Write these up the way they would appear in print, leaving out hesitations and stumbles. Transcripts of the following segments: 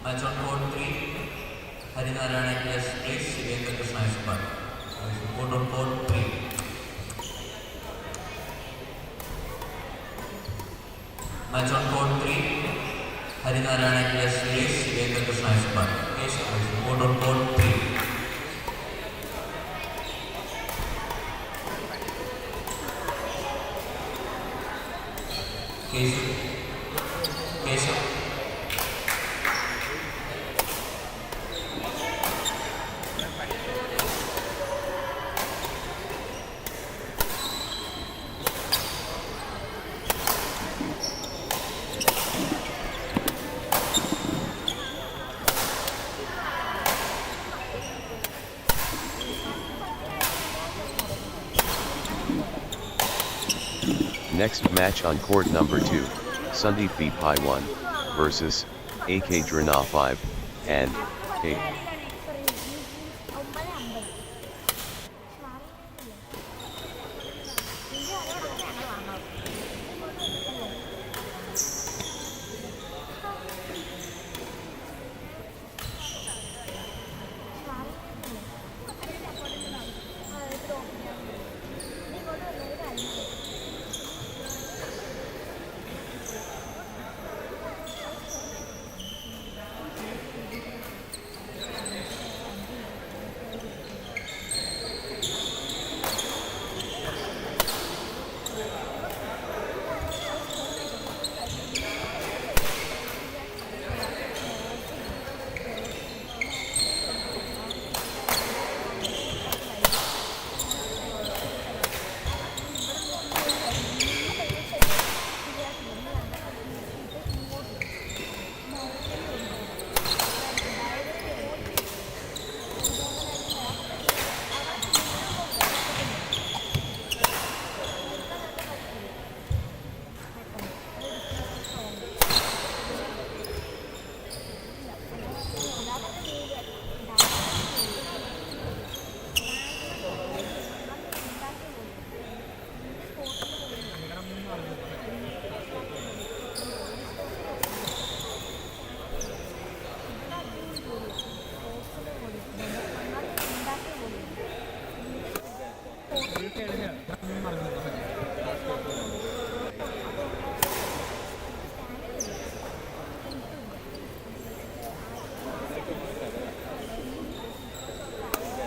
Match on court 3. Harinarayana players place Shivendra Krishna is part. Court on court 3. Match on court 3. Harinarayana players place Shivendra Krishna is part. Court on court 3. Keshav. Next match on court number 2, Sundeep B Pi 1 versus AK Drana 5 and A.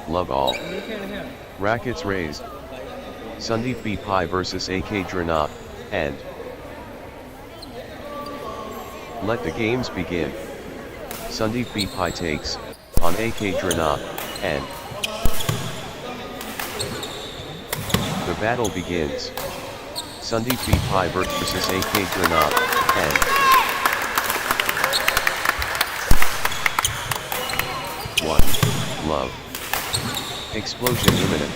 Love all. Rackets raised. Sundeep B Pi versus AK Drana, and let the games begin. Sundeep B Pi takes on AK Drana, and the battle begins. Sundeep B Pi versus AK Drana, and one love. Explosion imminent.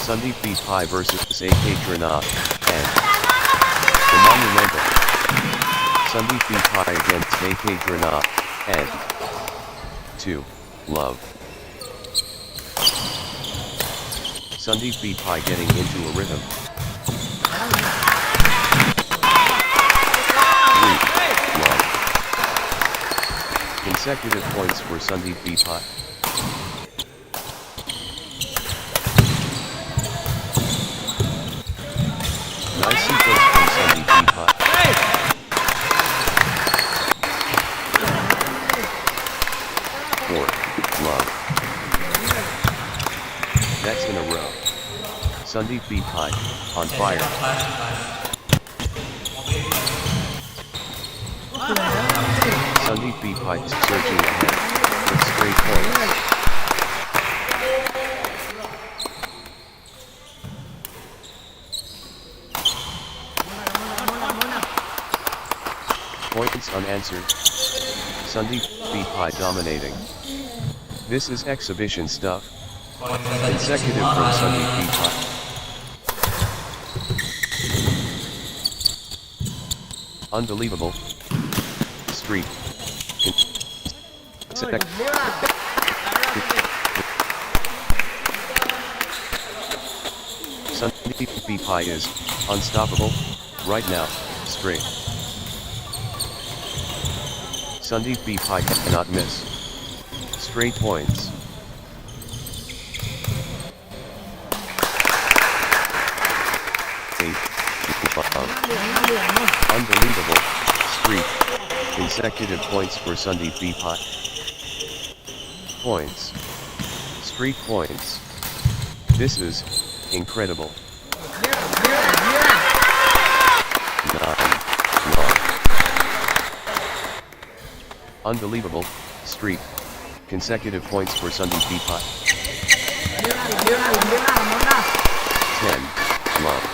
Sundeep B Pi versus AK Drana, and the monumental. Sundeep B Pi against AK Drana, and 2 love. Sundeep B Pi getting into a rhythm. 3 love. Consecutive points for Sundeep B Pi. Nice sequence from Sundeep B Pi. 4 love. That's in a row. Sundeep B Pi on fire. Sundeep B Pi surging ahead with straight points. Points unanswered. Sundeep B Pi dominating. This is exhibition stuff. Consecutive from Sundeep B Pi. Unbelievable. Streak. Sundeep B Pi is unstoppable right now. Straight. Sandeep B. Pai cannot miss. Straight points. Unbelievable streak. Consecutive points for Sandeep B. Pai. Points. Streak points. This is incredible. 9-1. Unbelievable streak. Consecutive points for Sandeep B. Pai. 10-1.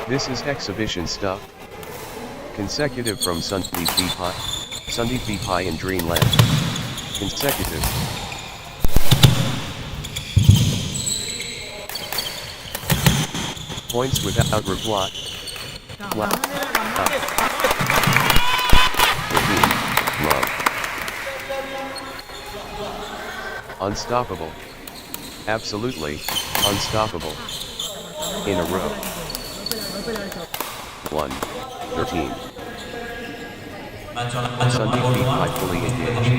This is exhibition stuff. Consecutive from Sandeep B. Pai. Sandeep B. Pai in Dreamland. Consecutive. Points without reply. Love. Unstoppable. Absolutely unstoppable. In a row. 1-13. Sandeep B. Pai fully engaged.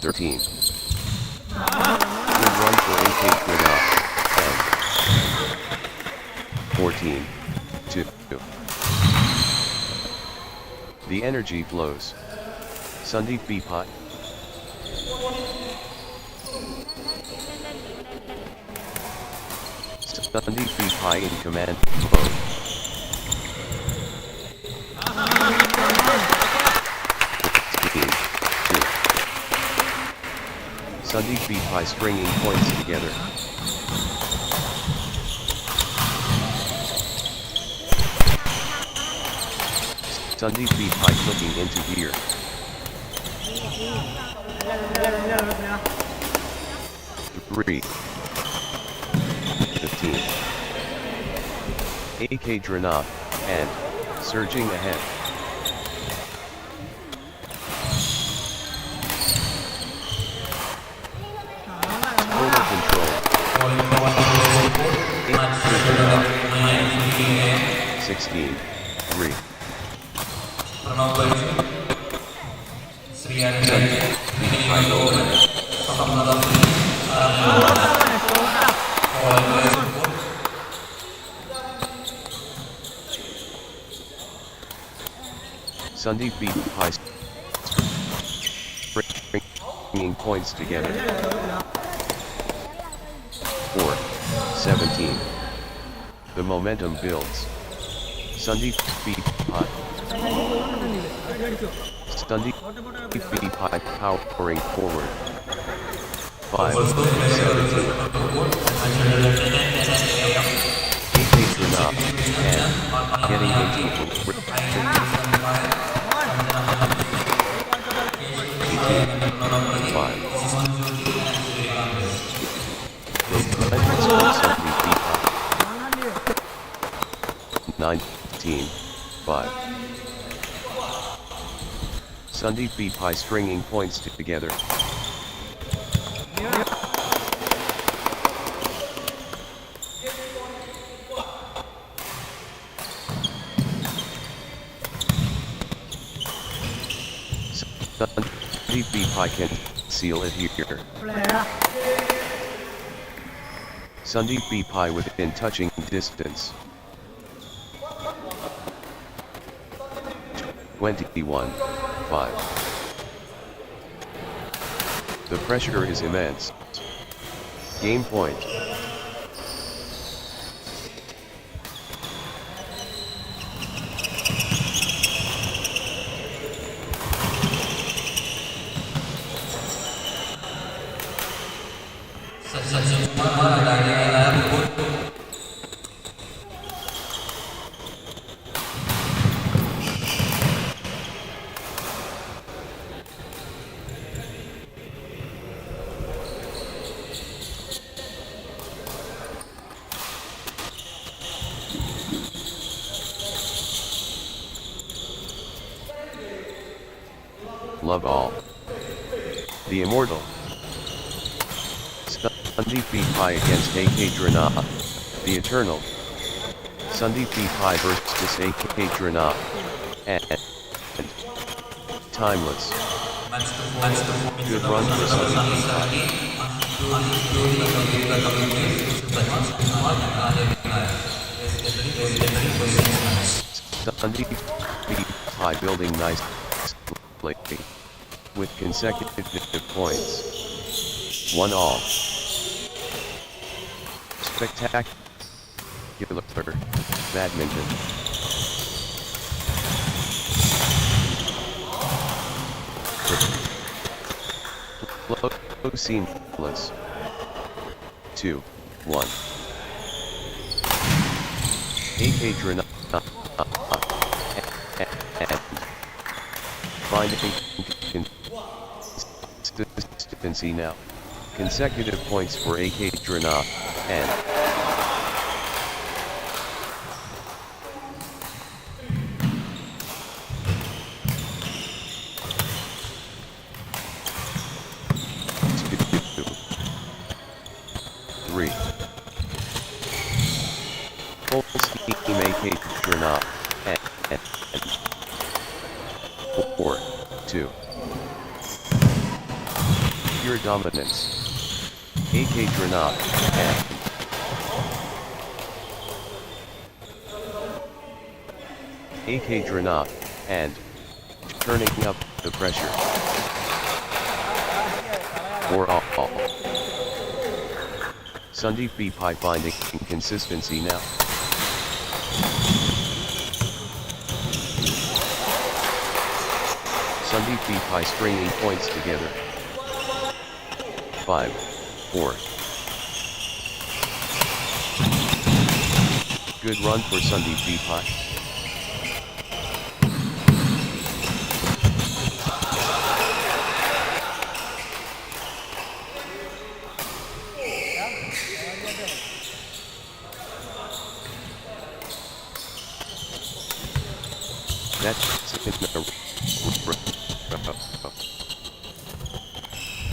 13. Good run for AK Quiddock. 14-2. The energy flows. Sandeep B. Pai. Sandeep B. Pai in command mode. Sandeep B. Pai stringing points together. Sandeep B. Pai clicking into gear. 3. 15. AK Dranab, and surging ahead. Total control. 16-3. Sandeep B. Pai bringing points together. 4-17. The momentum builds. Sandeep B. Pai. Sandeep B. Pai powering forward. 5-17. AK Dranab, and getting into 18-5. The entrance for Sandeep B. Pai. 19-5. Sandeep B. Pai stringing points together. Pi can seal it here. Sandeep B Pi within touching distance. 21-5. The pressure is immense. Game point. Love all. The Immortal. Sandeep B Pi against AK Drana. The Eternal. Sandeep B Pi versus AK Drana. And Timeless. Good run for Sandeep B Pi. Sandeep B Pi building nice with consecutive points. 1-all. Spectacular badminton. Flow seamless. 2-1. AK Drana. Finding consistency now. Consecutive points for AK Drana, and three. Full steam AK Drana, and 4-2. Pure dominance. AK Drana, and AK Drana, and turning up the pressure. 4-all. Sandeep B Pi finding consistency now. Sandeep B Pi stringing points together. 5-4. Good run for Sandeep B Pi.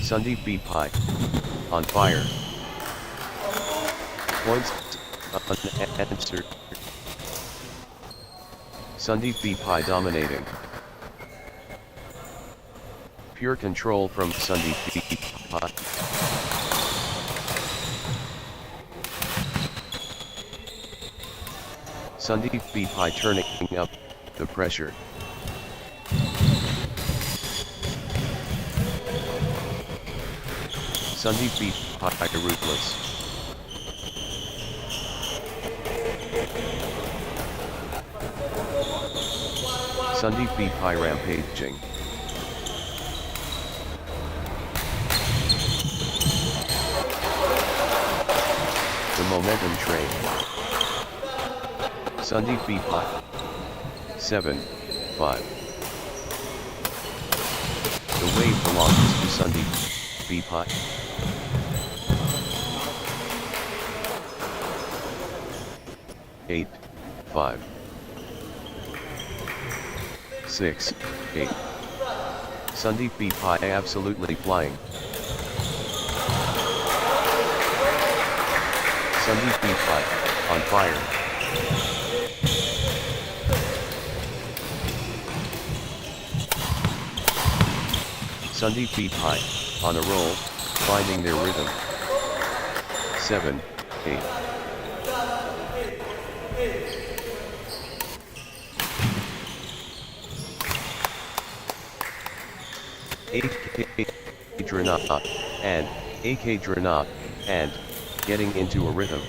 Sandeep B Pi on fire. Points unanswered. Sandeep B Pi dominating. Pure control from Sandeep B Pi. Sandeep B Pi turning up the pressure. Sandeep B Pi ruthless. Sandeep B Pi rampaging. The momentum train. Sandeep B Pi. 7-5. The wave belongs to Sandeep B Pi. Eight, 5, 6, 8. Sandeep B Pi absolutely flying. Sandeep B Pi on fire. Sandeep Bhai, on a roll, finding their rhythm. 7, 8. AK Dranat, and, AK Dranat, and, getting into a rhythm.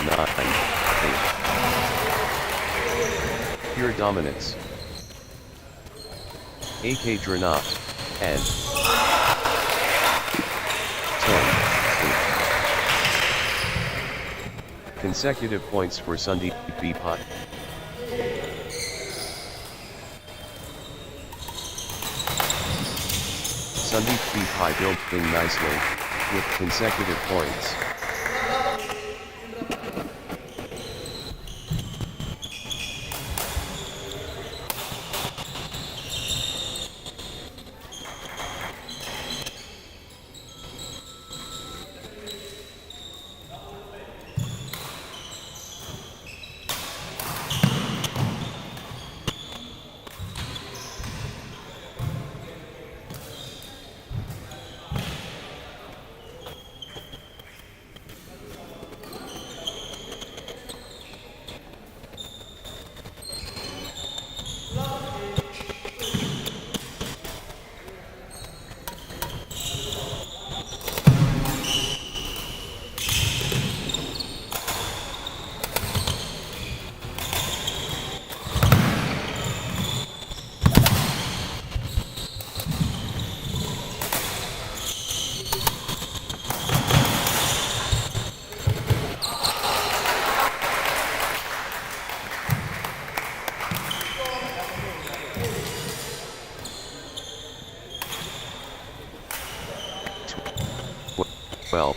9, 8. Pure dominance. AK Dranat, and 10, 8. Consecutive points for Sandeep Bhai. Sandeep Bhai building nicely, with consecutive points. Well,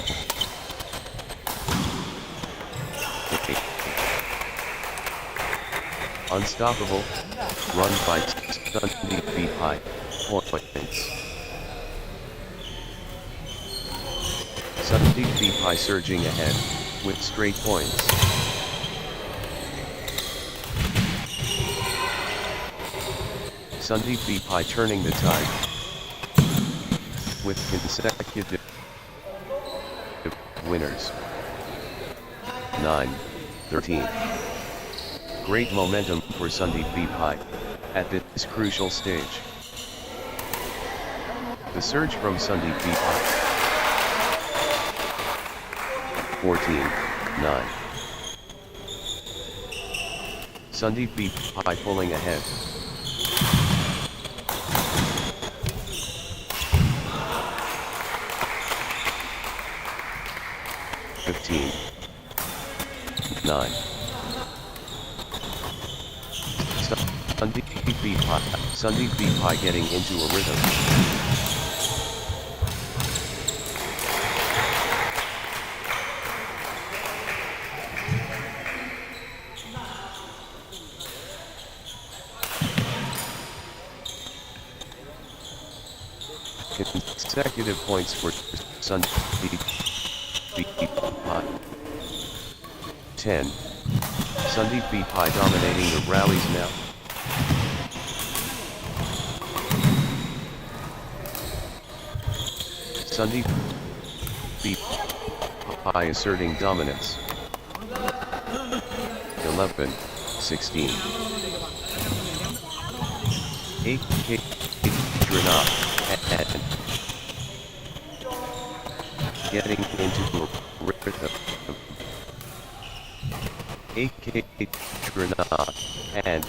unstoppable, run by Sandeep Bhai, points. Sandeep Bhai surging ahead, with straight points. Sandeep Bhai turning the tide, with consecutive winners. 9, 13. Great momentum for Sandeep Bhai at this crucial stage. The surge from Sandeep Bhai. 14, 9. Sandeep Bhai pulling ahead. 15, 9. Sandeep Bhai getting into a rhythm. Consecutive points for Sandeep Bhai. 10. Sandeep Bhai dominating the rallies now. Sandeep Bhai asserting dominance. 11, 16. AK Dranat, and getting into a rhythm. AK Dranat, and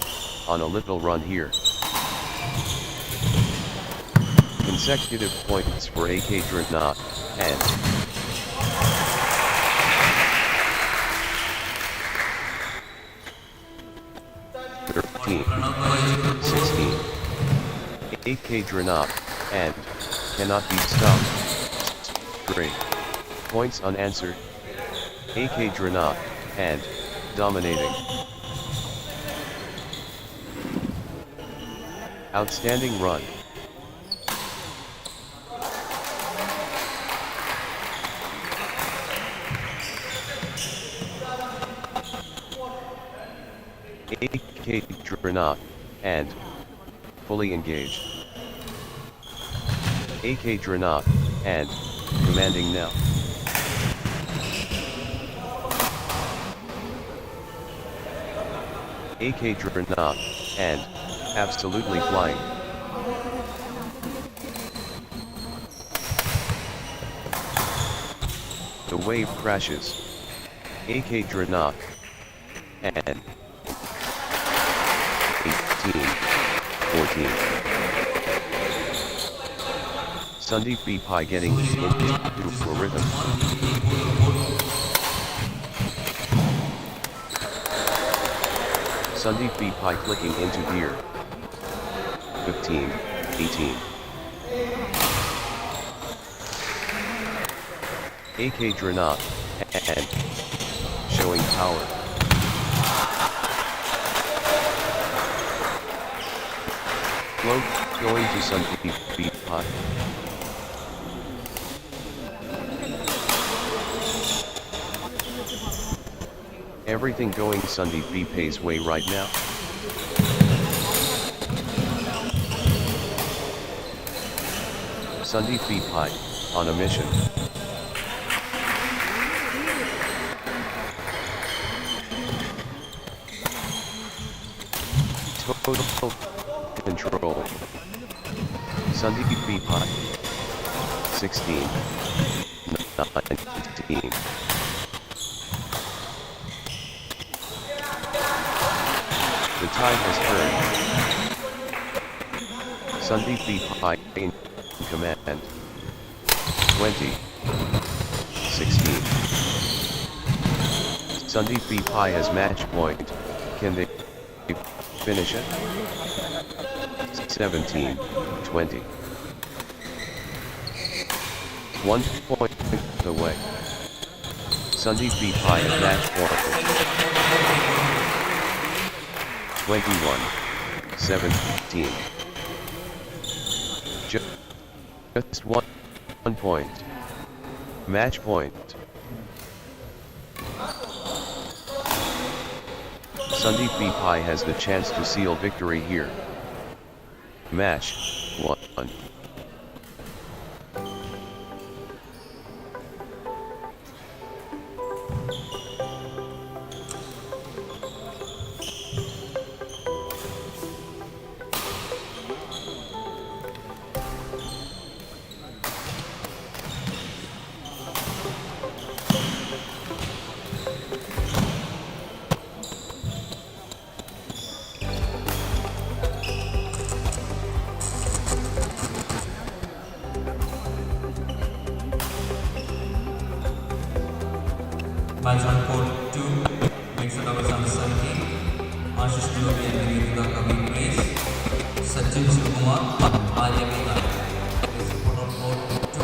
on a little run here. Consecutive points for AK Dranat, and 13, 16. AK Dranat, and cannot be stopped. Straight. Points unanswered. AK Dranat, and dominating. Outstanding run. AK Drana, and fully engaged. AK Drana, and commanding now. AK Drana, and absolutely flying. The wave crashes. AK Drana, and 18, 14. Sandeep B. Pai getting into a rhythm. Sandeep B. Pai clicking into gear. 15, 18. AK Drana, and showing power. Flow going to Sandeep B. Pai. Everything going Sandeep B. Pai's way right now. Sandeep B. Pai, on a mission. Total control. Sandeep B. Pai. 16. 19. The tide has turned. Sandeep B. Pai in command. 20. 16. Sandeep B. Pai has match point. Can they finish it? 17. 20. 1 point away. Sandeep B. Pai at match point. 21, 17. Just one point. Match point. Sandeep B. Pai has the chance to seal victory here. Match 1. Match on court 2, mixed doubles under 17. Ashish Jogi and Nivedita coming place. Sachin Chungam, Alappuzha. This is on court 2.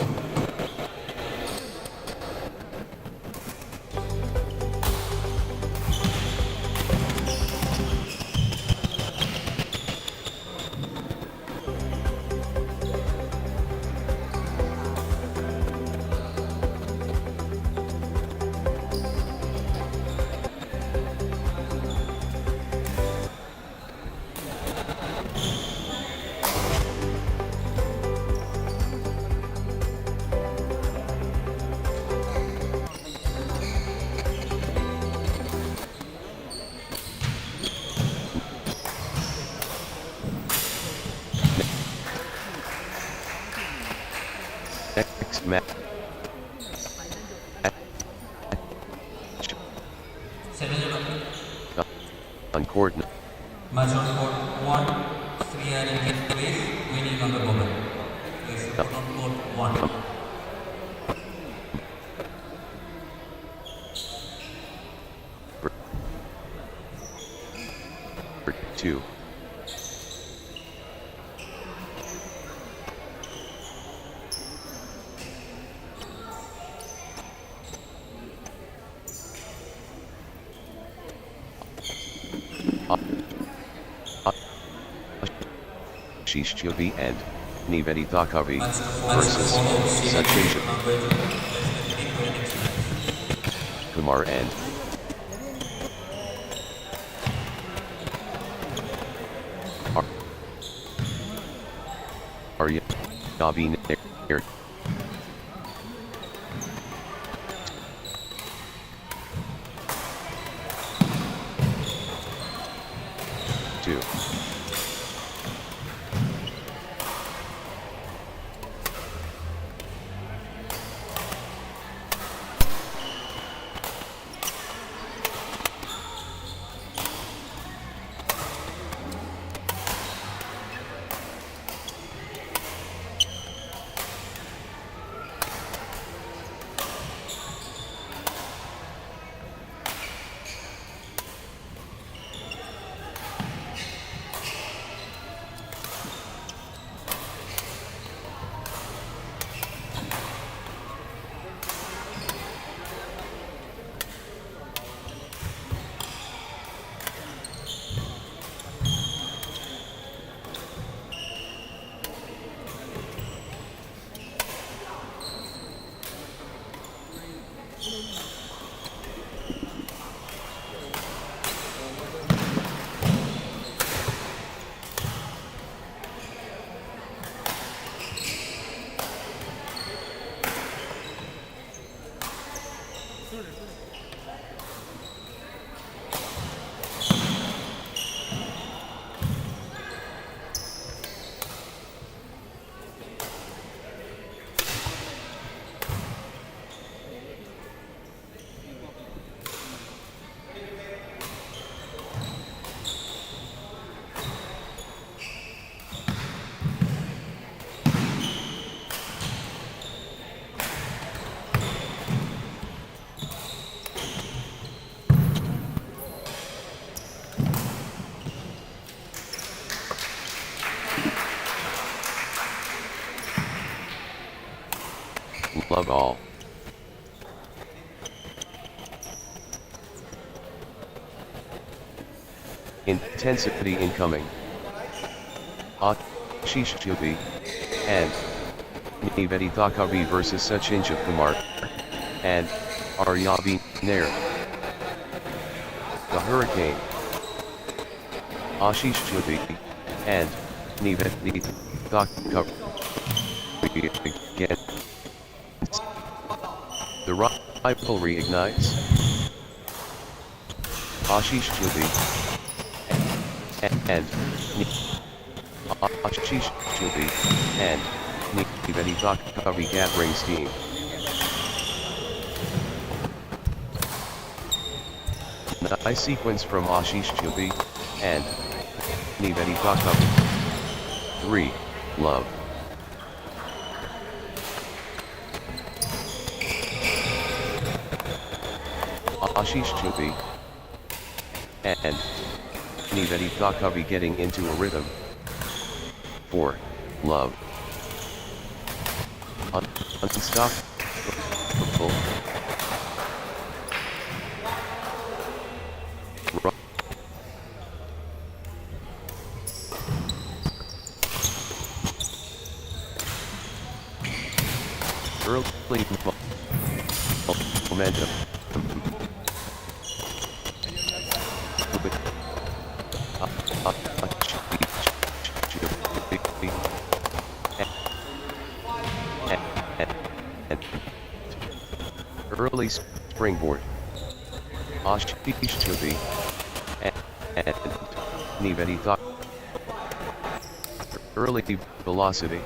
Next match. On court. Match on court 1, 3 are in place, winning on the bubble. Yes, on court 1. 2. Ashish Jogi and Nivedita Kavi versus Sachin Kumar and Aryabi Nair. 2. Love all. Intensity incoming. Ashish Chubey and Nivedi Thakavi versus Sachin Kumar and Aryabi Nair. The Hurricane. Ashish Chubey and Nivedi Thakavi again. The rivalry ignites. Ashish Chubey and Ashish Chubey and Nivedi Thakavi gathering steam. Nice sequence from Ashish Chubey and Nivedi Thakavi. 3. Love. Ashish Chubey and Nivedi Thakavi getting into a rhythm. 4. Love. Unstoppable. Early momentum. Early springboard. Ashish Chubey and Nivedi Thakavi. Early velocity.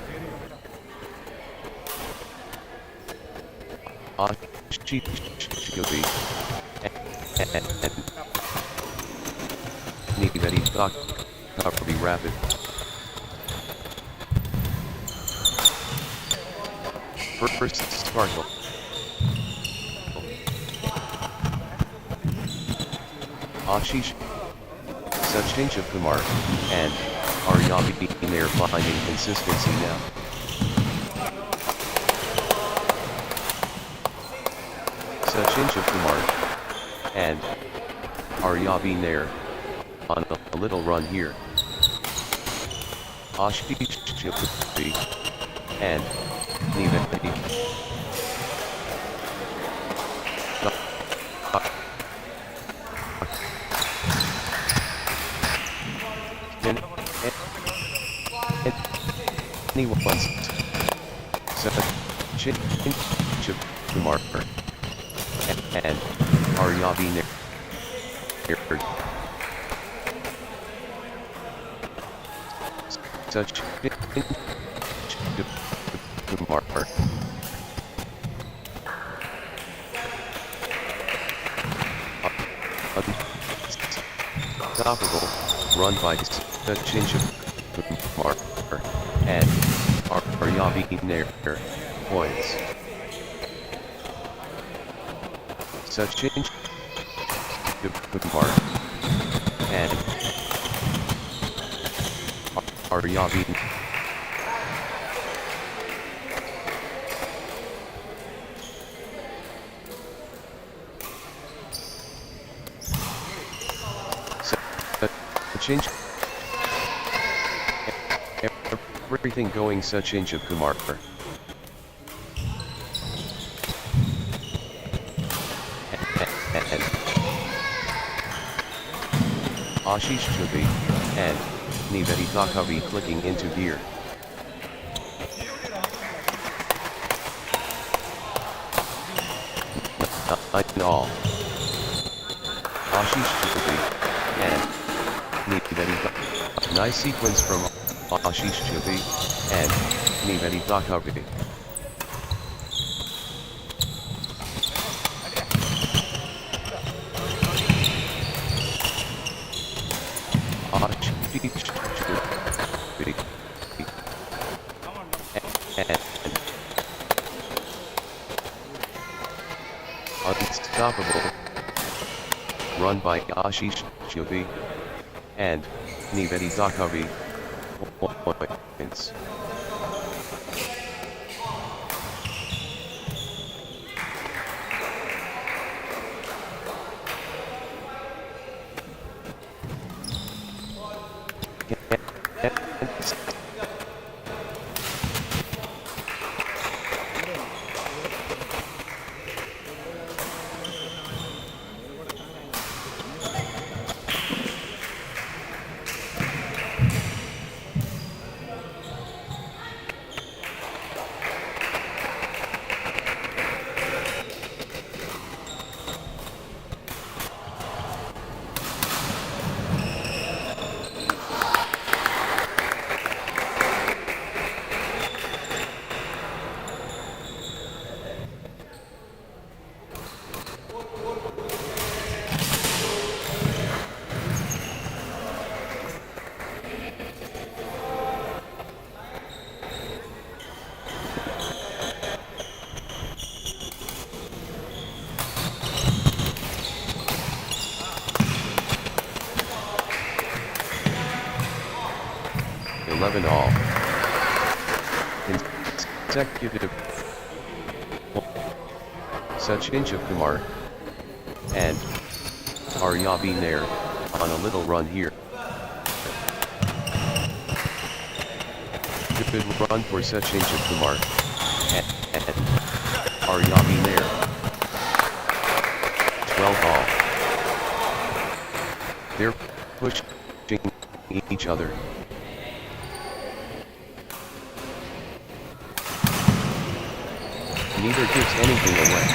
Ashish Chubey and Nivedi Thakavi rapid. First sparkle. Ashish, Sachin Kumar and Aryabi Nair finding consistency now. Sachin Kumar and Aryabi Nair on a little run here. Ashish Chubey and Nivedi anyone's Kumar and Aryabi Nair. Such Kumar unstoppable run by Sachin Kumar and Aryabi Nair points. Sachin Kumar and Aryabi Sachin everything going Sachin Kumar and Ashish Chabi and Nivedita Kavi clicking into gear. In all, Ashish Chabi and Nivedita. Nice sequence from Ashish Chabi and Nivedita Kavi. Unstoppable run by Ashish Chabi and Nivedita Kavi points. All consecutive Sachin Kumar and Aryabi Nair on a little run here. Good run for Sachin Kumar and Aryabi Nair. 12 all. They're pushing each other. Neither gives anything away.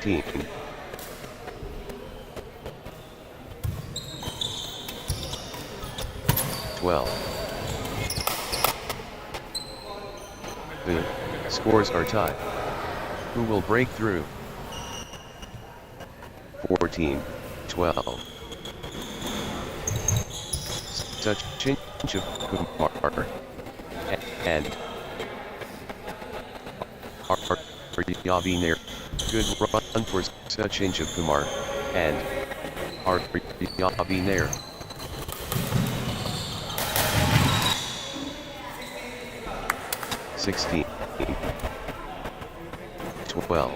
Team. The scores are tied. Who will break through? 14-12. Sachin Kumar and Aryabi Nair. Good run for Sachin Kumar and Aryabi Nair. 16, 12.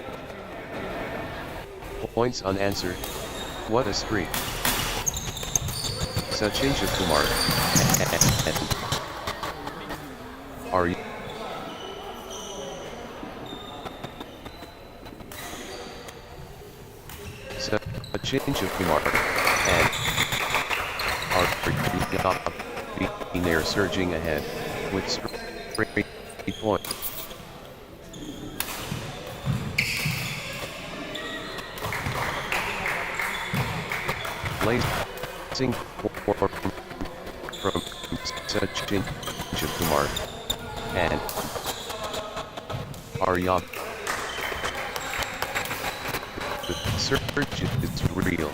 Points unanswered. What a streak. Sachin Kumar. Are you? Sachin Kumar. And are there surging ahead with straight point. Blazing from Sachin Kumar and Aryab. The surge is real.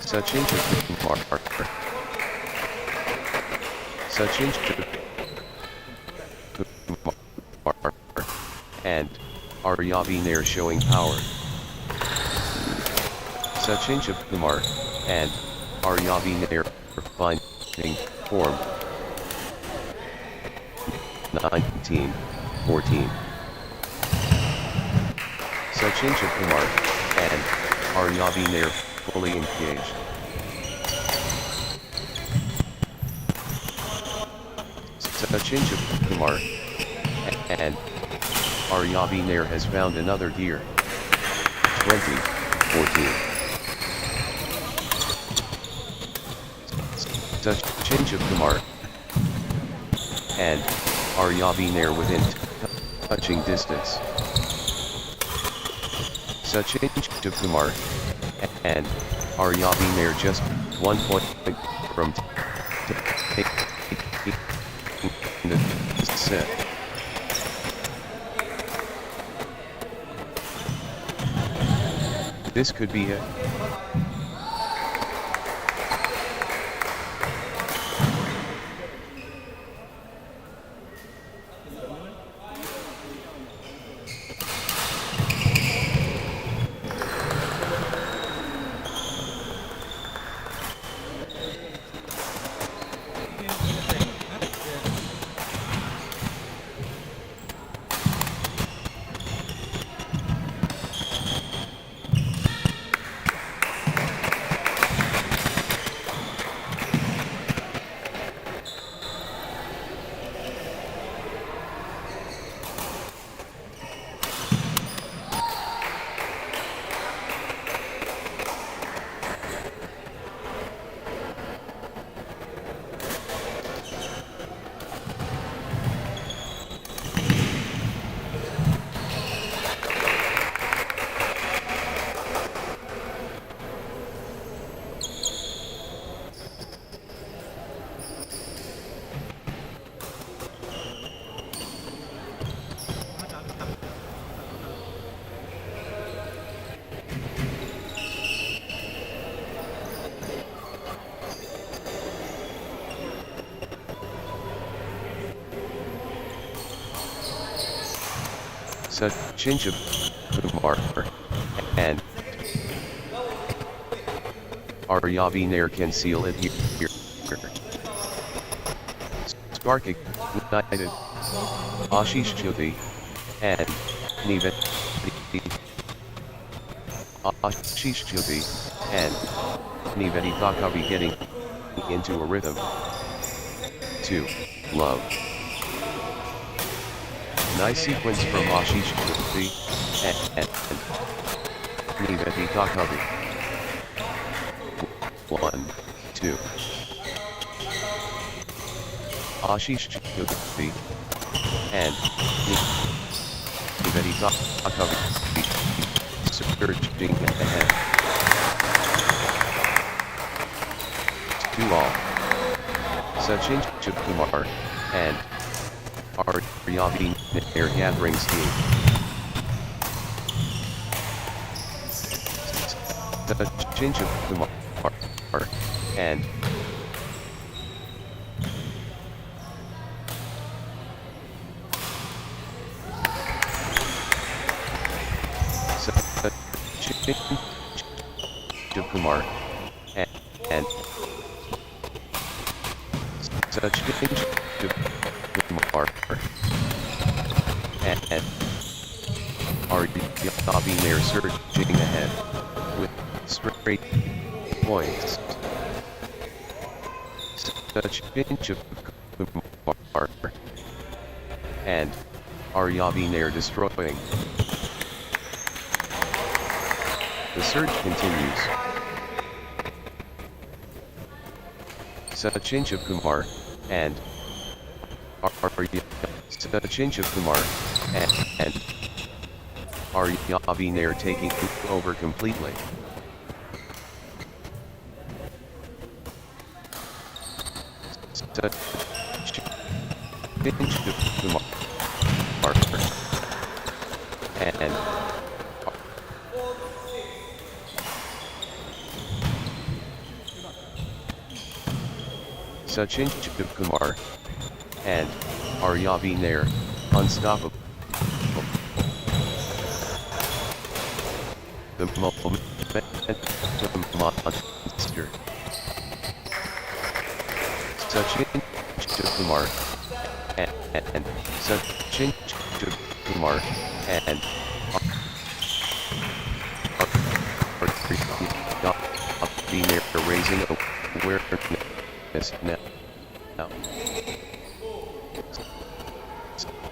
Sachin Kumar. Sachin Kumar and Aryabi Nair showing power. Sachin Kumar and Aryabi Nair finding form. 19-14. Sachin Kumar and Aryabi Nair fully engaged. Sachin Kumar and Aryabi Nair has found another gear. 20-14. Sachin Kumar and Aryabi Nair within touching distance. Sachin Kumar and Aryabi Nair just 1 point from the set. This could be it. Sachin Kumar and Aryabi Nair can seal it here. Spark ignited. Ashish Jyoti and Niveti. Ashish Jyoti and Niveti Thakavi getting into a rhythm. 2. Love. Nice sequence from Ashish Jyoti and Niveti Thakavi. 1, 2. Ashish Jyoti and Niveti Thakavi surging ahead. 2-all. Sachin Kumar and Aryabi Nair gathering steam. Sachin Kumar and Sachin Kumar and Sachin Kumar and Yavi Nair surging ahead with straight points. Sachin Kumar and Aryavi Nair destroying. The surge continues. Sachin Kumar and Sachin Kumar and Aryavi Nair taking over completely. Sachin Kumar and Sachin Kumar and Aryavi Nair unstoppable. The momentum monster. Sachin Kumar and Sachin Kumar and Aryavi Nair raising awareness now.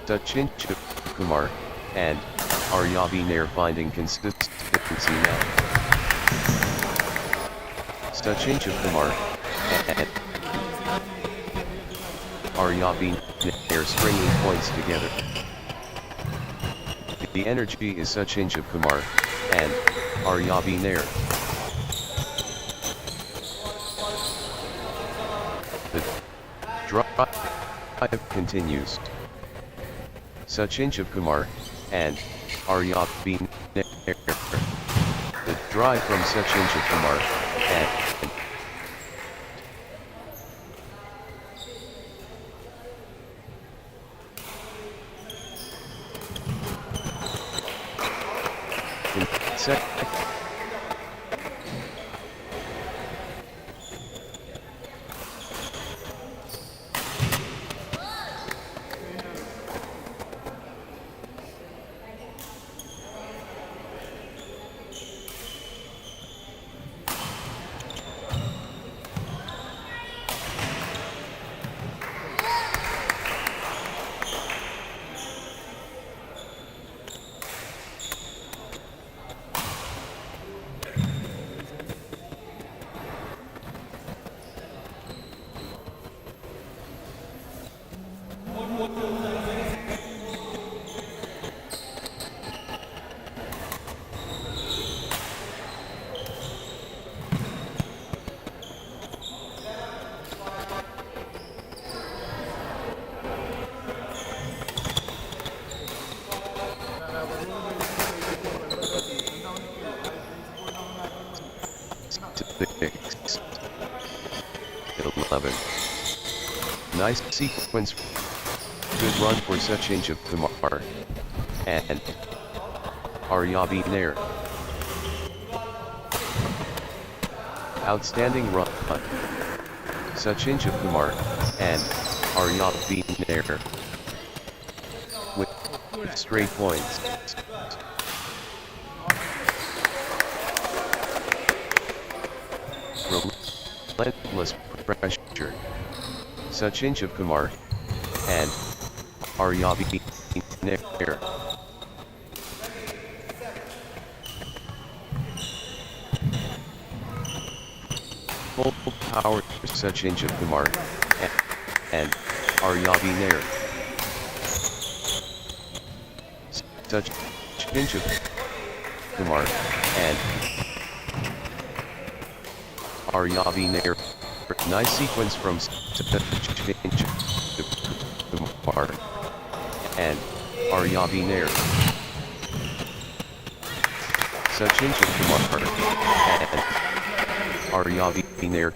Sachin Kumar and Aryavi Nair finding consistency now. Sachin Kumar and Aryavi Nair stringing points together. The energy is Sachin Kumar and Aryavi Nair. The drive continues. Sachin Kumar and Aryavi Nair. The drive from Sachin Kumar and six, 11. Nice sequence. Good run for Sachin Kumar and Aryavi Nair. Outstanding run. Sachin Kumar and Aryavi Nair with straight points. Relentless pressure. Sachin Kumar and Aryavi Nair. Full power Sachin Kumar and Aryavi Nair. Sachin Kumar and Aryavi Nair. Nice sequence from Sachin Kumar and Aryavi Nair. Sachin Kumar and Aryavi Nair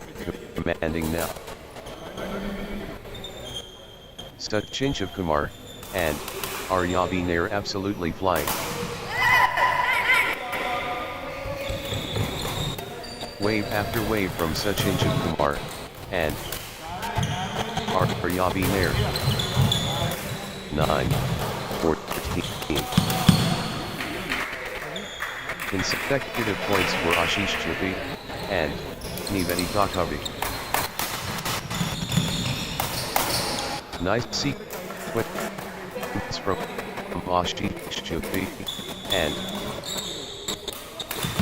commanding now. Sachin Kumar and Aryavi Nair absolutely flying. Wave after wave from Sachin Kumar and Aryavi Nair. 9-14. consecutive points for Ashish Chabi and Nivedita Kavi. Nice sequence from Ashish Chabi and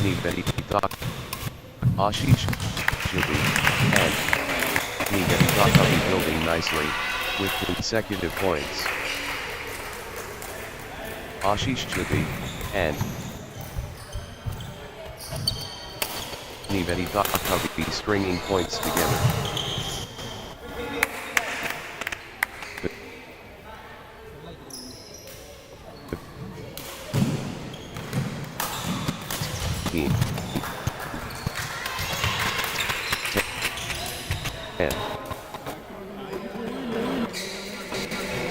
Nivedita Ashish Chabi and Nivedita Kavi building nicely with consecutive points. Ashish Chabi and Nivedita Kavi stringing points together. Team 10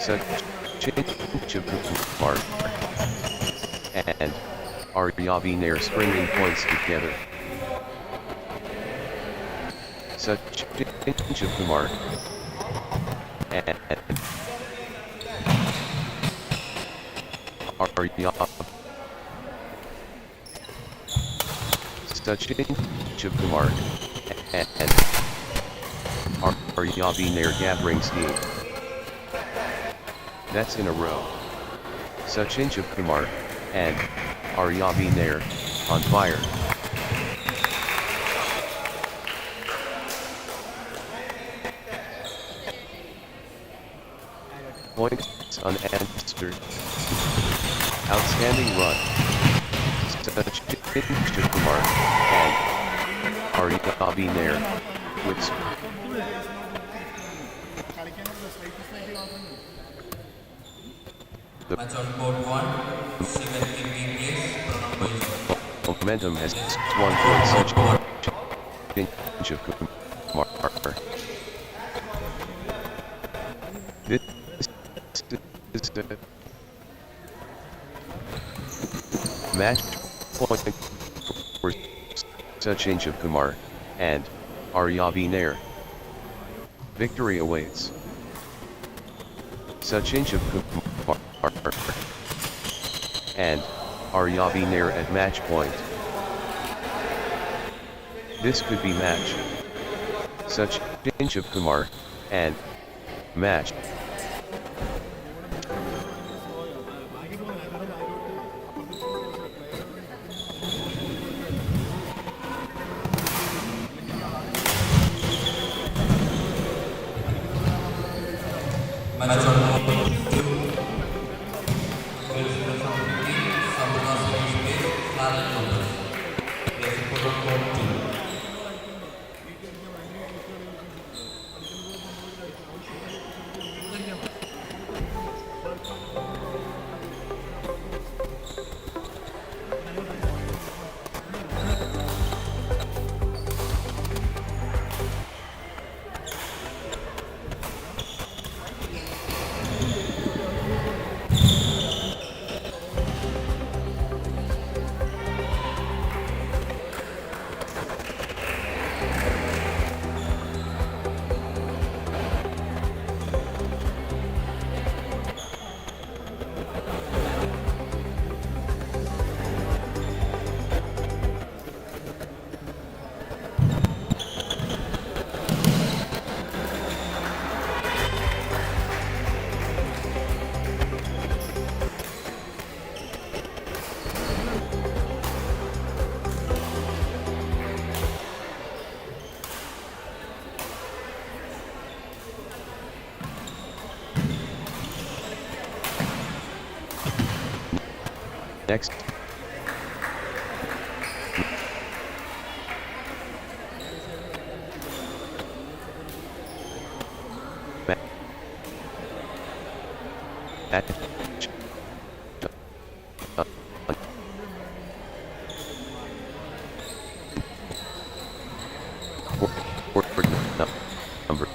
Sachin Chakumar and Aryavi Nair stringing points together. Sachin Chakumar and Aryavi Sachin Chakumar and Aryavi Nair gathering steam. That's in a row. Sachin Chakumar and Aryavi Nair on fire. Points unanswered. Outstanding run. Sachin Chakumar and Aryavi Nair with the momentum has swung towards Sachin Chakumar. This is the match point for Sachin Chakumar and Aryavi Nair. Victory awaits. Sachin Chakumar and Aryavi Nair at match point. This could be match. Sachin Chakumar and match. Next. Number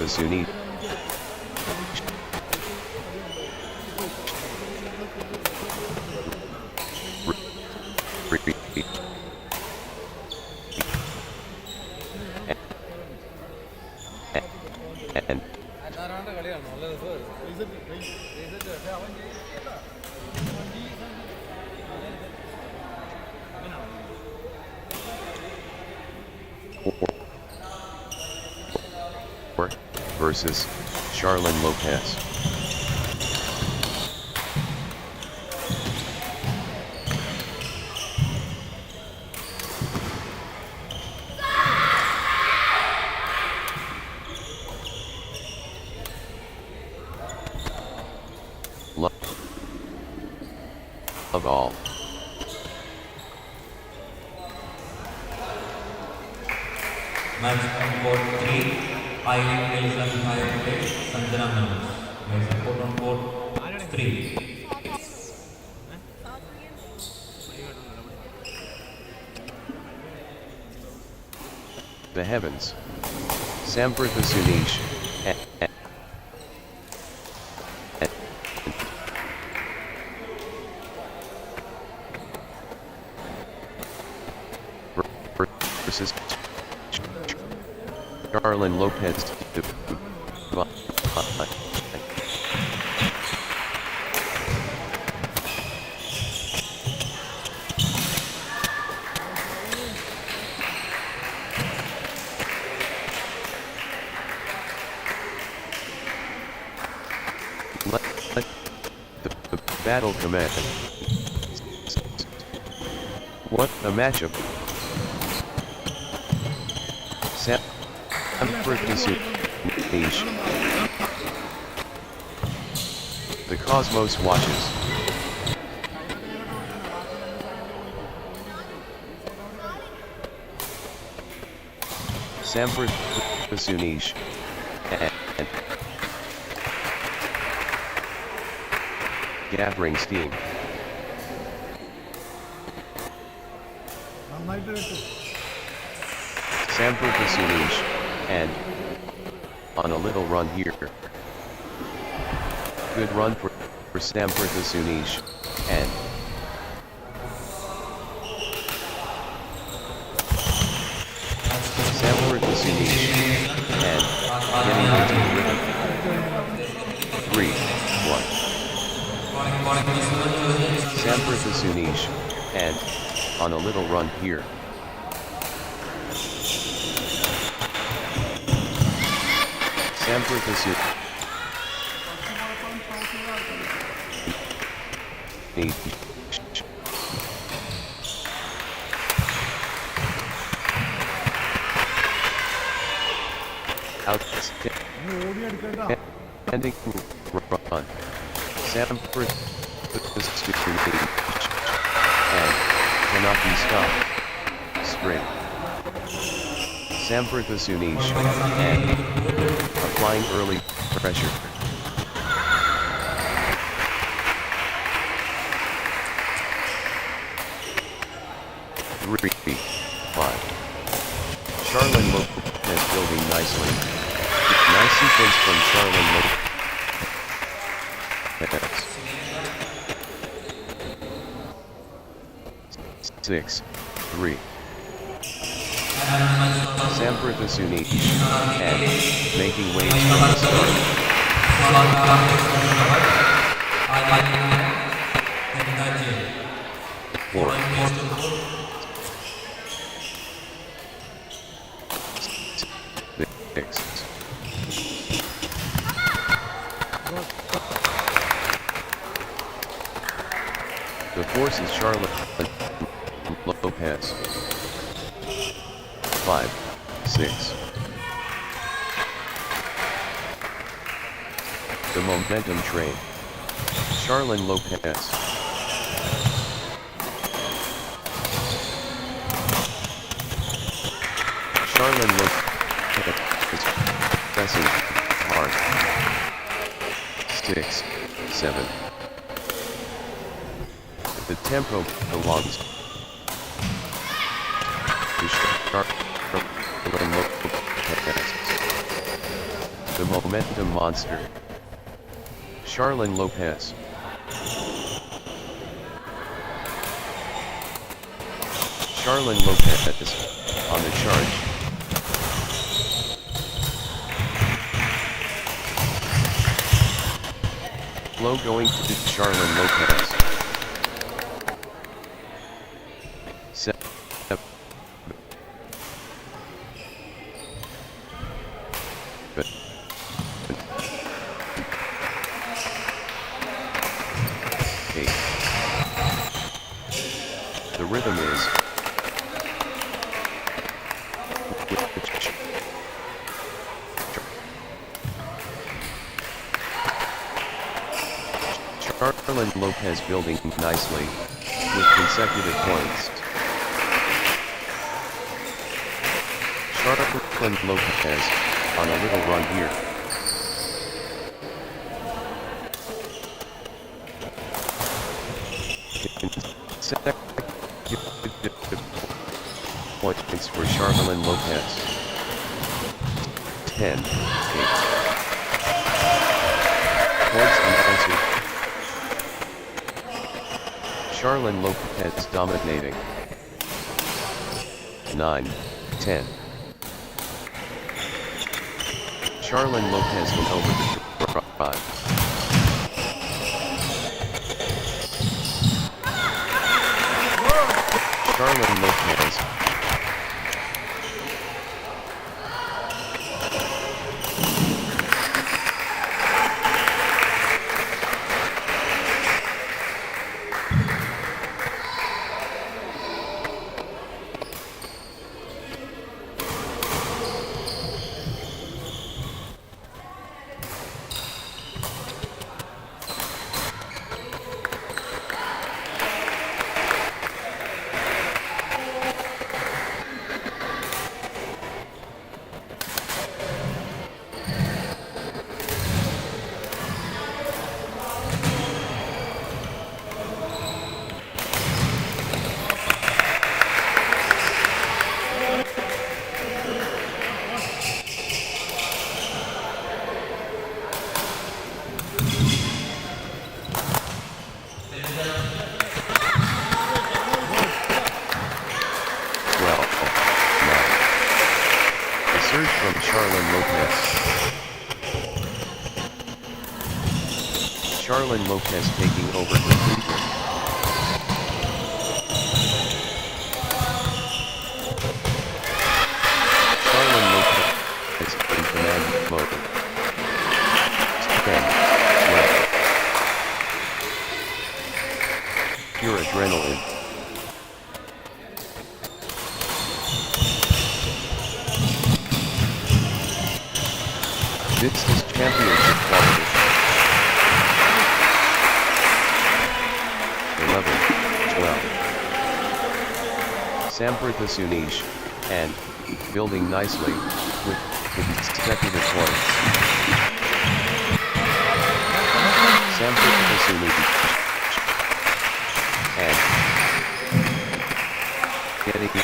Sunit. And versus Charlene Lopez. Love all. Match on court 3, Island Hills and Higher Play, Sanjana Manus. Guys, support on court 3. The heavens. Samprtha Sunish. Versus Charlene Lopez. Let the battle commence. What a matchup. The cosmos watches. Samprtha Sunish and gathering steam. Samprtha Sunish and on a little run here. Good run for Samprtha Sunish and Samprtha Sunish and getting into the rhythm. 3-1. Samprtha Sunish and on a little run here. Samprtha Sunish. Outstanding run. Samprtha Sunish and cannot be stopped. Spring. Samprtha Sunish and applying early pressure. Three, 5. Charlene Lopez building nicely. Nice sequence from Charlene Lopez. 6-3. Samprtha Sunish and making waves from the start. 4. 6. The force is Charlene Lopez. 5, 6. The momentum train. Charlene Lopez. Charlene Lopez is pressing hard. 6, 7. The tempo belongs to Charlene Lopez. the momentum monster. Charlene Lopez. Charlene Lopez, on the charge. Flow going to Charlene Lopez. Set. The rhythm is Charlene Lopez building nicely with consecutive points. Charlene Lopez on a little run here. Points for Charlene Lopez. 10, 8. Points unanswered. Charlene Lopez dominating. 9, 10. Charlene Lopez went over the drive. Charlene Lopez. Surge from Charlene Lopez. Charlene Lopez taking over completely. Charlene Lopez is in command mode. 10, 12. Pure adrenaline. This is championship quality. 11, 12. Samprtha Sunish, and, building nicely, with consecutive points. Samprtha Sunish, and, getting it to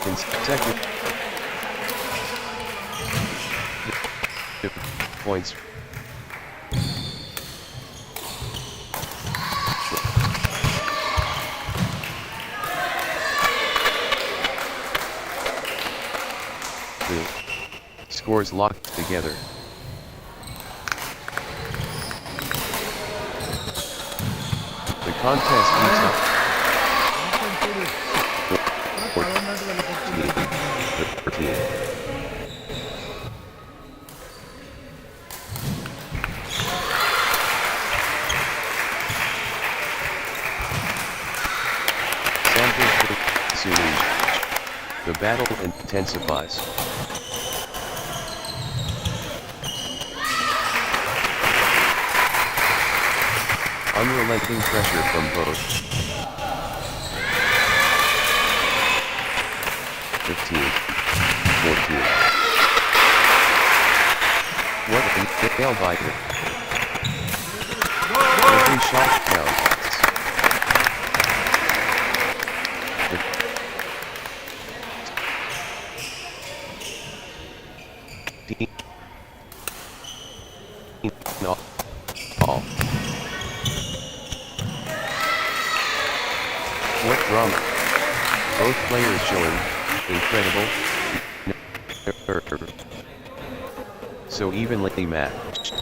consecutive points. The scores locked together. The contest heats up. 14. The battle intensifies. Unrelenting pressure from both. 15, 14. What a nail biter. Every shot counts. all. What drama? Both players showing incredible nerve. So evenly matched.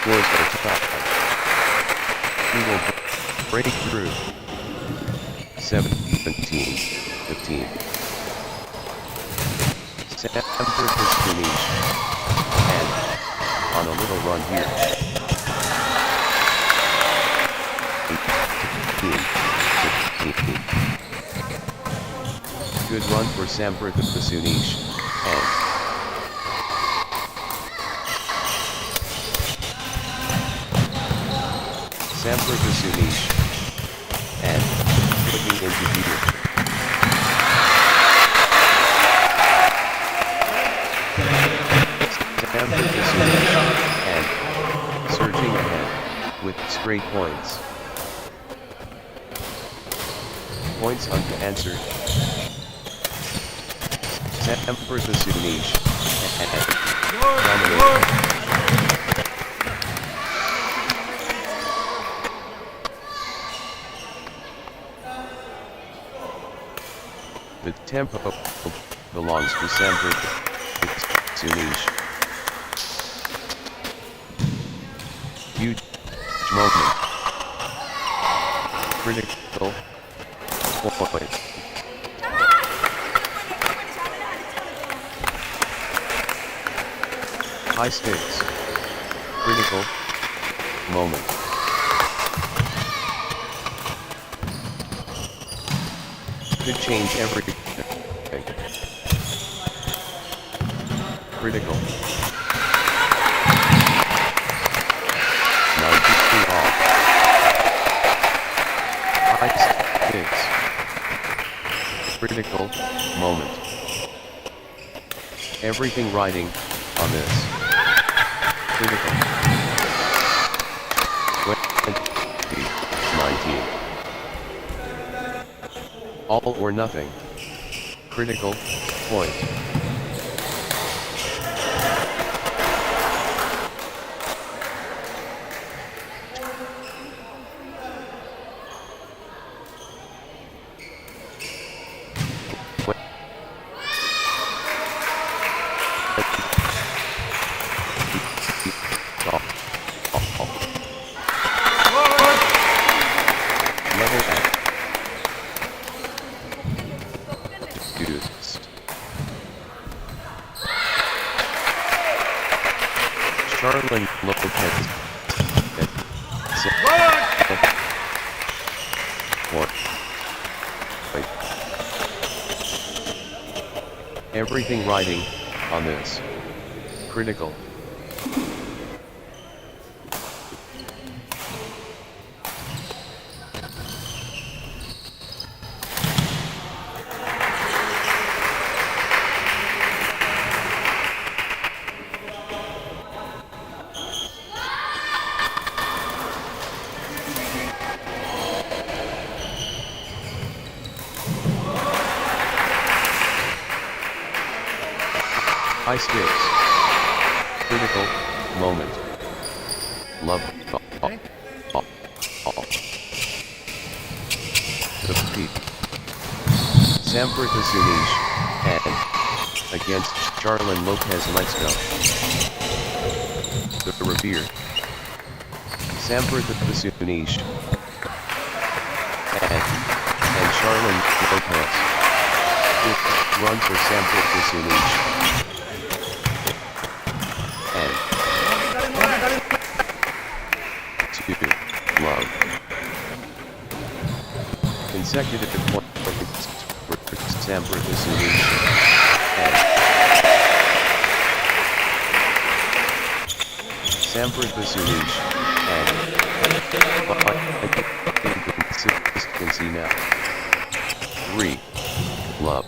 Scores are tied. He will break through. 17-15. Sanford is finished. And on a little run here. 18-15. Good run for Sanford the Sunish. And Sanford the Sunish. And looking into Peter. Sanford the Sunish. And surging ahead with straight points. Points unanswered. Sanford the Sunish. And dominating. The tempo belongs to Sanford Sunish. Huge moment. Critical point. High stakes. Critical moment. Could change everything. Critical. 19 all. High stakes. Critical moment. Everything riding on this. Critical. 19. All or nothing. Critical point. Charlene Lopez. Everything riding on this. Critical. High stakes. Critical moment. Love. The peak. Sanford the Sunish. And against Charlene Lopez. Let's go. The Revere. Sanford the Sunish. And Charlene Lopez. Run for Sanford the Sunish. Love. Consecutive points for Sanford the Sunish. And Sanford the Sunish. And inconsistency now. 3. Love.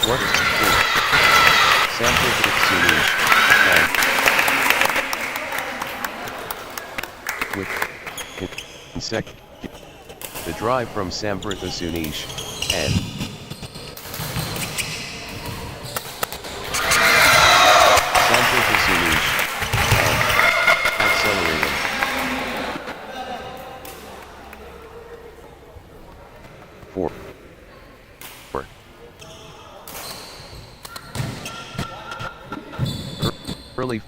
What is it? Sanford the Sunish. And with consecutive. The drive from Samprtha Sunish, and Samprtha Sunish, and accelerating. Four. Early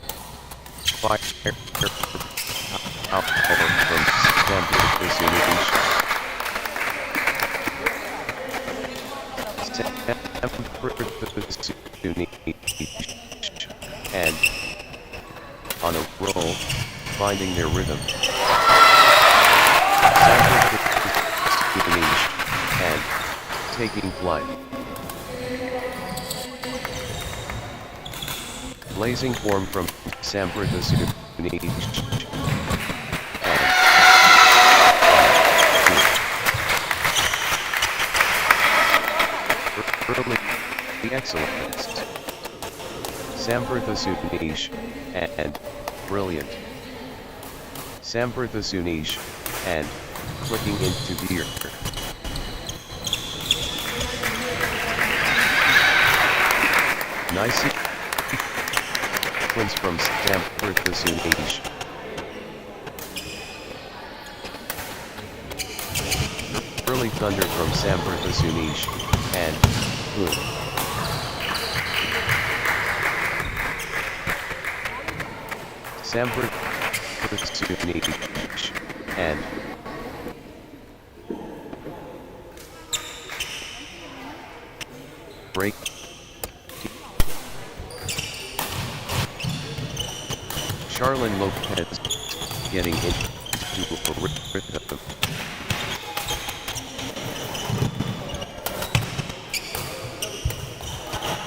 fire out from Samprtha Sunish. And on a roll, finding their rhythm. And taking flight. Blazing form from Samprtha Sunish. Early excellence. Samprtha Sunish, and brilliant. Samprtha Sunish, and clicking into gear. Nice sequence from Samprtha Sunish. Early thunder from Samprtha Sunish, and boom. Samprtha Sunish, and break. Charlene Lopez getting into a rhythm.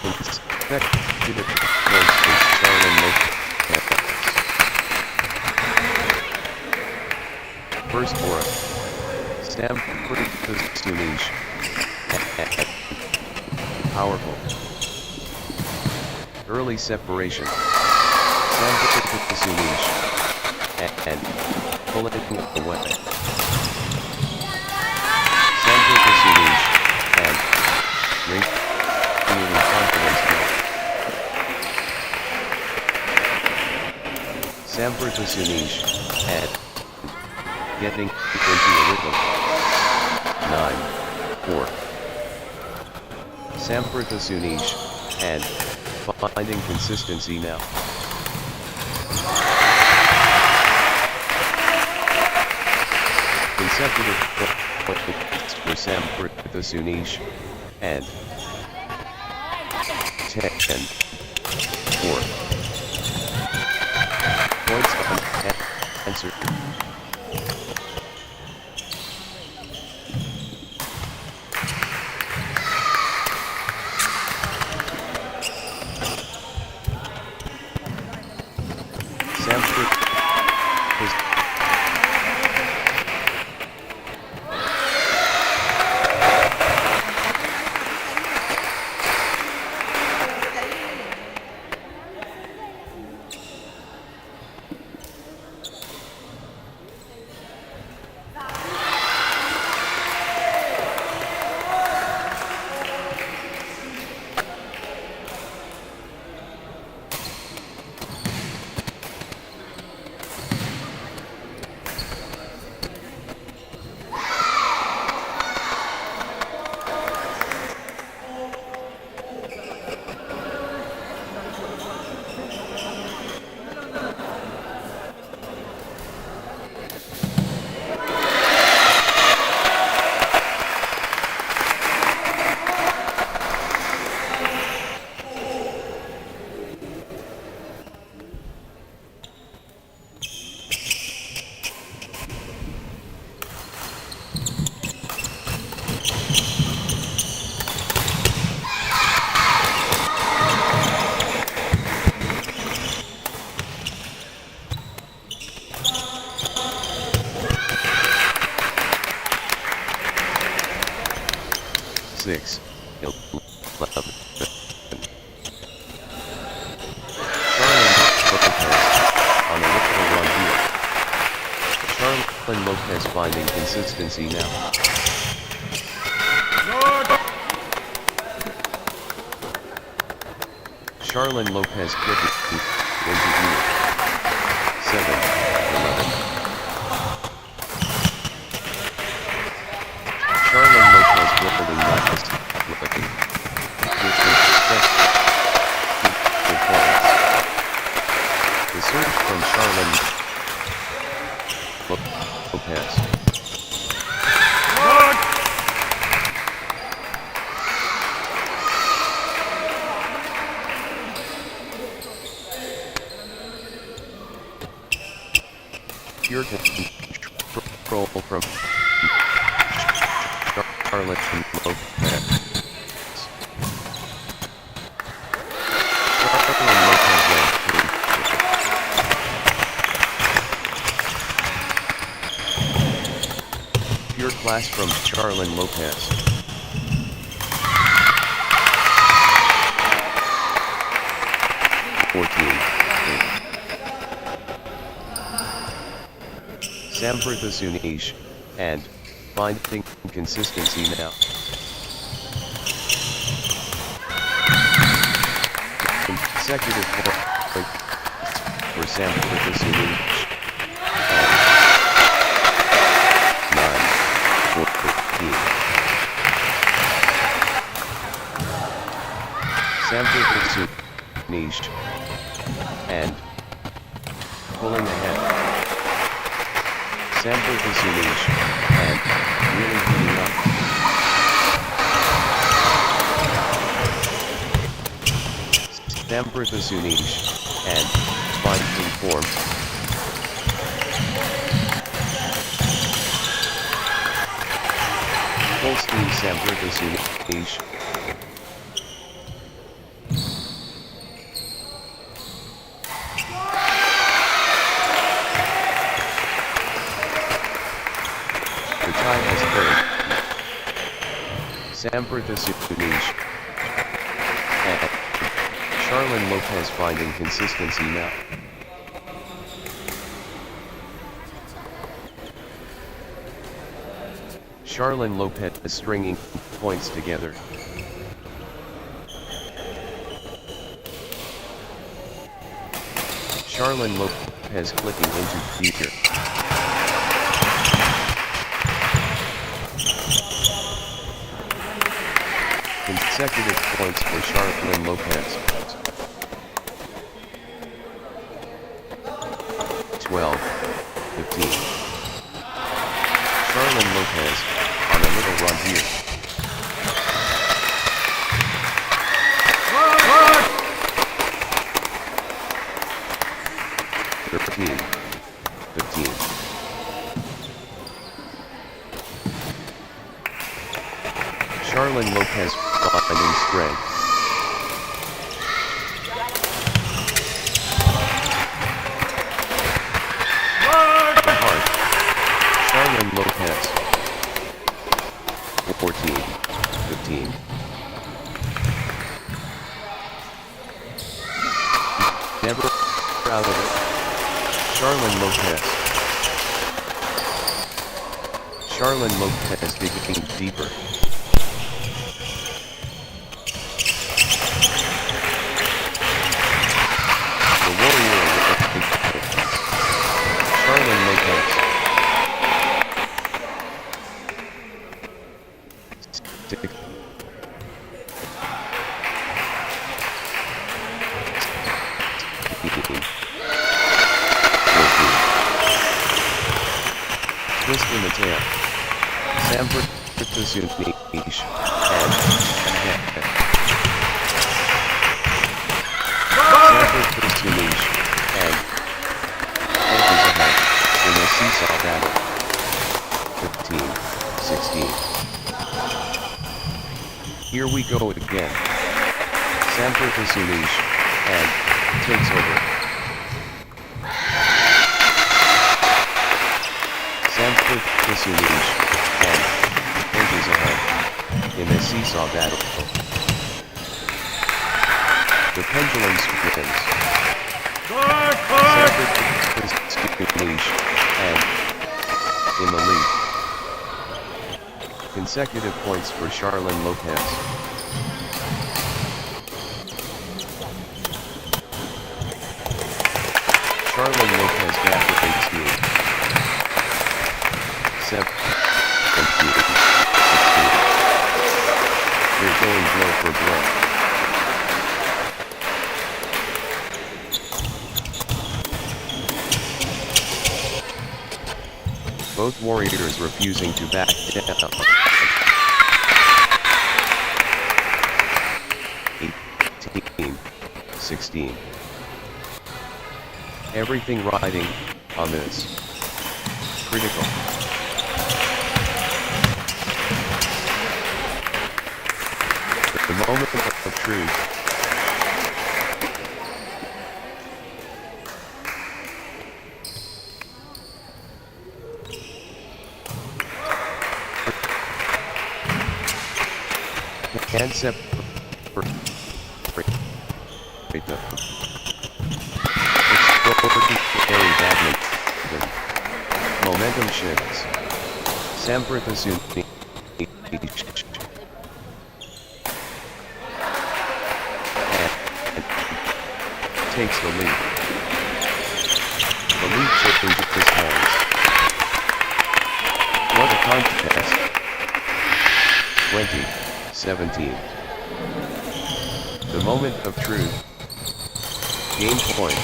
Consecutive points for Charlene Lopez. First aura. Samprtha Sunish. Powerful. Early separation. Samprtha Sunish. And pulling away. Samprtha Sunish. And gaining confidence. Samprtha Sunish. And getting into a rhythm. 9-4. Samprtha Sunish, and finding consistency now. Consecutive points for Samprtha Sunish, and 10-4. Points unanswered. Six, 11. Charlene on a little run here. Charlene Charlene Lopez finding consistency now. Charlene Lopez clicking into unit. 7, 11. Charlene Lopez building nice, clicking. The search from Charlene Lopez. Pure control from Charlene Lopez. Pure class from Charlene Lopez. Samprtha Sunish, and finding consistency now. Consecutive points for Samprtha Sunish. 9-14. Samprtha Sunish, and pulling ahead. Samprtha Sunish, and really heating up. Samprtha Sunish, and finding form. Full steam Samprtha Sunish. Samprtha Sunish, and Charlene Lopez finding consistency now. Charlene Lopez stringing points together. Charlene Lopez clicking into future. Consecutive points for Charlene Lopez. 12, 15. Charlene Lopez on a little run here. 13, 15. Charlene Lopez finding strength. The heart. Charlene Lopez. 14, 15. Never out of it. Charlene Lopez. Charlene Lopez digging deeper. Charlene Lopez. Twist in the tail. Samprtha Sunish, and Samprtha Sunish, and in the seesaw battle. 15, 16. Here we go again. Samprtha Sunish, and takes over. Samprtha Sunish, and edges ahead in the seesaw battle. The pendulum spins. Samprtha Sunish, and in the lead. Consecutive points for Charlene Lopez. Charlene Lopez back with 18. 17. 16. They're going blow for blow. Both warriors refusing to back down. 18, 16. Everything riding on this. Critical. The moment of truth. Can't separate them. Extraordinary badminton. Momentum shifts. Samprtha Suni takes the lead. The lead changes his hands. What a contest. 20-17. The moment of truth. Game point.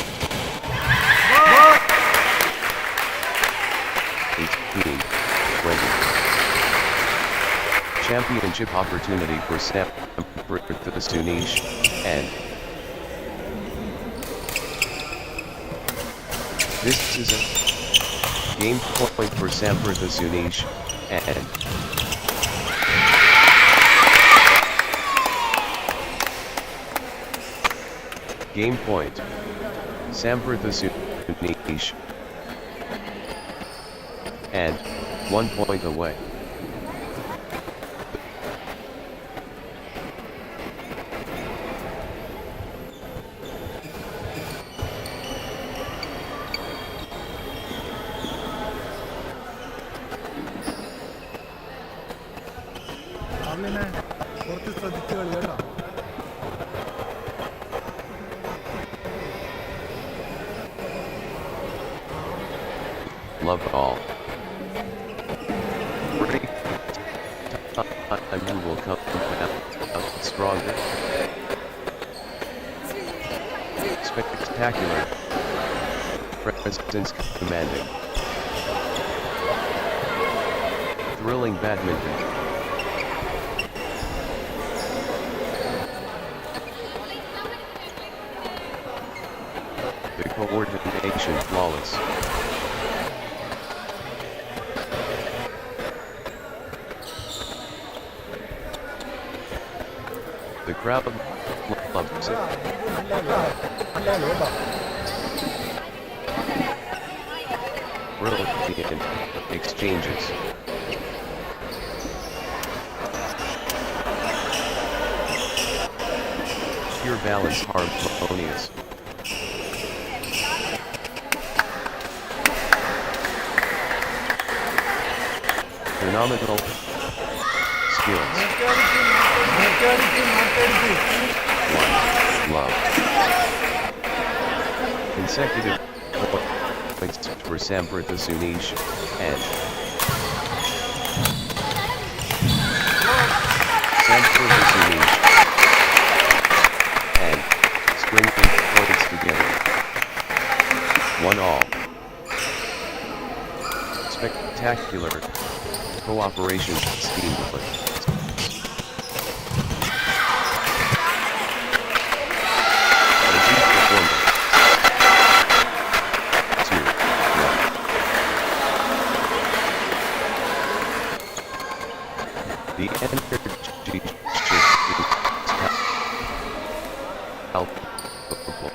18-20. Championship opportunity for Samprtha Suni and this is a game point for Samprtha Suni and game point. Samprtha Suni and 1 point away. Love all. Great time you will come out stronger. Spectacular. Presence commanding. Thrilling badminton. The coordination flawless. The crowd loves it. Brilliant exchanges. Pure balance, harmonious. Phenomenal skills. One, love. Consecutive points for Samprtha Suni and Samprtha Suni and sprinkling points together. 1-all. Spectacular cooperation seamless. The energy palpable.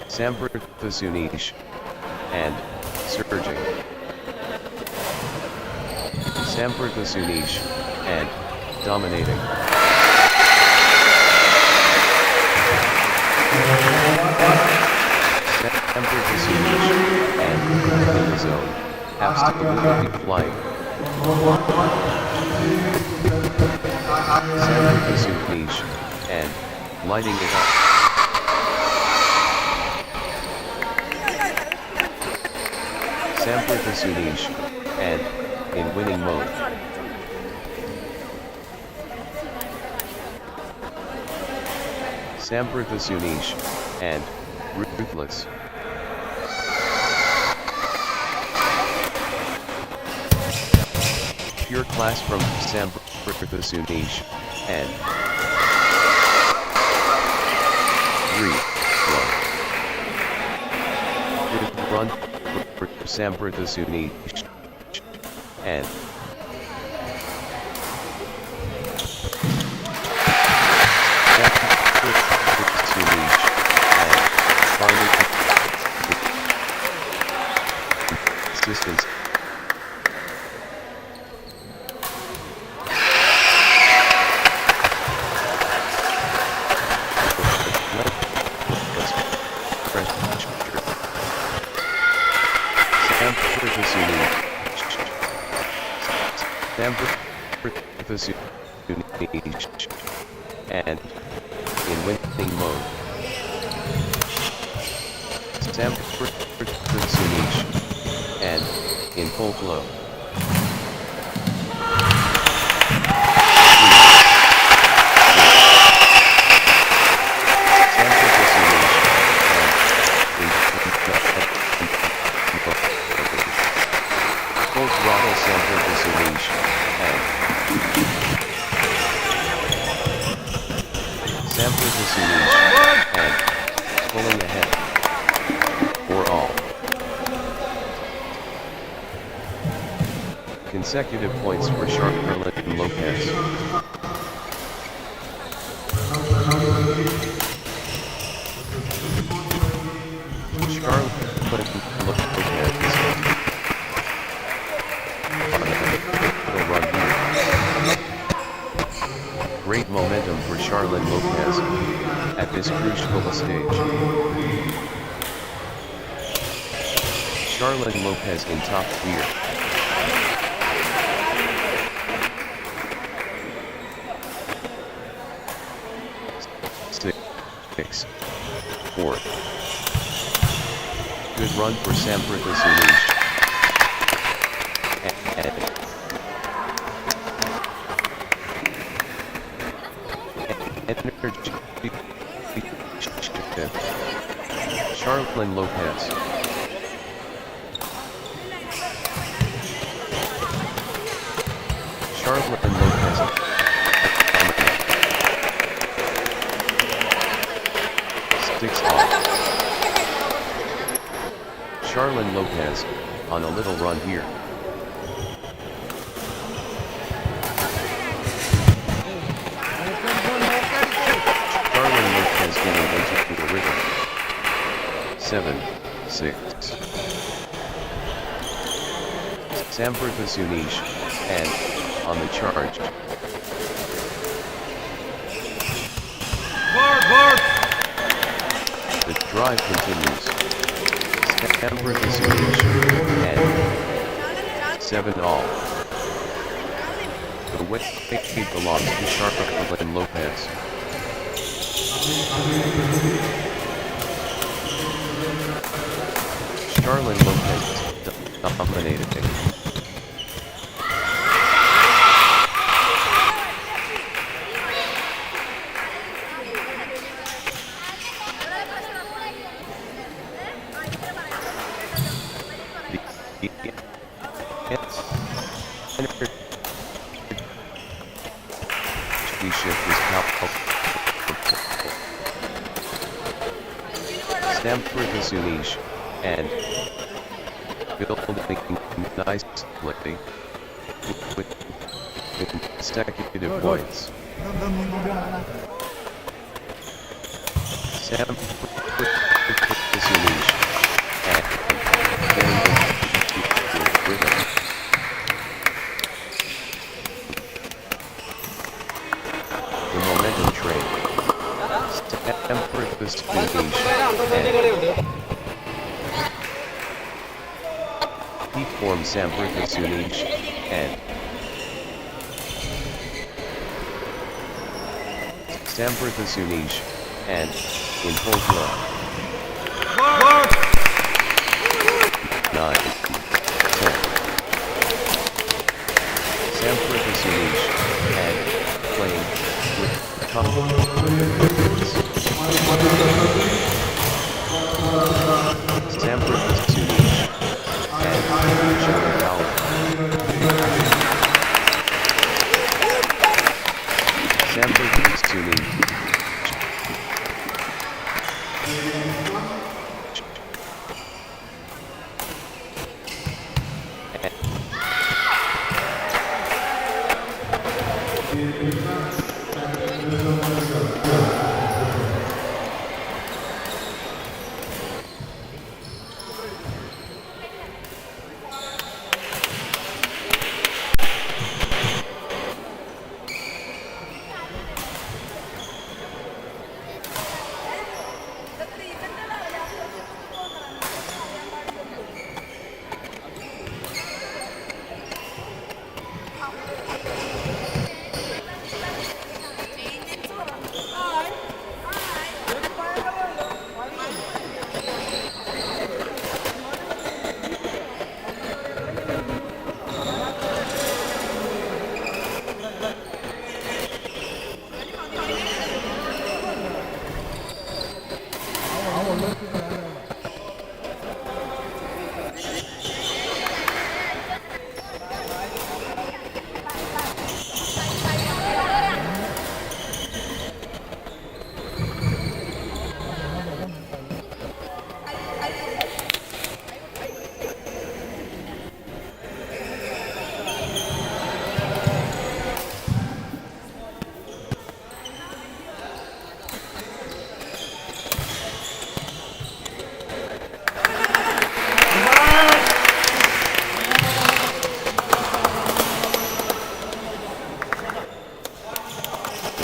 Samprtha Suni and surging. Samprtha Suni and dominating. Amplitude and in the zone, absolutely flying. Amplitude niche and lighting it up. Amplitude niche and in winning mode. Samprithasunish and ruthless. Pure class from Samprithasunish and 3, 1. Run for Samprithasunish and assistance. And in winning mode. And in full flow. Full throttle Samprithasunish and Samprithasunish and pulling ahead for all. Consecutive points for Charlotte and Lopez. Charlotte and Lopez. Run here. Great momentum for Charlotte Lopez at this crucial stage. Charlotte Lopez in top gear. Six, 4. Good run for Samprithasunish. Energy. Charlene Lopez. Charlene Lopez. 6 off. Charlene Lopez on a little run here. Charlene Lopez getting into the rhythm. 7, 6. Samprithasunish and on the charge. The drive continues. Samprithasunish and 7 all. The wicket belongs to Charlene Lopez. Charlene Lopez dominated it. Shift is palpable. Samprithasunish and building nicely with consecutive points. Samprithasunish and getting into rhythm. The momentum train. Samprithasunish and form Samprtha Sunij, and Samprtha Sunij, and, in full flow. 9, 10. Samprtha Sunij, and, playing, with, confidence. Samprtha Sunij, and, showing power. Samprtha Sunij.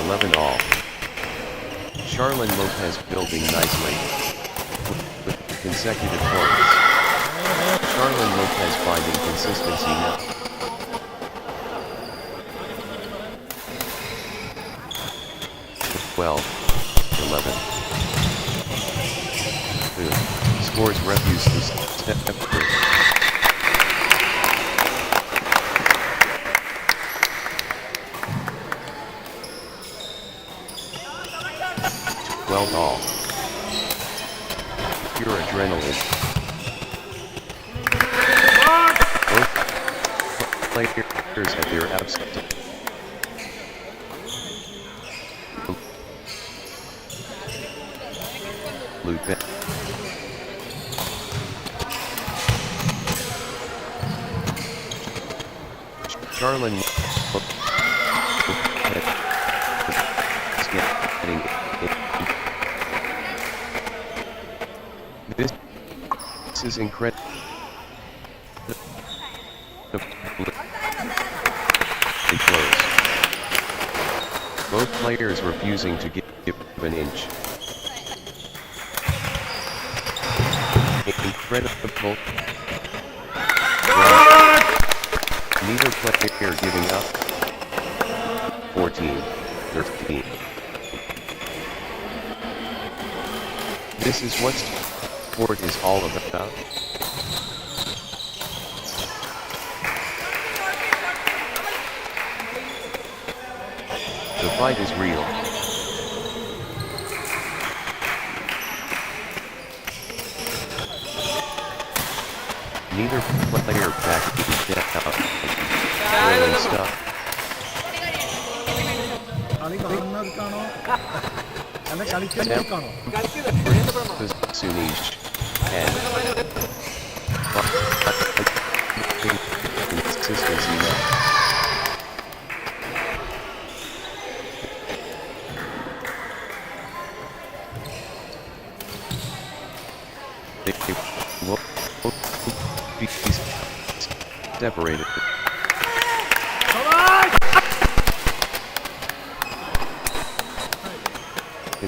11 all. Charlene Lopez building nicely. With consecutive points. Charlene Lopez finding consistency now. With 12, 11. Boom. Scores refuse to step through. 12 all. Pure adrenaline. Both players at their absolute. Lupin. Charlene. This is incredible. Close. Both players refusing to give an inch. Incredible. Neither player giving up. 14, 13. This is what sport is all about. The fight is real. Neither player backing down. Rolling stuff. Sunij and consistency now. They will be separated.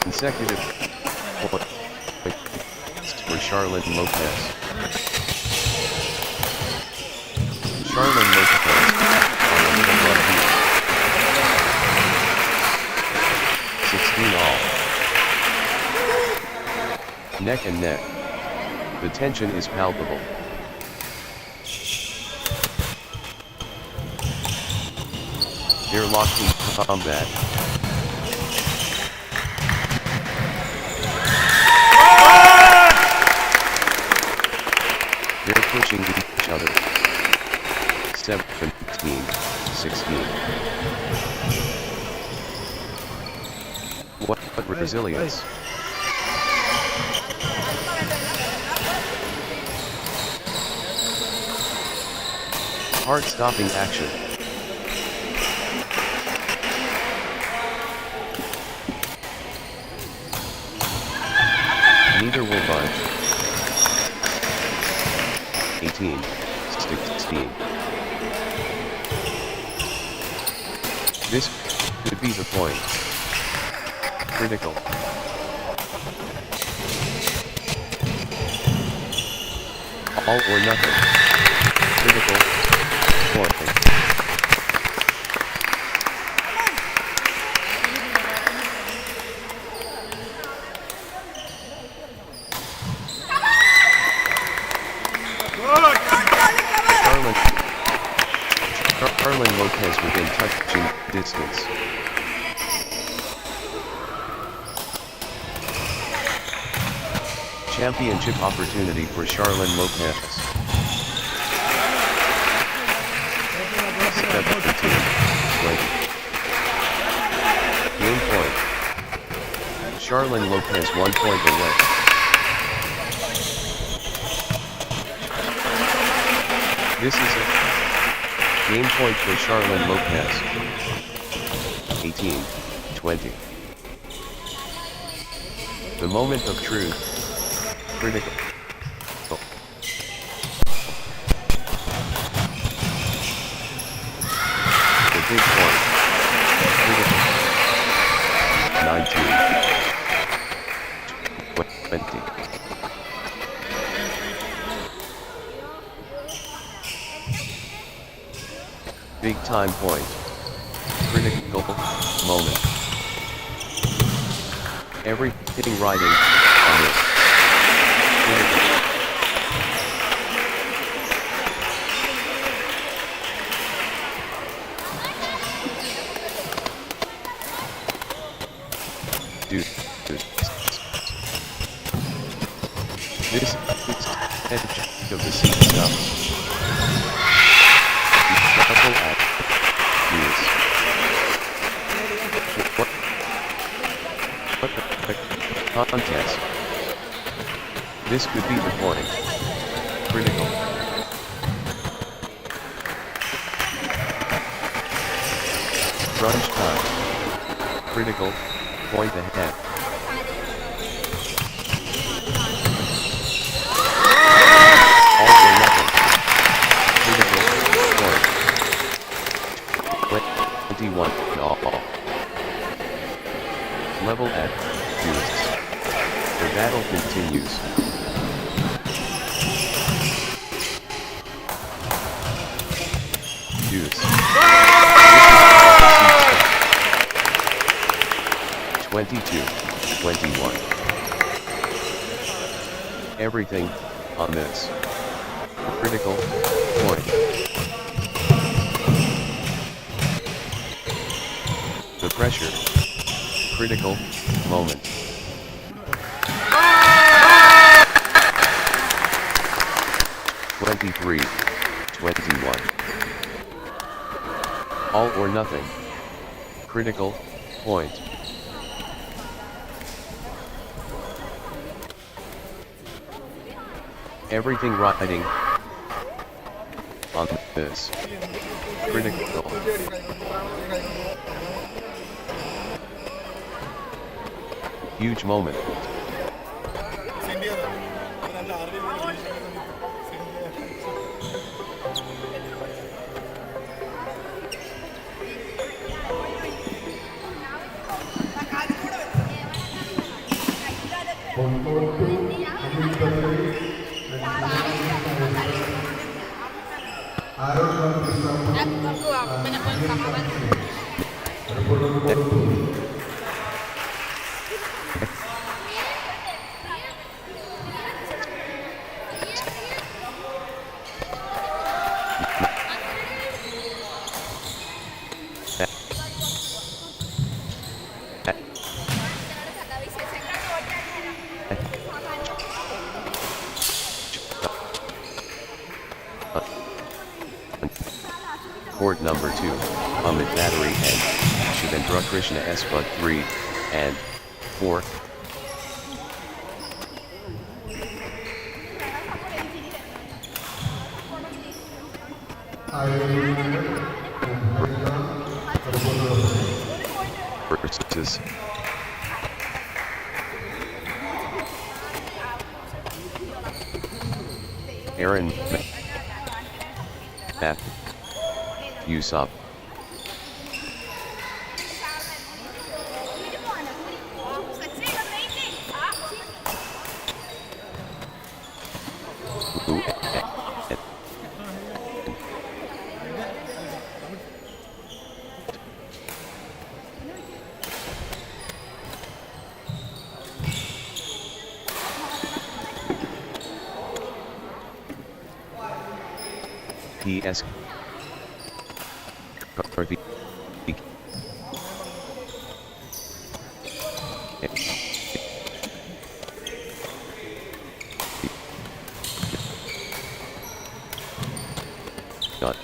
Consecutive points for Charlene Lopez. Charlene Lopez on the middle run here. 16 all. Neck and neck. The tension is palpable. They're locked in combat. They're pushing each other. 17, 16. What resilience. Heart-stopping action. Neither will budge. 18, 16. This could be the point. Critical. All or nothing. Critical. Point. Charlene Lopez within touching distance. Championship opportunity for Charlene Lopez. 17, 20. Game point. Charlene Lopez 1 point away. This is a game point for Charlene Lopez. 18, 20. The moment of truth. Critical. The big point. Critical. 19. 20. Big time point. Critical moment. Everything riding on this. Critical. Dude. This is edge of the seat stuff. Double at use. What contest? This could be the point. Critical. Crunch time. Critical. Point ahead. All or nothing. Critical. Point. 21. All. Level at deuce. The battle continues. Deuce. 22, 21. Everything on this. Critical point. The pressure. Critical moment. (23, 21). All or nothing. Critical point. Everything riding on this. Critical. Huge moment. I don't know. Court number 2, Amit Battery and Shivendra Krishna S. Bud 3 and 4. Versus Aaron Matt Yusuf PS dot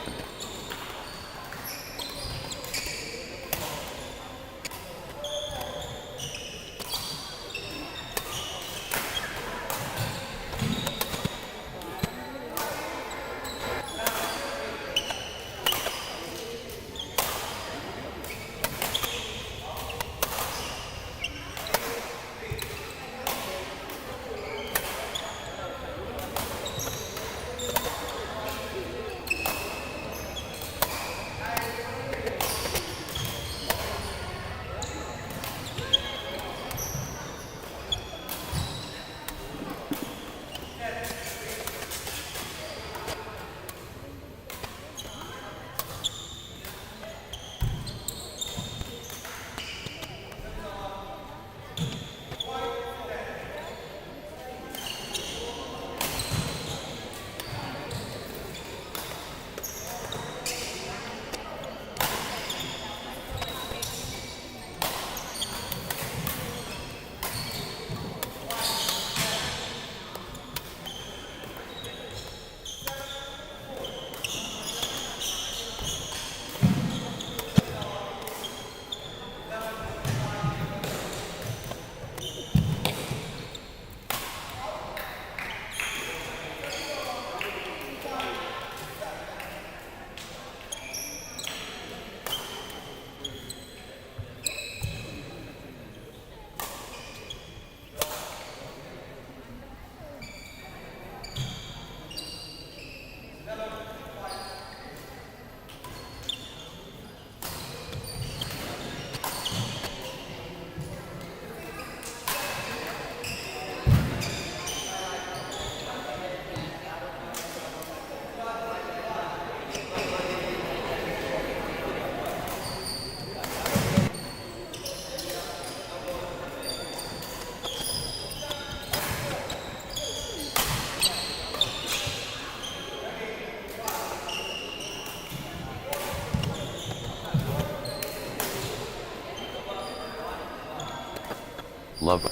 love.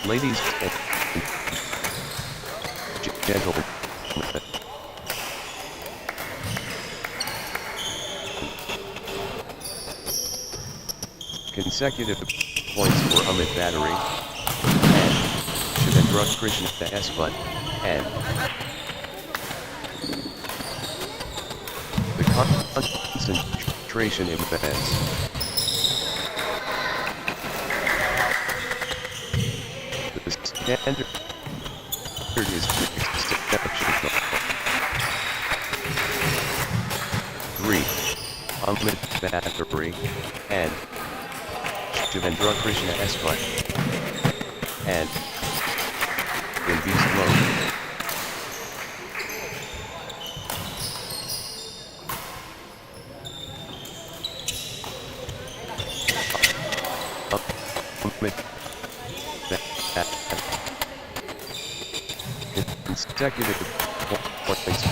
Ladies and gentlemen, consecutive points for Amit Battery and Shivendra Krishna S. Bud and the concentration imbalance. The standard is exceptional. 3. Amit Battery and Shivendra Krishna S. Bud and be slow. Consecutive points.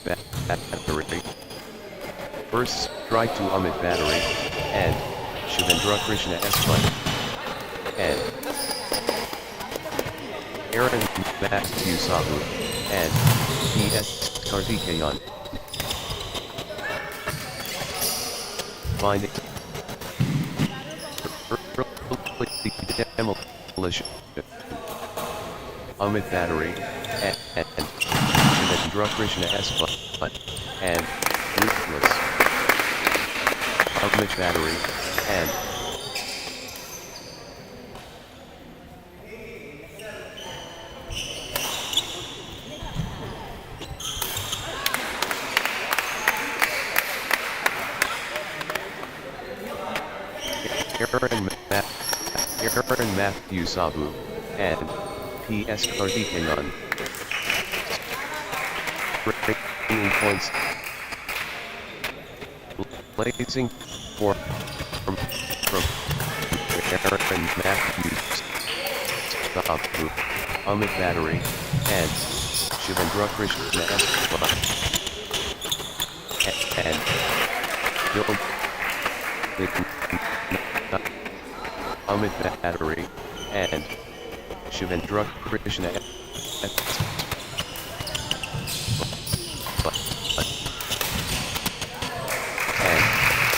Battery. First strike to Amit Battery, and Shivendra Krishna Espat, and Aaron Matthew Sahu, and P.S. Karthikeyan. Finding demolition. Amit Battery, and Shivendra Krishna Espat, and Ruthless. Amit Battery, and Aaron Matthew Sabu, and P.S. Karthikeyan. Breaking points. Blazing from Aaron Matthew Sabu, Amit Battery, and Shivendra Krishna Espat, and Bill Amit Battery, and Shivendra Krishna and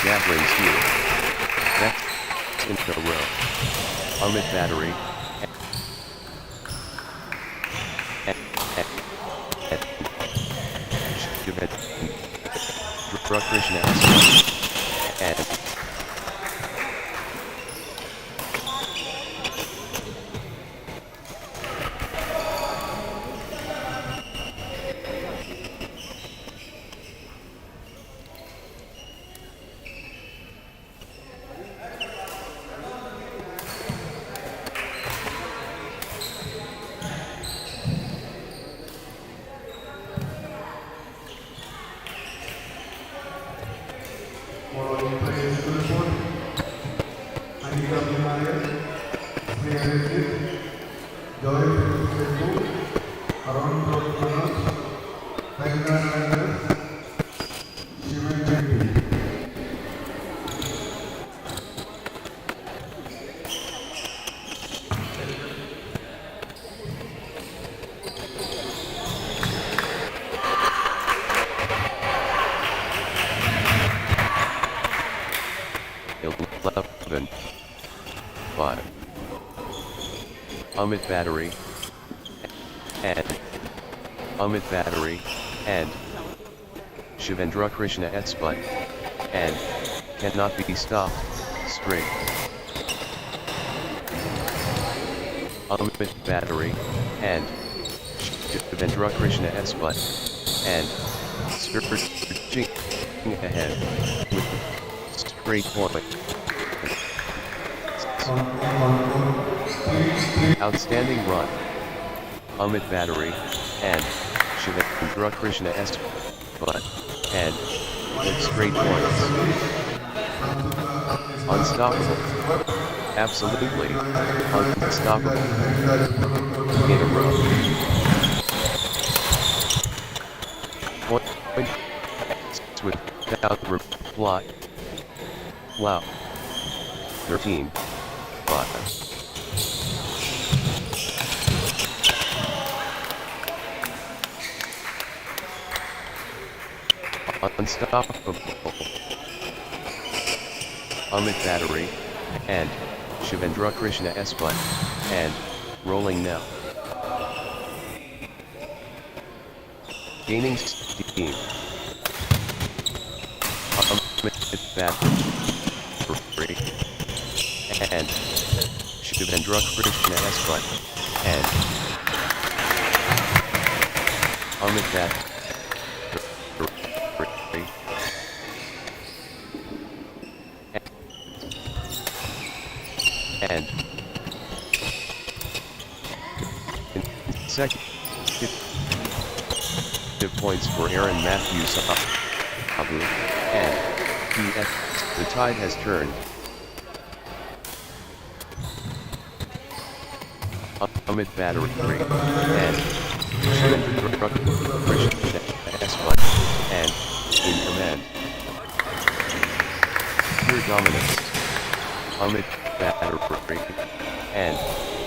Javelin Spear. That's in a row. Amit Battery, and Shivendra Krishna and Amit Battery, and Shivendra Krishna Espat, and cannot be stopped, straight. Amit Battery, and Shivendra Krishna Espat, and surging ahead with straight point. Outstanding run. Amit Battery, and Shivendra Krishna Espat, and with straight points. Unstoppable. Absolutely unstoppable. In a row. Point without reply. Wow. 13. 5. Unstoppable. Amit Battery, and Shivendra Krishna Espat, and rolling now. Gaining steam. Amit Battery, and Shivendra Krishna Espat, and Amit Battery. And consecutive points for Aaron Matthews Abu, and PS, the tide has turned. Amit Battery, and S1, and in command. Pure dominance. Amit Battery, and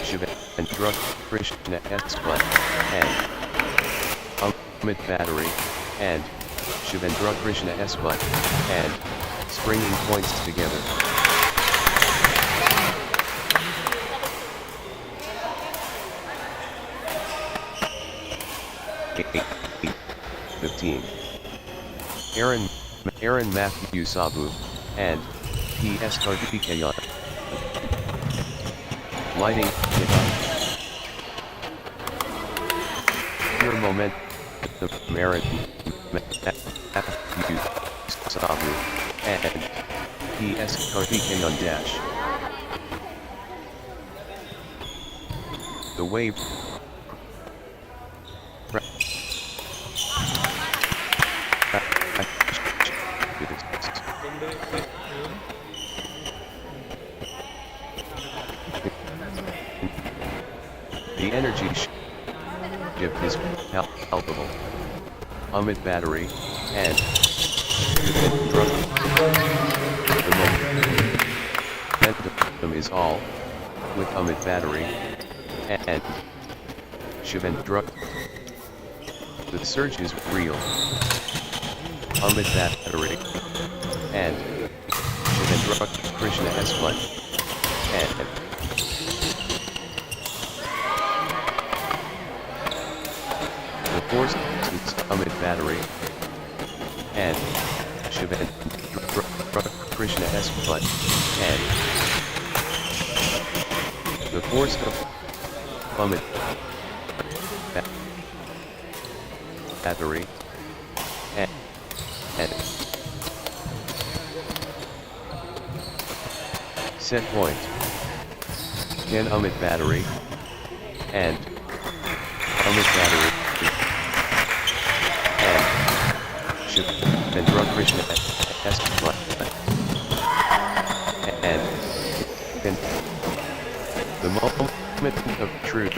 Shivendra Krishna S1, and Amit Battery, and Shivendra Krishna S1, and springing points together. Eight, 15. Aaron Matthew Sabu, and PS Kartikeyan. Lighting it up. Pure moment, the merit, Matthew Sabu, and PS Kartikeyan dash. The wave. The energy shift is palpable. Amit Battery, and the momentum is all, with Amit Battery, and Shivendra. The surge is real. Amit Battery, and Shivendra Krishna S1, and the force is Amit Battery, and Shivendra Krishna S1, and the force of Amit Battery, and set point. Can Amit Battery, and Amit Battery, and Shivendra Krishna S1, and the moment of truth.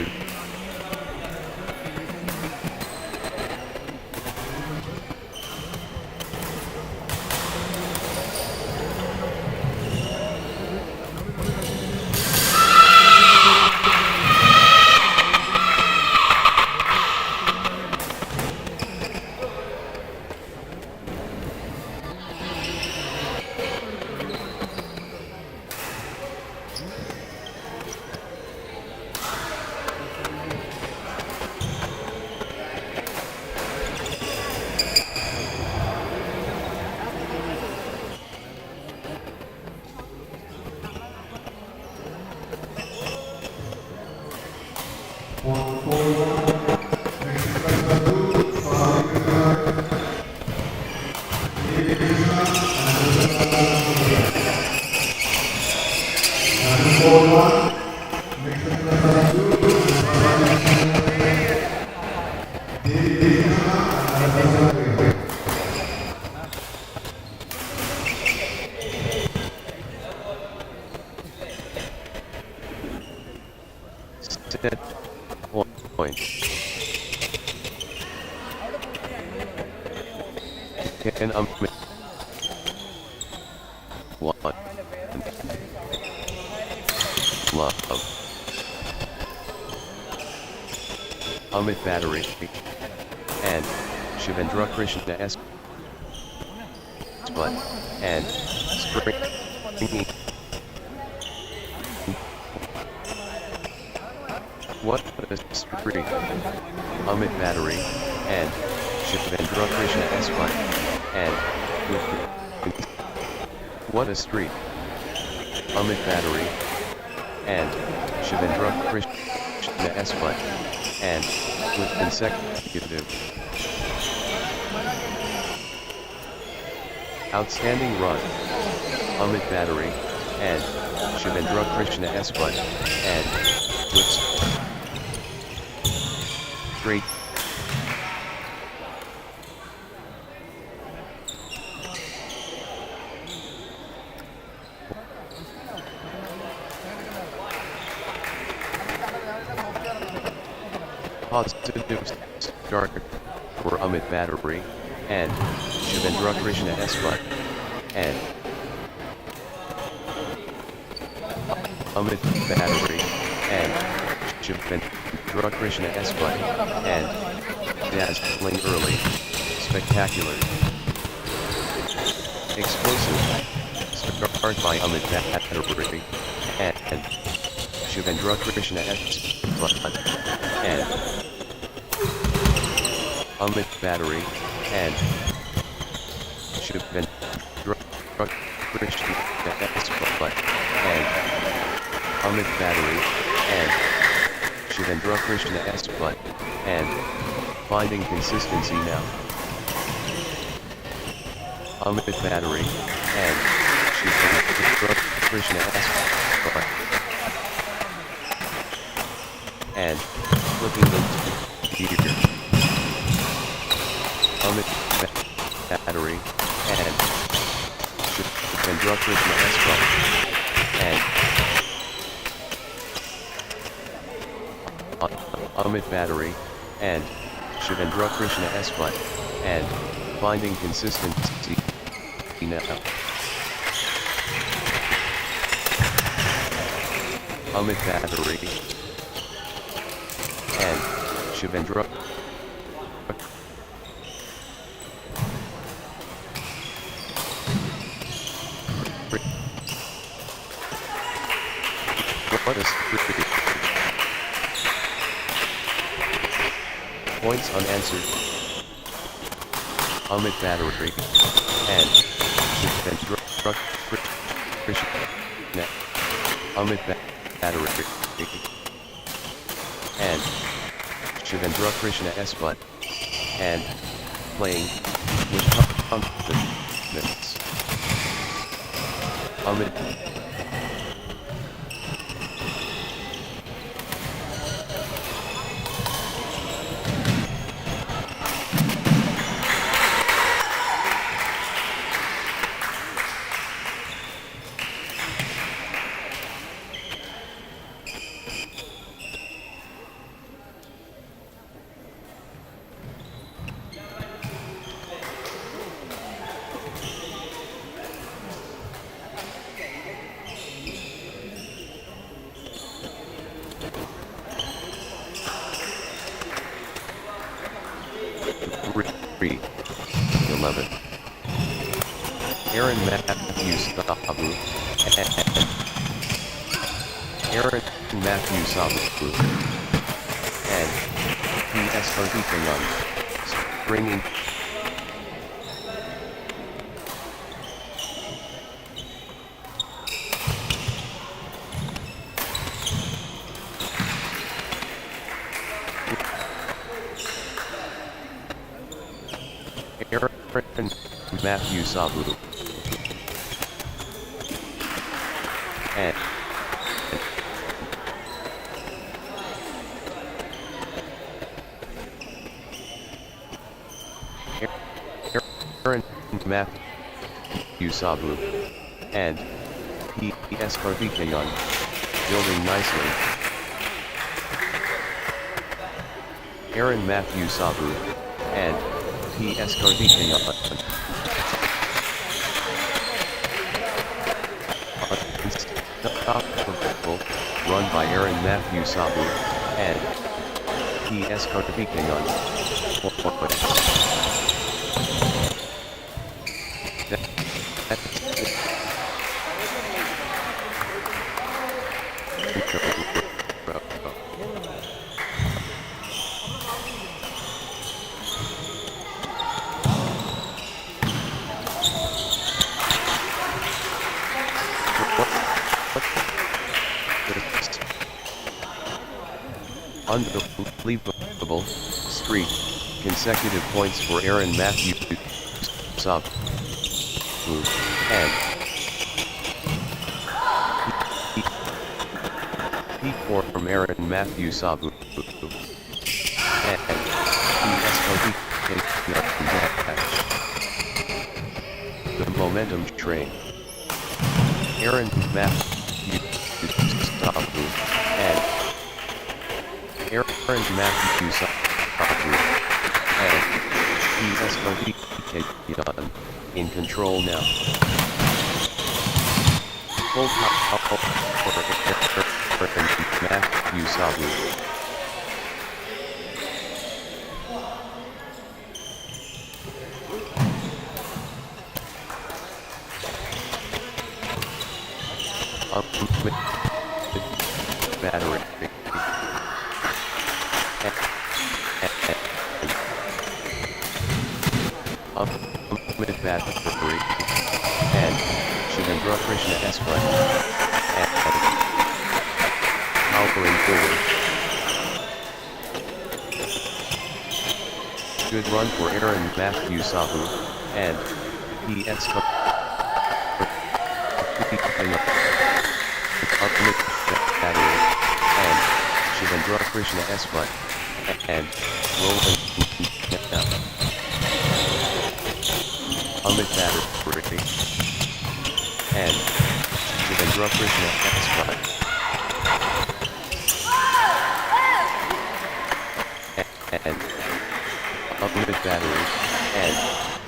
Set point. Can one love Amit Battery, and Shivendra Krishna S. and spring. What a streak. Amit Battery, and Shivendra Krishna S1, and what a streak. Amit Battery, and Shivendra Krishna S1, and with consecutive. Outstanding run. Amit Battery, and Shivendra Krishna S1, and with Great. Positive start for Amit Battery and Shivendra Krishna Espat and Amit Battery and Shivendra Krishna Espat and dazzling early, spectacular, explosive start by Amit Battery and Shivendra Krishna Espat and Amit Battery and Shivendra Krishna Espat and Amit Battery and Shivendra Krishna Espat and finding consistency now. Amit Battery and Shivendra Krishna Espat and flipping them to gear. Amit Battery and Shivendra Krishna Espat and Amit Battery and Shivendra Krishna Espat and finding consistency now. Amit Battery and Shivendra what is points unanswered. Amit Battery and Shivendra Krishna Amit Battery and Shivendra Krishna Espat and playing with confidence. Amit Three, 11. Aaron Matthews Sabu Aaron Matthews Sabu and P.S. Hardikangan bringing Aaron Matthew Sabu and Aaron Matthew Sabu and P.S. Hardikangan building nicely. Aaron Matthew Sabu and P.S. Hardikangan unstoppable run by Aaron Matthew Sabu and P.S. Hardikangan. Unbelievable streak, consecutive points for Aaron Matthew Sabu and peak from Aaron Matthew Sabu and momentum train. Aaron Matthew Sabu and Aaron Matthew Sabu and PSRP in control now. Full power for Matthew Sabu. Battery. Battery. And Shivendra Krishna Espa. And powering forward. Good run for Aaron Matthew Sabu. And PX battery, and Shivendra Krishna Espa, and rolling down. Amit battery, and Shivendra Krishna Espa, and Amit battery, and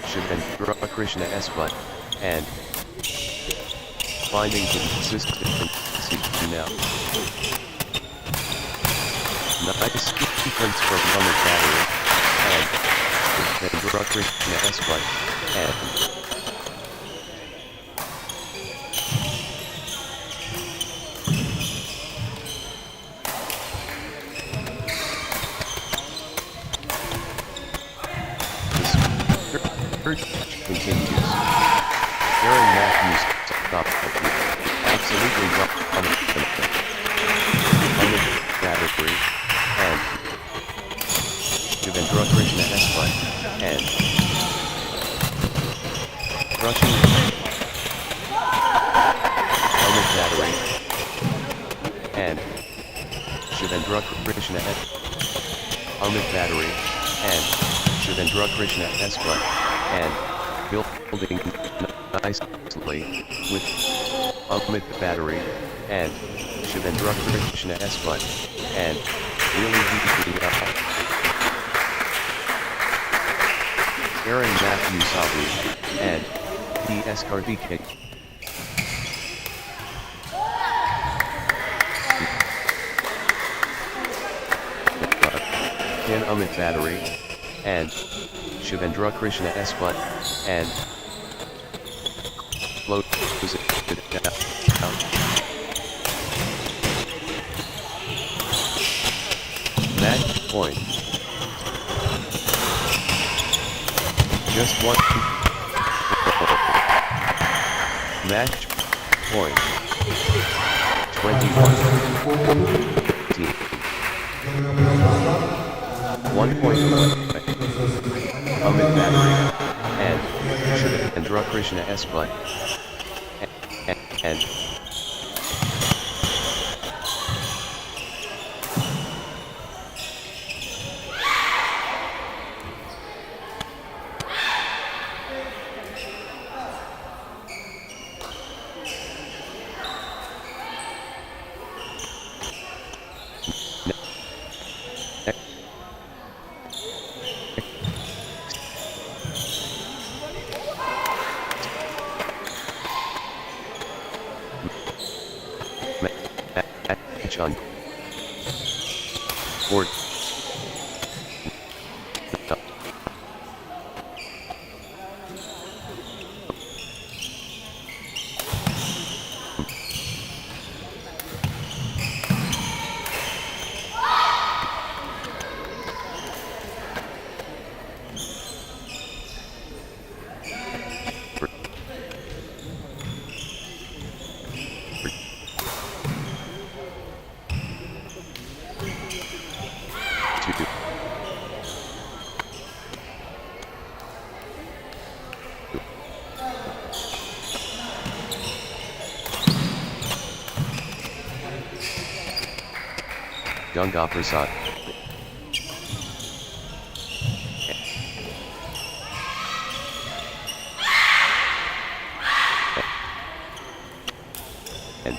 Shivendra Krishna Espa, and finding consistency now. Nice sequence from Amit battery, and Shivendra Krishna Espa, and continues. Aaron Matthews absolutely on the battery, and Shivendra Krishna Espa, and crushing on the battery, and Shivendra Krishna on the battery, and Shivendra Krishna Espa, and building nicely with Amit battery, and Shivendra Krishna Espa, and really heating up. Aaron Matthew Sabu, and PSRBK. Ken Amit battery, and Shivendra Krishna Espa, and float it down. Match point. Just one. Match point. 21. 1 point. Amit battery, and Shivendra Krishna Espa, and on board. Ganga Prasad. and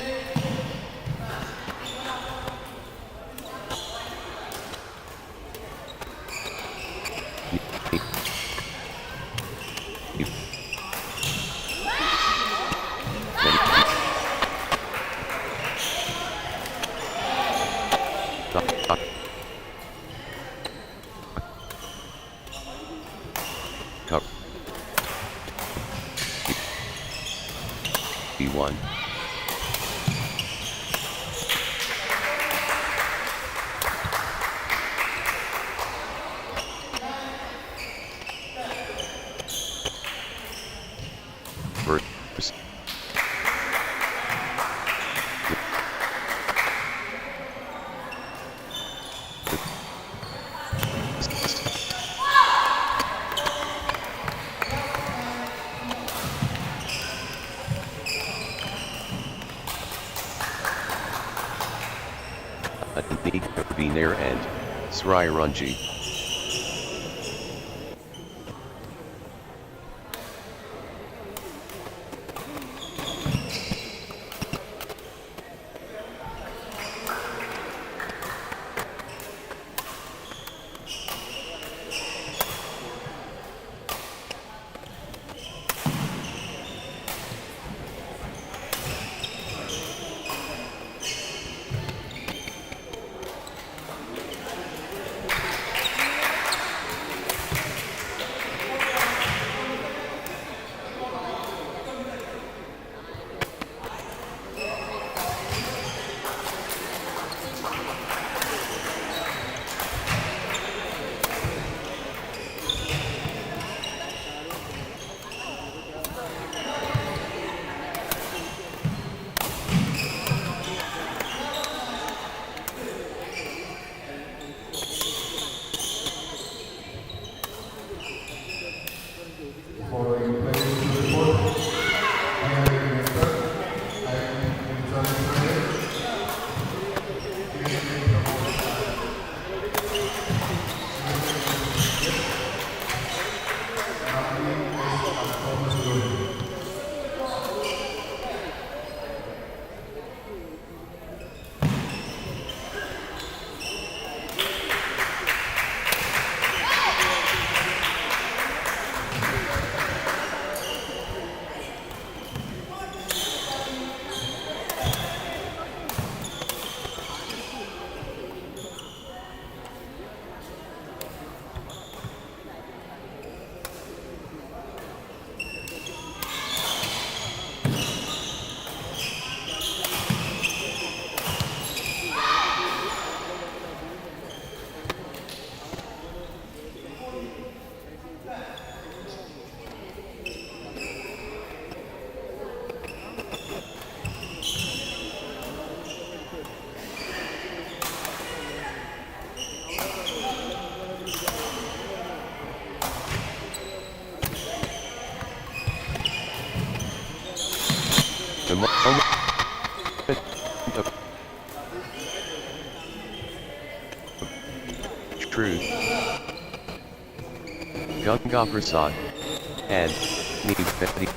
B1. Verse. Binair and Sri Runji. The moment of truth. Ganga Prasad and Niveti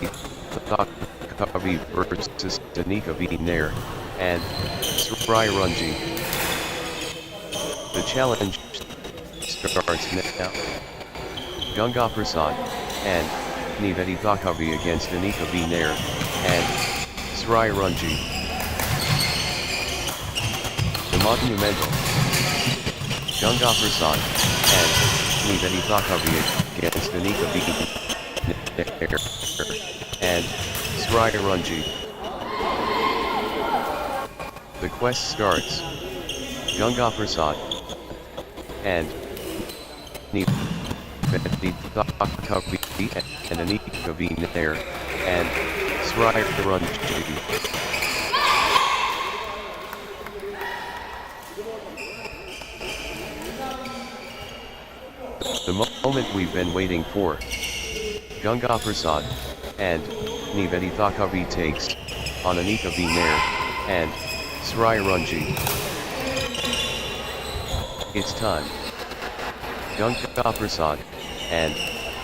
Kavi versus Danika Nair and Sri Runji. The challenge starts now. Ganga Prasad and Niveti Thakavi against Danika Nair and Sri Runji. The monumental Ganga Prasad and Niveti Thakavi against Danika Nair and Sri Runji. The quest starts. Ganga Prasad and Niveti Thakavi and Danika Nair and Sri Runji. The moment we've been waiting for. Ganga Prasad and Niveti Thakavi takes on Anika Nair and Sri Runji. It's time. Ganga Prasad and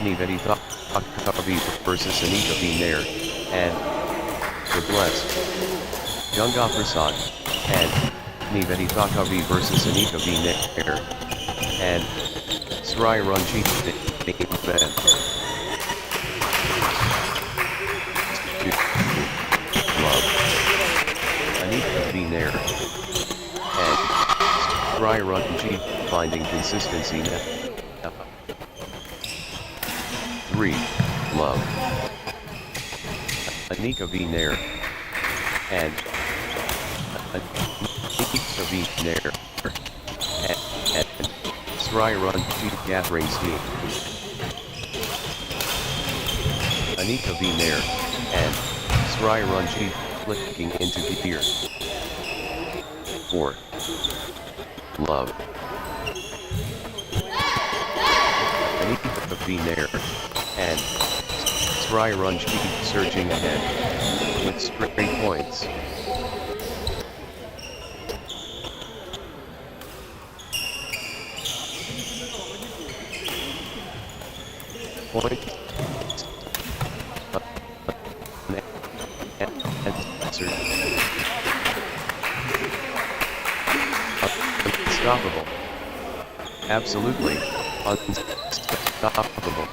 Niveti Thakavi versus Anika Nair and the Blessed. Ganga Prasad, and Nivedi Thakavi versus Anika V. Nair, and Sri Ranjit Ben. Love. Anika V. Nair, and Sri Ranjit finding consistency net. 3. Love. Anika V. Nair, and Anika V. Nair, and Sri Ranjit gathering steam. Anika V. Nair, and Sri Ranjit flicking into gear. 4. Love. Anika V. Nair, and Sri Ranjit surging ahead with straight points. Point. Unstoppable. Absolutely unstoppable.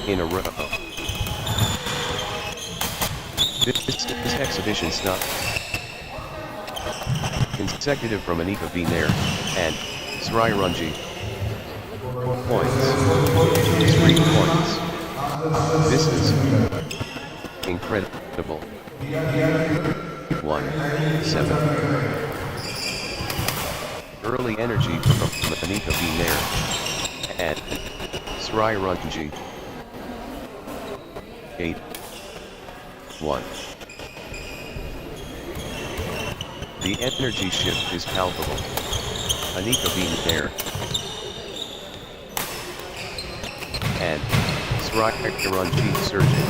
In a row. This is exhibition stuff. Consecutive from Anika V. Nair and Sri Ranjit. Points. 3 points. This is incredible. 1-7. Early energy from Anika V. Nair and Sri Ranjit. 8-1. The energy shift is palpable. Anika V. Nair and Sri Ranjit surging.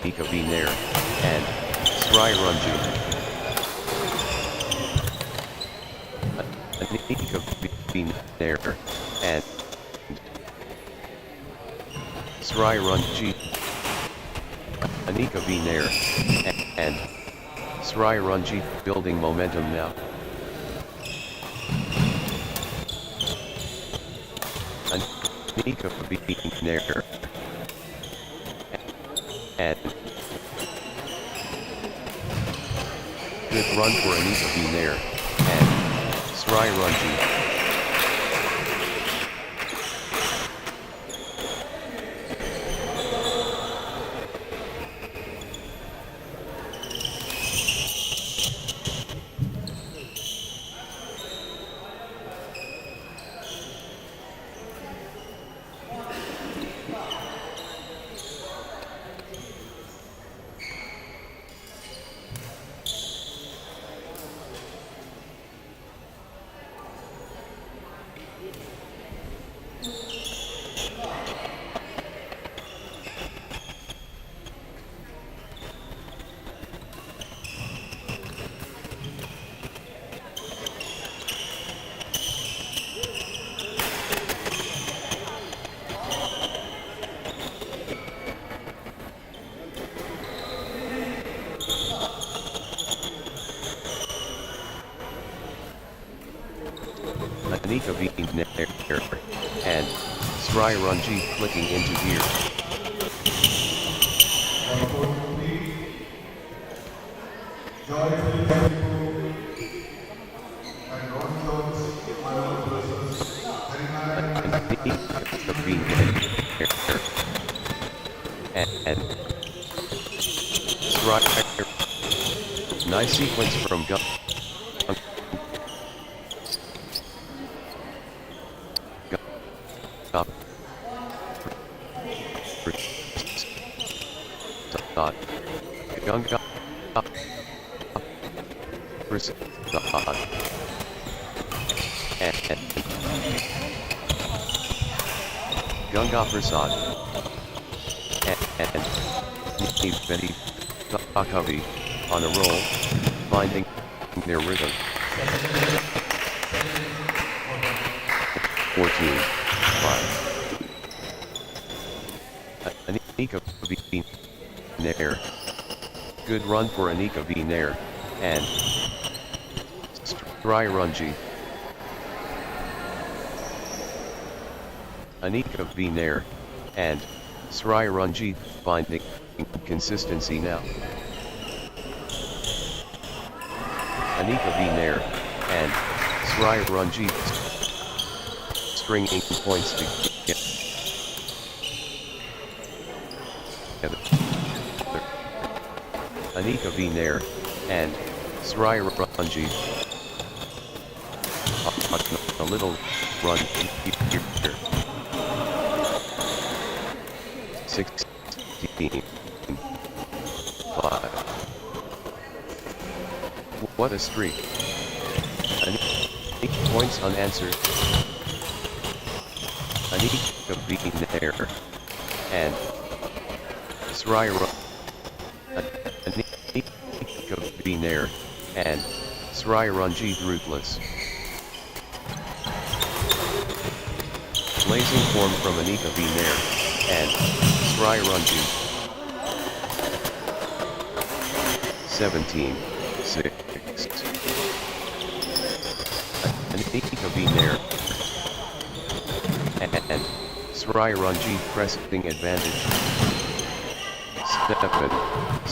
Anika V. Nair and Sri Ranjit. Anika V. Nair and Sri Ranjit. Anika V. Nair and Sri Ranjit building momentum now. Anika V. Nair and good run for Anika V. Nair and Sri Ranjit. Anika V. Nair and Sri Ranjit clicking into gear. And Sri. Nice sequence from Gun. Ganga Prasad and Ganga Prasad and Nivedi Thakavi, on a roll, finding their rhythm. 14, 5. Anika V. Nair. Good run for Anika V. Nair, and Strirunji. Anika V. Nair, and Strirunji finding consistency now. Anika V. Nair, and Strirunji stringing points together. Anika V. Nair, and Strirunji. A little run here. 16, 5. What a streak. Anika points unanswered. Anika V. Nair, and Strirunji. Anika V. Nair, and Strirunji ruthless. Blazing form from Anika V. Nair, and Strirunji. 17, 6. Anika V. Nair, and Strirunji pressing advantage.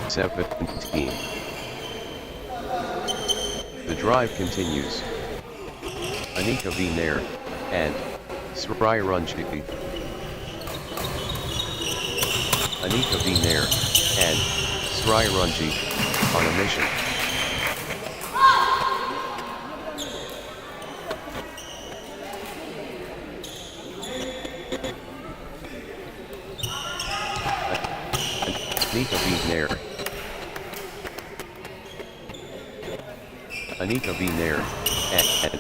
17. The drive continues. Anika V. Nair, and Strirunji. Anika V. Nair, and Strirunji on a mission. Anika V. Nair. Anika V. Nair, and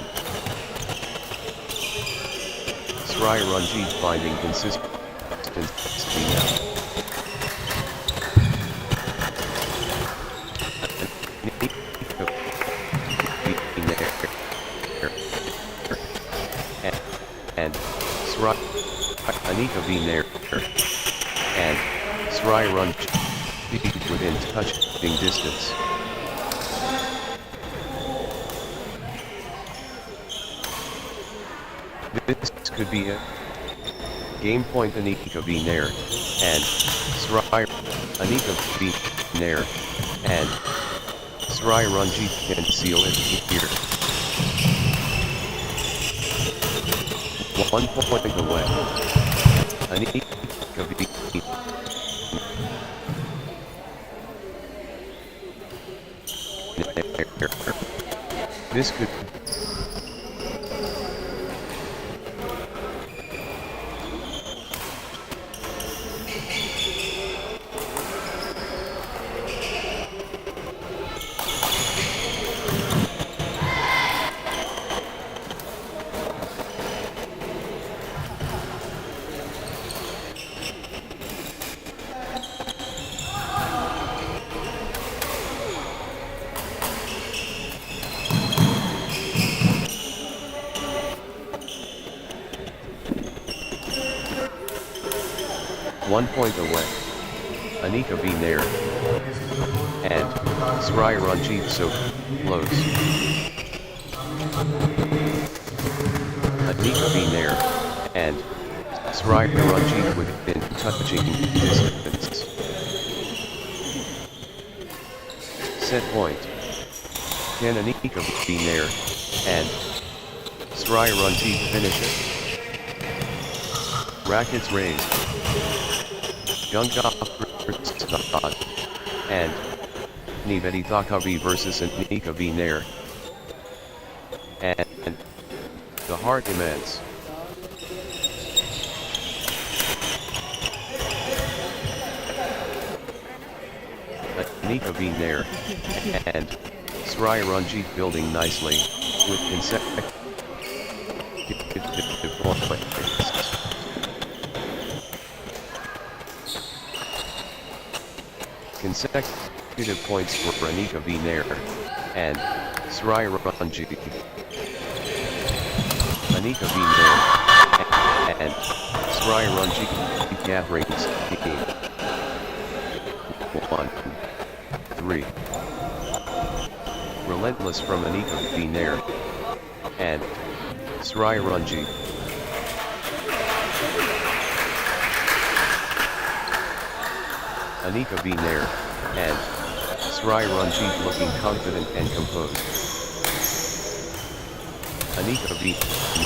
Strirunji finding consistency now. Anika V. Nair, and Strirunji within touching distance. This could be a game point. Anika V. Nair, and Anika V. Nair, and Strirunji can seal it here. 1 point away. Anika V. This could one point away. Anika V. Nair, and Strirunji so close. Anika V. Nair, and Strirunji within touching distance. Set point. Can Anika V. Nair, and Strirunji finish it? Rackets raised. Chungam and Nivedi Thakavi versus Anika V. Nair, and the heart immense. Anika V. Nair, and Strirunji building nicely with consecutive points. Consecutive consecutive points for Anika V. Nair and Sri Ranji. Anika V. Nair and Sri Ranji gatherings game. 1, 3. Relentless from Anika V. Nair and Sri Ranji. Anika V. Nair and Sri Ranjit looking confident and composed. Anika V.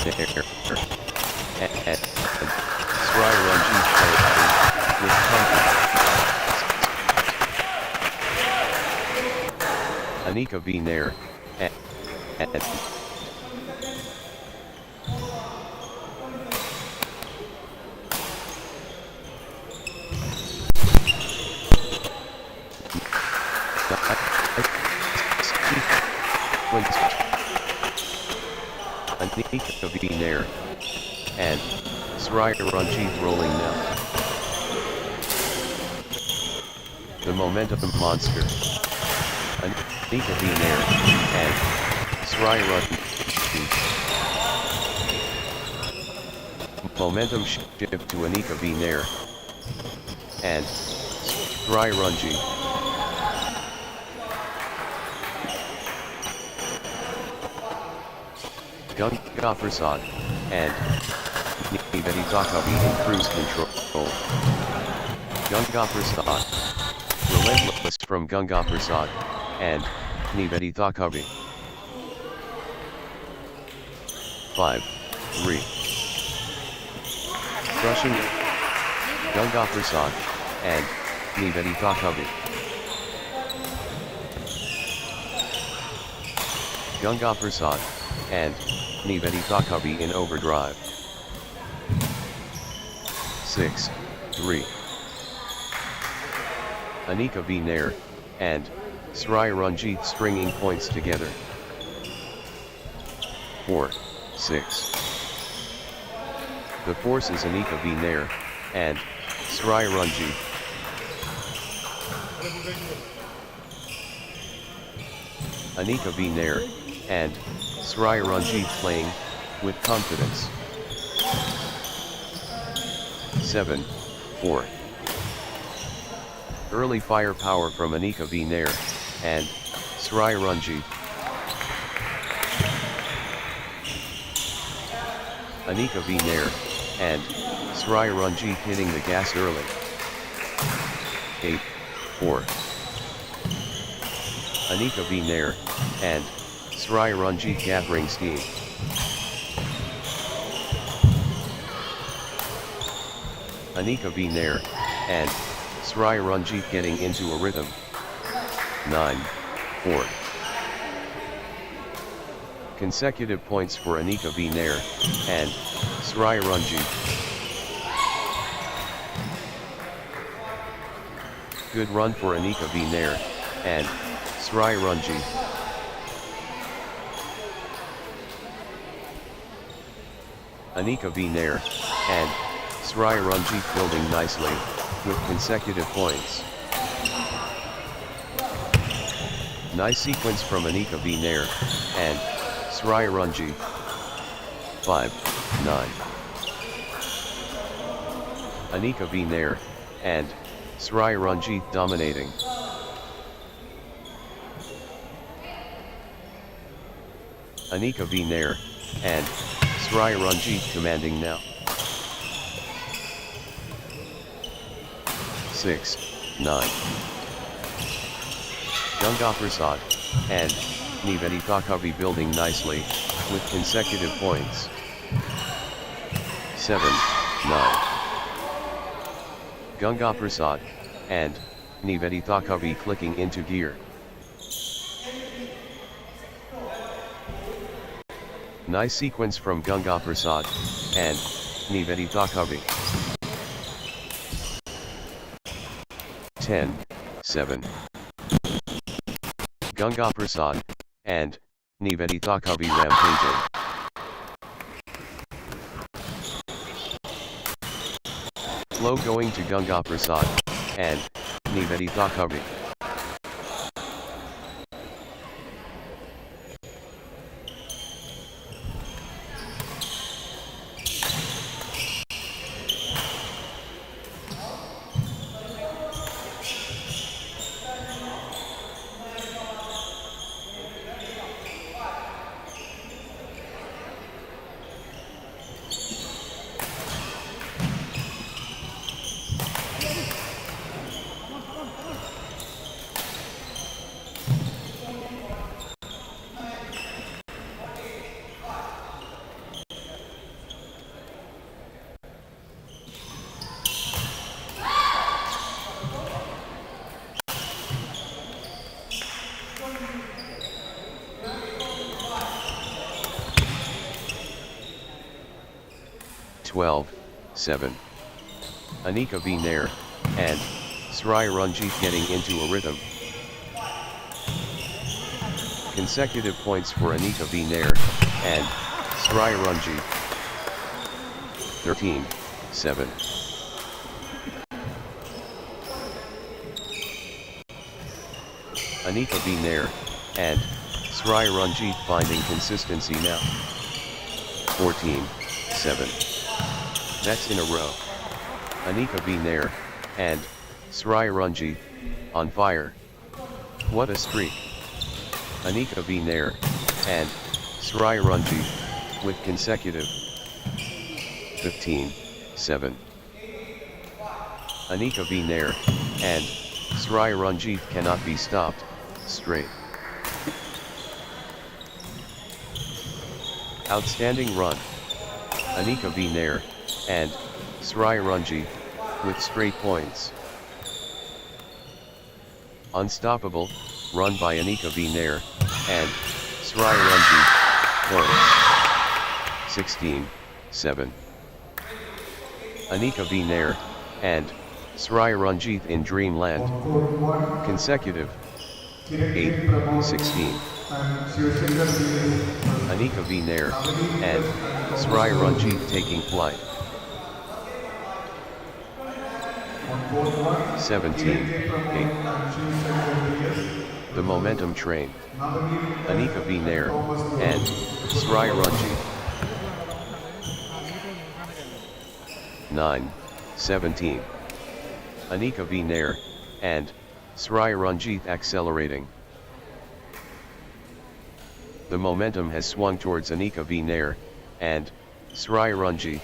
Nair and Sri Ranjit with confidence. Anika V. Nair and Anika V. Nair and Sri Ranjit rolling now. The momentum monster. Anika V. Nair and Sri Ranjit. Momentum shift to Anika V. Nair and Sri Ranjit. Ganga Prasad and Nivedi Takavi in cruise control. Ganga Prasad. Relentless from Ganga Prasad and Nivedi Takavi. 5, 3. Crushing Ganga Prasad and Nivedi Takavi. Ganga Prasad and Nivedi Takavi in overdrive. 6, 3. Anika V. Nair and Sri Ranjit stringing points together. 4, 6. The force is Anika V. Nair and Sri Ranjit. Anika V. Nair and Sri Ranjit playing with confidence. 7, 4. Early firepower from Anika V. Nair and Sri Ranjit. Anika V. Nair and Sri Ranjit hitting the gas early. 8, 4. Anika V. Nair and Sri Ranjit gathering steam. Anika V. Nair and Sri Ranjit getting into a rhythm. 9, 4. Consecutive points for Anika V. Nair and Sri Ranjit. Good run for Anika V. Nair and Sri Ranjit. Anika V. Nair and Sri Ranjit building nicely with consecutive points. Nice sequence from Anika V. Nair and Sri Ranjit. 5, 9. Anika V. Nair and Sri Ranjit dominating. Anika V. Nair and Sri Ranjit commanding now. 6, 9. Ganga Prasad and Nivedi Takavi building nicely with consecutive points. 7, 9. Ganga Prasad and Nivedi Takavi clicking into gear. Nice sequence from Ganga Prasad and Nivedi Takavi. 10, 7. Ganga Prasad and Nivedi Takavi rampaging. Flow going to Ganga Prasad and Nivedi Takavi. 12-7. Anika V. Nair, and Sri Ranjit getting into a rhythm. Consecutive points for Anika V. Nair, and Sri Ranjit. 13-7. Anika V. Nair, and Sri Ranjit finding consistency now. 14-7. That's in a row. Anika V. Nair, and Sri Ranjit, on fire. What a streak. Anika V. Nair, and Sri Ranjit, with consecutive. 15-7. Anika V. Nair, and Sri Ranjit cannot be stopped, straight. Outstanding run. Anika V. Nair, and Sri Ranjit, with straight points. Unstoppable, run by Anika V. Nair, and Sri Ranjit, points. 16-7. Anika V. Nair, and Sri Ranjit in Dreamland. Consecutive. 8-16. Anika V. Nair, and Sri Ranjit taking flight. 17-8. The momentum train. Anika V. Nair, and Sri Ranjit. 9-17. Anika V. Nair, and Sri Ranjit accelerating. The momentum has swung towards Anika V. Nair, and Sri Ranjit.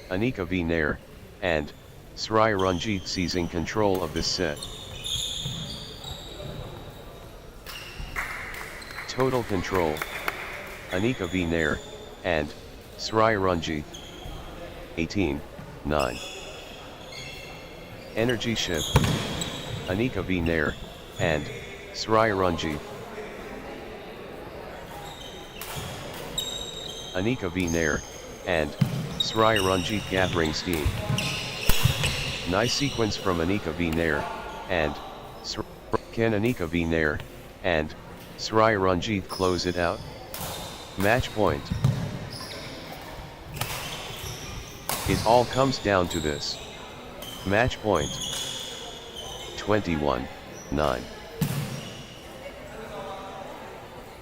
Anika V. Nair, and Sri Ranjit seizing control of this set. Total control. Anika V. Nair, and Sri Ranjit. 18-9. Energy shift. Anika V. Nair, and Sri Ranjit. Anika V. Nair, and Sri Ranjit gathering steam. Nice sequence from Anika V. Nair, and can Anika V. Nair, and Sri Ranjit close it out? Match point. It all comes down to this. Match point. 21-9.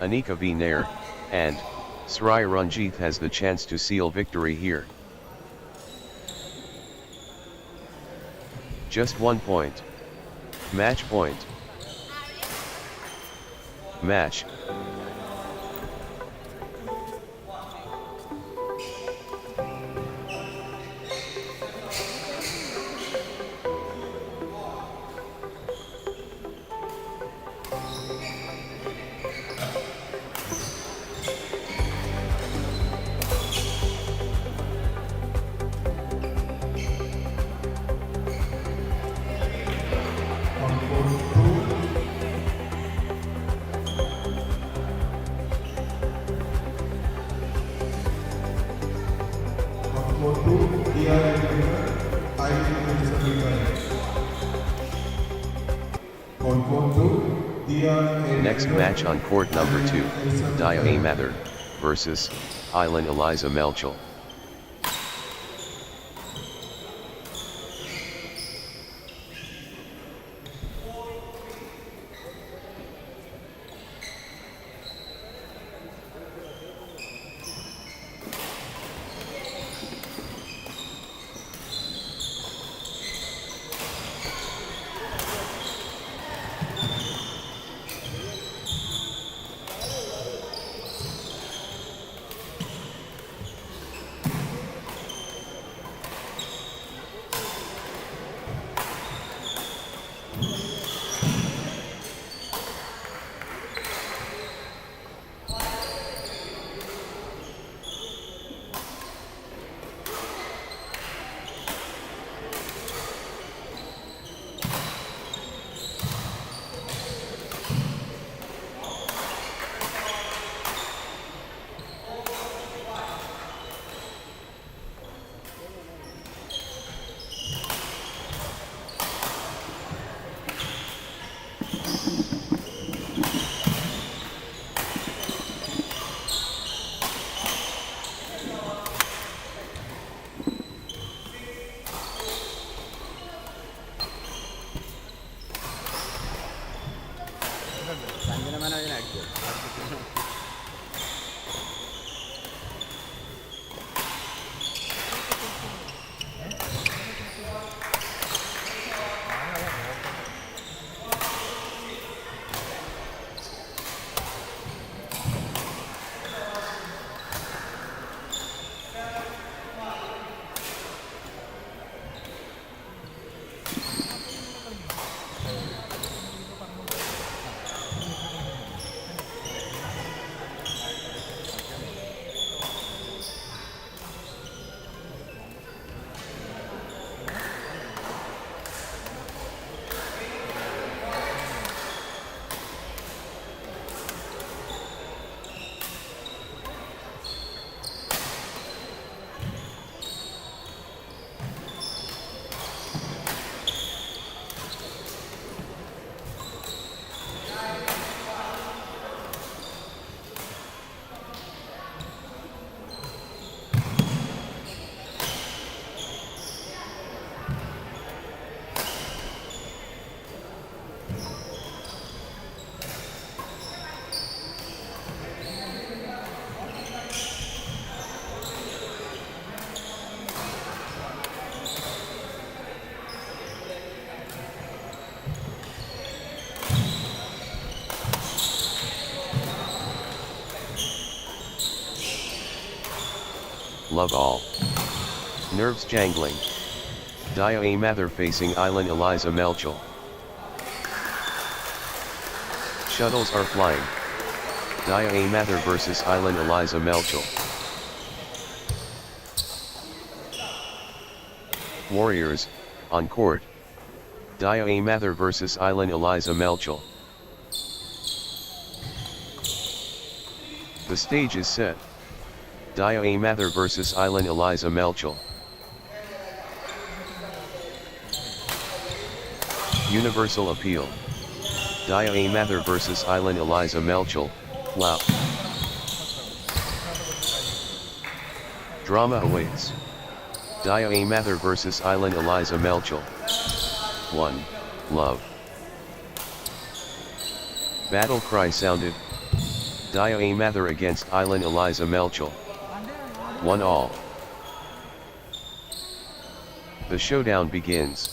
Anika V. Nair, and Sri Ranjit has the chance to seal victory here. Just 1 point. Match point. Match. Next match on court number 2, Dia A. Mather versus Island Eliza Melchel. love all. Nerves jangling. Dia A. Mather facing Island Eliza Melchel. Shuttles are flying. Dia A. Mather versus Island Eliza Melchel. Warriors, on court. Dia A. Mather versus Island Eliza Melchel. The stage is set. Dia A. Mather versus Island Eliza Melchel. Universal appeal. Dia A. Mather versus Island Eliza Melchel, Lao. Drama awaits. Dia A. Mather versus Island Eliza Melchel. 1. Love. Battle cry sounded. Dia A. Mather against Island Eliza Melchel. 1 all. The showdown begins.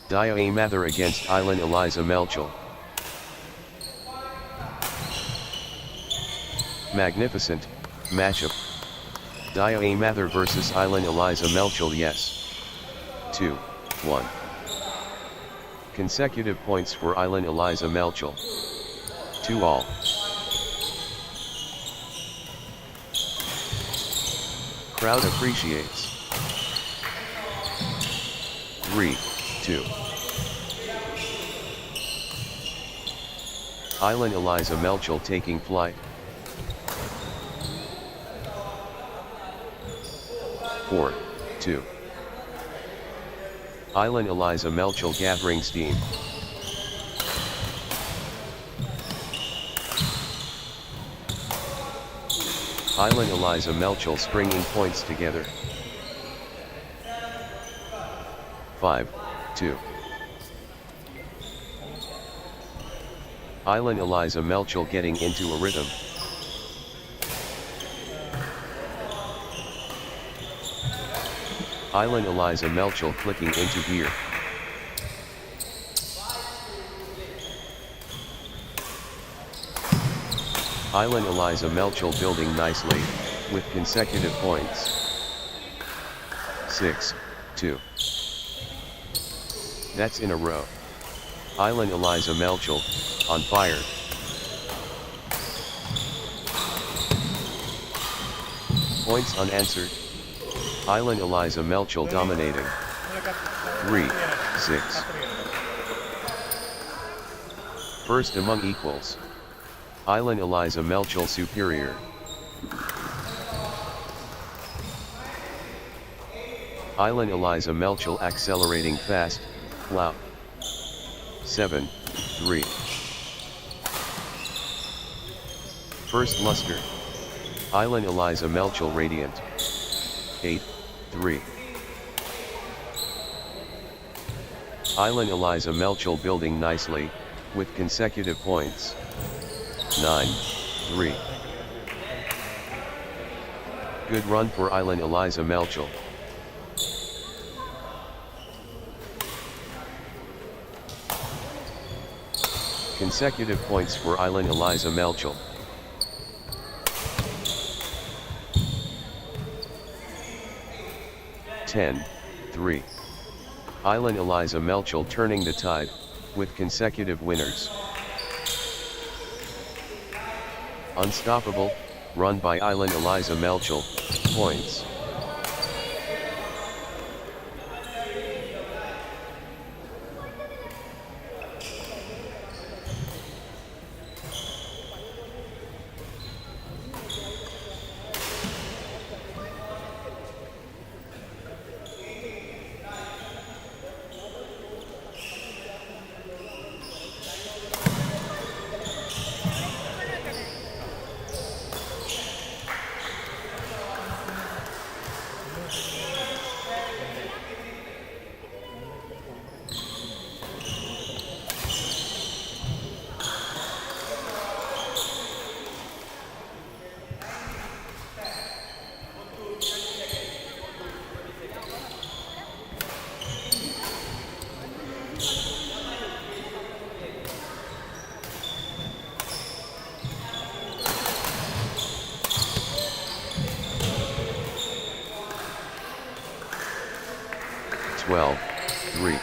Dia A. Mather against Island Eliza Melchel. Magnificent matchup. Dia A. Mather versus Island Eliza Melchel. Yes. 2-1. Consecutive points for Island Eliza Melchel. 2 all. Crowd appreciates. 3-2. Island Eliza Melchel taking flight. 4-2. Island Eliza Melchel gathering steam. Island Eliza Melchel springing points together. 5-2. Island Eliza Melchel getting into a rhythm. Island Eliza Melchel clicking into gear. Island Eliza Melchel building nicely, with consecutive points. 6-2. That's in a row. Island Eliza Melchel, on fire. Points unanswered. Island Eliza Melchel dominating. 3-6. First among equals. Island Eliza Melchel superior. Island Eliza Melchel accelerating fast, loud. 7-3. First luster. Island Eliza Melchel radiant. 8-3. Island Eliza Melchel building nicely, with consecutive points. 9-3. Good run for Island Eliza Melchel. Consecutive points for Island Eliza Melchel. 10-3. Island Eliza Melchel turning the tide, with consecutive winners. Unstoppable, run by Island Eliza Melchel, points. 12, 3.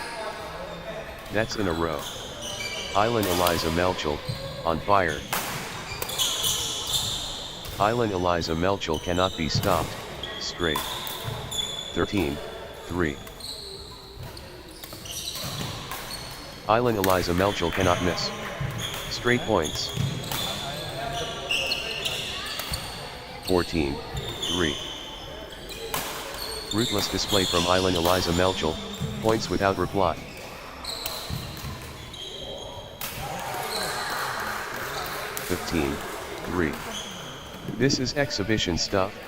Nets in a row. Island Eliza Melchel, on fire. Island Eliza Melchel cannot be stopped, straight. 13, 3. Island Eliza Melchel cannot miss. Straight points. 14, 3. Ruthless display from Island Eliza Melchel, points without reply. 15, 3. This is exhibition stuff.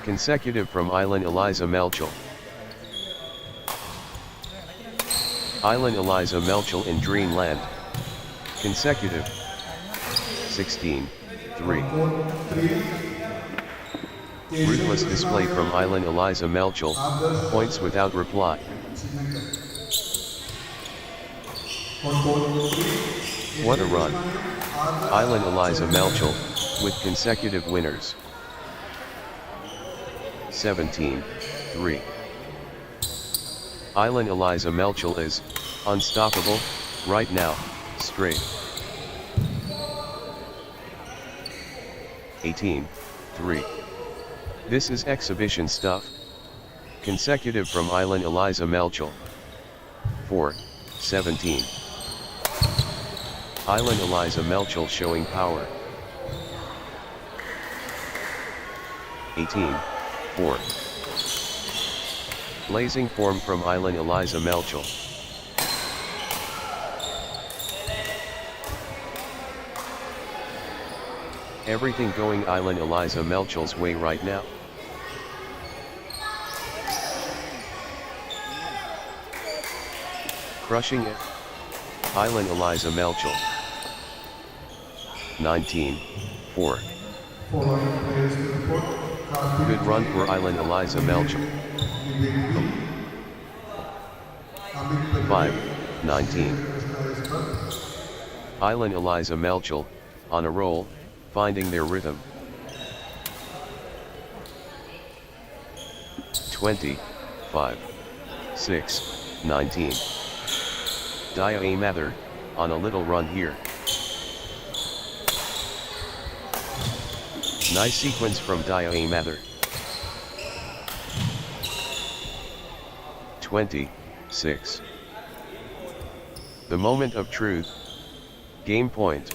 Consecutive from Island Eliza Melchel. Island Eliza Melchel in Dreamland. Consecutive. 16, 3. Ruthless display from Island Eliza Melchel, points without reply. What a run. Island Eliza Melchel, with consecutive winners. 17, 3. Island Eliza Melchel is unstoppable right now, straight. 18, 3. This is exhibition stuff. Consecutive from Island Eliza Melchel. 4, 17. Island Eliza Melchel showing power. 18, 4. Blazing form from Island Eliza Melchel. Everything going Island Eliza Melchel's way right now. Crushing it. Island Eliza Melchel. 19, 4. Good run for Island Eliza Melchel. 5, 19. Island Eliza Melchel, on a roll, finding their rhythm. 20, 5, 6, 19. Dia A. Mather, on a little run here. Nice sequence from Dia A. Mather. 26. The moment of truth. Game point.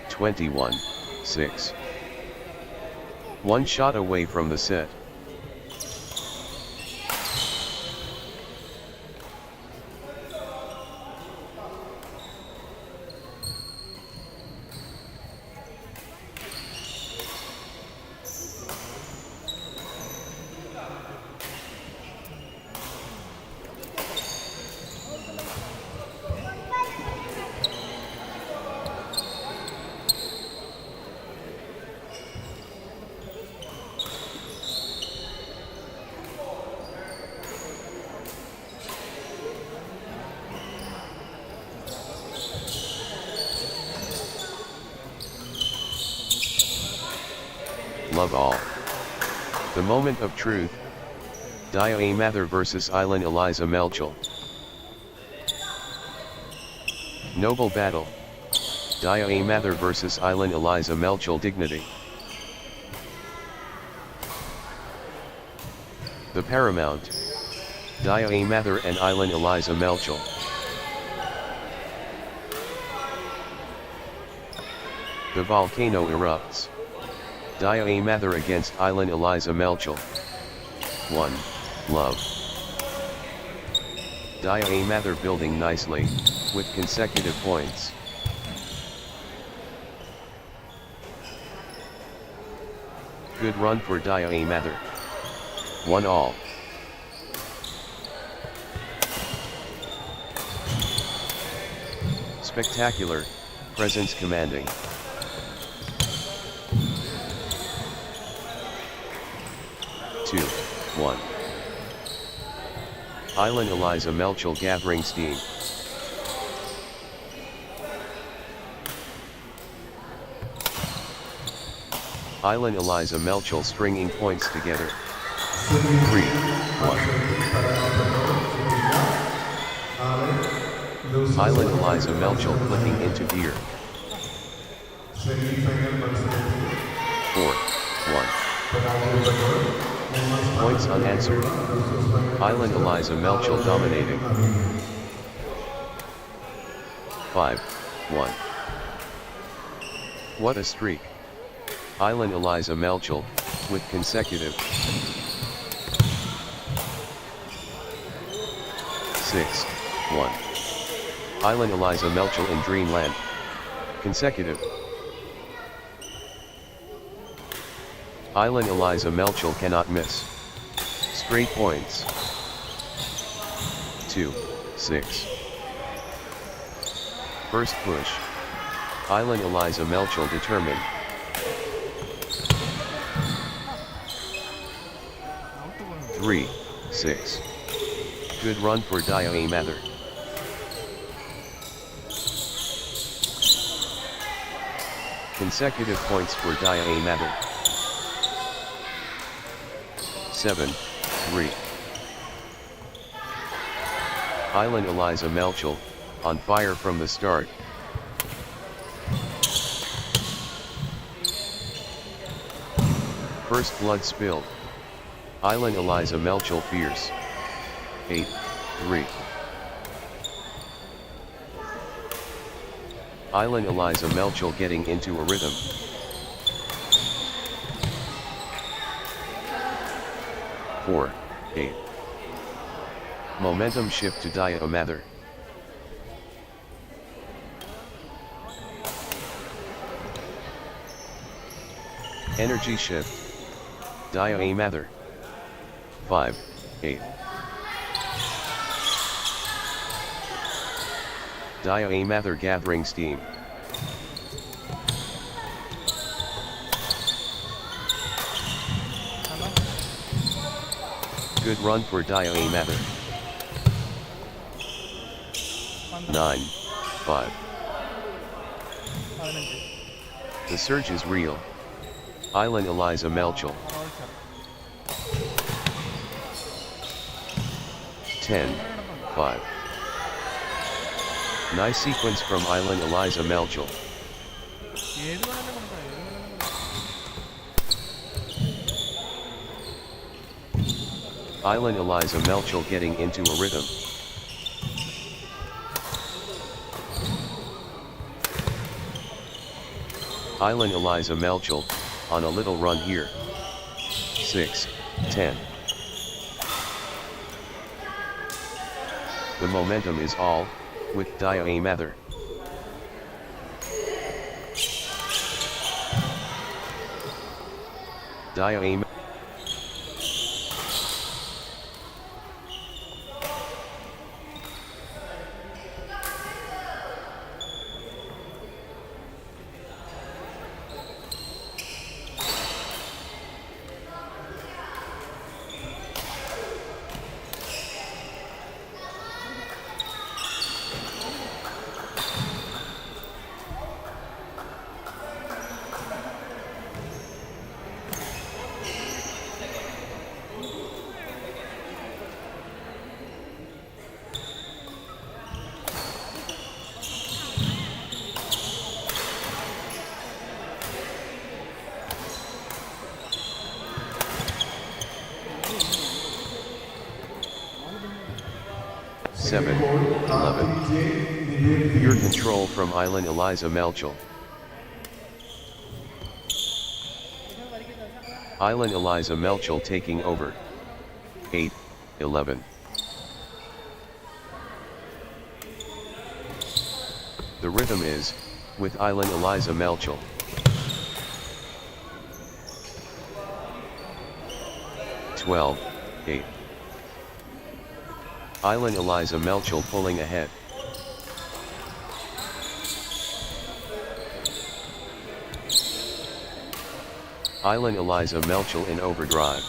21, 6. One shot away from the set. Love all. The moment of truth. Dia A. Mather vs Island Eliza Melchel. Noble battle. Dia A. Mather vs Island Eliza Melchel dignity. The paramount. Dia A. Mather and Island Eliza Melchel. The volcano erupts. Dia A. Mather against Island Eliza Melchel. 1. Love. Dia A. Mather building nicely, with consecutive points. Good run for Dia A. Mather. 1 all. Spectacular, presence commanding. 2, 1. Island Eliza Melchel gathering steam. Island Eliza Melchel stringing points together. 3, 1. Island Eliza Melchel clicking into gear. 4, 1. Points unanswered. Island Eliza Melchel dominating. 5, 1. What a streak. Island Eliza Melchel, with consecutive 6, 1. Island Eliza Melchel in Dreamland. Consecutive. Island Eliza Melchel cannot miss. Straight points. 2, 6. First push. Island Eliza Melchel determined. 3, 6. Good run for Dia Mather. Consecutive points for Dia Mather. 7, 3. Island Eliza Melchel, on fire from the start. First blood spilled. Island Eliza Melchel fierce. 8, 3. Island Eliza Melchel getting into a rhythm. 4, 8. Momentum shift to Dia Mather. Energy shift. Dia Mather. 5, 8. Dia Mather gathering steam. Good run for Dia Mather. 9, 5. The surge is real. Island Eliza Melchel. 10, 5. Nice sequence from Island Eliza Melchel. Island Eliza Melchel getting into a rhythm. Island Eliza Melchel, on a little run here. 6, 10. The momentum is all, with Dia Mather. Dia Mather. Seven, 11. Pure control from Island Eliza Melchel. Island Eliza Melchel taking over. 8, 11. The rhythm is, with Island Eliza Melchel. 12, 8. Island Eliza Melchel pulling ahead. Island Eliza Melchel in overdrive.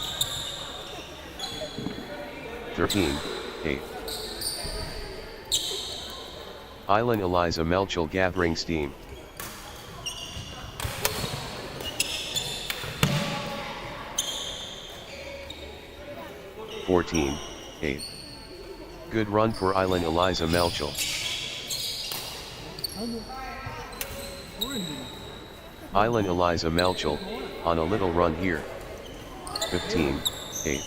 13, 8. Island Eliza Melchel gathering steam. 14-8. Good run for Island Eliza Melchel. Island Eliza Melchel, on a little run here. 15-8.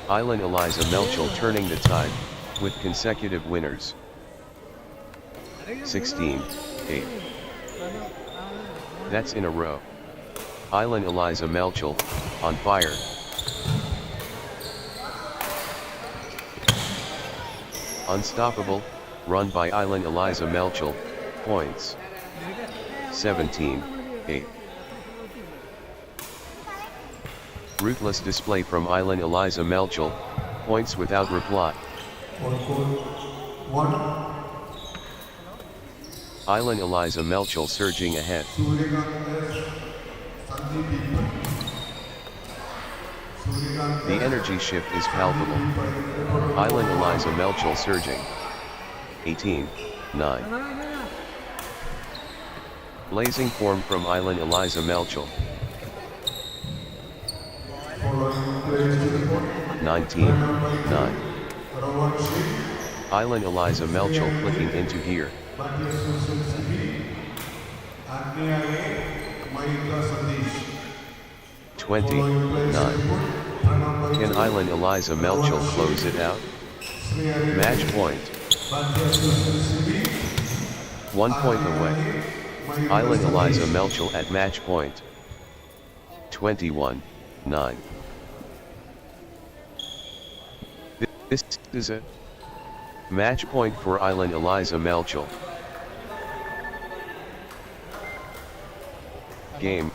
Island Eliza Melchel turning the tide, with consecutive winners. 16-8. That's in a row. Island Eliza Melchel, on fire. Unstoppable, run by Island Eliza Melchel, points. 17-8. Ruthless display from Island Eliza Melchel, points without reply. Island Eliza Melchel surging ahead. The energy shift is palpable. Island Eliza Melchel surging. 18-9. Blazing form from Island Eliza Melchel. 19-9. Island Eliza Melchel clicking into gear. 20-9. Can Island Eliza Melchel close it out? Match point. 1 point away. Island Eliza Melchel at match point. 21-9. This is a match point for Island Eliza Melchel. Game.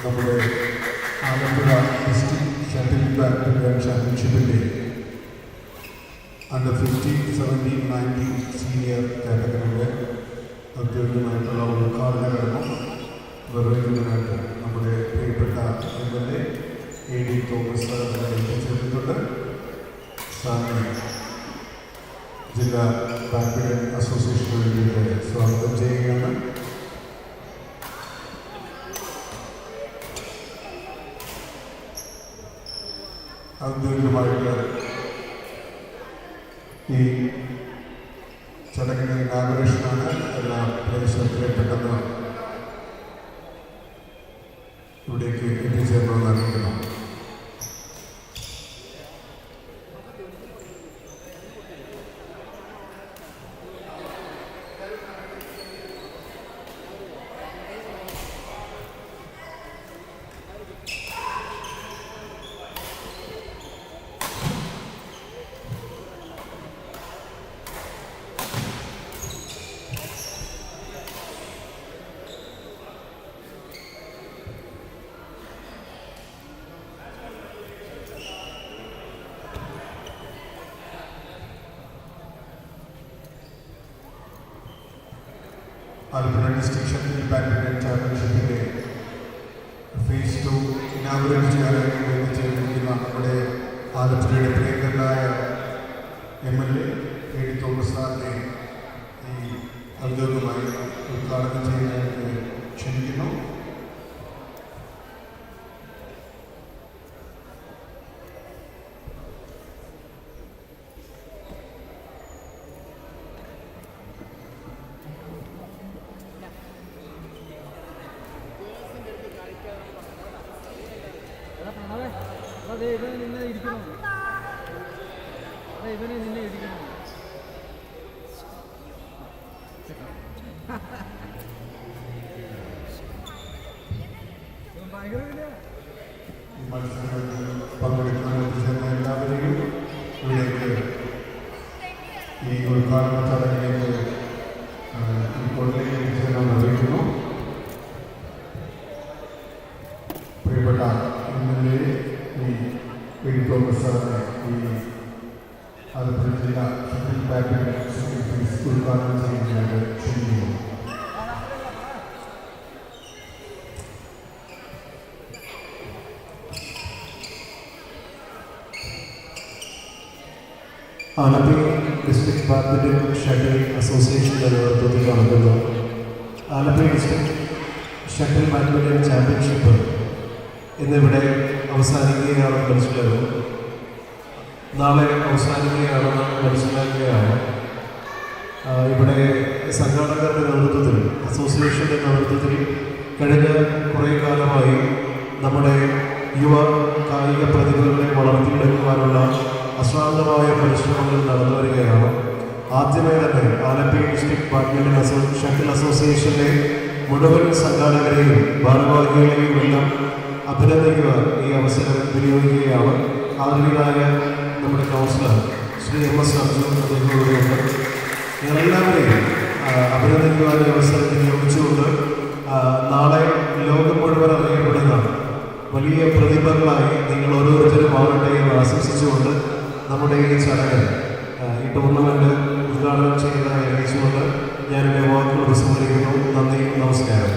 നമ്മുടെ Alappuzha district shuttle badminton ചാമ്പ്യൻഷിപ്പിൻ്റെ under 15, 17, 19 senior കാറ്റഗറിയുടെ ഔദ്യോഗികമായിട്ടുള്ള ഉദ്ഘാടന കർമ്മം നിർവഹിക്കുന്നതിനായിട്ട് നമ്മുടെ പ്രിയപ്പെട്ട MLA AD Thomas എത്തിച്ചേർന്നിട്ടുണ്ട്. സാറിനെ ജില്ലാ ബാഡ്മിൻ്റൺ അസോസിയേഷന് വേണ്ടിയിട്ട് സ്വാഗതം ചെയ്യുകയാണ്. ഔദ്യോഗികമായിട്ട് ഈ ചടങ്ങിൻ്റെ ഇനാഗുറേഷനാണ്. എല്ലാ പ്രദേശത്തിലെ പെട്ടെന്ന് ഇവിടേക്ക് എത്തിച്ചേരണമെന്ന് അറിയിക്കുന്നു. ആലപ്പുഴ ഡിസ്ട്രിക്ട് ഷട്ടിൽ ബാഡ്മിൻ്റൺ ചാമ്പ്യൻഷിപ്പിൻ്റെ ഫേസ് 2 ഇനാഗുറേറ്റ് ചെയ്യാനായിട്ട് എത്തിച്ചേർന്നിരിക്കുന്ന നമ്മുടെ ആലപ്പുഴയുടെ പ്രിയങ്കരനായ MLA AD തോമസ് സാറിനെ ഈ ഔദ്യോഗികമായി ഉദ്ഘാടനം ചെയ്യാനായിട്ട് ക്ഷണിക്കുന്നു. ഇവനെ നിന്നെ ഇരിക്കണോ? ഇവനെ നിന്നെ ഇരിക്കണോ? ഈ മത്സരങ്ങളിൽ പങ്കെടുക്കാൻ എത്തിച്ചേർന്ന എല്ലാവരെയും ഇവിടേക്ക് ഈ ഉദ്ഘാടന ചടങ്ങിലേക്ക് ഈ കൊള്ളിലേക്ക് എത്തിച്ചേരാൻ അറിയിക്കുന്നു. പ്രിയപ്പെട്ട MLA AD തോമസ് സാറിനെ ഈ ആലപ്പുഴ ജില്ലാ ഷട്ടിൽ ബാഡ്മിൻ്റൺ ഉദ്ഘാടനം ചെയ്യുന്നതിനായിട്ട് ക്ഷണിക്കുന്നു. ആലപ്പുഴ ഡിസ്ട്രിക്ട് ബാഡ്മിൻ്റൺ ഷട്ടിൽ അസോസിയേഷൻ്റെ നേതൃത്വത്തിൽ നടക്കുന്ന Alappuzha district shuttle badminton championship ഇന്നിവിടെ അവസാനിക്കുകയാണെന്ന് മനസ്സിലാകും. നാളെ അവസാനിക്കുകയാണെന്ന് മനസ്സിലാക്കുകയാണ്. ഇവിടെ സംഘാടകരുടെ നേതൃത്വത്തിൽ, അസോസിയേഷൻ്റെ നേതൃത്വത്തിൽ കഴിഞ്ഞ കുറേ കാലമായി നമ്മുടെ യുവ കായിക പ്രതിഭകളെ വളർത്തിയെടുക്കുവാനുള്ള അശ്രാന്തമായ പരിശ്രമങ്ങൾ നടന്നു വരികയാണ്. ആദ്യമേ തന്നെ ആലപ്പുഴ ഡിസ്ട്രിക്ട് ബാഡ്മിൻ്റൺ ഷട്ടിൽ അസോസിയേഷൻ്റെ മുഴുവൻ സംഘാടകരെയും ഭാരവാഹികളെയും എല്ലാം അഭിനന്ദിക്കുക ഈ അവസരം വിനിയോഗിക്കുകയാണ്. ആദരണീയനായ നമ്മുടെ കൗൺസിലർ ശ്രീ MS അർജുൻ അദ്ദേഹത്തോടെയുണ്ട്. ഞങ്ങളെല്ലാവരെയും അഭിനന്ദിക്കുവാൻ ഈ അവസരം വിനിയോഗിച്ചുകൊണ്ട് നാളെ ലോകം മുഴുവൻ അറിയപ്പെടുന്ന വലിയ പ്രതിഭകളായി നിങ്ങൾ ഓരോരുത്തരും ആവട്ടെ എന്ന് ആശംസിച്ചുകൊണ്ട് നമ്മുടെ ഈ ചടങ്ങ്, ഈ ടൂർണമെൻറ്റ് ഉദ്ഘാടനം ചെയ്യുന്നതായി അറിയിച്ചുകൊണ്ട് ഞാനെൻ്റെ വാക്കുകൾ ഉപസംഹരിക്കുന്നു. നന്ദി, നമസ്കാരം.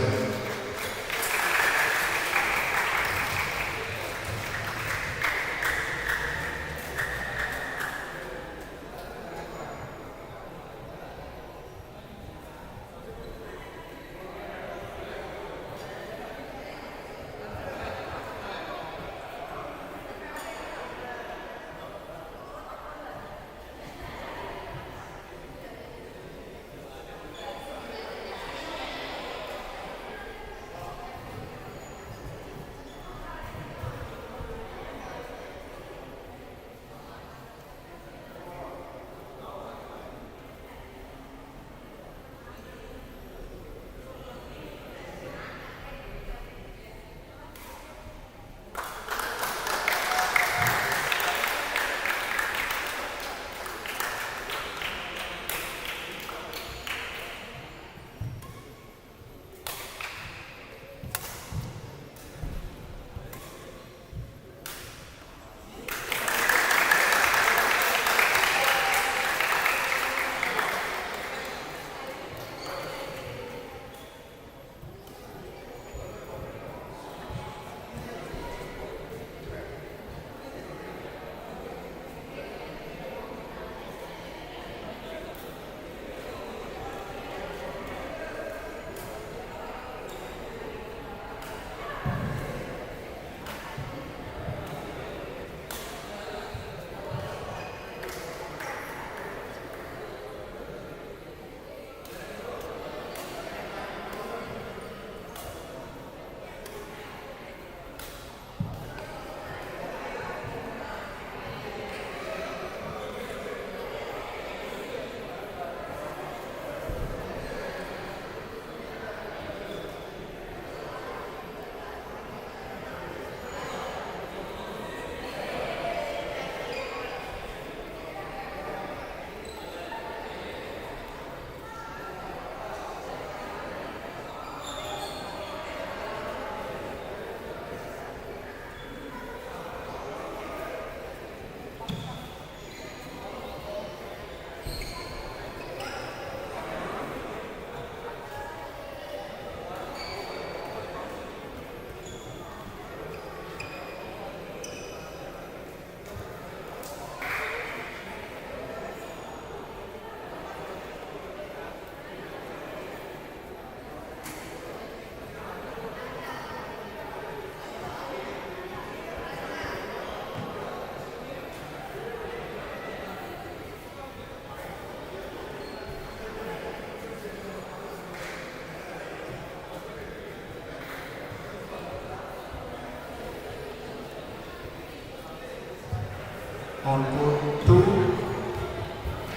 On court 2,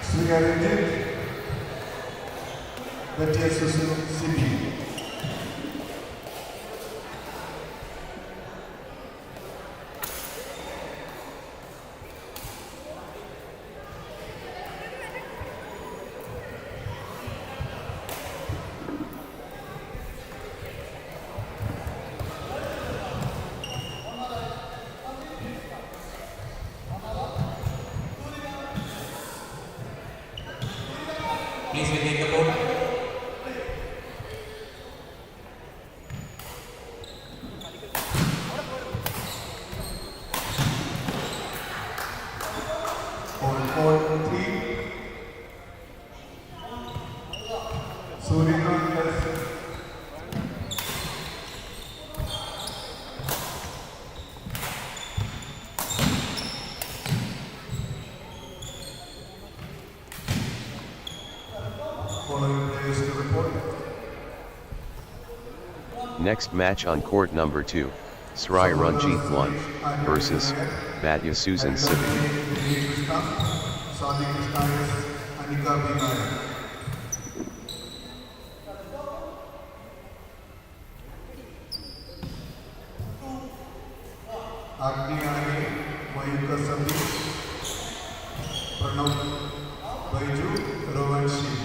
Zeetius, Zeetius City. Please vacate the board. On court 3, Zeetius. Following players to report. Next match on court number 2, Sri Ranjit 1 versus Batya Susan Civic. Agni Mayuka Sami, Pranav Baiju, Rohan Singh.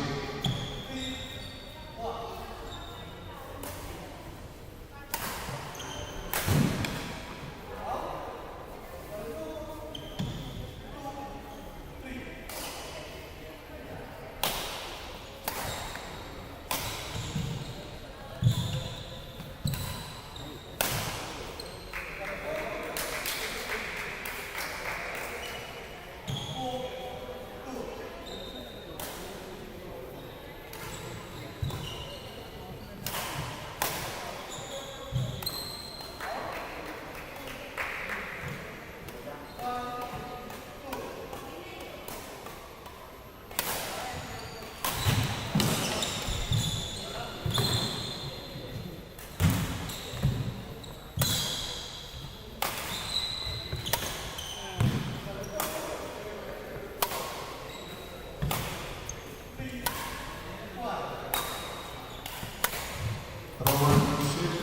Rohan Singh.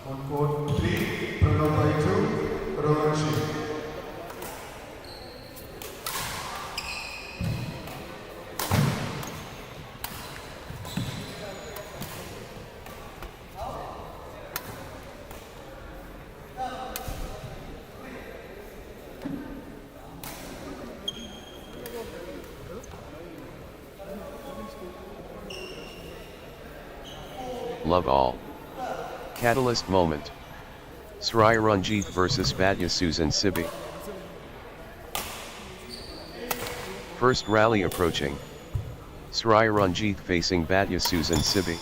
On court 3, Pranav Baiju, Rohan Singh. Love all. Catalyst moment. Sri Ranjit versus Batya Susan Civic. First rally approaching. Sri Ranjit facing Batya Susan Civic.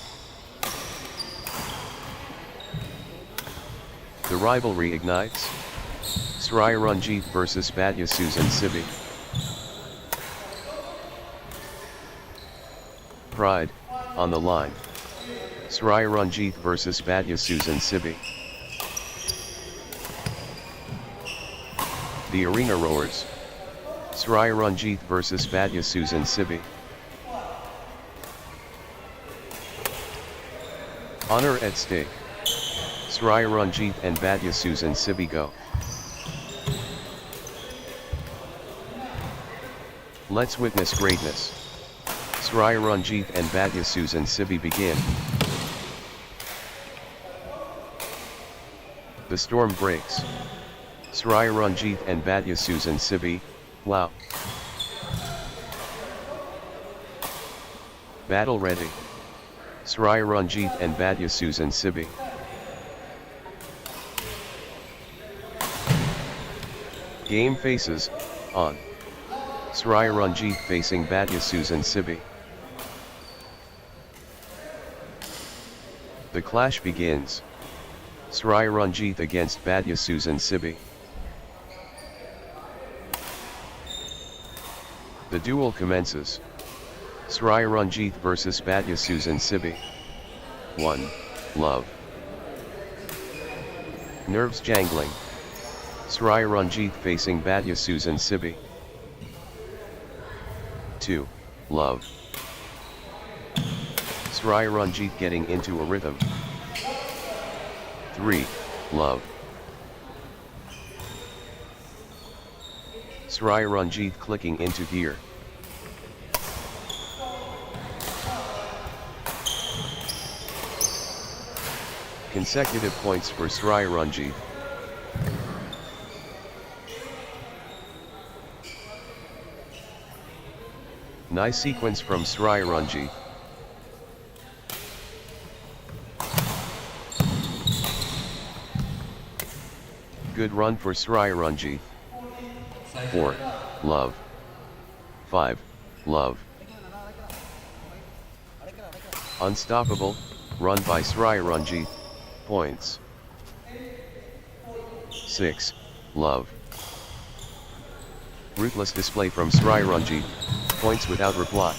The rivalry ignites. Sri Ranjit versus Batya Susan Civic. Pride, on the line. Sri Ranjit versus Batya Susan Civic. The arena roars. Sri Ranjit versus Batya Susan Civic. Honor at stake. Sri Ranjit and Batya Susan Civic go. Let's witness greatness. Sri Ranjit and Batya Susan Civic begin. The storm breaks. Sri Ranjit and Batya Susan Civic, wow. Battle ready. Sri Ranjit and Batya Susan Civic. Game faces, on. Sri Ranjit facing Batya Susan Civic. The clash begins. Sri Ranjit against Batya Susan Civic. The duel commences. Sri Ranjit versus Batya Susan Civic. 1. Love. Nerves jangling. Sri Ranjit facing Badya Susan Sibi. 2. Love. Sri Ranjit getting into a rhythm. 3. Love. Sri Ranjit clicking into gear. Consecutive points for Sri Ranjit. Nice sequence from Sri Ranjit. Good run for Sri Ranjit. 4. Love. 5. Love. Unstoppable, run by Sri Ranjit. Points. 6. Love. Ruthless display from Sri Ranjit. Points without reply.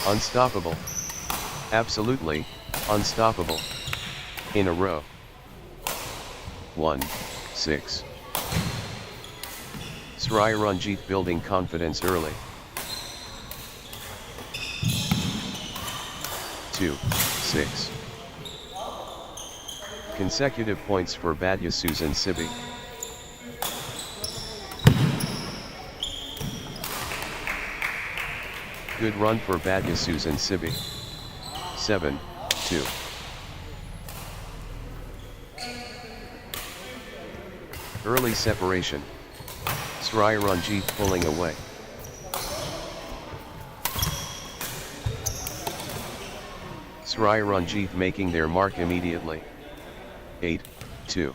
Unstoppable. Absolutely, unstoppable. In a row. 1. 6. Sri Ranjit building confidence early. 2. 6. Consecutive points for Badya Susan Sibi. Good run for Badya Susan Sibi. 7. 2. Early separation. Sri Ranjit pulling away. Sri Ranjit making their mark immediately. 8. 2.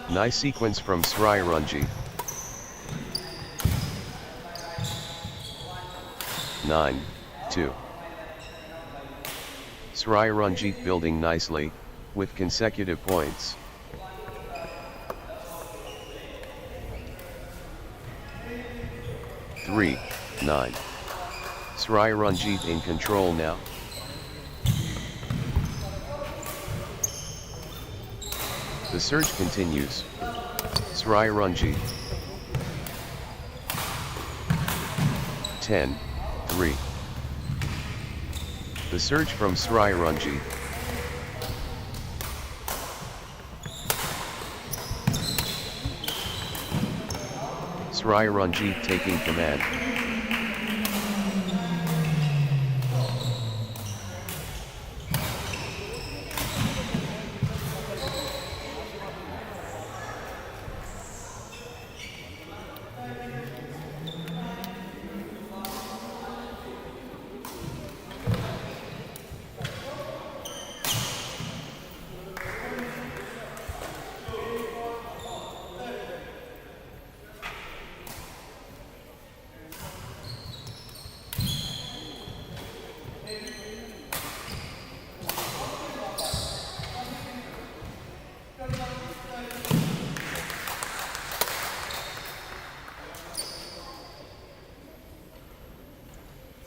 Nice sequence from Sri Ranjit. 9. 2. Sri Ranjit building nicely, with consecutive points. 3. 9. Sri Ranjit in control now. The surge continues. Sri Ranjit. 10. 3. The surge from Sri Ranjit. Sri Ranjit taking command.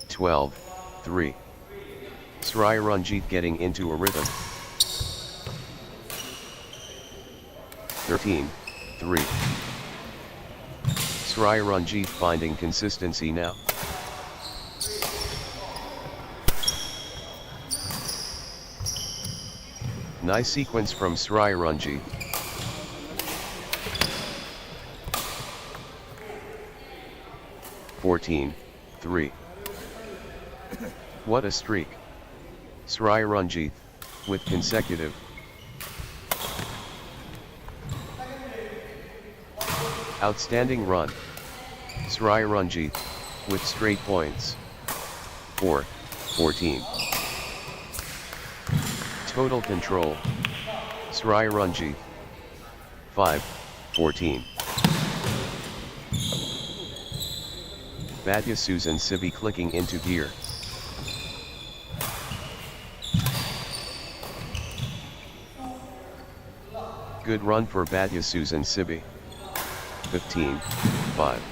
Twelve, 3. Sri Ranjit getting into a rhythm. 13, 3. Sri Ranjit finding consistency now. Nice sequence from Sri Ranjit. 14, 3. What a streak. Sri Ranjit, with consecutive. Outstanding run. Sri Ranjit, with straight points. 4, 14. Total control. Sri Ranjit. 5, 14. Badya Susan Sibi clicking into gear. Good run for Badya Susan Sibi. 15, 5.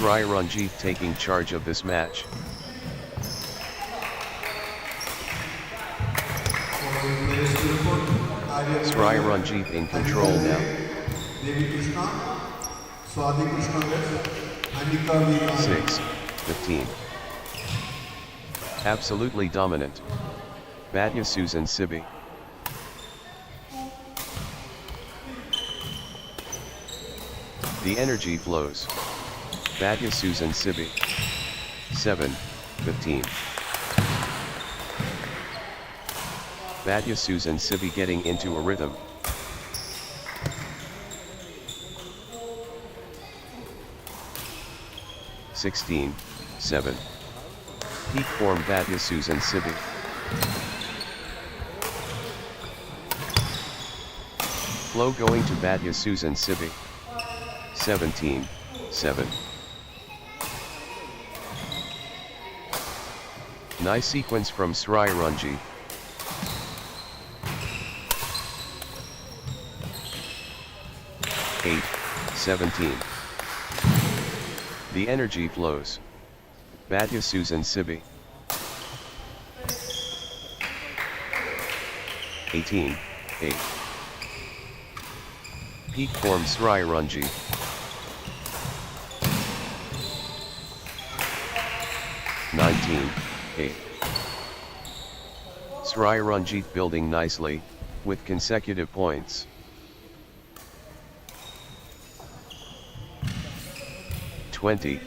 Srai Ranjit taking charge of this match. Following players to report, Arya Srai Vinaya, Ranjit in control now. Devi Krishna, Swati Krishna left, Anika Vinaya. 6-15. Absolutely dominant. Batya Susan Sibi. The energy flows. Batya Susan Sibi. 7-15. Batya Susan Sibi getting into a rhythm. (16-7). Peak form Batya Susan Sibi. Flow going to Batya Susan Sibi. 17-7. Nice sequence from Srai Ranjit. (8, 17). The energy flows. Batya Susan Sibi. 18-8. Peak form Srai Ranjit. 19-8. Srai Ranjit building nicely, with consecutive points. 20-8.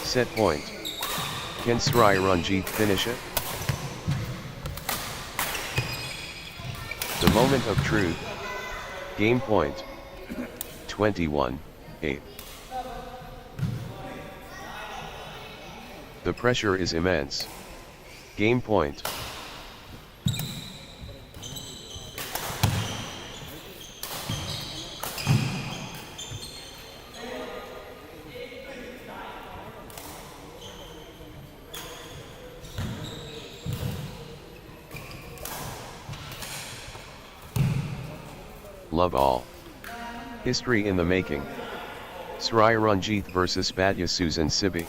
Set point. Can Srai Ranjit finish it? The moment of truth. Game point. 21-8. The pressure is immense. Game point. Love all. History in the making. Srai Ranjit vs Batya Susan Sibi.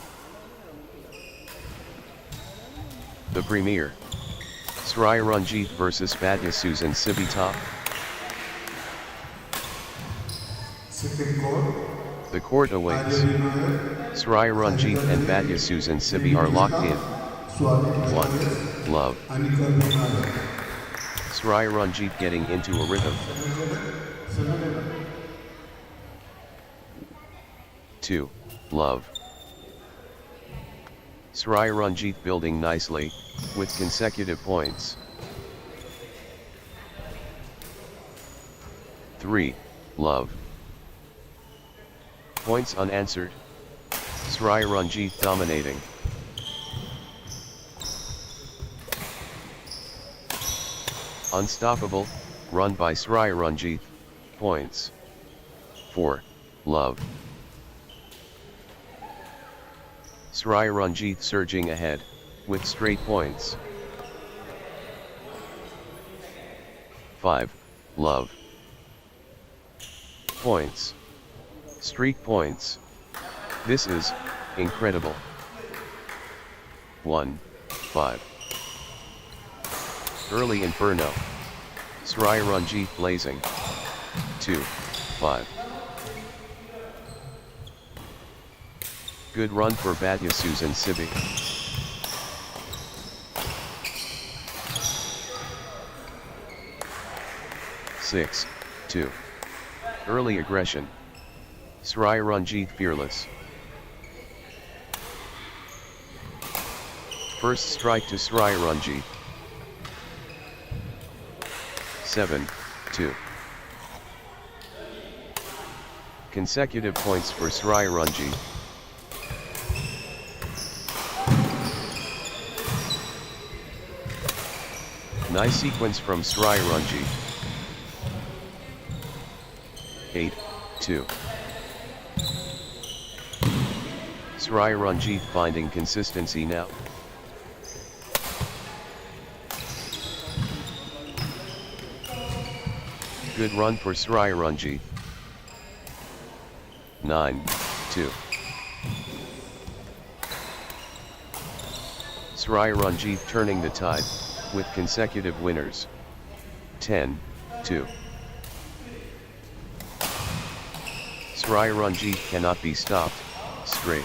The premiere. Srai Ranjit vs Batya Susan Sibi top. Second court, The court Arya awaits. Vinaya, Srai Ranjit and Batya Susan Sibi are locked in. Swati Krishna 1. left, Love. Anika Vinaya. Srai Ranjit getting into a rhythm. 2. Love. Srai Ranjit building nicely, with consecutive points. 3. Love. Points unanswered. Srai Ranjit dominating. Unstoppable, run by Srai Ranjit. Points. 4. Love. Srai Ranjit surging ahead, with straight points. 5. Love. Points. Streak points. This is incredible. 1. 5. Early Inferno. Srai Ranjit blazing. 2. 5. Good run for Batya Susan Sibi. 6. 2. Early aggression. Srai Ranjit fearless. First strike to Srai Ranjit. 7. 2. Consecutive points for Srai Ranjit. Nice sequence from Srai Ranjit. 8. 2. Srai Ranjit finding consistency now. Good run for Srai Ranjit. 9. 2. Sri Ranjit turning the tide, with consecutive winners. 10-2. Sri Ranjit cannot be stopped, straight.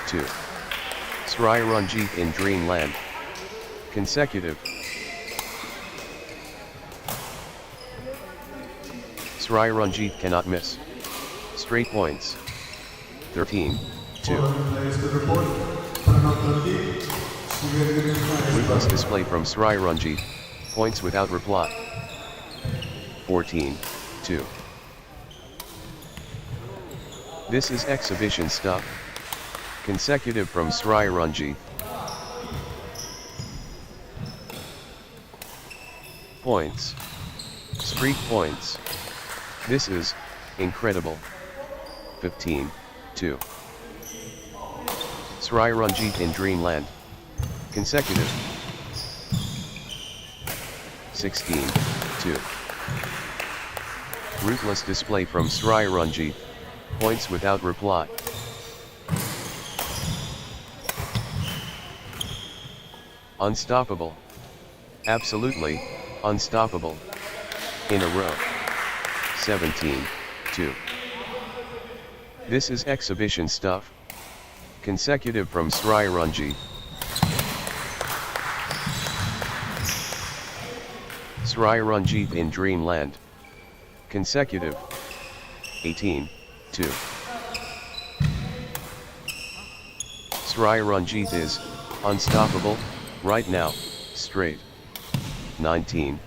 Two. Sri Ranjit in Dreamland. Consecutive. Sri Ranjit cannot miss. Straight points. 13-2. Ruthless display from Sri Ranjit. Points without reply. 14-2. This is exhibition stuff. Consecutive from Sri Ranjit. Points. Streak points. This is incredible. 15-2. Sri Ranjit in Dreamland. Consecutive. 16-2. Ruthless display from Sri Ranjit. Points without reply. Unstoppable. Absolutely, unstoppable. In a row. 17-2. This is exhibition stuff. Consecutive from Sri Ranjit. Sri Ranjit in Dreamland. Consecutive. 18-2. Sri Ranjit is unstoppable. Right now, straight. 19-2.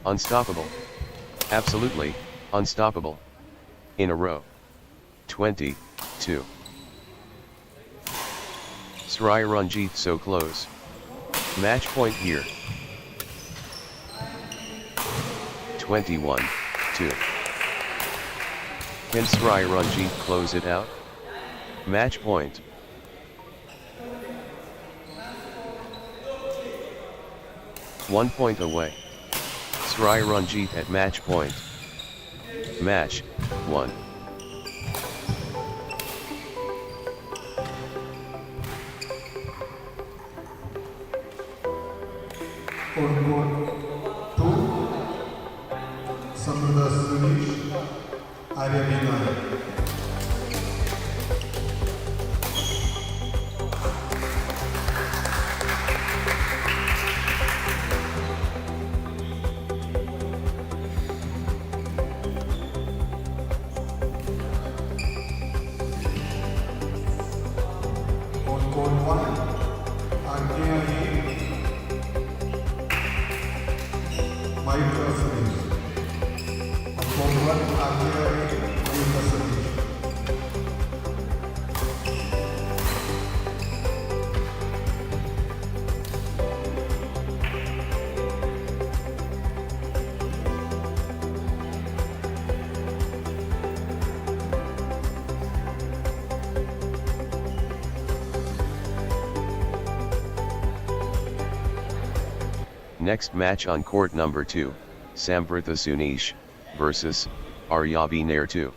Unstoppable. Absolutely, unstoppable. In a row. 20-2. Sri Ranjit so close. Match point here. 21-2. Can Sri Ranjit close it out? Match point. One point away. Sri Ranjit at match point. Match 1. On court 2, Samruddha Sunish, Arya. Next match on court number 2, Samvrtha Sunish versus Aryabi Nair 2.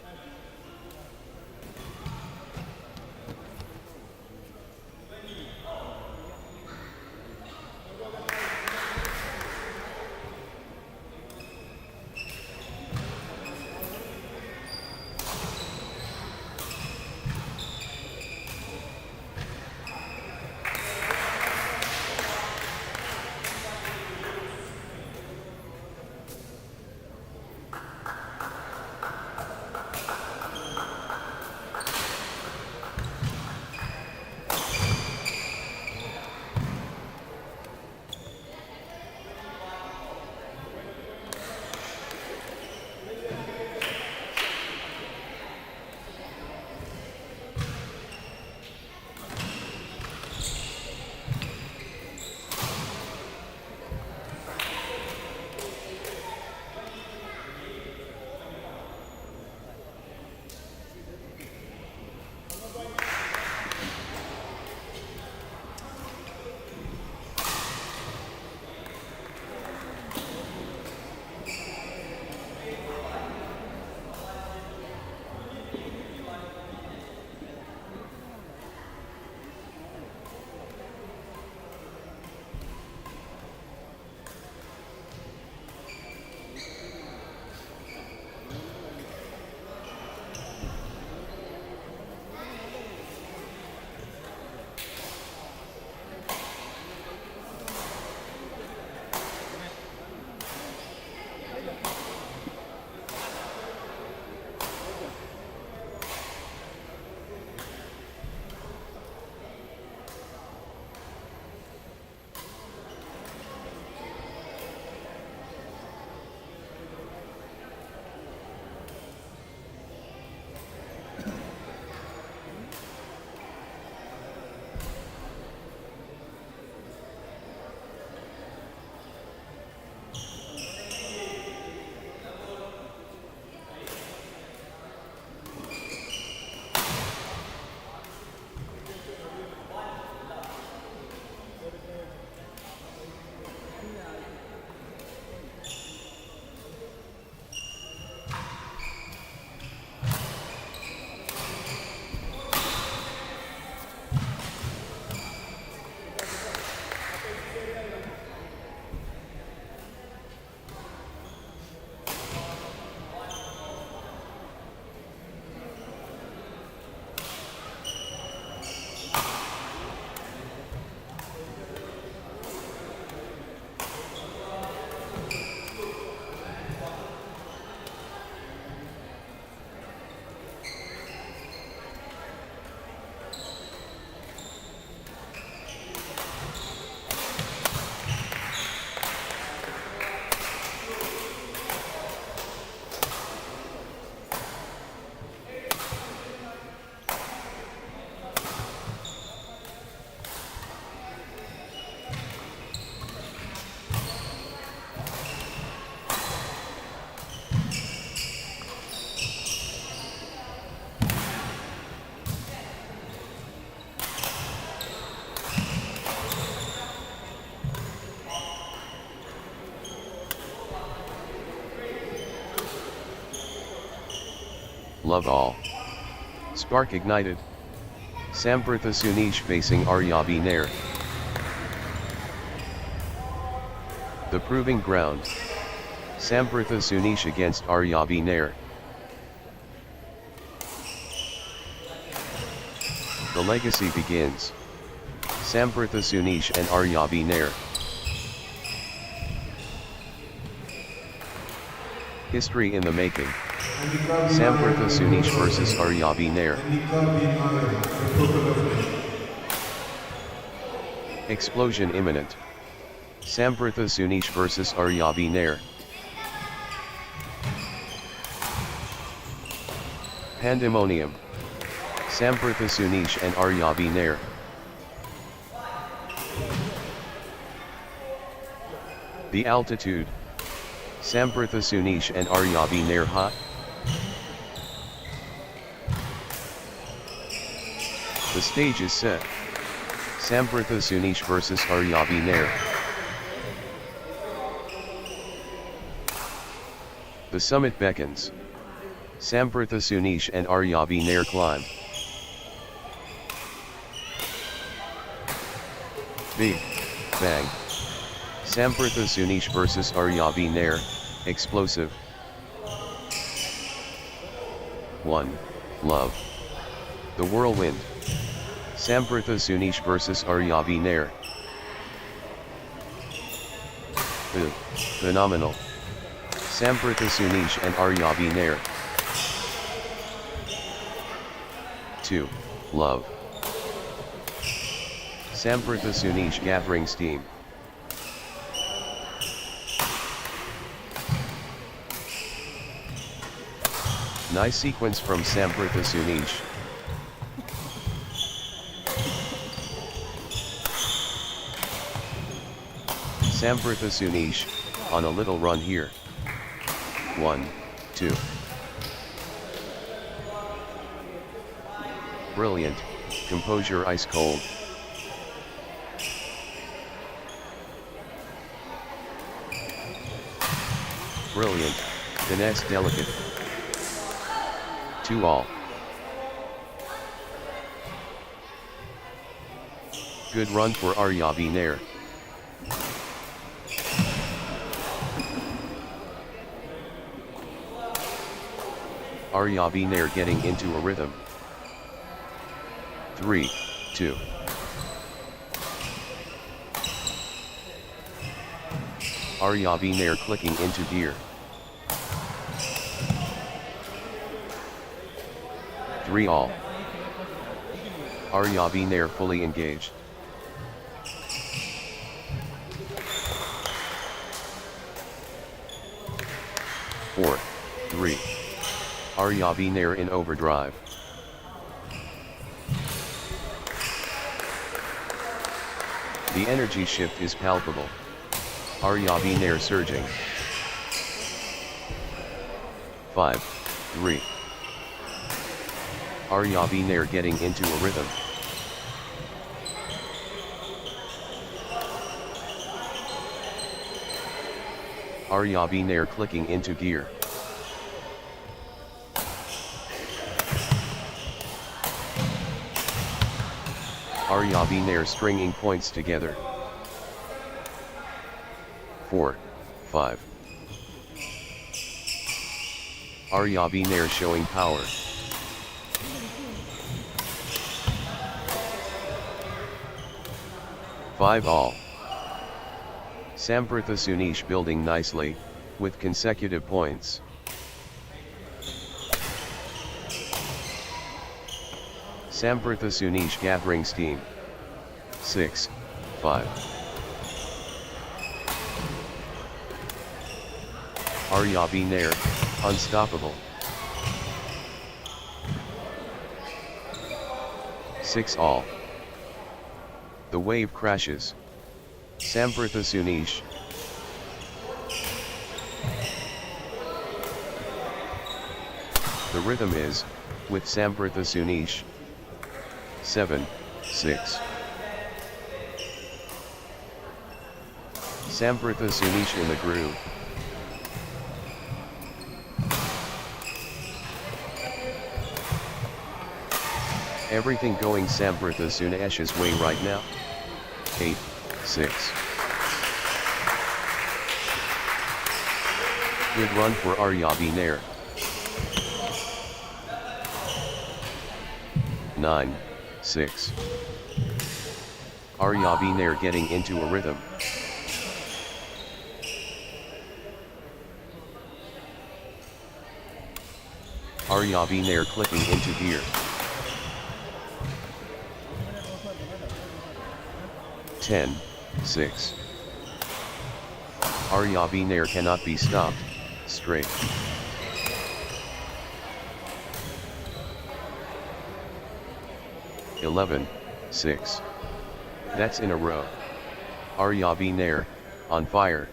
love all. Spark ignited. Sambertha Sunish facing Aryabi Nair. The proving ground. Sambertha Sunish against Aryabi Nair. The legacy begins. Sambertha Sunish and Aryabi Nair. History in the making. Sambertha Sunish versus Aryabi Nair. Explosion imminent. Sambertha Sunish versus Aryabi Nair. Pandemonium. Sambertha Sunish and Aryabi Nair. The altitude. Sambertha Sunish and Aryabi Nair hot. The stage is set. Sambertha Sunish versus Aryabi Nair. The summit beckons. Sambertha Sunish and Aryabi Nair climb. Big bang. Sambertha Sunish versus Aryabi Nair, explosive. 1. Love. The whirlwind. Sambertha Sunish versus Aryabi Nair. Phenomenal. Sambertha Sunish and Aryabi Nair. 2. Love. Sambertha Sunish gathering steam. Nice sequence from Sambertha Sunish. Sambertha Sunish, on a little run here. 1, 2. Brilliant, composure ice cold. Brilliant, finesse delicate. 2 all. Good run for Aryabi Nair. Aryabi Nair getting into a rhythm. 3, 2. Aryabi Nair clicking into gear. 3 all. Aryabi Nair fully engaged. 4, 3. Aryabi Nair in overdrive. The energy shift is palpable. Aryabi Nair surging. 5, 3. Aryabi Nair getting into a rhythm. Aryabi Nair clicking into gear. Aryabi Nair stringing points together. 4, 5. Aryabi Nair showing power. 5 all. Sambertha Sunish building nicely, with consecutive points. Sambertha Sunish gathering steam. 6, 5. Aryabi Nair, unstoppable. 6 all. The wave crashes. Sambertha Sunish. The rhythm is, with Sambertha Sunish. 7, 6. Sambertha Sunish in the groove. Everything going Samprtha Sunesh's way right now. 8-6. Good run for Aryabi Nair. 9-6. Aryabi Nair getting into a rhythm. Aryabi Nair clicking into gear. 10-6. Aryabi Nair cannot be stopped. Straight. 11-6. That's in a row. Aryabi Nair, on fire.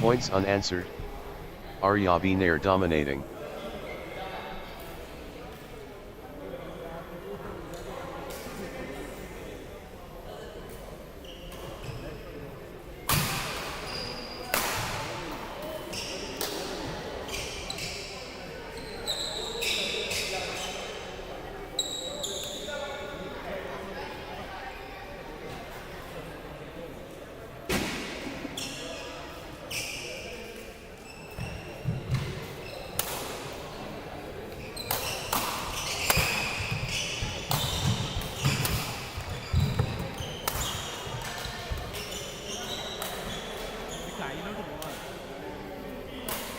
Points unanswered. Aryabi Nair dominating.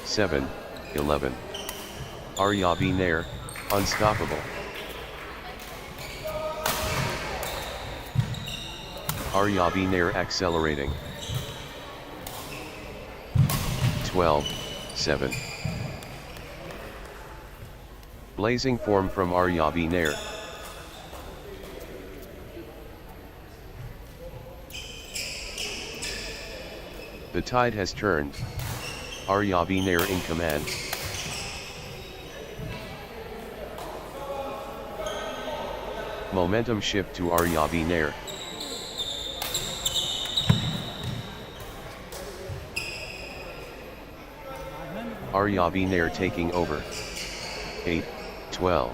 Seven, 11. Aryabi Nair, unstoppable. Aryabi Nair accelerating. 12-7. Blazing form from Aryabi Nair. The tide has turned. Aryabi Nair in command. Momentum shift to Aryabi Nair. Aryabi Nair taking over. 8-12.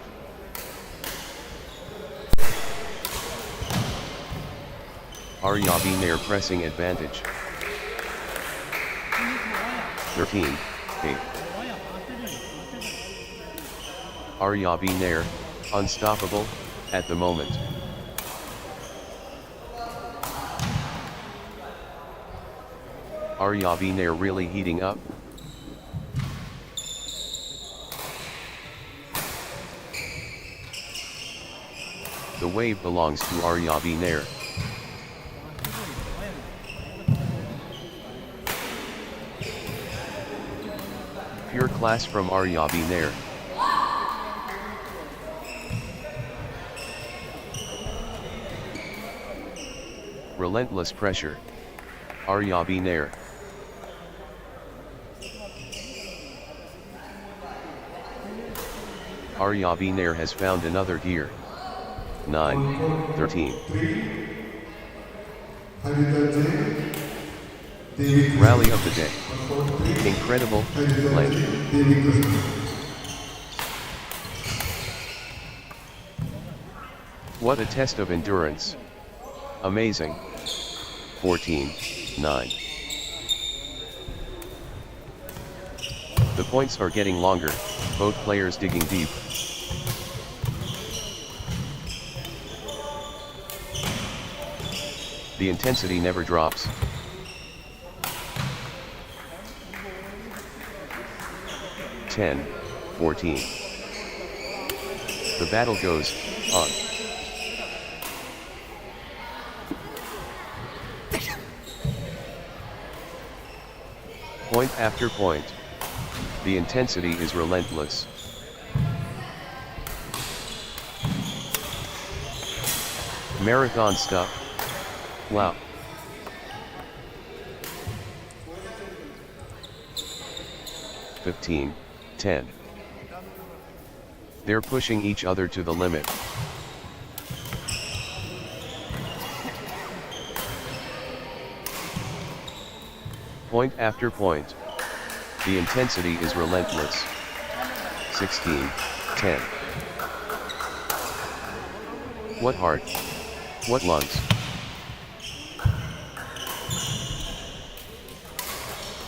Aryabi Nair pressing advantage. 13-8. Aryabi Nair, unstoppable, at the moment. Aryabi Nair really heating up. The wave belongs to Aryabi Nair. Pure class from Aryabi Nair. Relentless pressure. Aryabi Nair. Aryabi Nair has found another gear. 9-13. Rally of the day. Incredible, length. What a test of endurance. Amazing. 14-9. The points are getting longer, both players digging deep. The intensity never drops. Ten, 14. The battle goes on. Point after point. The intensity is relentless. Marathon stuff. Wow. (15, 10). They're pushing each other to the limit. Point after point. The intensity is relentless. 16, 10. What heart? What lungs?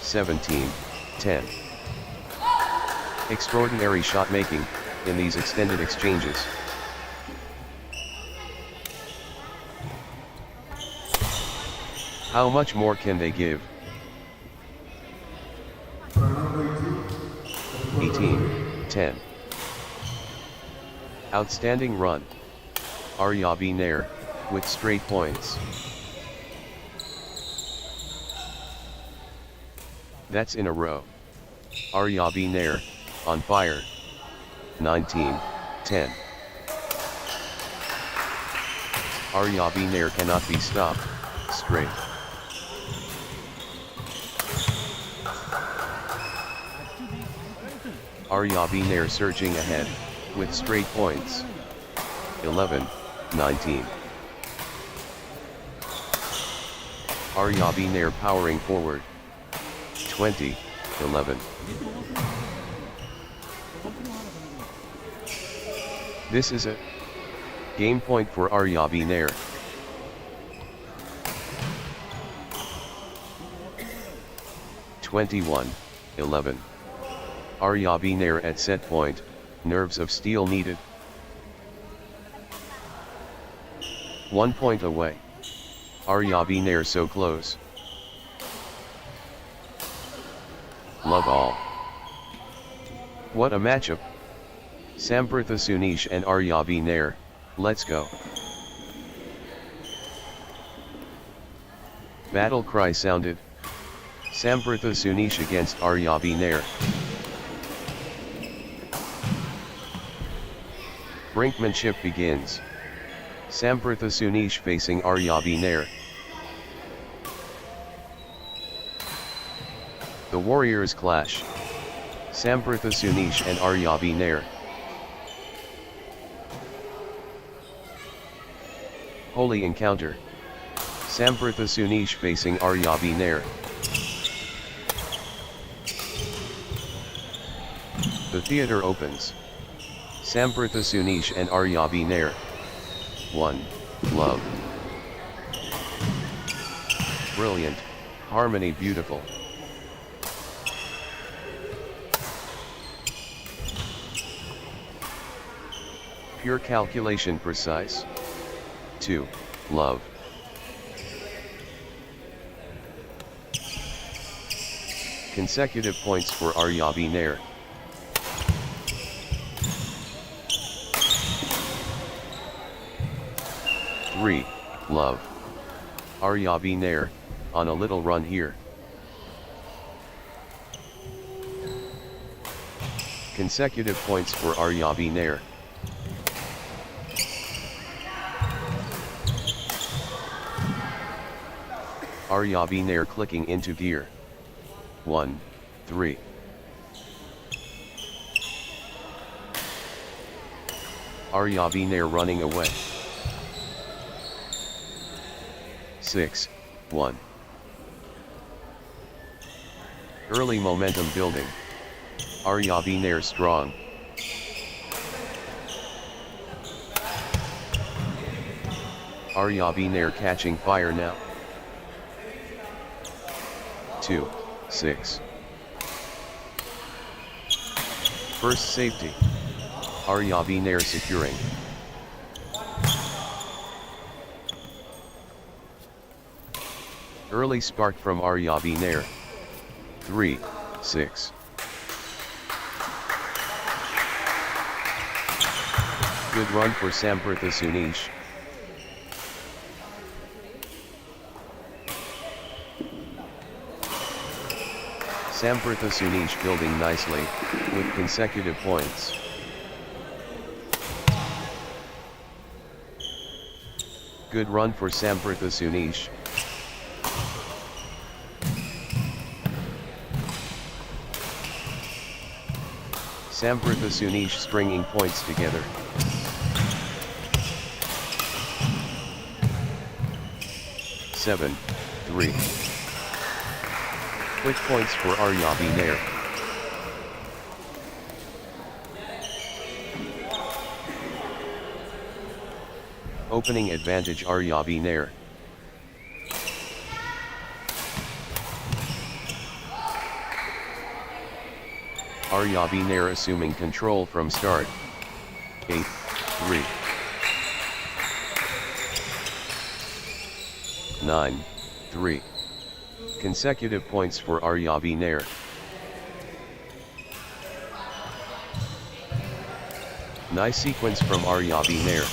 17, 10. Extraordinary shot making in these extended exchanges. How much more can they give? 18, 10. Outstanding run. Aryabi Nair, with straight points. That's in a row. Aryabi Nair, on fire. 19, 10. Aryabi Nair cannot be stopped, straight. Aryabi Nair surging ahead, with straight points. 11, 19. Aryabi Nair powering forward. 20, 11. This is a game point for Aryabi Nair. (21, 11). Aryabi Nair at set point, nerves of steel needed. 1 point away. Aryabi Nair so close. Love all. What a matchup. Samprtha Sunish and Aryabi Nair, let's go. Battle cry sounded. Samprtha Sunish against Aryabi Nair. Brinkmanship begins. Samprtha Sunish facing Aryabi Nair. The warriors clash. Samprtha Sunish and Aryabi Nair. Holy encounter. Samprtha Sunish facing Aryabi Nair. The theater opens. Samprtha Sunish and Aryabi Nair. 1. Love. Brilliant, harmony beautiful. Pure calculation precise. 2. Love. Consecutive points for Aryabi Nair. Three. Love. Aryabi Nair, on a little run here. Consecutive points for Aryabi Nair. Aryabi Nair clicking into gear. 1, 3. Aryabi Nair running away. 6, 1. Early momentum building. Aryabi Nair strong. Aryabi Nair catching fire now. 2, 6. First safety. Aryabi Nair securing. Early spark from Aryabi Nair. 3, 6. Good run for Samprtha Sunish. Samprtha Sunish building nicely, with consecutive points. Good run for Samprtha Sunish. Samprtha Sunish stringing points together. Seven, 3. Quick points for Aryabi Nair. Opening advantage Aryabi Nair. Aryabi Nair assuming control from start. 8-3. 9-3. Consecutive points for Aryabi Nair. Nice sequence from Aryabi Nair.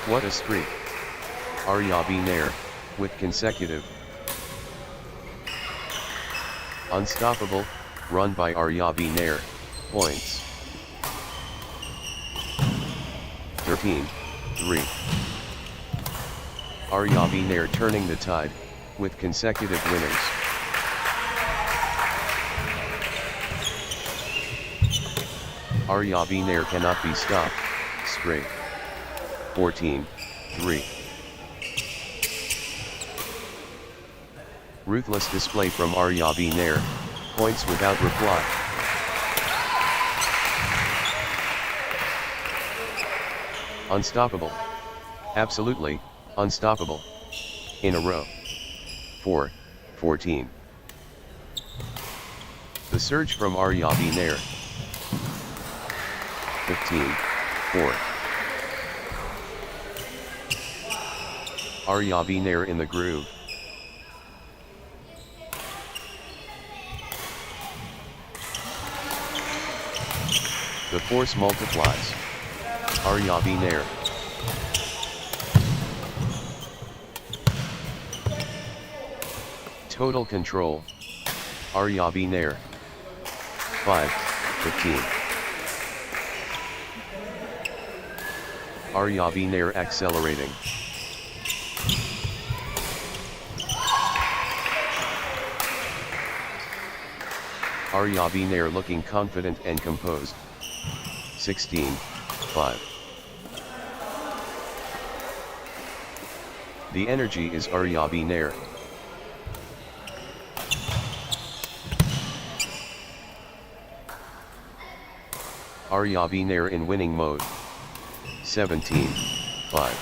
What a streak. Aryabi Nair, with consecutive. Unstoppable, run by Aryabi Nair, points. 13-3. Aryabi Nair turning the tide, with consecutive winners. Aryabi Nair cannot be stopped, straight. 14-3. Ruthless display from Aryabi Nair, points without reply. Unstoppable. Absolutely, unstoppable. In a row. 4-14. The surge from Aryabi Nair. 15-4. Aryabi Nair in the groove. The force multiplies. Aryabi Nair. Total control. Aryabi Nair. 5-15. Aryabi Nair accelerating. Aryabi Nair looking confident and composed. 16-5. The energy is Aryabi Nair. Aryabi Nair in winning mode. 17-5.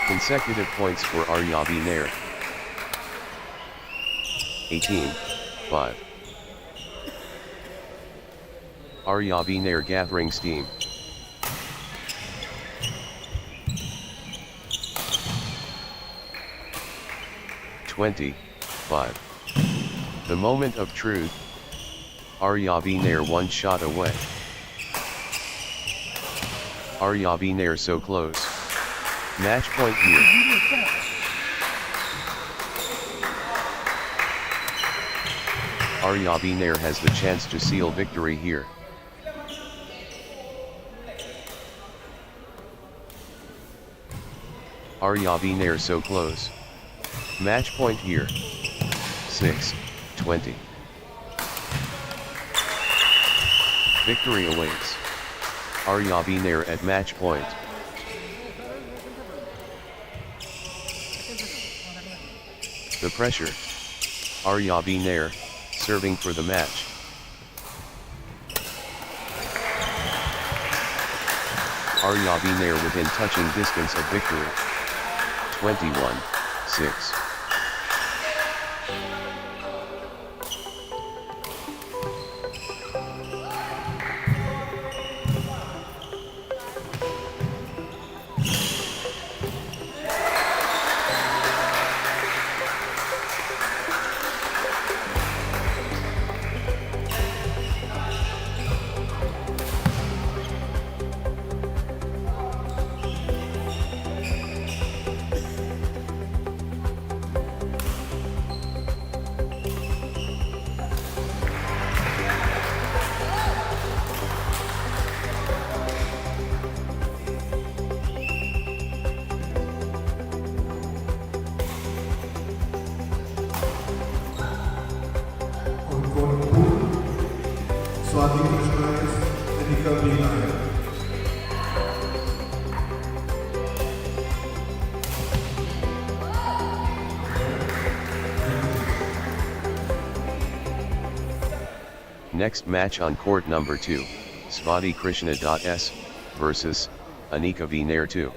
Consecutive points for Aryabi Nair. 18-5. Aryabi Nair gathering steam. 20-5. The moment of truth. Aryabi Nair one shot away. Aryabi Nair so close. Match point here. Aryabi Nair has the chance to seal victory here. Aryabi Nair so close. Match point here. 6-20. Victory awaits. Aryabi Nair at match point. The pressure. Aryabi Nair, serving for the match. Aryabi Nair within touching distance of victory. 21-6. On court 2, Swati Krishna is Anika B. Nair. Next match on court number 2, Svati Krishna.s versus Anika V. Nair 2.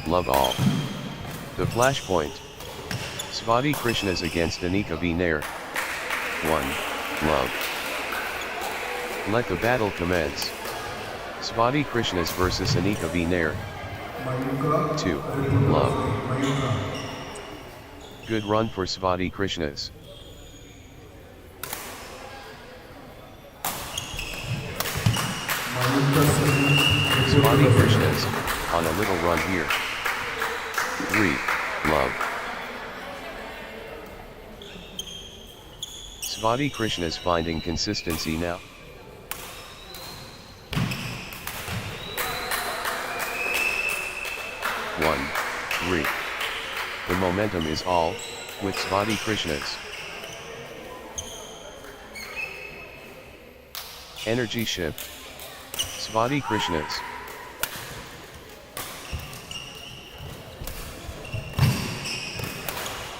Love all. The flashpoint. Svati Krishnas against Anika V. Nair. 1. Love. Let the battle commence. Svati Krishnas versus Anika V. Nair. 2. Love. Good run for Svati Krishnas. Svati Krishnas, on a little run here. 3. love. Svati Krishna's finding consistency now. One, 3. The momentum is all with Svati Krishna's. Energy shift. Svati Krishna's.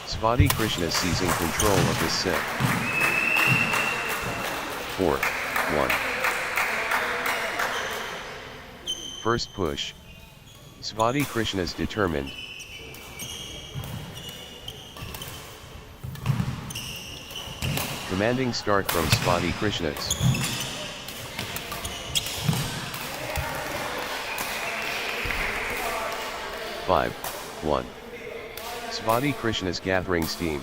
Svati Krishna seizing control of this set. 4, 1. First push. Svati Krishna's determined. Commanding start from Svati Krishna's. Five, 1. Svati Krishna's gathering steam.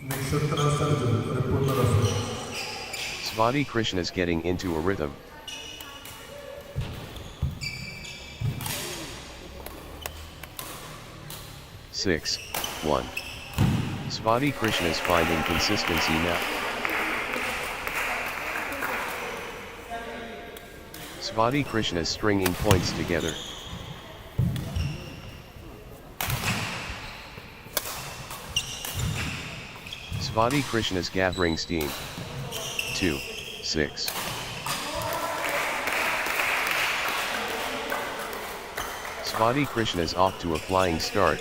Nakshatra Sarjan, Paripurna Rasa. Svati Krishna's getting into a rhythm. Six, 1. Svati Krishna's finding consistency now. Svati Krishna's stringing points together. Svati Krishna's gathering steam. 2, 6. Svati Krishna's off to a flying start.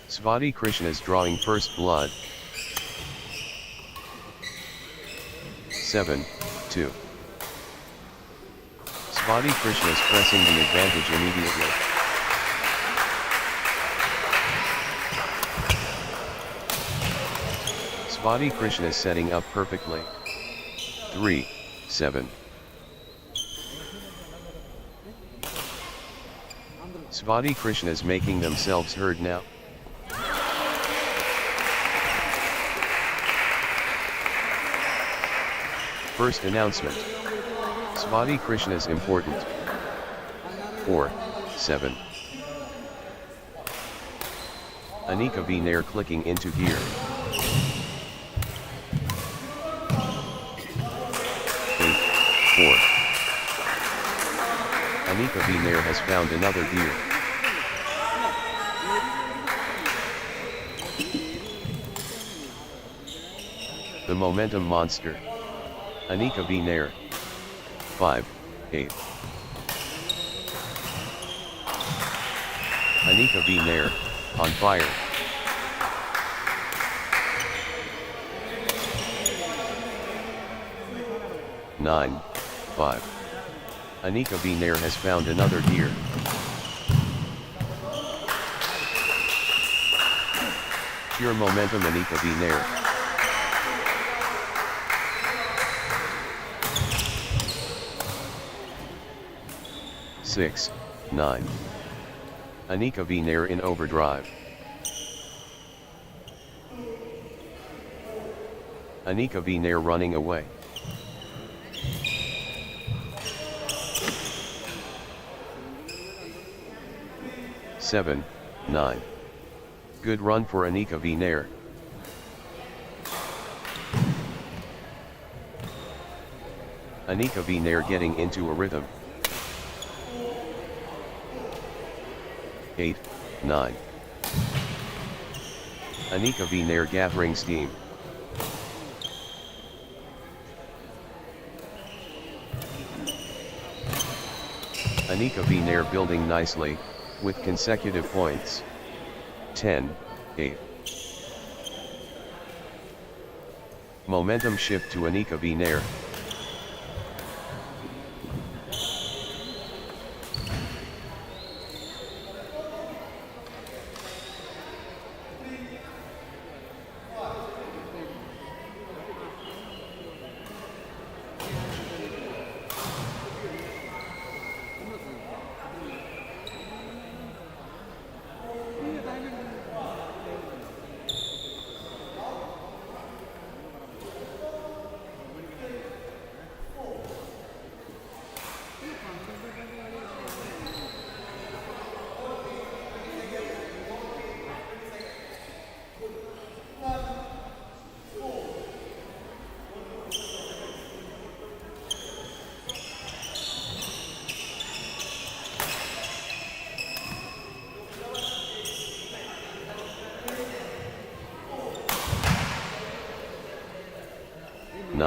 Svati Krishna's drawing first blood. 7, 2. Svati Krishna's pressing the advantage immediately. Svati Krishna's setting up perfectly. 3, 7. Svati Krishna's making themselves heard now. First announcement. Svati Krishna's important. 4, 7. Anika V. Nair clicking into gear. 8, 4. Anika V. Nair has found another gear. The momentum monster. Anika V. Nair. 5, 8. Anika V. Nair, on fire. Nine, 5. Anika V. Nair has found another gear. Pure momentum Anika V. Nair. 6, 9. Anika V. Nair in overdrive. Anika V. Nair running away. Seven, 9. Good run for Anika V. Nair. Anika V. Nair getting into a rhythm. 8, 9. Anika V. Nair gathering steam. Anika V. Nair building nicely, with consecutive points. 10, 8. Momentum shift to Anika V. Nair.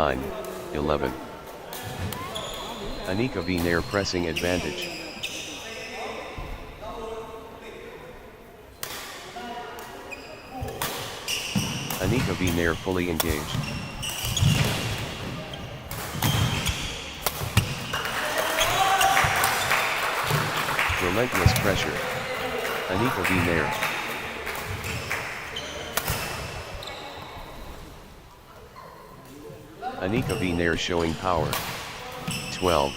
9-11. Anika v Nair pressing advantage. Anika v Nair fully engaged. Relentless pressure. Anika v Nair. Anika v Nair showing power. 12-9.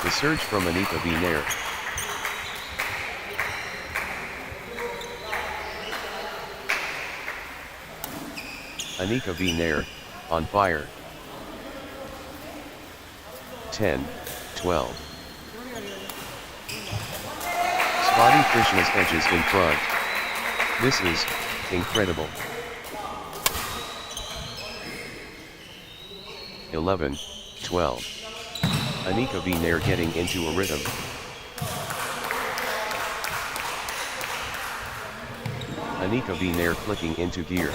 The surge from Anika v Nair. Anika v Nair, on fire. 10-12. Svati Krishna's edges in front. This is incredible. 11-12. Anika v Nair getting into a rhythm. Anika v Nair clicking into gear.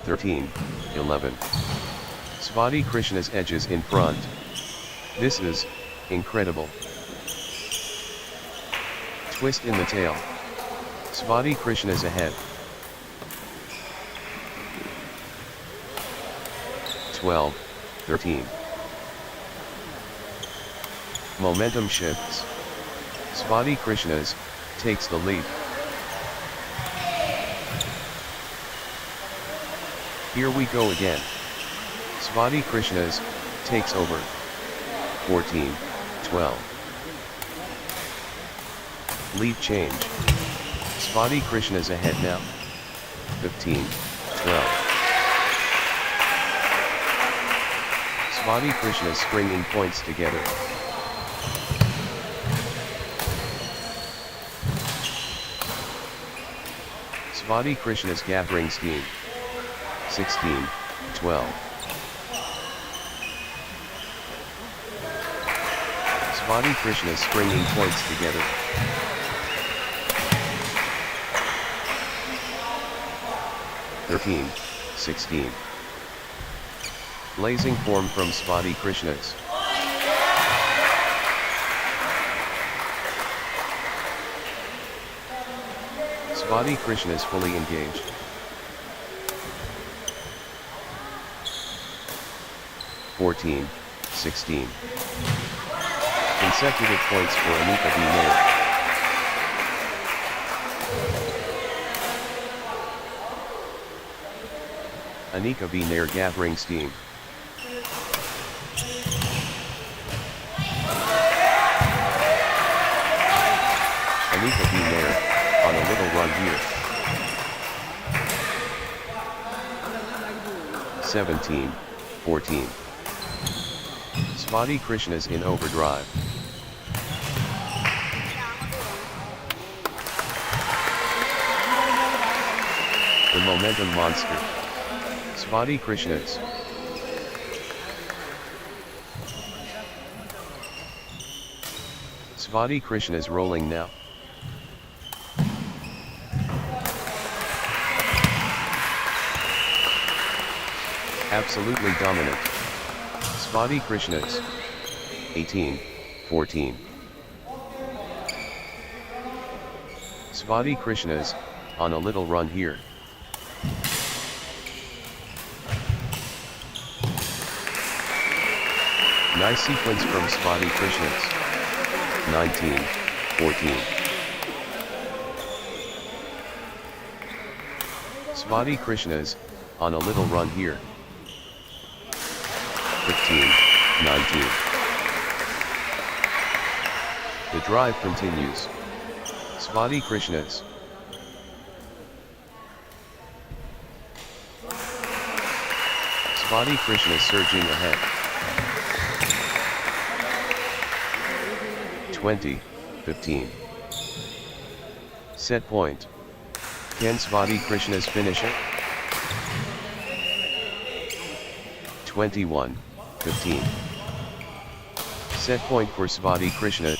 (13-11). Svati Krishna's edges in front. This is incredible. Twist in the tail. Svati Krishna's ahead. 12-13. Momentum shifts. Svati Krishna's takes the lead. Here we go again. Svati Krishna's takes over. 14-12. Lead change. Svati Krishna's ahead now. 15-12. Svati Krishna's stringing points together. Svati Krishna's gathering steam. 16-12. Svati Krishna's stringing points together. 13-16. Blazing form from Svati Krishna's. Svati Krishna's fully engaged. 14-16. Consecutive points for Anika v Nair. Anika v Nair gathering steam. Anika v Nair, on a little run here. 17-14. Svati Krishna's in overdrive. The momentum monster. Svati Krishna's. Svati Krishna's rolling now. Absolutely dominant. Svati Krishna's. 18-14. Svati Krishna's, on a little run here. Nice sequence from Svati Krishna's. 19-14. Svati Krishna's, on a little run here. 15-19. The drive continues. Svati Krishna's. Svati Krishna surging ahead. 20-15. Set point. Can Svati Krishna's finish it? 21-15. Set point for Svati Krishna.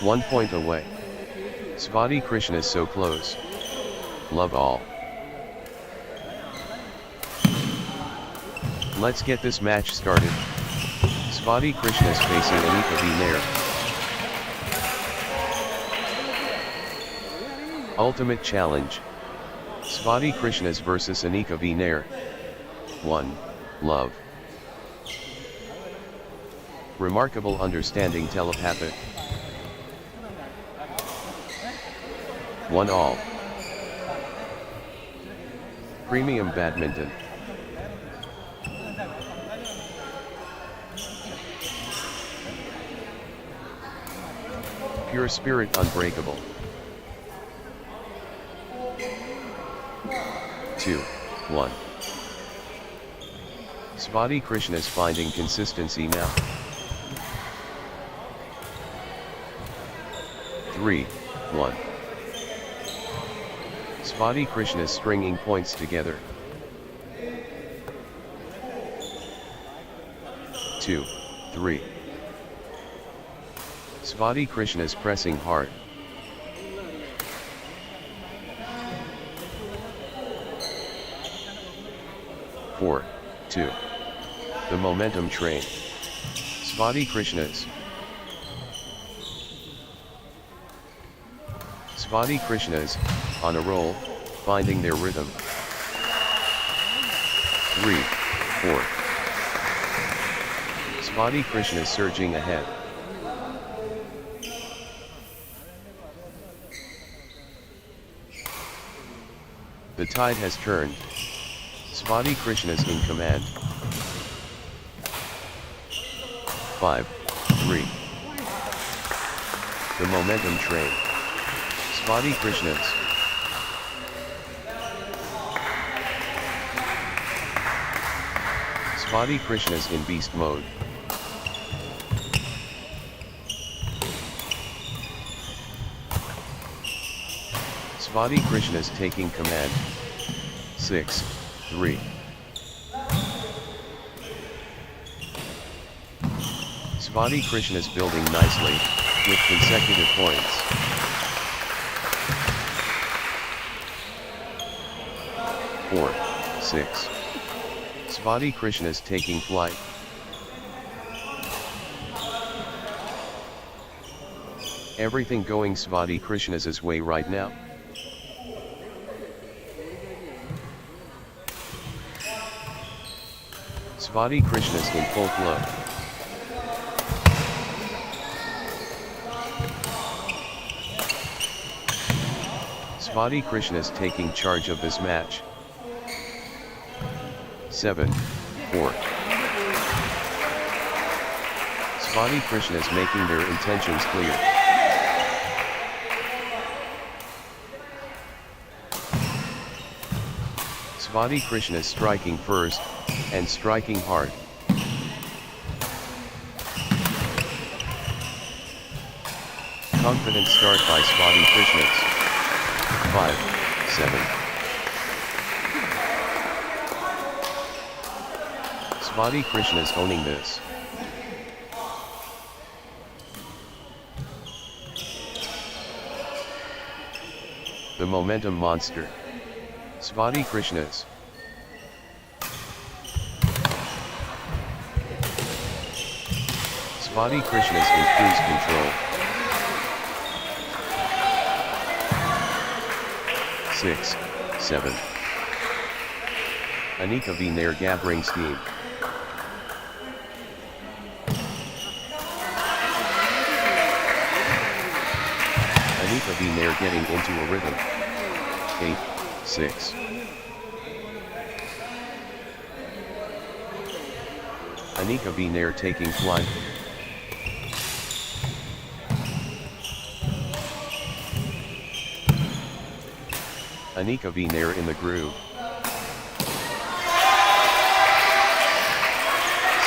One point away. Svati Krishna is so close. Love all. Let's get this match started. Svati Krishna is facing Anika V. Nair. Ultimate challenge. Svati Krishnas versus Anika V. Nair. 1. Love. Remarkable understanding telepathic. 1 all. Premium badminton. Pure spirit unbreakable. 2. 1. Svati Krishna is finding consistency now. 3. 1. Svati Krishna is stringing points together. 2. 3. Svati Krishna is pressing hard. 4. 2. The momentum train. Svati Krishnas. Svati Krishnas, on a roll, finding their rhythm. 3. 4. Svati Krishnas surging ahead. The tide has turned. Svati Krishnas in command. 5. 3. The momentum train. Svati Krishnas. Svati Krishnas in beast mode. Svati Krishnas taking command. 6. 3. Svati Krishnas building nicely, with consecutive points. 4. 6. Svati Krishnas taking flight. Everything going Svati Krishnas' way right now. Svati Krishnas in full flow. Svati Krishnas taking charge of this match. 7. 4. Svati Krishnas making their intentions clear. Svati Krishnas striking first, and striking hard. Confident start by Swati Krishnas. 5-7. Swati Krishnas owning this. The momentum monster. Swati Krishnas. Swati Krishnas in cruise control. 6-7. Anika V. Nair gathering steam. Anika V. Nair getting into a rhythm. 8-6. Anika V. Nair taking flight. Anika V. Nair in the groove.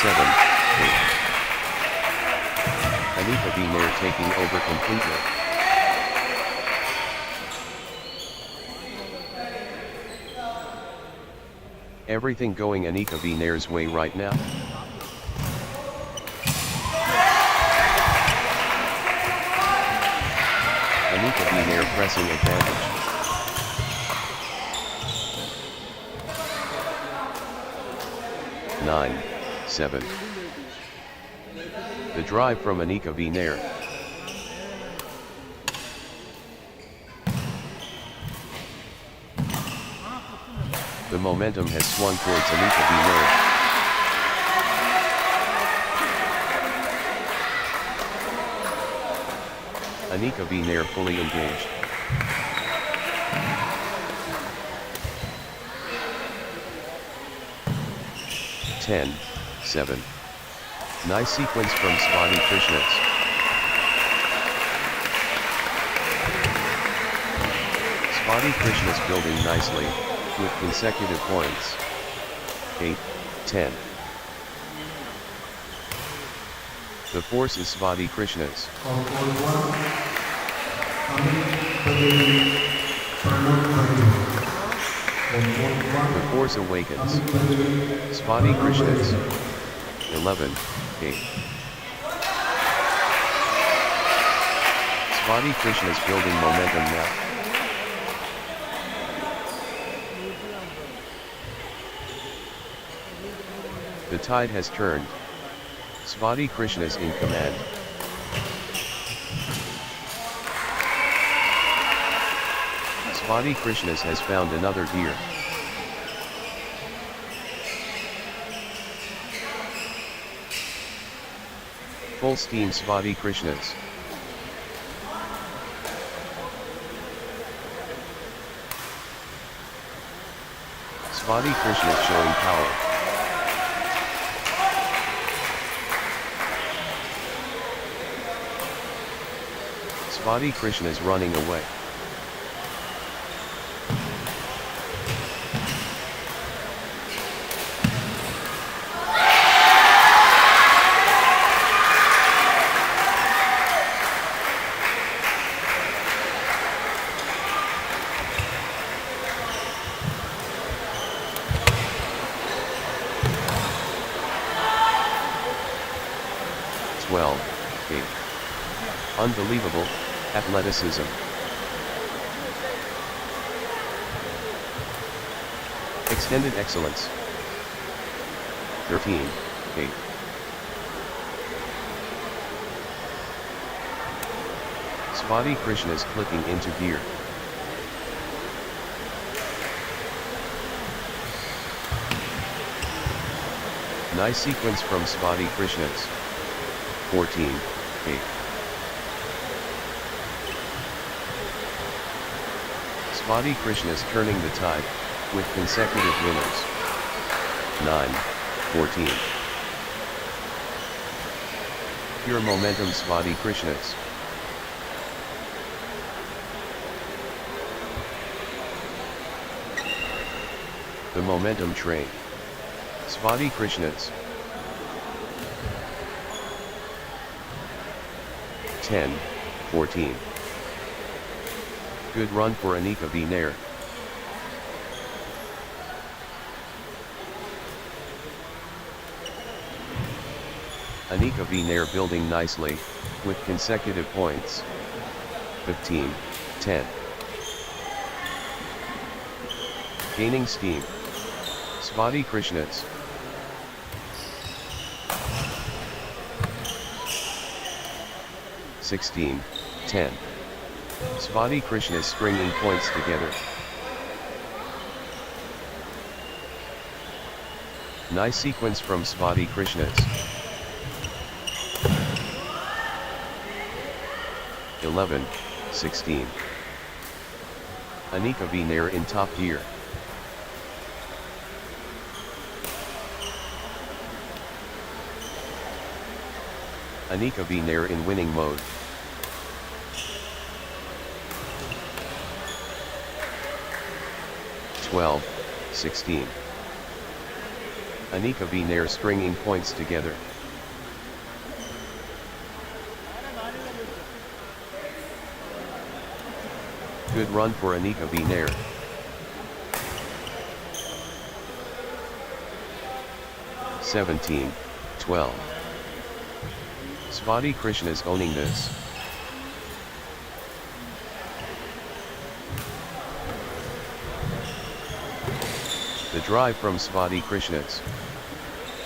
7-8. Anika V. Nair taking over completely. Everything going Anika V. Nair's way right now. Anika V. Nair pressing advantage. Nine, 7. The drive from Anika V. Nair. The momentum has swung towards Anika V. Nair. Anika V. Nair fully engaged. Ten, 7. Nice sequence from Swati Krishnas. Swati Krishnas building nicely, with consecutive points. 8-10. The force is Swati Krishnas. The force awakens. Swati Krishnas. 11-8. Swati Krishnas building momentum now. The tide has turned. Swati Krishnas in command. Swati Krishnas has found another gear. Full steam Swati Krishnas. Swati Krishnas showing power. Swati Krishnas running away. Unbelievable athleticism. Extended excellence. 13-8. Swati Krishnas clicking into gear. Nice sequence from Swati Krishnas. 14-8. Swati Krishnas turning the tide, with consecutive winners. 9-14. Pure momentum Swati Krishnas. The momentum train. Svati Krishnas. 10-14. Good run for Anika V. Nair. Anika V. Nair building nicely, with consecutive points. 15-10. Gaining steam. Svati Krishnas. 16-10. Svati Krishnas stringing points together. Nice sequence from Svati Krishnas. 11-16. Anika V. Nair in top gear. Anika V. Nair in winning mode. Twelve, 16. Anika V. Nair stringing points together. Good run for Anika V. Nair. (17, 12). Svati Krishnas owning this. The drive from Svati Krishnas.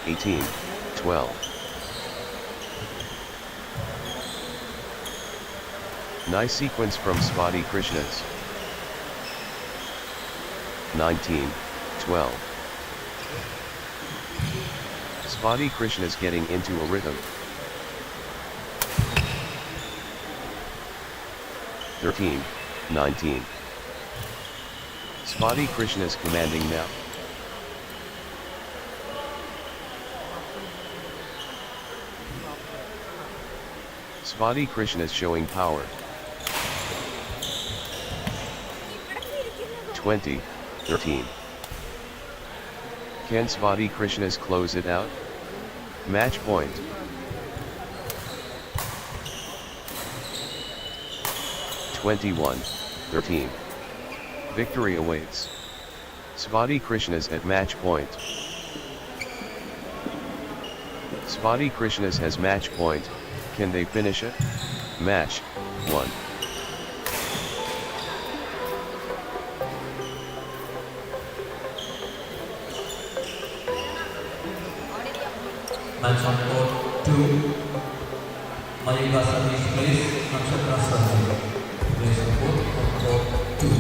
18, 12. Nice sequence from Svati Krishnas. 19, 12. Svati Krishnas getting into a rhythm. 13, 19. Svati Krishnas commanding now. Svati Krishnas showing power. 20, 13. Can Svati Krishnas close it out? Match point. (21, 13). Victory awaits. Svati Krishnas at match point. Svati Krishnas has match point. Can they finish it? Match 1. Match on court 2. Malika service place, Nakshatra service. Place on court 2.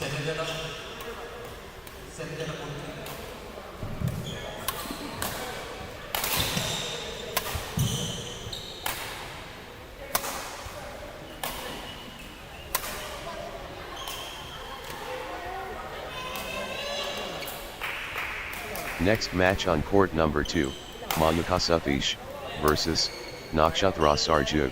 സെറ്റഡ് പൊട്ടി. Next match on court number 2, Mayuka Satish versus Nakshatra Sarju.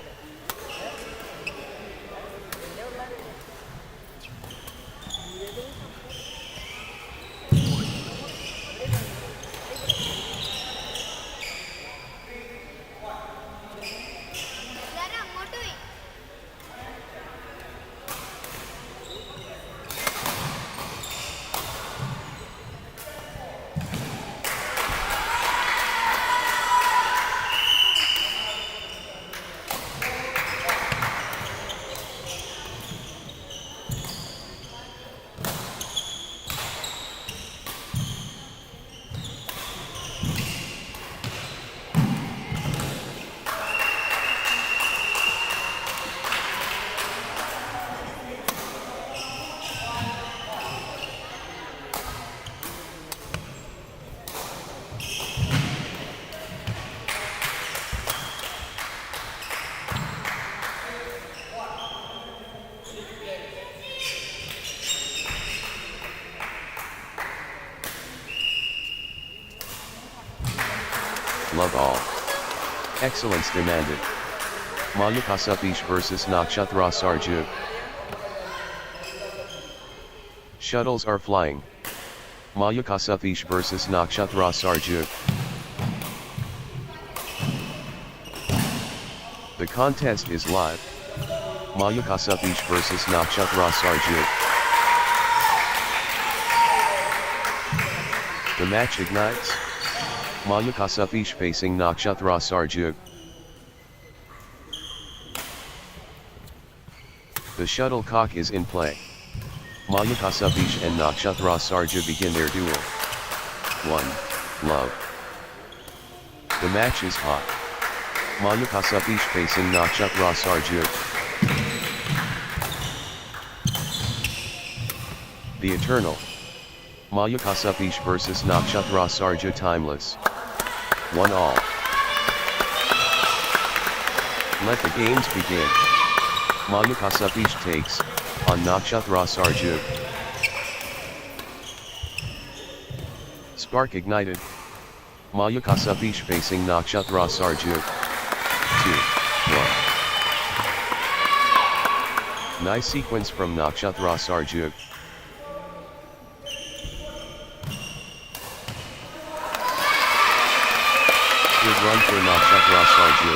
Love all. Excellence demanded. Mayuka Satish versus Nakshatra Sarju. Shuttles are flying. Mayuka Satish versus Nakshatra Sarju. The contest is live. Mayuka Satish versus Nakshatra Sarju. The match ignites. Mayuka Satish facing Nakshatra Sarju. The shuttlecock is in play. Mayuka Satish and Nakshatra Sarju begin their duel. 1. Love. The match is hot. Mayuka Satish facing Nakshatra Sarju. The Eternal. Mayuka Satish versus Nakshatra Sarju timeless. 1-all. Let the games begin. Mayuka Satish takes on Nakshatra Sarju. Spark ignited. Mayuka Satish facing Nakshatra Sarju. 2-1. Nice sequence from Nakshatra Sarju. Good run for Nakshatra Sarju.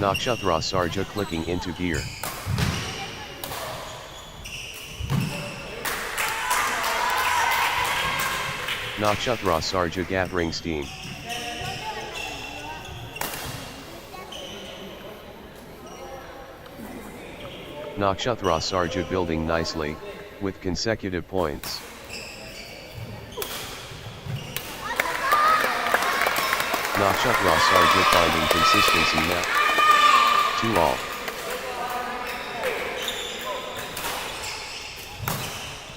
Nakshatra Sarju clicking into gear. Nakshatra Sarju gathering steam. Nakshatra Sarju building nicely, with consecutive points. Nakshatra Sarju finding consistency now. 2-all.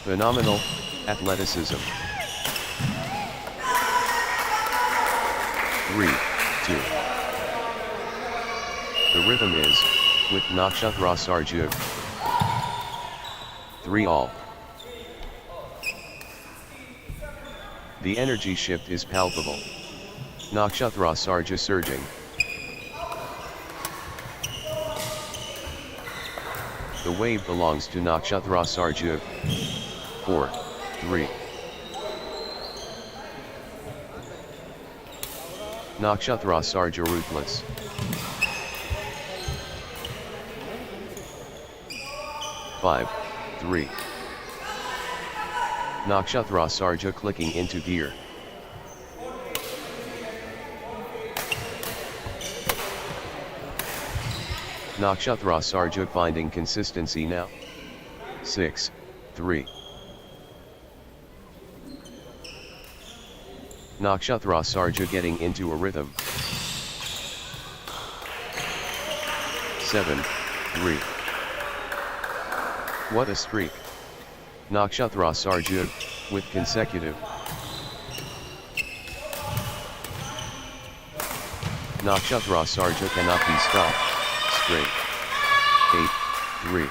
Phenomenal athleticism. 3-2. The rhythm is with Nakshatra Sarju. 3-all. The energy shift is palpable. Nakshatra Sarju surging. The wave belongs to Nakshatra Sarju. 4-3. Nakshatra Sarju ruthless. 5-3. Nakshatra Sarju clicking into gear. Nakshatra Sarju finding consistency now. 6-3. Nakshatra Sarju getting into a rhythm. 7-3. What a streak. Nakshatra Sarju, with consecutive. Nakshatra Sarja cannot be stopped, straight. 8-3.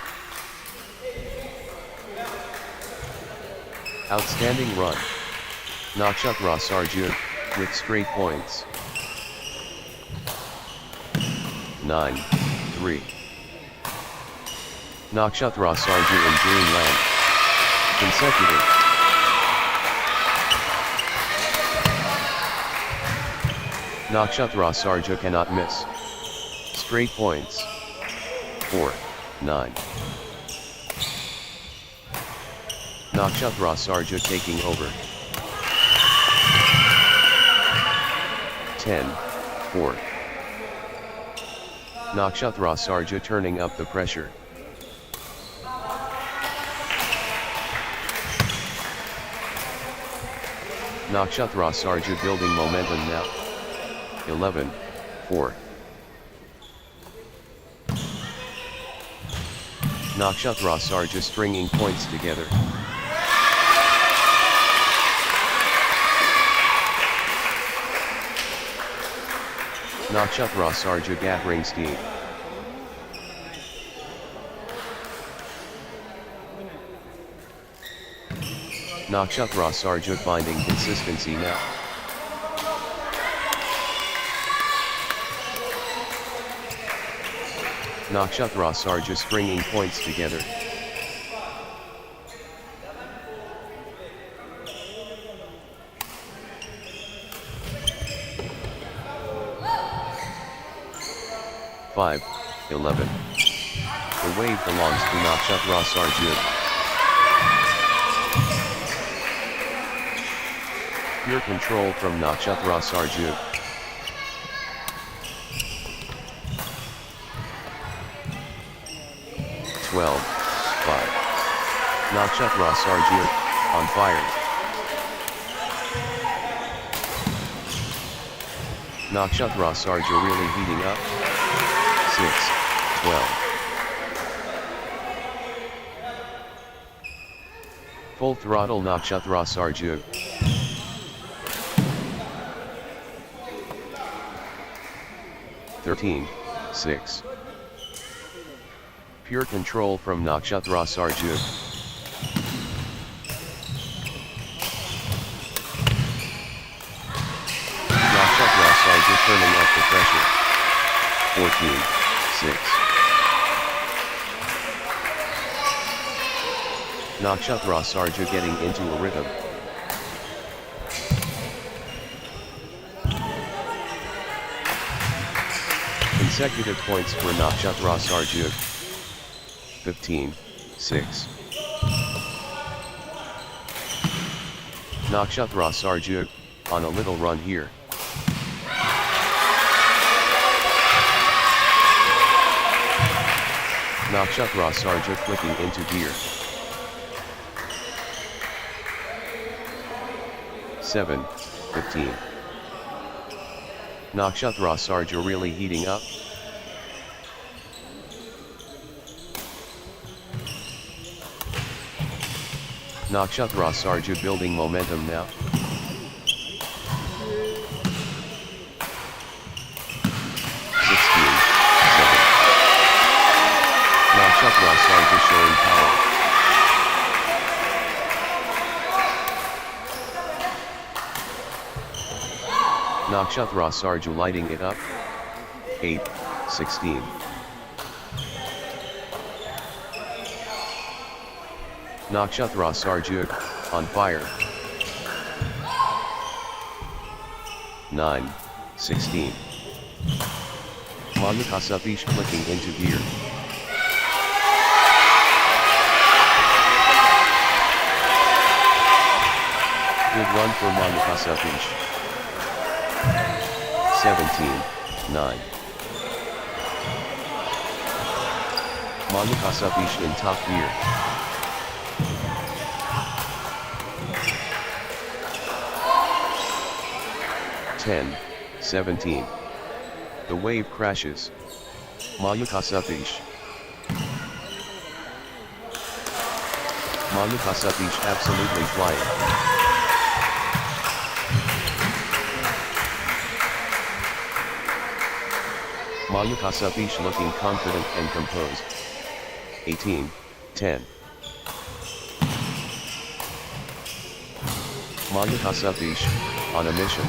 Outstanding run. Nakshatra Sarju, with straight points. 9-3. Nakshatra Sarju in Dreamland. Consecutive. Nakshatra Sarja cannot miss. Straight points. 4-9. Nakshatra Sarja taking over. 10-4. Nakshatra Sarja turning up the pressure. Nakshatra Sarja building momentum now. 11-4. Nakshatra Sarja stringing points together. Nakshatra Sarja gathering steam. Nakshatra Sarja finding consistency now. Nakshatra Sarja stringing points together. Five, 11. The wave belongs to Nakshatra Sarja. Pure control from Nakshatra Sarju. Twelve, 5. Nakshatra Sarju, on fire. Nakshatra Sarju really heating up. 6-12. Full throttle Nakshatra Sarju. 13-6. Pure control from Nakshatra Sarju. Nakshatra Sarju turning up the pressure. 14-6. Nakshatra Sarju getting into a rhythm. Consecutive points for Nakshatra Sarju. 15-6. Nakshatra Sarju, on a little run here. Nakshatra Sarja clicking into gear. 7-15. Nakshatra Sarja really heating up. Nakshatra Sarja building momentum now. 16-7. Nakshatra Sarja showing power. Nakshatra Sarja lighting it up. 8-16. Nakshatra Sarju, on fire. 9-16. Manakasapish clicking into gear. Good run for Manakasapish. 17-9. Manakasapish in top gear. 10-17. The wave crashes. Mayuka Satish. Mayuka Satish absolutely flying. Mayuka Satish looking confident and composed. 18-10. Mayuka Satish, on a mission.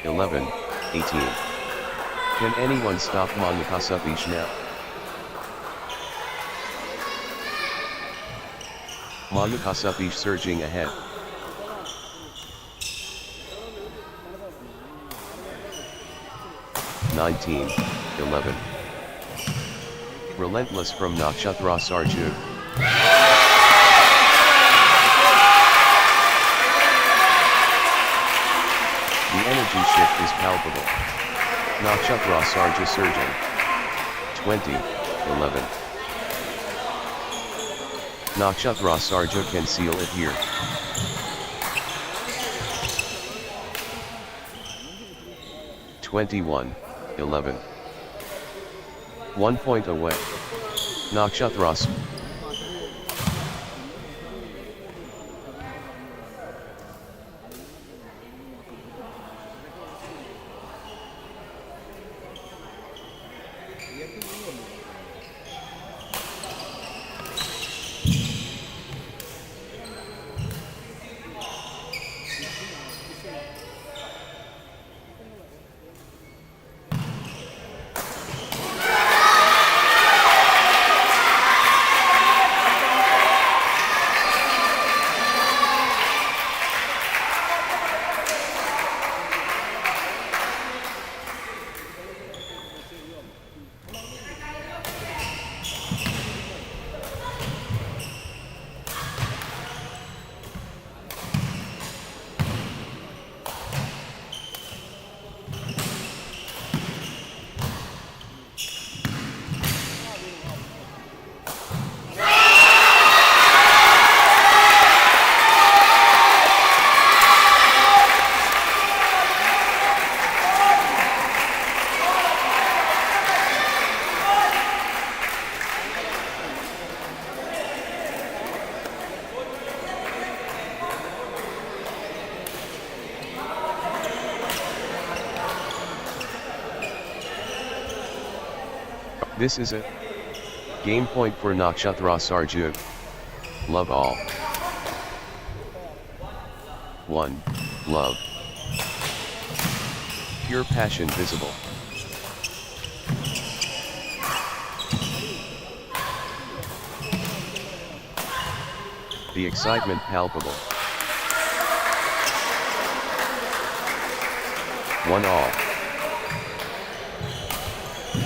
(11-18). Can anyone stop Mayuka Satish now? Mayuka Satish surging ahead. (19-11). Relentless from Nakshatra Sarju. The energy shift is palpable. Nakshatra Sarja surging. 20-11. Nakshatra Sarja can seal it here. (21-11). 1 point away. Nakshatras. This is it. Game point for Nakshatra Sarju. Love all. 1. Love. Pure passion visible. The excitement palpable. 1 all.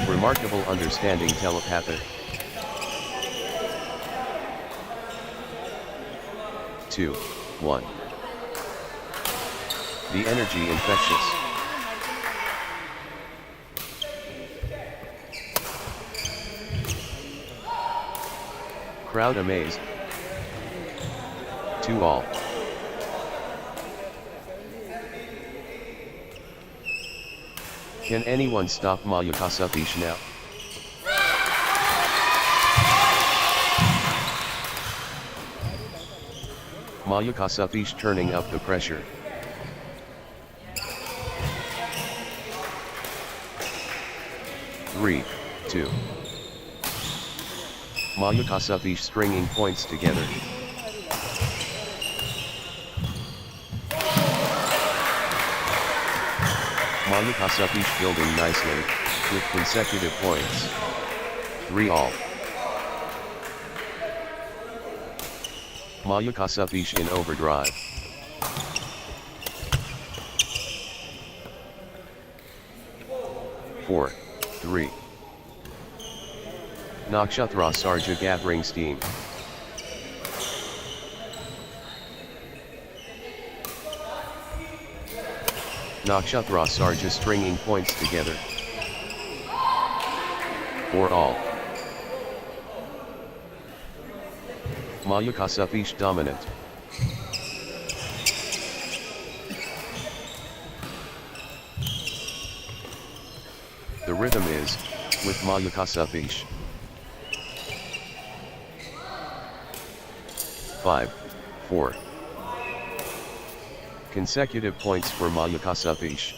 Remarkable understanding telepathic. 2, 1. The energy infectious. Crowd amazed. 2 all. Can anyone stop Mayuka Satish now? Mayuka Satish turning up the pressure. Three, 2. Mayuka Satish stringing points together. Mayuka Satish building nicely, with consecutive points. 3 all. Mayuka Satish in overdrive. Four, 3. Nakshatra Sarja gathering steam. Nakshatra Sarja stringing points together. 4 all. Mayuka Satish dominant. The rhythm is, with Mayukasapish. 5-4. Consecutive points for Mayukasapish.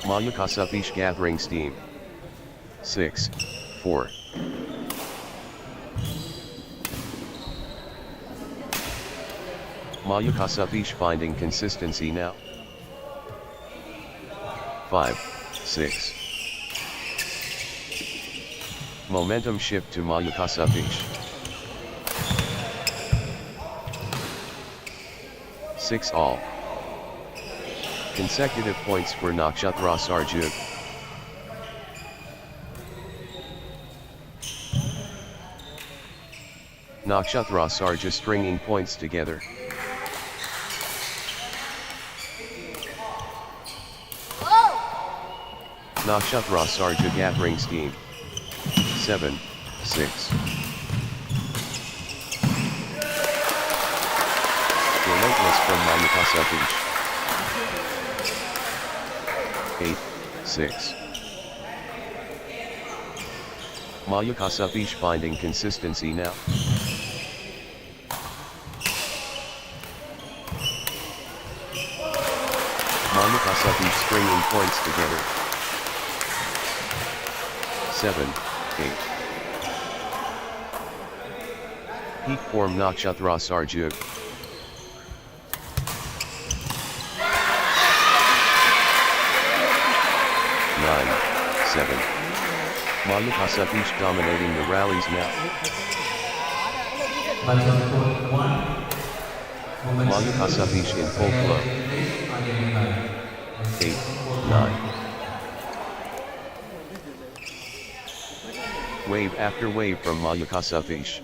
Mayukasapish gathering steam. 6-4. Mayukasapish finding consistency now. 5-6. Momentum shift to Mayukasapish. 6-all. Consecutive points for Nakshatra Sarjug. Nakshatra Sarja stringing points together. Nakshatra Sarja gathering steam. 7-6. Relentless from Mayukasapish. 8-6. Mayukasapish finding consistency now. Mayukasapish stringing points together. 7-8. Peak form Nakshatra Sarjug. 9-7. Mayukasapish dominating the rallies now. Match on court 1. Mayukasapish in full flow. 8-9. Wave after wave from Mayukasapish.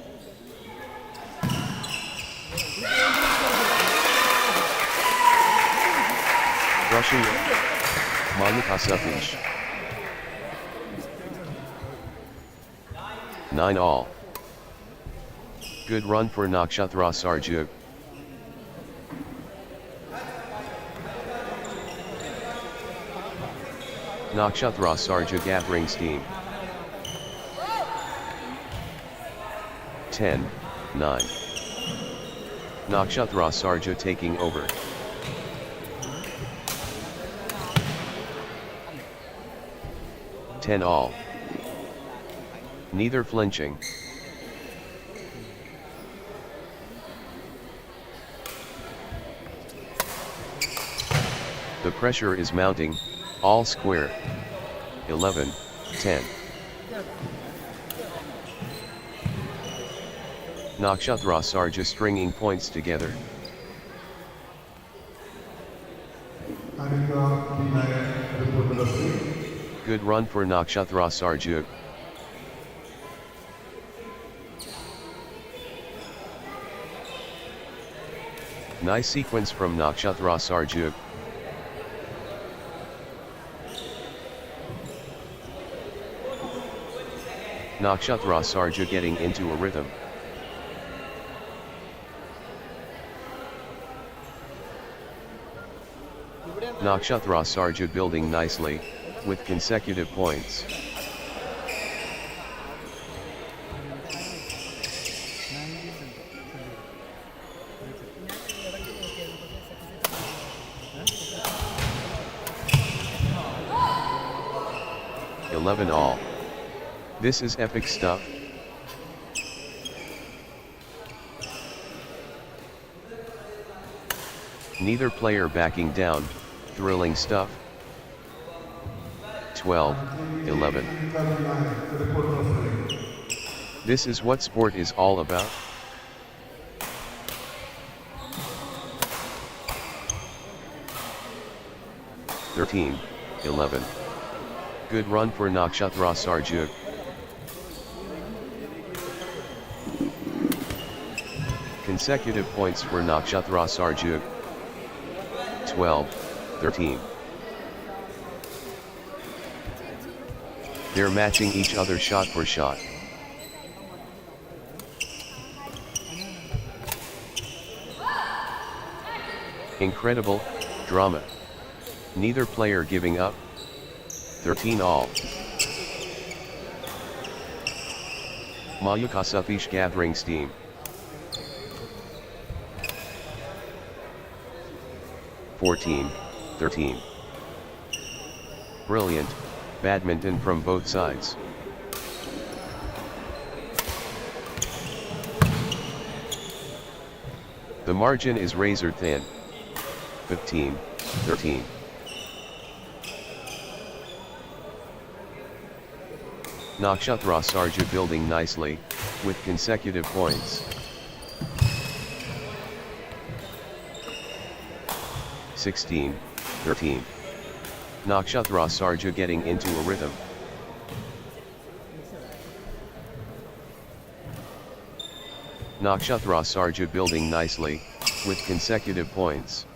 Brushing Mayukasapish. 9-all. Good run for Nakshatra Sarjug. Nakshatra Sarja gathering steam. 10-9. Nakshatra Sarja taking over. 10-all. Neither flinching. The pressure is mounting, all square. 11-10. Nakshatra Sarja stringing points together. Good run for Nakshatra Sarjug. Nice sequence from Nakshatra Sarjug. Nakshatra Sarja getting into a rhythm. Nakshatra Sarja building nicely, with consecutive points. all. This is epic stuff. Neither player backing down, thrilling stuff. 12-11. This is what sport is all about. (13-11). Good run for Nakshatra Sarjug. Consecutive points for Nakshatra Sarjug. 12-13. They're matching each other shot for shot. Incredible drama. Neither player giving up. 13 all. Mayuka Satish gathering steam. (14, 13). Brilliant badminton from both sides. The margin is razor thin. 15, 13. Nakshatra Sarja building nicely, with consecutive points. 16, 13. Nakshatra Sarja getting into a rhythm. Nakshatra Sarja building nicely, with consecutive points.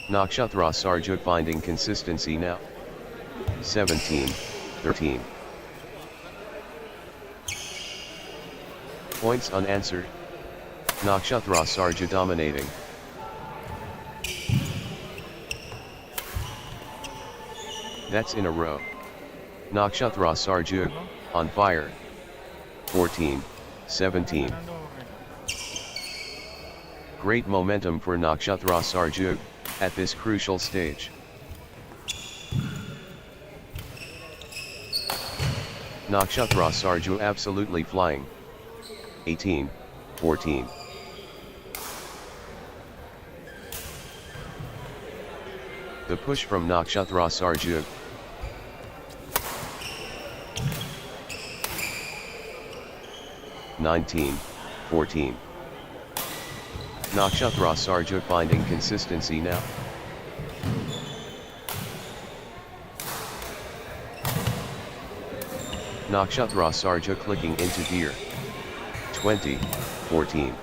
Nakshatra Sarja finding consistency now. 17, 13. Points unanswered. Nakshatra Sarja dominating. That's in a row. Nakshatra Sarja on fire. 14, 17. Great momentum for Nakshatra Sarja at this crucial stage. Nakshatra Sarja absolutely flying. 18, 14. The push from Nakshatra Sarja. (19, 14). Nakshatra Sarja finding consistency now. Nakshatra Sarja clicking into gear. 20, 14.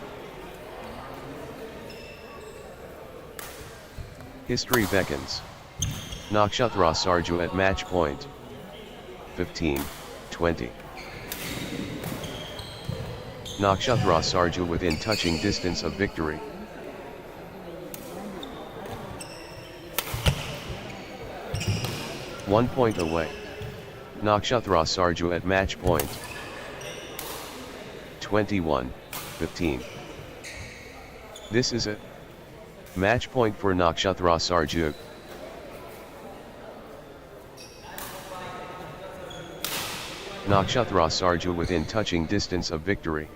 History beckons. Nakshatra Sarja at match point. 15, 20. Nakshatra Sarja within touching distance of victory. One point away. Nakshatra Sarja at match point. 21, 15. This is it. Match point for Nakshatra Sarja. Nakshatra Sarja within touching distance of victory.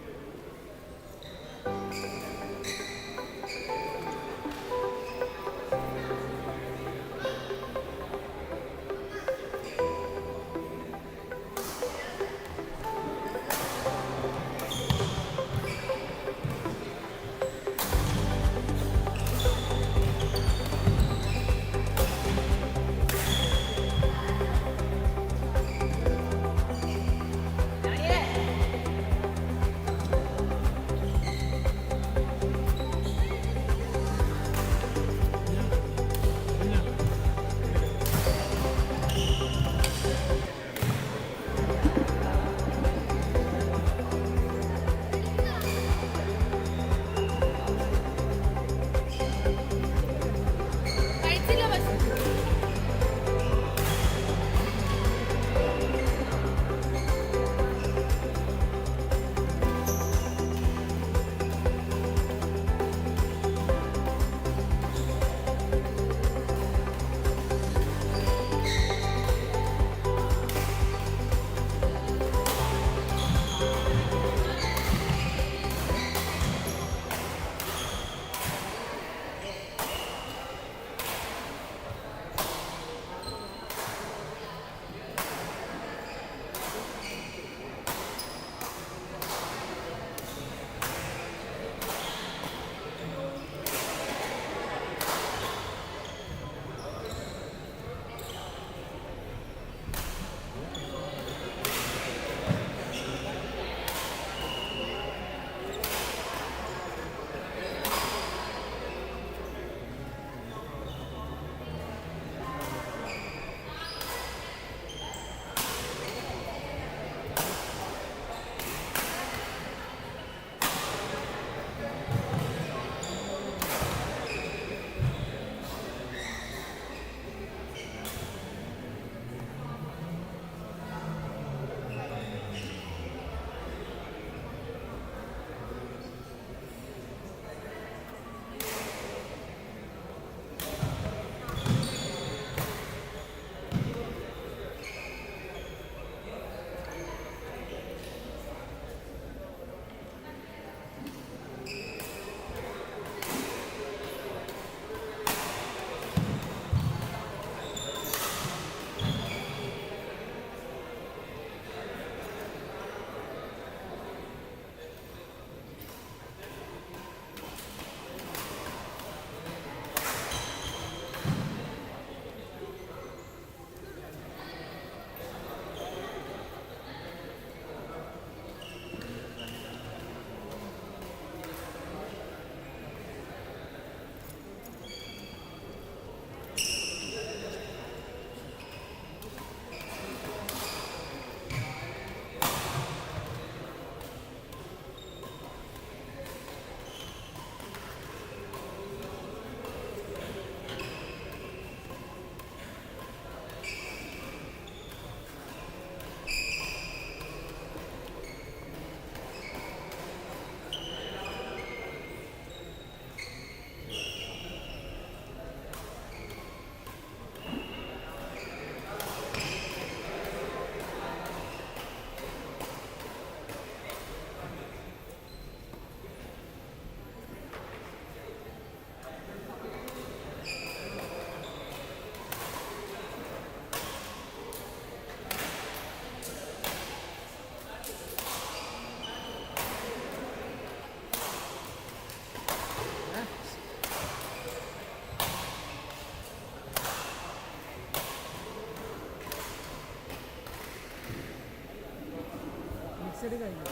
Fixed കഴിഞ്ഞു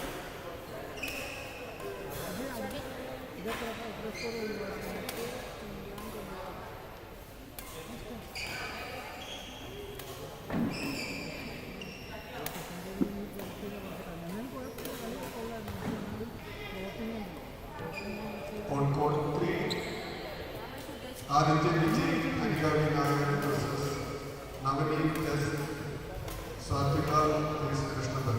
ഇതൊക്കെ dress On court 3, Aditya Vijay, Anika Vinayak versus Navani S. Satvika S. Krishnadar.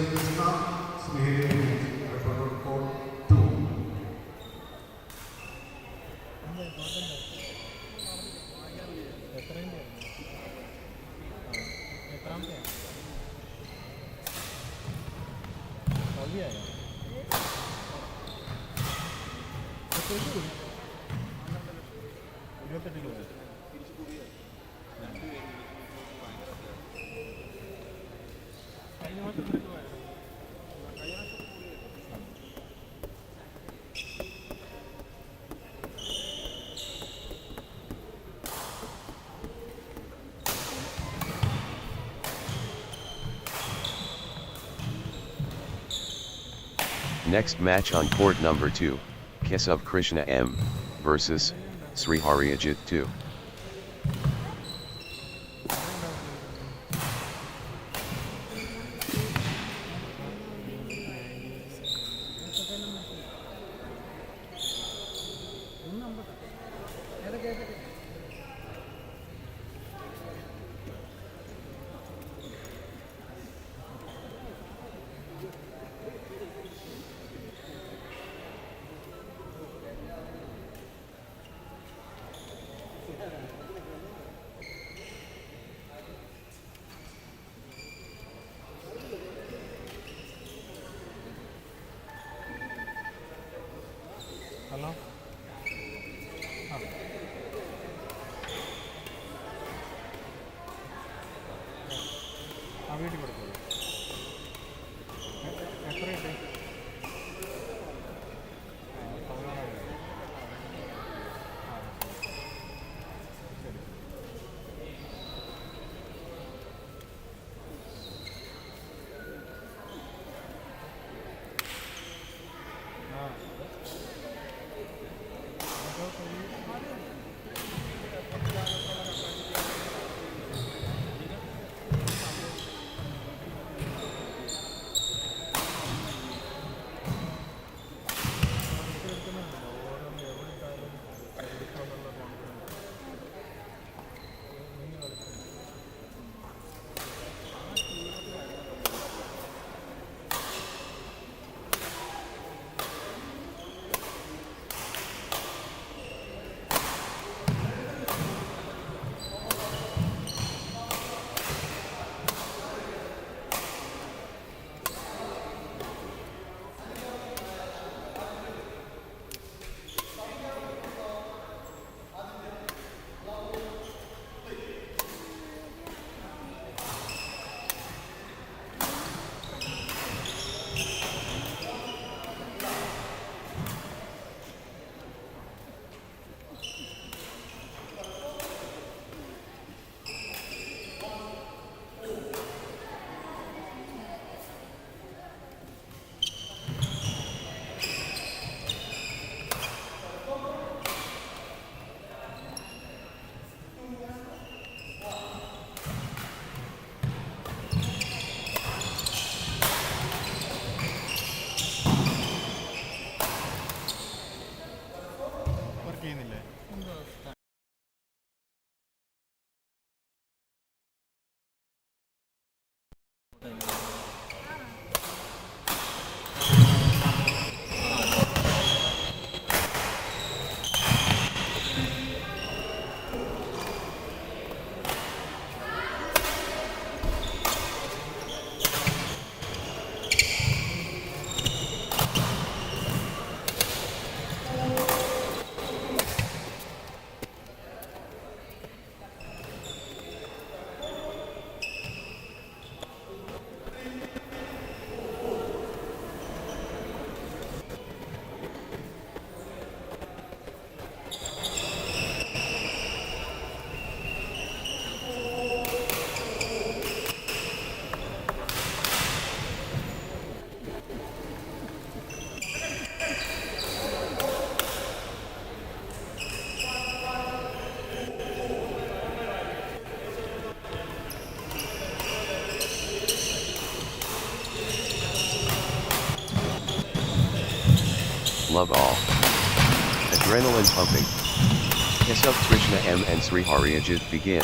Krishna, Snehal, reporter code 2. Next match on court number 2, Kiss of Krishna M versus Srihari Ajit 2. Hello ആ വീട്ടിൽ കൊടുത്തു എത്ര കിട്ടി 16,000 ശരി ആ love all. Adrenaline pumping. Kesab Krishna M and Sri Haryajit begin.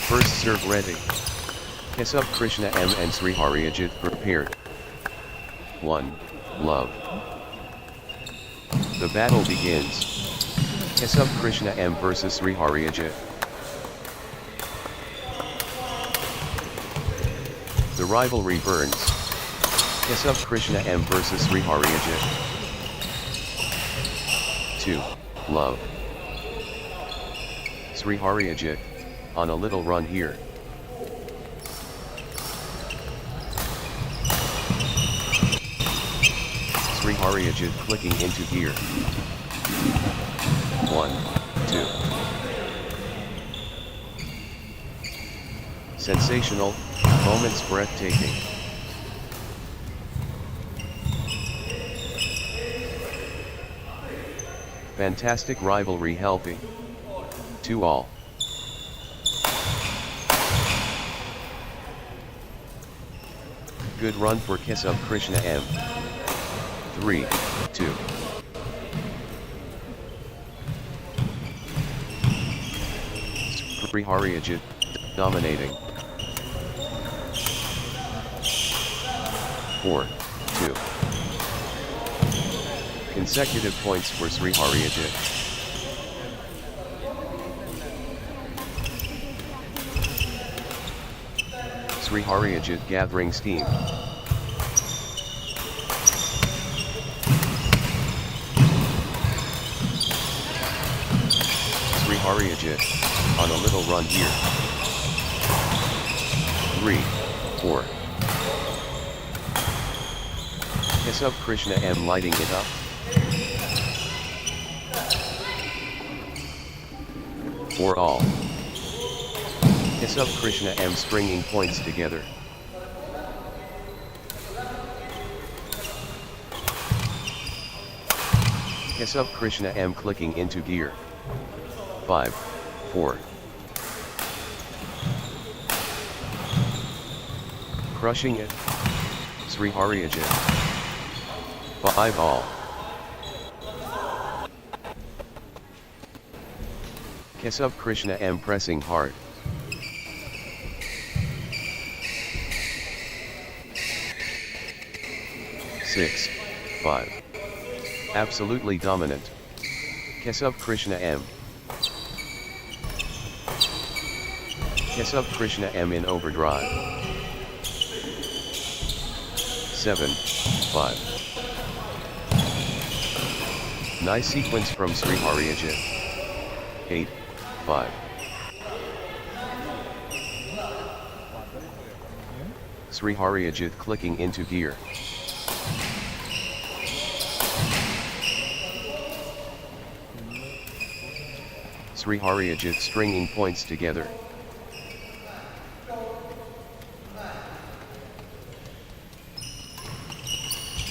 First serve ready. Kesab Krishna M and Sri Haryajit prepared. 1. Love. The battle begins. Kesab Krishna M versus Sri Haryajit. The rivalry burns. Kesab Krishna M versus Sri Haryajit. 2. Love. Sri Haryajit, on a little run here. Sri Haryajit clicking into gear. 1, 2. Sensational, moments breathtaking. Fantastic rivalry healthy. 2-all. Good run for Kesab Krishna M. 3, 2. Sri Haryajit, dominating. 4, 2. Consecutive points for Sri Haryajit. Sri Haryajit gathering steam. Sri Haryajit, on a little run here. 3, 4. Kesab Krishna M lighting it up. 4-all. Kesab Krishna M stringing points together. Kesab Krishna M clicking into gear. 5, 4. Crushing it. Sri Haryajit. 5-all. Kesab Krishna M pressing hard. 6, 5. Absolutely dominant. Kesab Krishna M. Kesab Krishna M in overdrive. 7, 5. Nice sequence from Sri Haryajit. 8, 5. Sri Haryajit clicking into gear. Sri Haryajit stringing points together.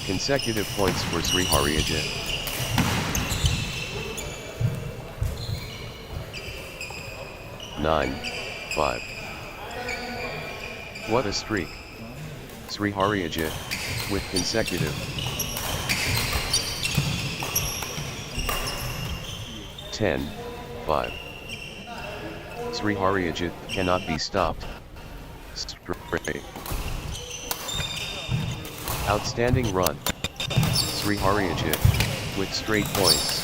Consecutive points for Sri Haryajit. Nine, 5. What a streak. Sri Haryajit, with consecutive. 10, 5. Sri Haryajit cannot be stopped. Straight. Outstanding run. Sri Haryajit, with straight points.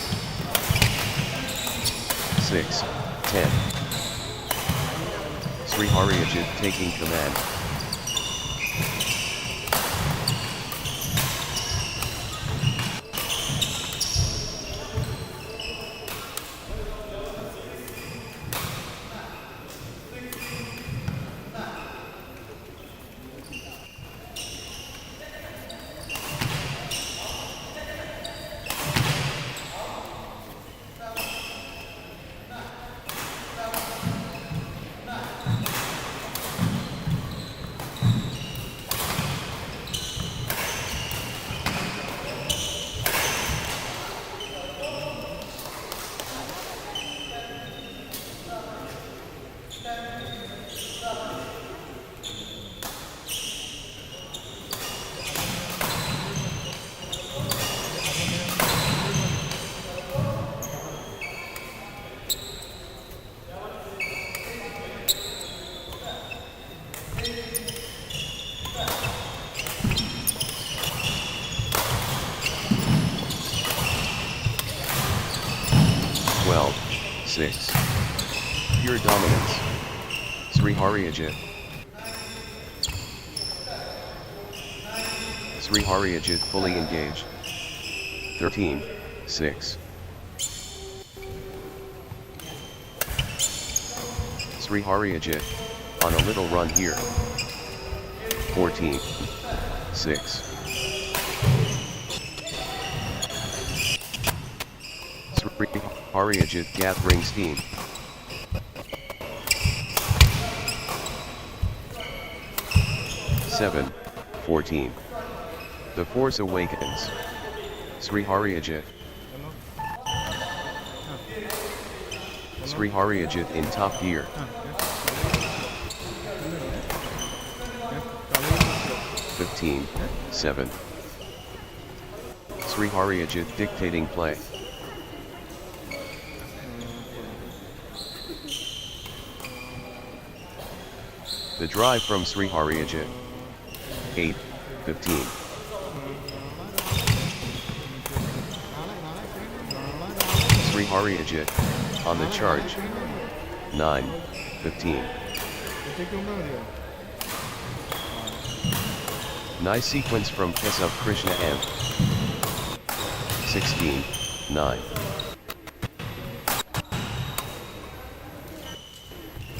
6, 10. Sri Haryajit taking command. 12-6. Pure dominance. Sri Haryajit. Sri Haryajit fully engaged. 13-6. Sri Haryajit on a little run here. 14-6. Sri Haryajit gathering steam. 7-14. The force awakens. Sri Haryajit. Sri Haryajit in top gear. 15-7. Sri Haryajit dictating play. The drive from Sri Haryajit. 8-15. Sri Haryajit on the charge. 9-15. Nice sequence from Keshav Krishna M. 16-9.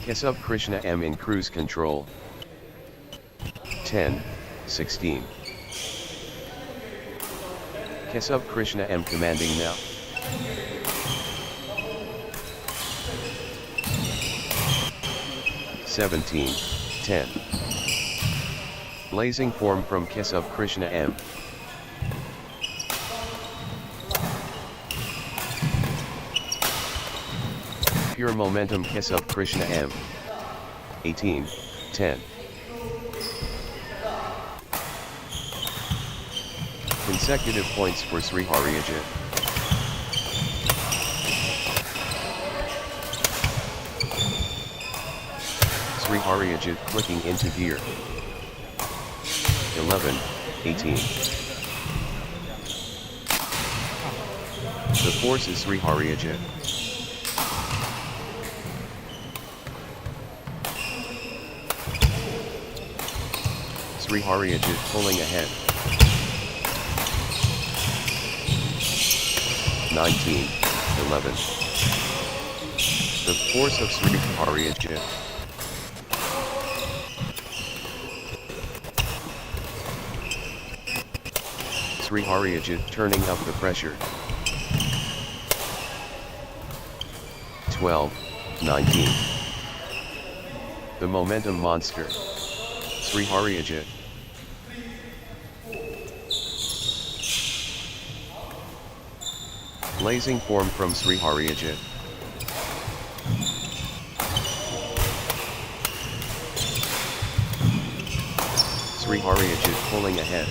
Keshav Krishna M in cruise control. 10-16. Keshav Krishna M commanding now. 17-10. Blazing form from Keshav Krishna M. Pure momentum Keshav Krishna M. 18-10. Consecutive points for Sri Haryajit. Sri Haryajit clicking into gear. 11-18. The force is Sri Haryajit. Sri Haryajit pulling ahead. 19-11. The force of Sri Haryajit. Sri Haryajit turning up the pressure. 12-19. The momentum monster. Sri Haryajit. Blazing form from Sri Haryajit. Sri Haryajit pulling ahead.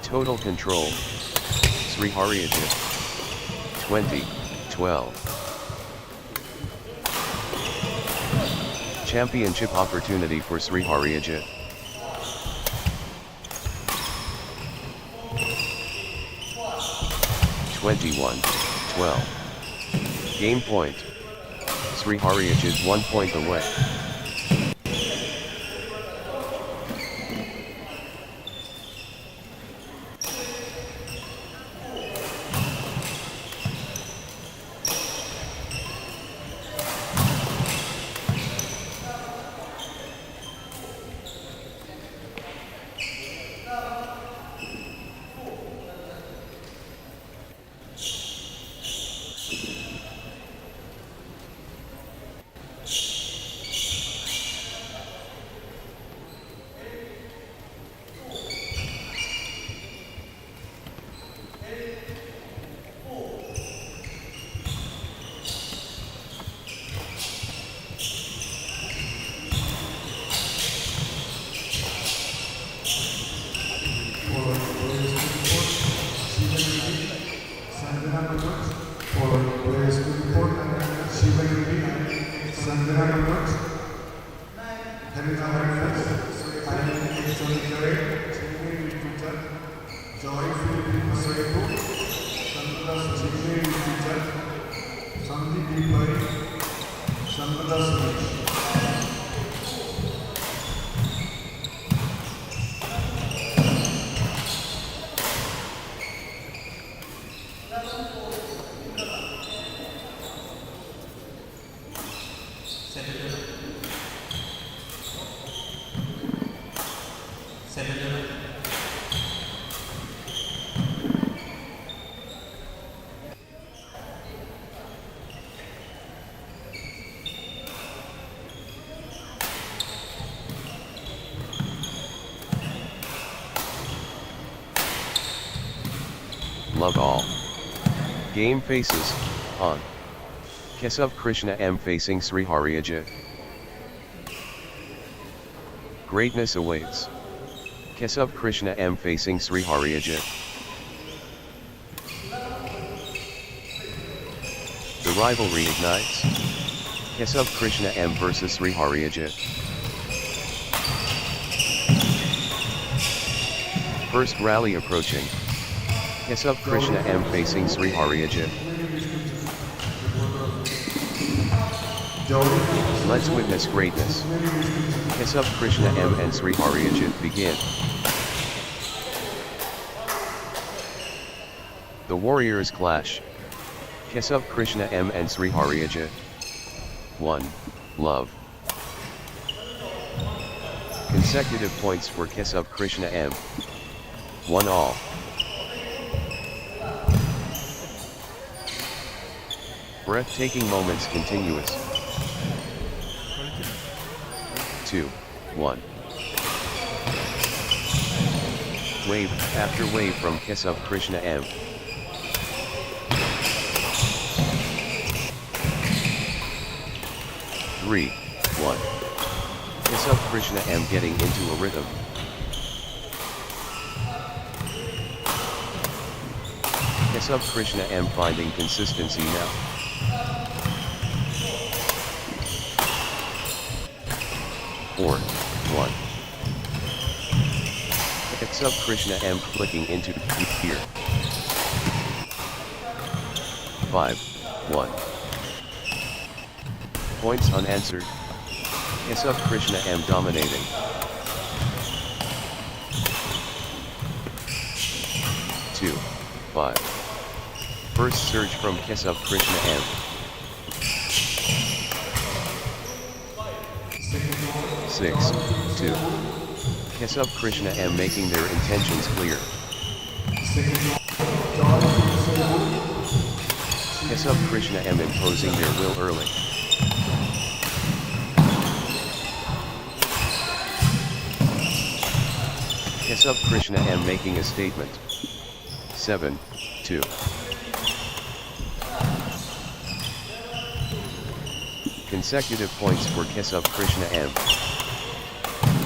Total control. Sri Haryajit. 20-12. Championship opportunity for Sri Haryajit. 21-12. Game point. Sri Haryajit 1 point away. teacher, Joy Philippine Masaito, Sandra Suresh teacher, Sandeep Bhai, Sandra Suresh. Love all. Game faces, on. Keshav Krishna M facing Sri Hariaja. Greatness awaits. Keshav Krishna M facing Sri Hariaja. The rivalry ignites. Keshav Krishna M versus Sri Hariaja. First rally approaching. Keshav Krishna M facing Sri Hariaja. Let's witness greatness. Keshav Krishna M and Sri Hariaja begin. The warriors clash. Keshav Krishna M and Sri Hariaja. 1. Love. Consecutive points for Keshav Krishna M. 1 all. Breathtaking moments continuous. 2, 1. Wave after wave from Keshav Krishna M. Three, 1. Keshav Krishna M getting into a rhythm. Keshav Krishna M finding consistency now. 4, 1. Keshav Krishna M clicking into gear. 5, 1. Points unanswered. Keshav Krishna M dominating. 2, 5. First surge from Keshav Krishna M. 6, 2. Keshav Krishna M making their intentions clear. Keshav Krishna M imposing their will early. Keshav Krishna M making a statement. 7, 2. Consecutive points for Keshav Krishna M.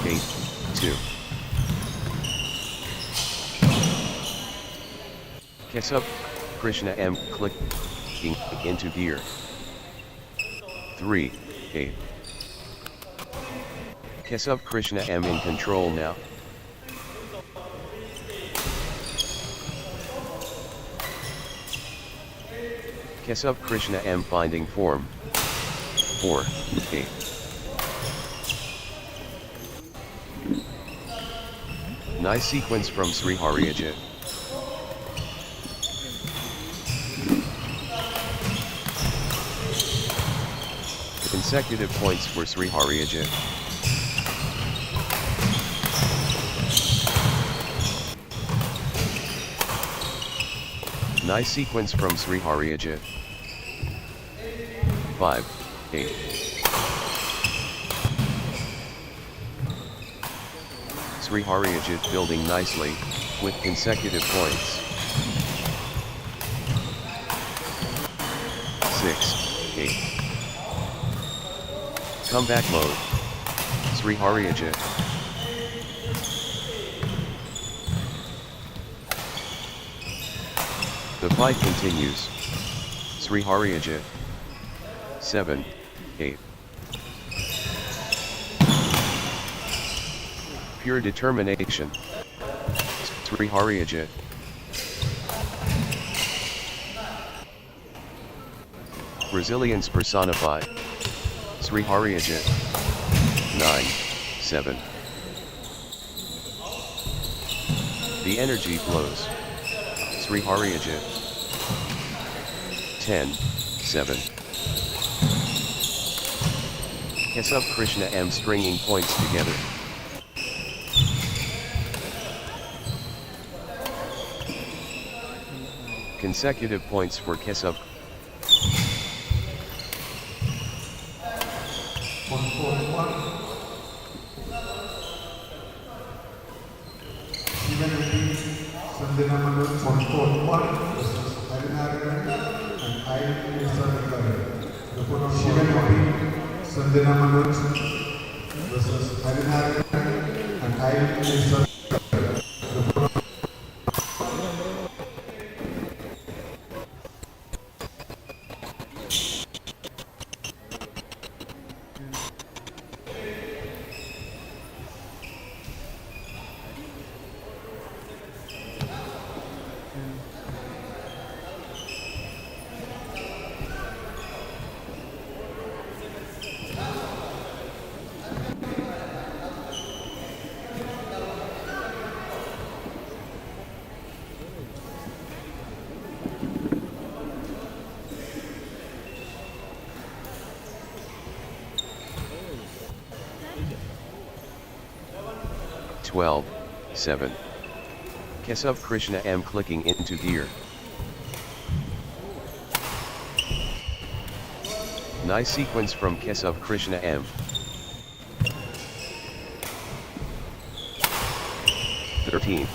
8, 2. Keshav Krishna M clicking into gear. 3, 8. Keshav Krishna M in control now. Keshav Krishna M finding form. 4, 8. Nice sequence from Sri Hariaja. Consecutive points for Sri Hariaja. Nice sequence from Sri Hariaja. 5, 8. Sri Hariaja building nicely, with consecutive points. 6, 8. Comeback mode. Sri Hariaja. The fight continues. Sri Hariaja. 7, 8. Pure determination. Sri Hariyajit. Resilience personified. Sri Hariyajit. 9-7. The energy flows. Sri Hariyajit. 10-7. Kesub Krishna M stringing points together. Consecutive points for Kesub. Even repeat Sanjana Mandal 141 versus Harinarayan and I Nisarikari. Shivan repeat Sanjana Mandal versus Harinarayan and I Nisarikari. 12-7. Kesub Krishna M clicking into gear. Nice sequence from Kesub Krishna M. Thirteen.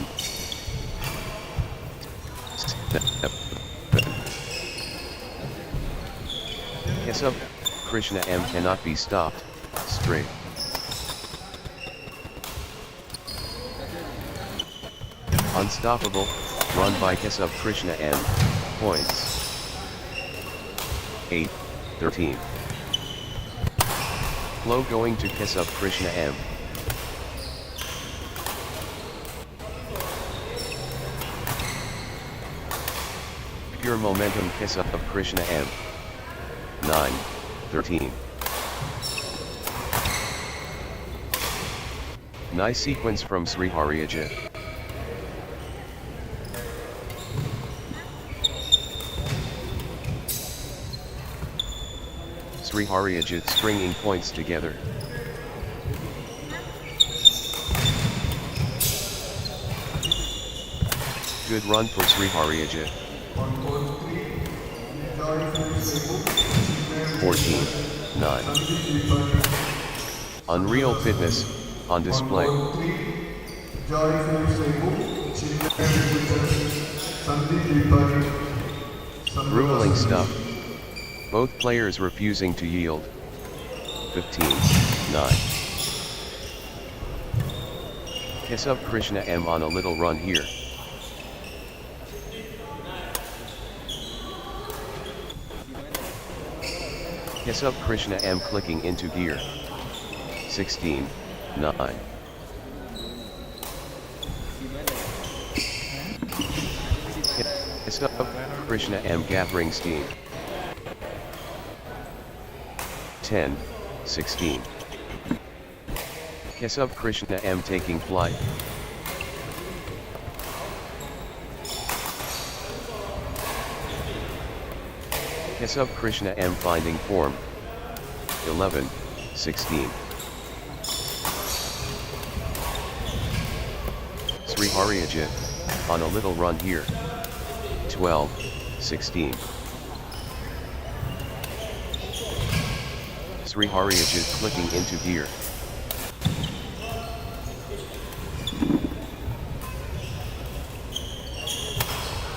Kesub Krishna M cannot be stopped. Straight. Unstoppable, run by Kesub Krishna M. Points. 8-13. Flow going to Kesub Krishna M. Pure momentum Kesub Krishna M. 9-13. Nice sequence from Sri Hariyajit. Sri Hariyajit stringing points together. Good run for Sri Hariyajit. 14-9. Unreal fitness on display. Grueling stuff. Both players refusing to yield. 15-9. Kesub Krishna M on a little run here. Kesub Krishna M clicking into gear. 16-9. Kesub Krishna M gathering steam. 10-16. Kesub Krishna M taking flight. Kesub Krishna M finding form. 11-16. Sri Hariyajit on a little run here. 12-16. Sri Hariyajit clicking into gear.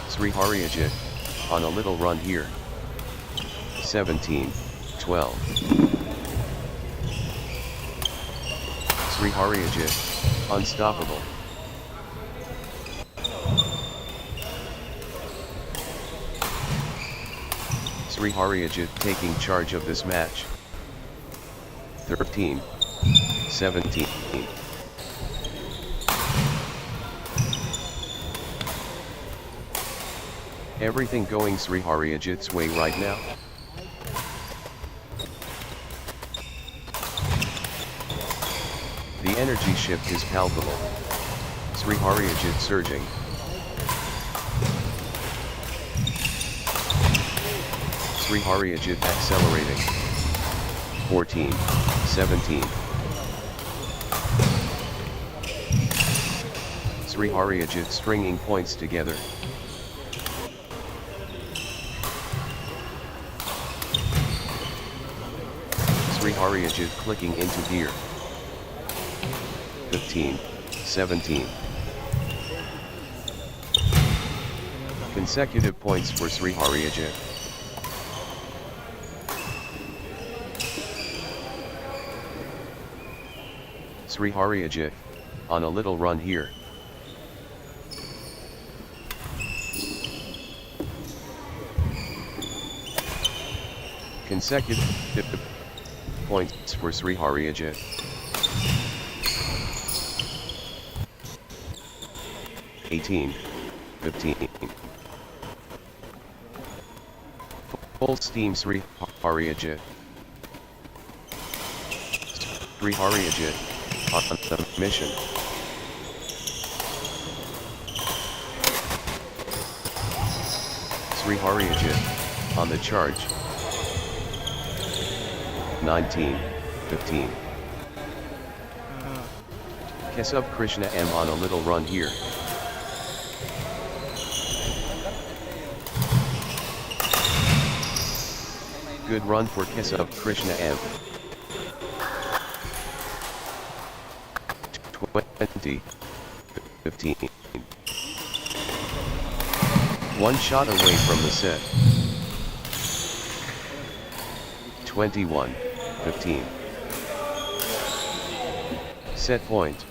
Sri Hariyajit on a little run here. 17-12. Sri Hariyajit, unstoppable. Sri Hariyajit taking charge of this match. 13-17. Everything going Sri Haryajit's way right now? The energy shift is palpable. Sri Haryajit surging. Sri Haryajit accelerating. 14, 17. Sri Haryajit stringing points together. Sri Haryajit clicking into gear. 15, 17. Consecutive points for Sri Haryajit. Sri Haryajit, on a little run here. Consecutive points for Sri Haryajit. (18, 15). Full steam Sri Haryajit. Sri Haryajit on the mission. Sri Haryajit on the charge. 19, 15. Kesub Krishna M on a little run here. Good run for Kesub Krishna M. 20, 15. One shot away from the set. 21, 15. Set point.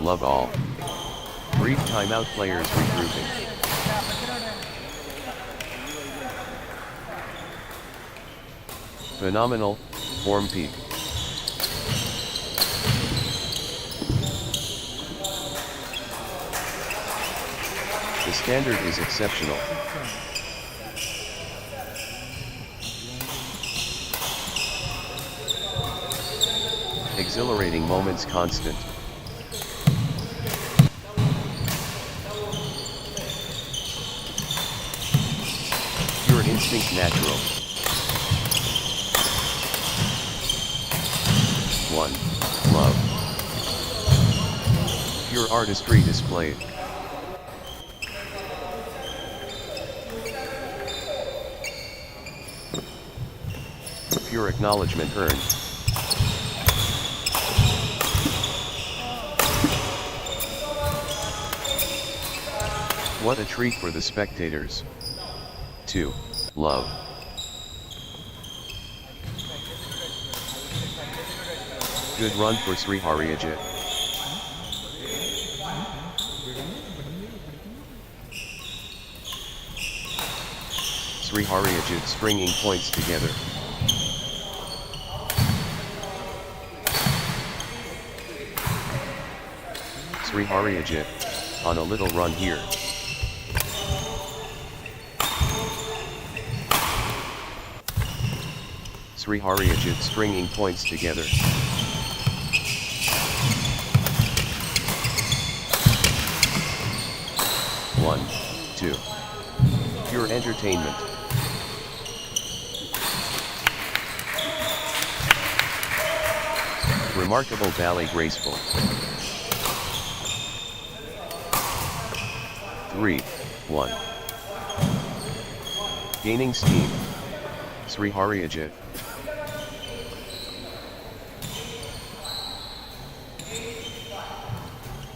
Love all. Brief timeout, players regrouping. Phenomenal, form peak. The standard is exceptional. Exhilarating moments constant. Pure instinct natural. 1. Love. Pure artistry displayed. Pure acknowledgement earned. What a treat for the spectators. 2. Love. Good run for Sri Haryajit. Sri Haryajit stringing points together. Sri Haryajit, on a little run here. Sri Haryajit stringing points together. One, two. Pure entertainment. Remarkable ballet graceful. 3, 1. Gaining steam. Sri Haryajit.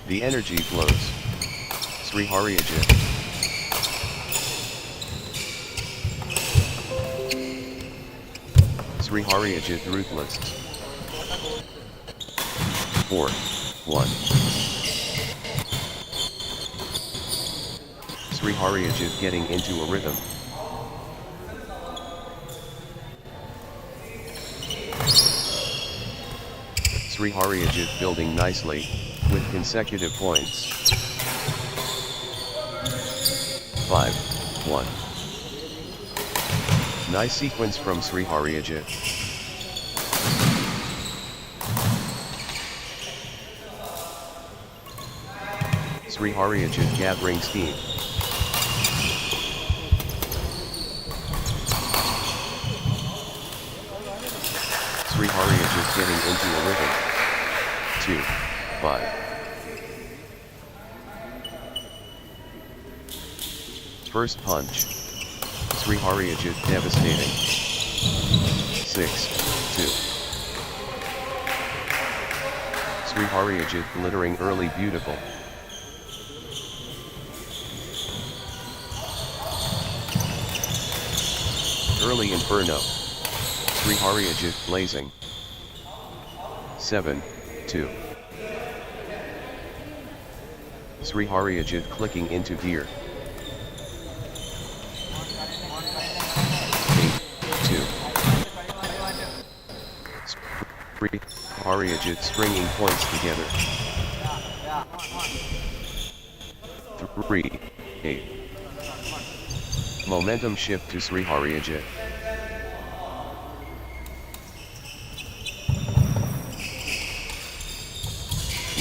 The energy flows. Sri Haryajit. Sri Haryajit ruthless. 4, 1. Sri Haryajit getting into a rhythm. Sri Haryajit building nicely, with consecutive points. 5, 1. Nice sequence from Sri Haryajit. Sri Haryajit gathering steam. Sri Haryajit getting into a rhythm. 2, 5. First punch. Sri Haryajit devastating. 6, 2. Sri Haryajit glittering early beautiful. Early inferno. Sri Haryajit blazing. 7, 2. Sri Haryajit clicking into gear. 8, 2. Sri Haryajit stringing points together. 3, 8. Momentum shift to Sri Haryajit.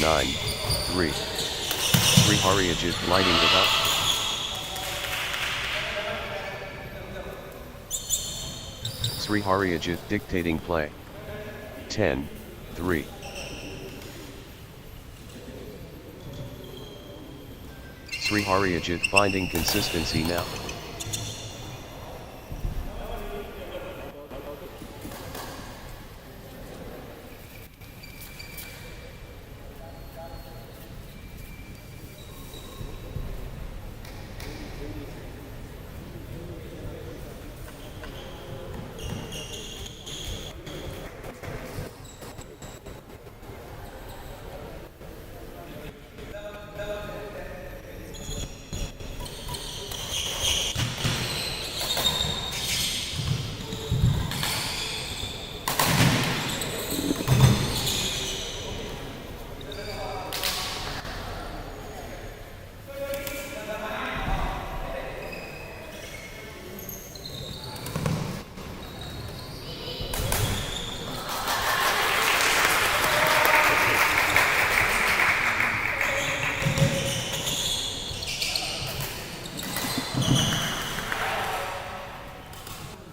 9, 3. Sri Haryajit lighting it up. Sri Haryajit dictating play. 10, 3. Sri Haryajit finding consistency now.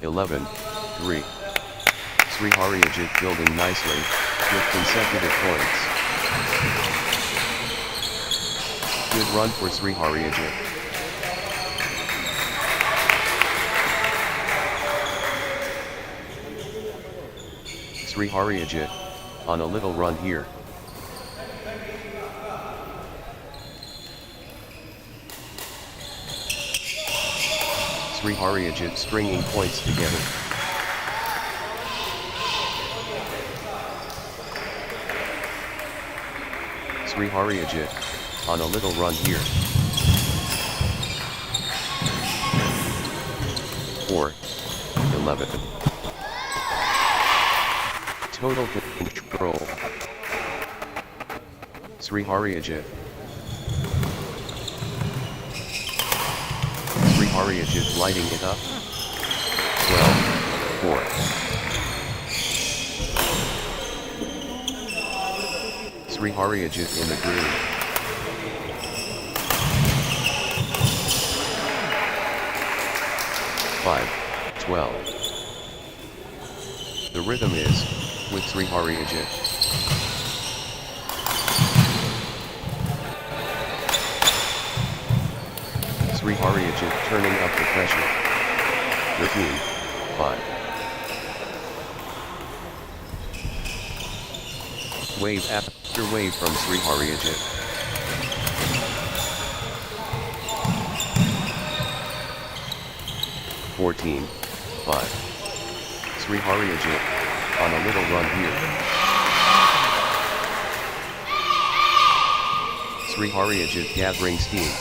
Eleven, 3. Sri Haryajit building nicely, with consecutive points. Good run for Sri Haryajit. Sri Haryajit, on a little run here. Sri Haryajit stringing points together. Sri Haryajit on a little run here. 4-11. Total control. Sri Haryajit. Sri Haryajit lighting it up. 12-4. Sri Haryajit in the groove. Five, 12. The rhythm is with Sri Haryajit. Sri Haryajit turning up the pressure. 13-5. Wave after wave from Sri Haryajit. $14-5. Sri Haryajit on a little run here. Sri Haryajit gathering steam.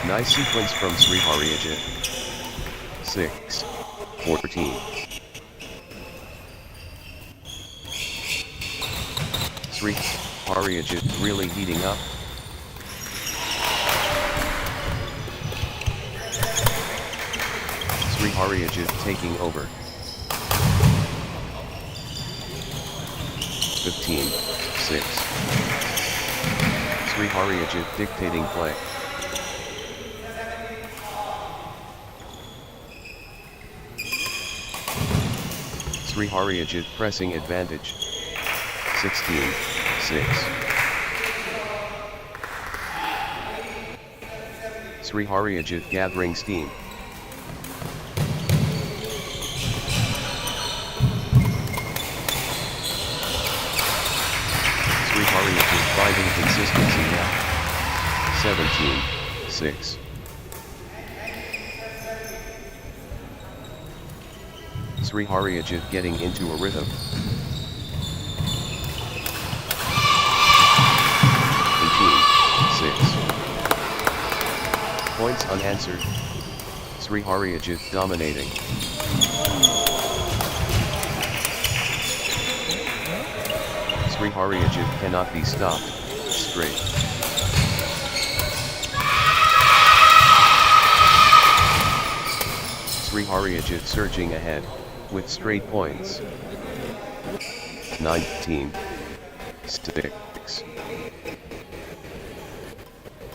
Nice sequence from Sri Haryajit. 6-14. Sri Haryajit really heating up. Sri Haryajit taking over. 15-6. Sri Haryajit dictating play. Sri Haryajit pressing advantage. 16-6. Sri Haryajit gathering steam. Sri Haryajit finding consistency now. 17-6. Sri Haryajit getting into a rhythm. 18-6. Points unanswered. Sri Haryajit dominating. Sri Haryajit cannot be stopped. Straight. Sri Haryajit surging ahead with straight points. 19-6.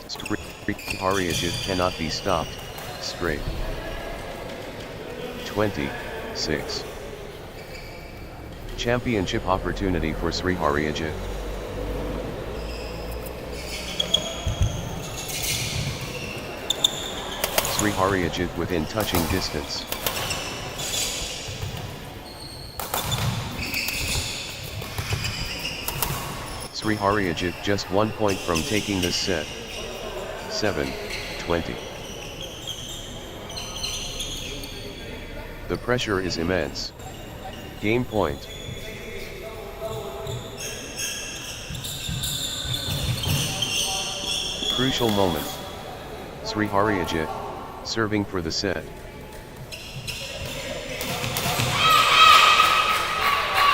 Sri Haryajit cannot be stopped. Straight. 26. Championship opportunity for Sri Haryajit. Sri Haryajit within touching distance. Sri Haryajit just 1 point from taking this set. 7-20. The pressure is immense. Game point. Crucial moment. Sri Haryajit serving for the set.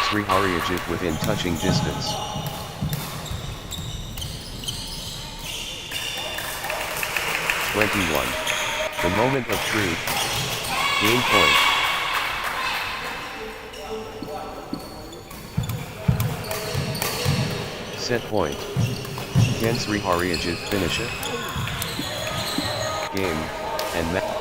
Sri Haryajit within touching distance. $21. The moment of truth. Game point. Set point. Can Sri Haryajit finish it? Game and match.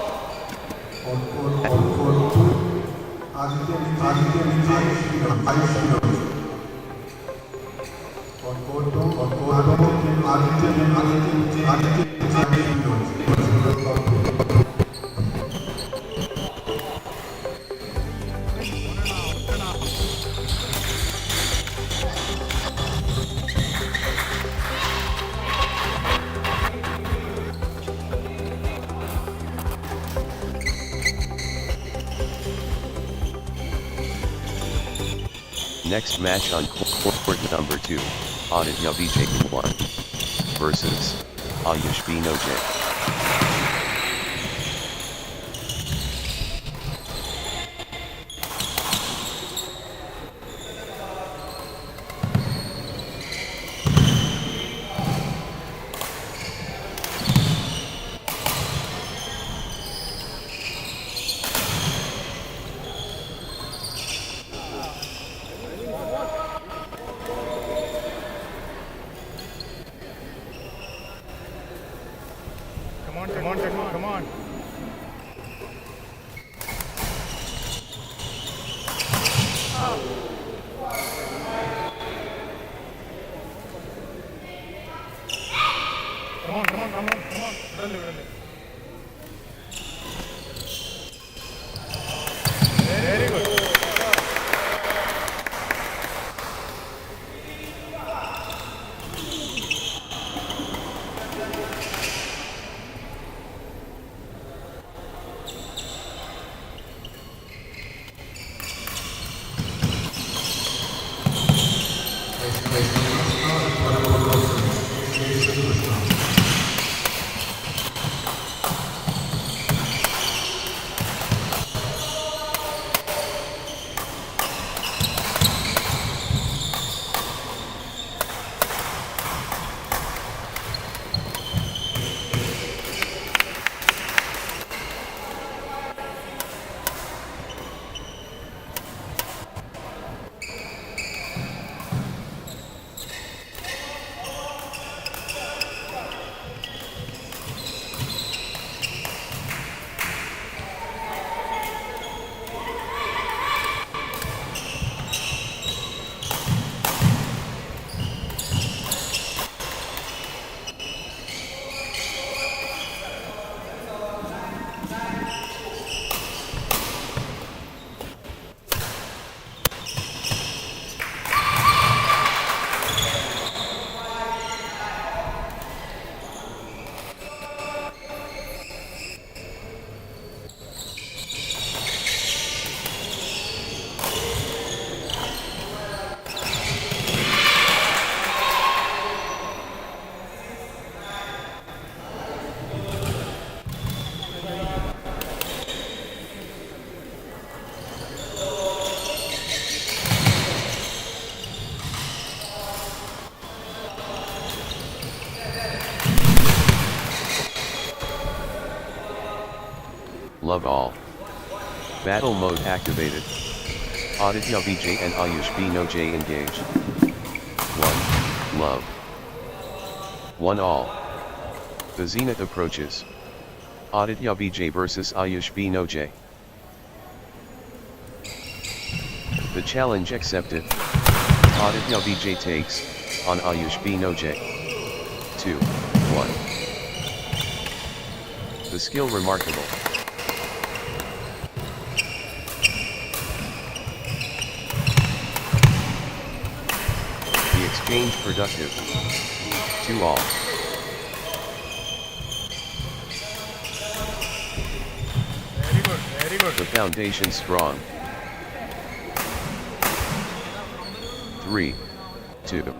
Next match on court number 2, Aditya Vijay 1 versus Ayush Binoje. Come on. Come on. Really. Very good. Love all. Battle mode activated. Aditya Vijay and Ayush Binoje engage. 1. Love. 1 all. The zenith approaches. Aditya Vijay versus Ayush Binoje. The challenge accepted. Aditya Vijay takes on Ayush Binoje. 2. 1. The skill remarkable. The exchange productive. 2 all. Very good. The foundation strong. 3. 2.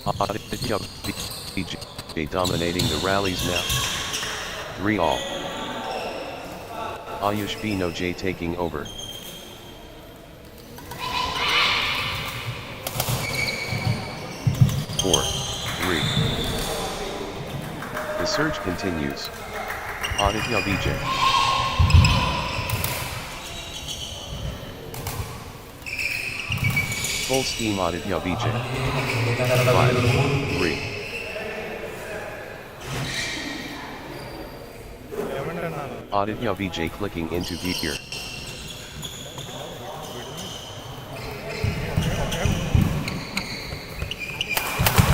Aditya Vijay dominating the rallies now. 3 all. Ayush Binoje taking over. 4. 3. The surge continues. Aditya Vijay. Full steam Aditya Vijay. 5. 3. Aditya Vijay clicking into gear.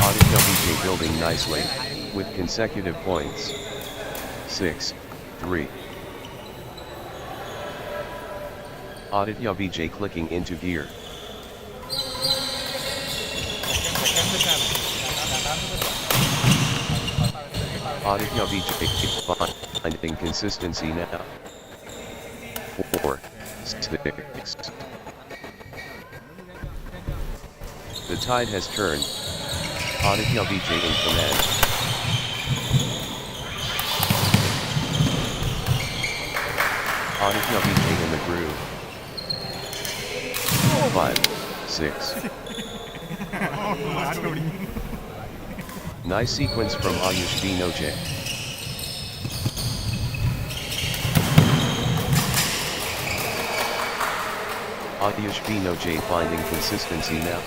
Aditya Vijay building nicely, with consecutive points. 6. 3. Aditya Vijay clicking into gear. Aditya Vijay finding consistency now. 4. 6. The tide has turned. Aditya Vijay in command. Aditya Vijay in the groove. 5, 6. Nice sequence from Ayush Binoche. Ayush Binoche finding consistency now.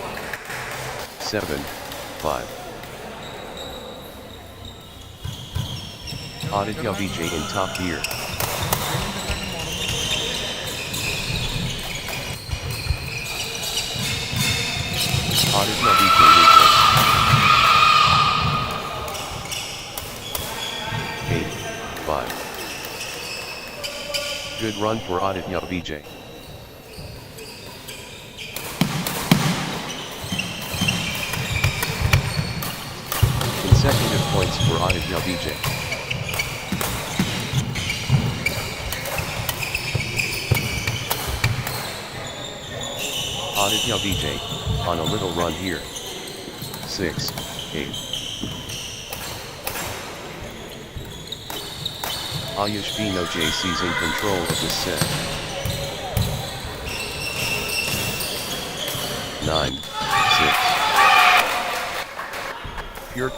7, 5. Aditya Vijay in top gear. Aditya Vijay weakness. 8, 5. Good run for Aditya Vijay. Consecutive points for Aditya Vijay. Aditya Vijay, on a little run here. 6, 8. Ayush Binoche seizing control of the set. 9, 6. Pure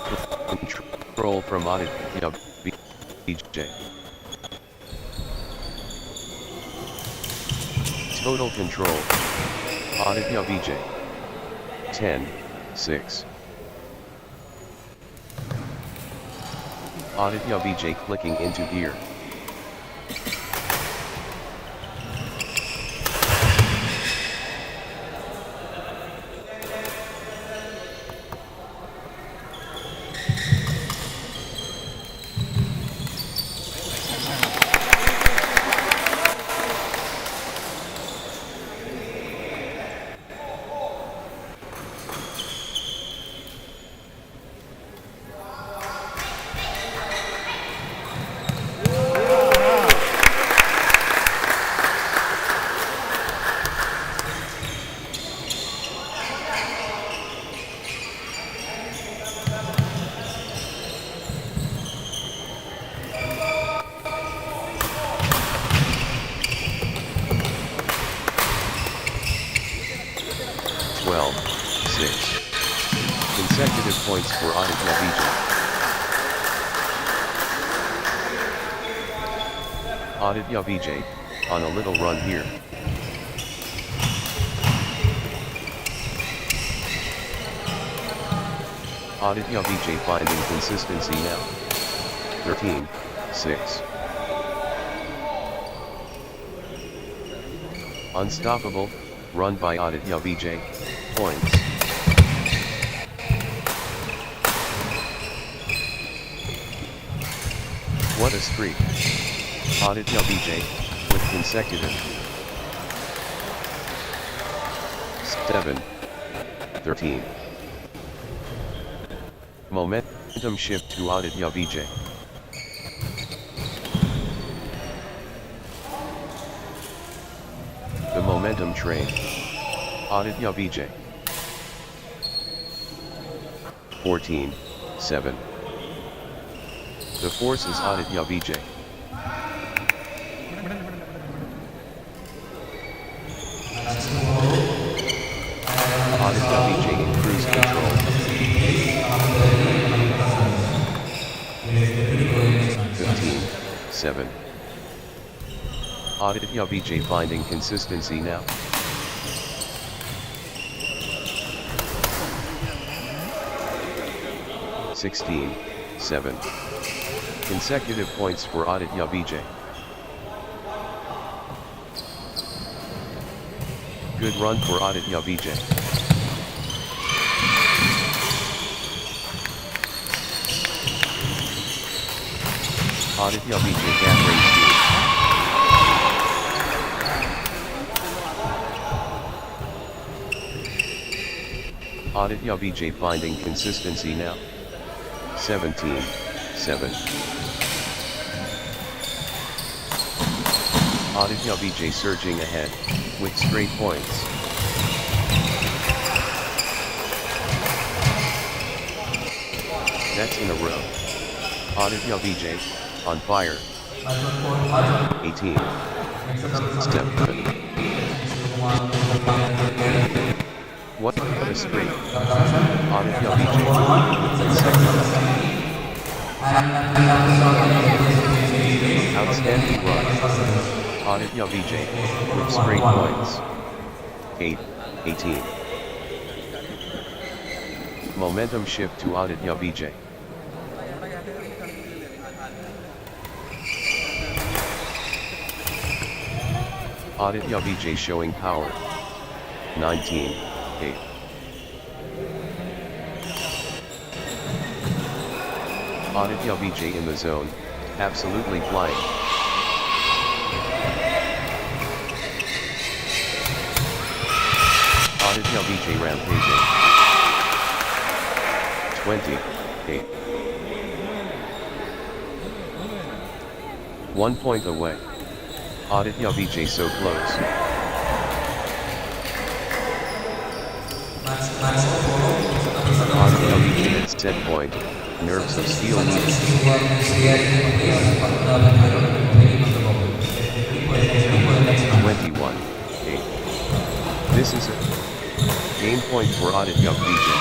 control from Aditya Vijay. Total control. Aditya Vijay. 10, 6. Aditya Vijay clicking into gear. Consecutive points for Aditya Vijay. Aditya Vijay, on a little run here. Aditya Vijay finding consistency now. 13, 6. Unstoppable, run by Aditya Vijay, points. What a streak. Aditya Vijay, with consecutive. 7, 13. Momentum shift to Aditya Vijay. The momentum train. Aditya Vijay. 14, 7. The force is Aditya Vijay. Aditya Vijay in cruise control. 15, 7. Aditya Vijay finding consistency now. 16, 7. Consecutive points for Aditya Vijay. Good run for Aditya Vijay. Aditya Vijay gathering speed. Aditya Vijay finding consistency now. 17, 7. Aditya Vijay surging ahead, with straight points. Nets in a row. Aditya Vijay, on fire. 18. Step. What a streak. Aditya Vijay, in second. Outstanding run. Aditya Vijay, with straight points. 18. Momentum shift to Aditya Vijay. Aditya Vijay showing power. 19-8. Aditya Vijay in the zone, absolutely flying. Aditya Vijay rampaging. 20-8. 1 point away. Aditya Vijay so close. Aditya Vijay at set point, nerves of steel needed. 21-8. This is it. Game point for Aditya Vijay.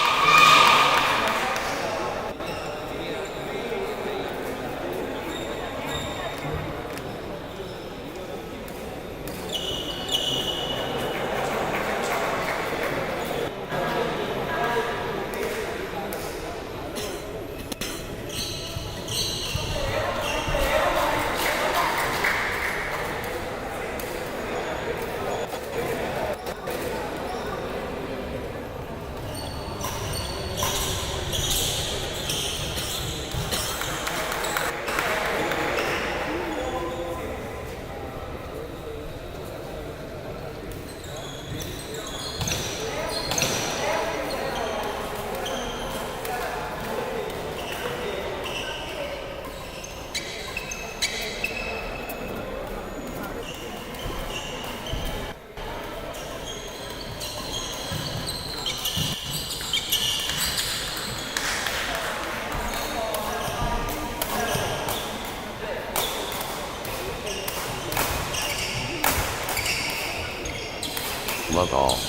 Love all.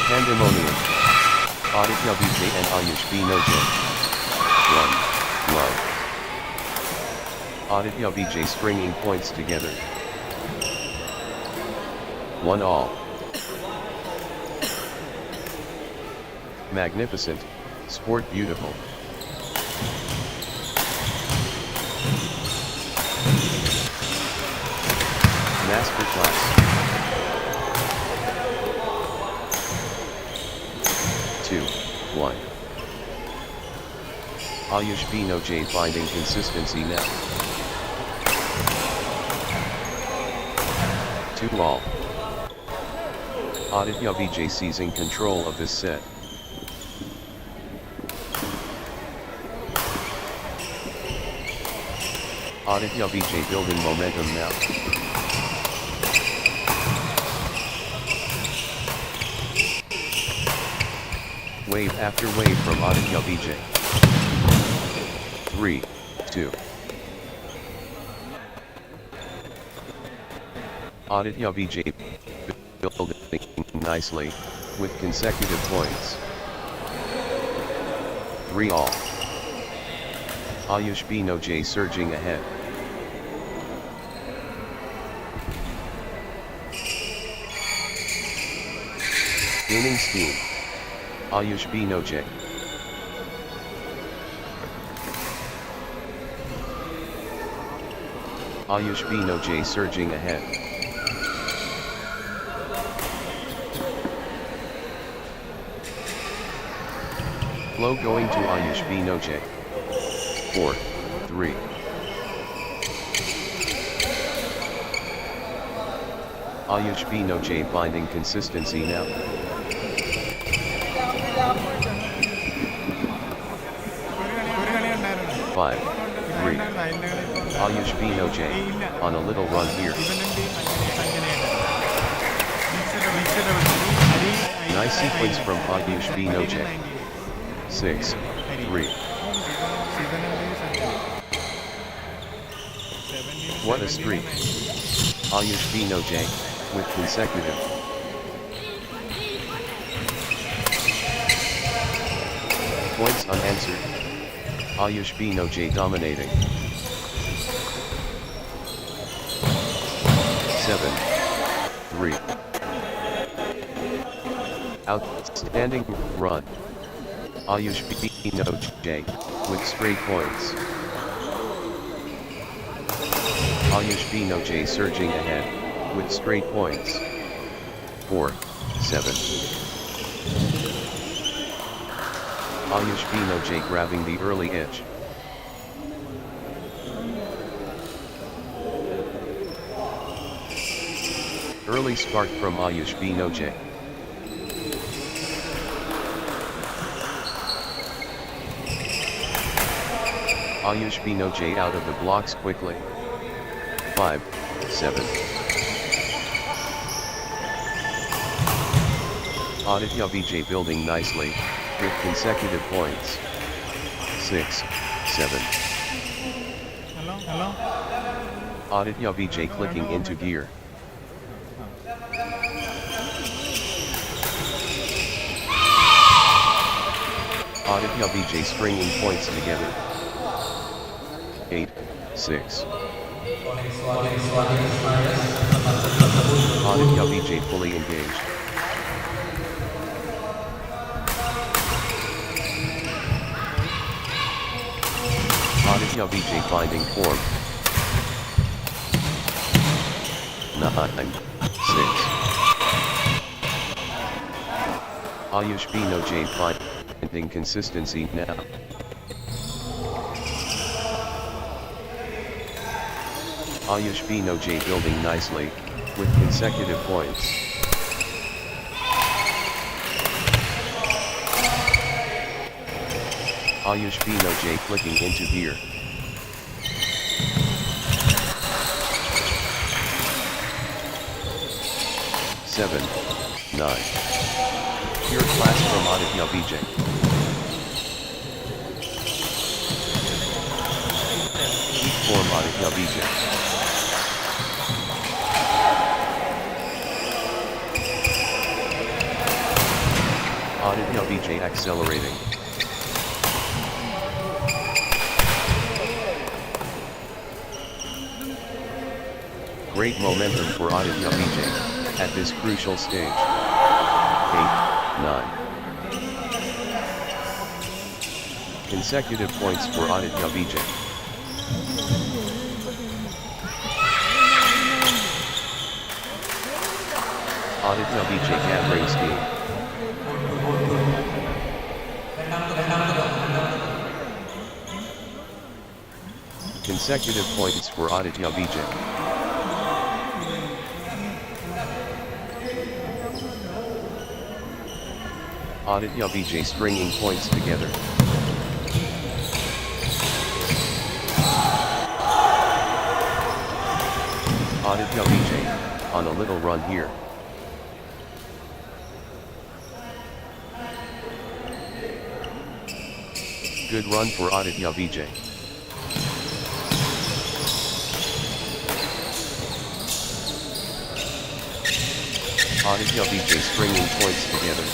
Pandemonium. Aditya Vijay and Ayush Vinojay. Love. Aditya Vijay stringing points together. 1-all. Magnificent, sport beautiful. Masterclass. 2-1. Ayush Vinojay finding consistency now. 2-all. Aditya Vijay seizing control of this set. Aditya Vijay building momentum now. Wave after wave from Aditya Vijay. 3-2. Aditya Vijay building nicely, with consecutive points. 3-all. Ayush Vinojay surging ahead. Gaining steam. Ayush Vinojay. Ayush Vinojay surging ahead. Flow going to Ayush Vinojay. 4-3. Ayush Vinojay finding consistency now. 5-3. Ayush Binoje on a little run here. Nice sequence from Ayush Binoje. 6-3. What a streak. Ayush Binoje with consecutive. Points unanswered. Ayush Binoje dominating. 7-3. Outstanding run. Ayush Binoje with straight points. Ayush Binoje surging ahead with straight points. 4-7. Ayush Binoje grabbing the early edge. Early spark from Ayush Binoje. Ayush Binoje out of the blocks quickly. 5-7. Aditya Vijay building nicely, with consecutive points. 6-7. Hello? Aditya Vijay clicking into gear. Aditya Vijay stringing points together. 8-6. Aditya Vijay fully engaged. Aditya Vijay finding form. 9-6. Ayush Binoje finding consistency now. Ayush Binoje building nicely, with consecutive points. Ayush Binoje clicking into gear. Seven, 9. Pure class from Aditya Vijay. Peak form Aditya Vijay. Aditya Vijay accelerating. Great momentum for Aditya Vijay at this crucial stage. 8-9. Consecutive points for Aditya Vijay. Aditya Vijay gathering steam. Consecutive points for Aditya Vijay. Aditya Vijay stringing points together. Aditya Vijay on a little run here. Good run for Aditya Vijay. Aditya Vijay stringing points together.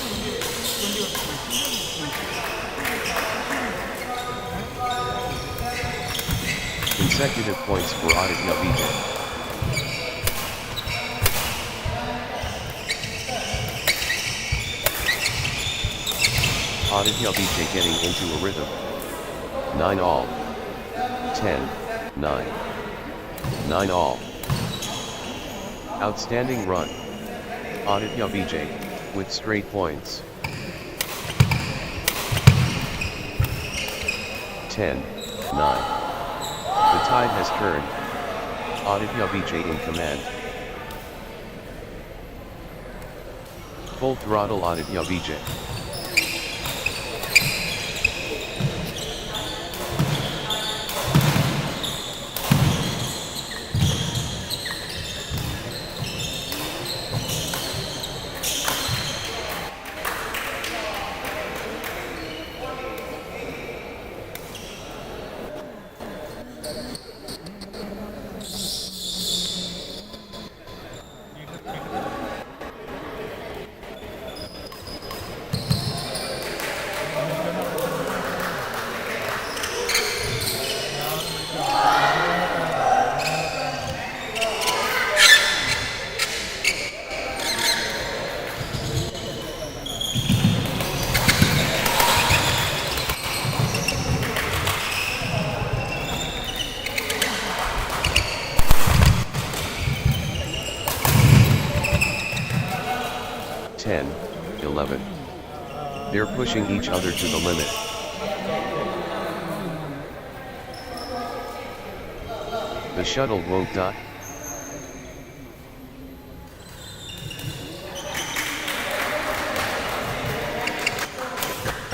Consecutive points for Aditya Vijay. Aditya Vijay getting into a rhythm. 9-all. 10-9. 9-all. Outstanding run. Aditya Vijay with straight points. 10-9. The tide has turned. Aditya Vijay in command. Full throttle Aditya Vijay. 11. They're pushing each other to the limit. The shuttle won't die.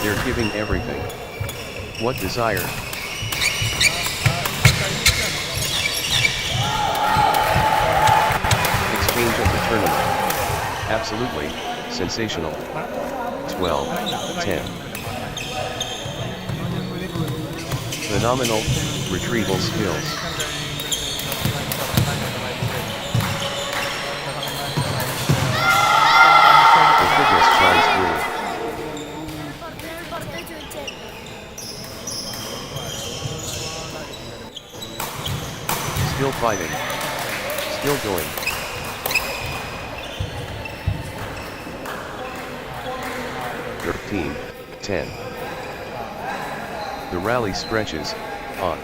They're giving everything. What desire? Exchange of the tournament. Absolutely, sensational. 12-10. Phenomenal, retrieval skills. The fitness shines through. Still fighting. Still going. Team 10. The rally stretches on.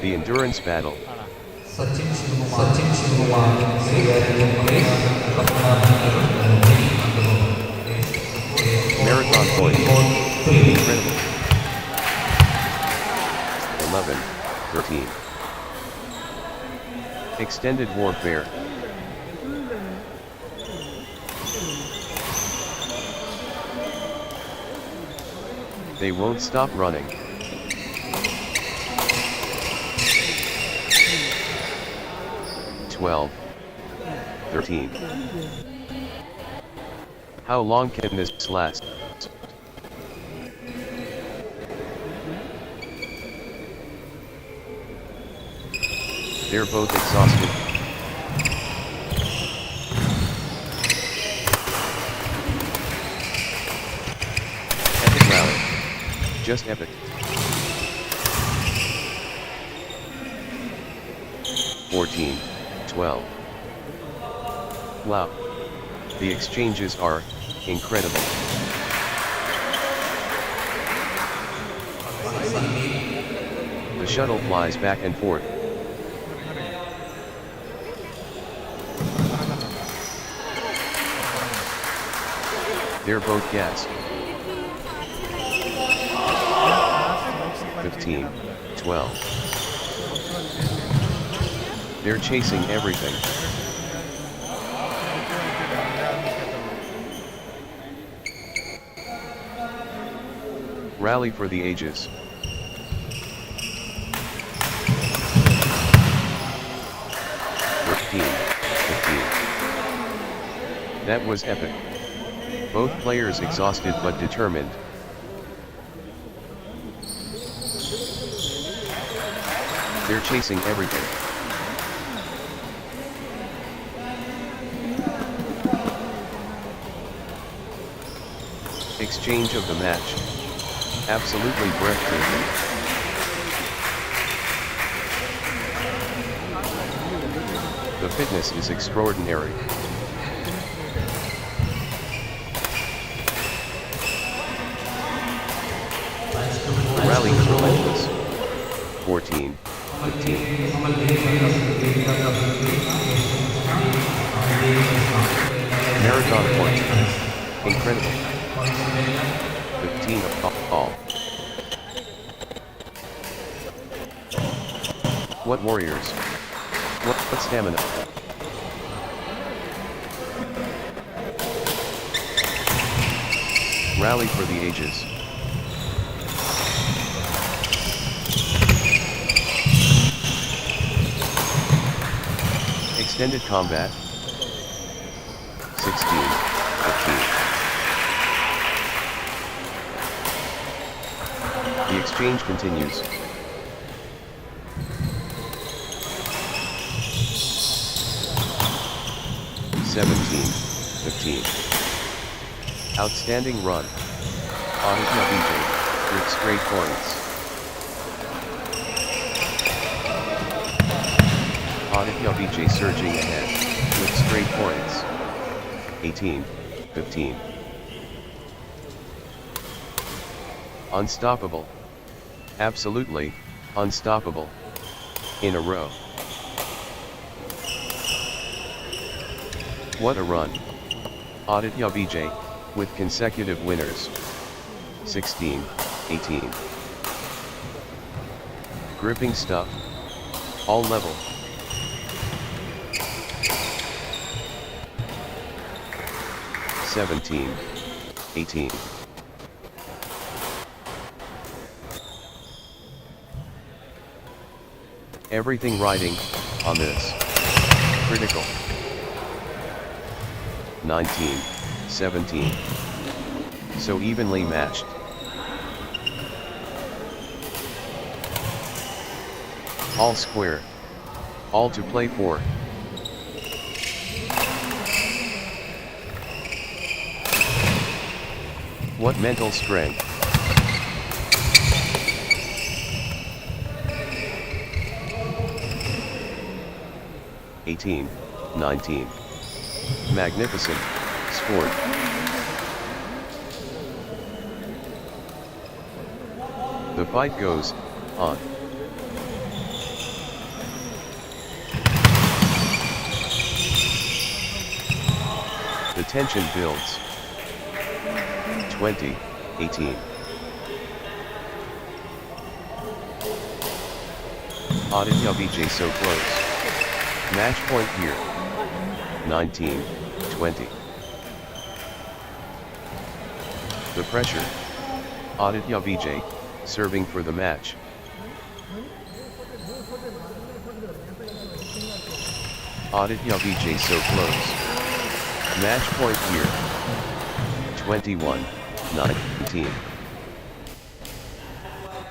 The endurance battle. Marathon point. Incredible. 11-13. Extended warfare. They won't stop running. Twelve. 13. How long can this last? They're both exhausted. Epic rally. Just epic. 14-12. Wow. The exchanges are incredible. The shuttle flies back and forth. They're both gassed. 15-12. They're chasing everything. Rally for the ages. That was epic. Both players exhausted but determined. They're chasing everything. Exchange of the match. Absolutely breathtaking. The fitness is extraordinary. The rally is relentless. 14-15. Marathon point. Incredible. 15 of all. What warriors? What stamina? Rally for the ages. Extended combat. 16-15. The exchange continues. (17-15). Outstanding run. Aditya Vijay with straight points. Aditya Vijay surging ahead with straight points. 18-15. Unstoppable. Absolutely unstoppable. In a row. What a run. Aditya Vijay, with consecutive winners. 16, 18. Gripping stuff. All level. $17, 18. Everything riding on this. Critical. 19, 17. So evenly matched. All square. All to play for. What mental strength. $18, 19. Magnificent sport. The fight goes on. The tension builds. 20, 18. Aditya Vijay so close. Match point here. 19, 20. The pressure. Aditya Vijay, serving for the match. Aditya Vijay so close. Match point here. 21, 19.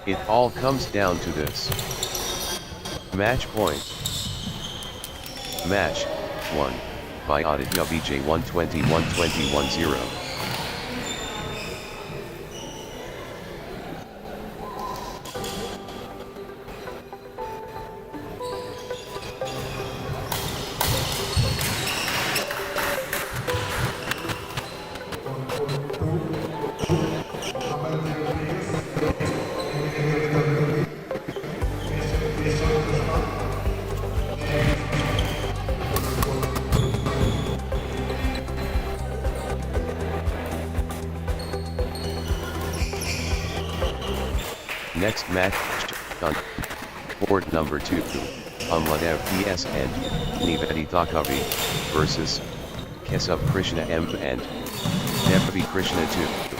It all comes down to this. Match point. Match 1 by Aditya Vijay 120-120-10. Next match on board number 2, Amladev PS and Nivedita Kavi versus Kesab Krishna M and Devi Krishna 2.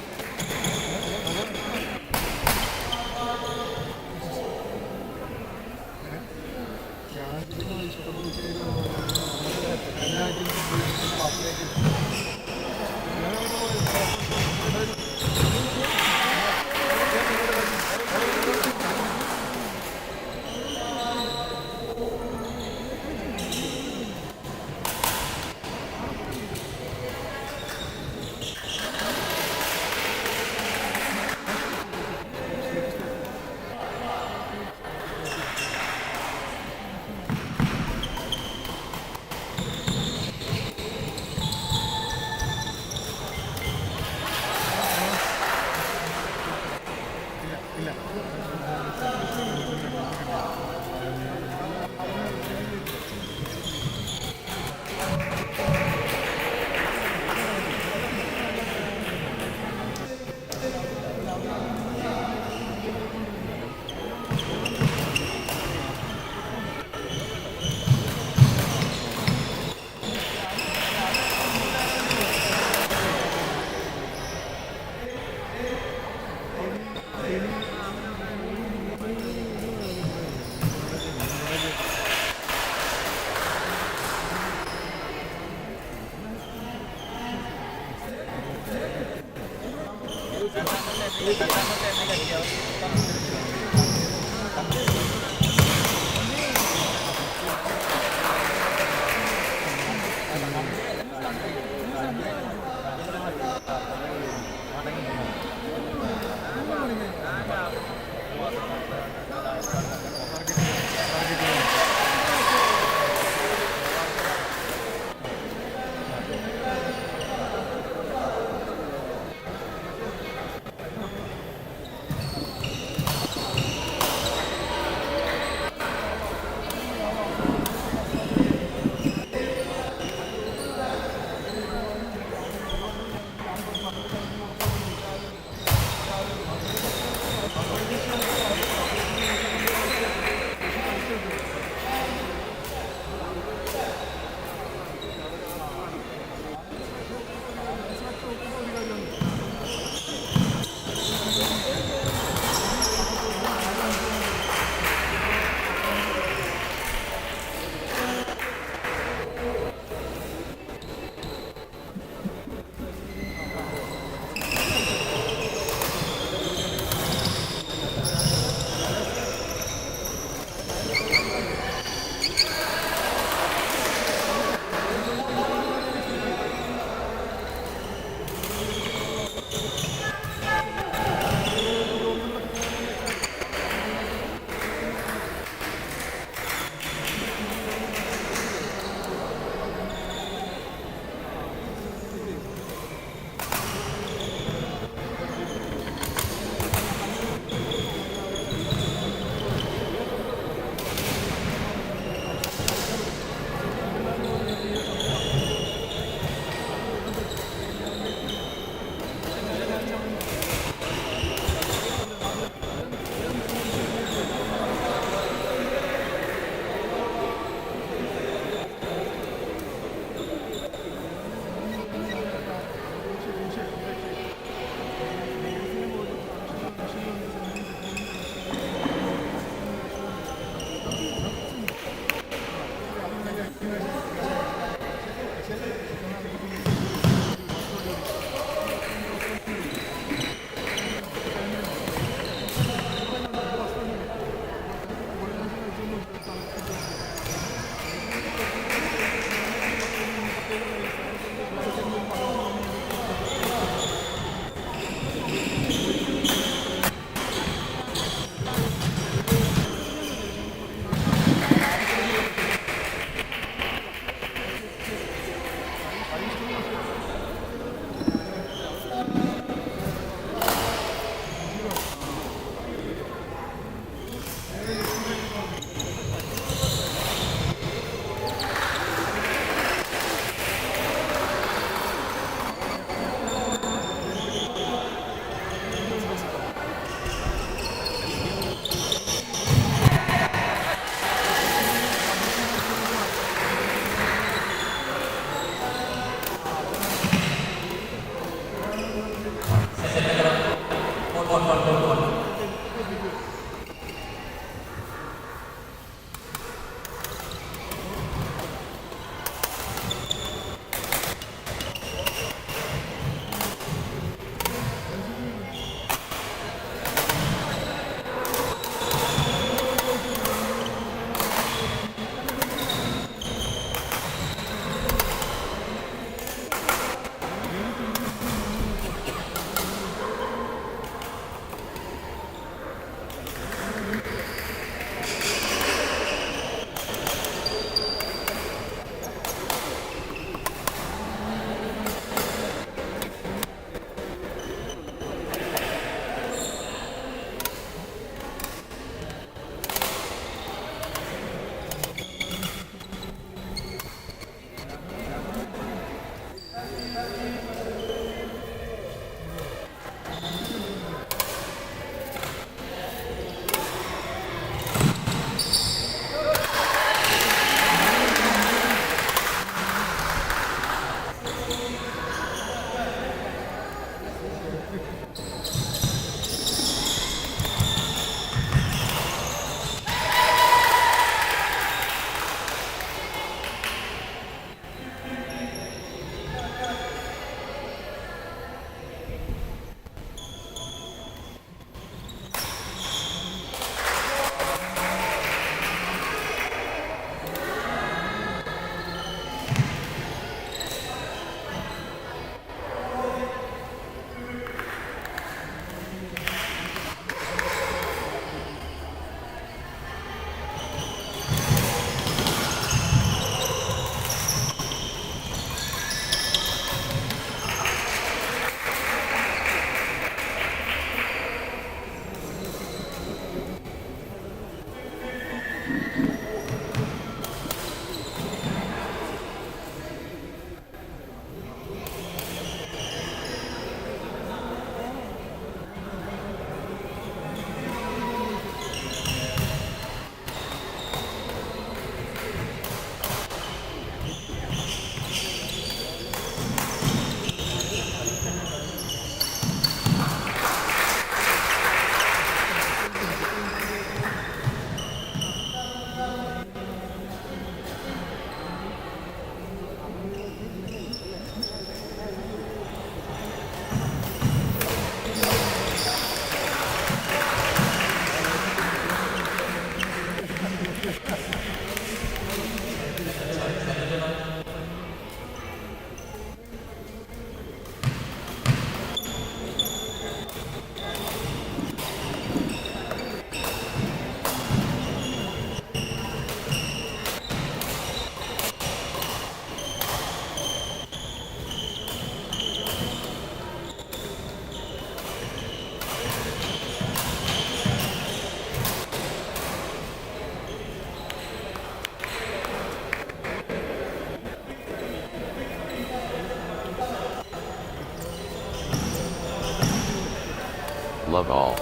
Love all.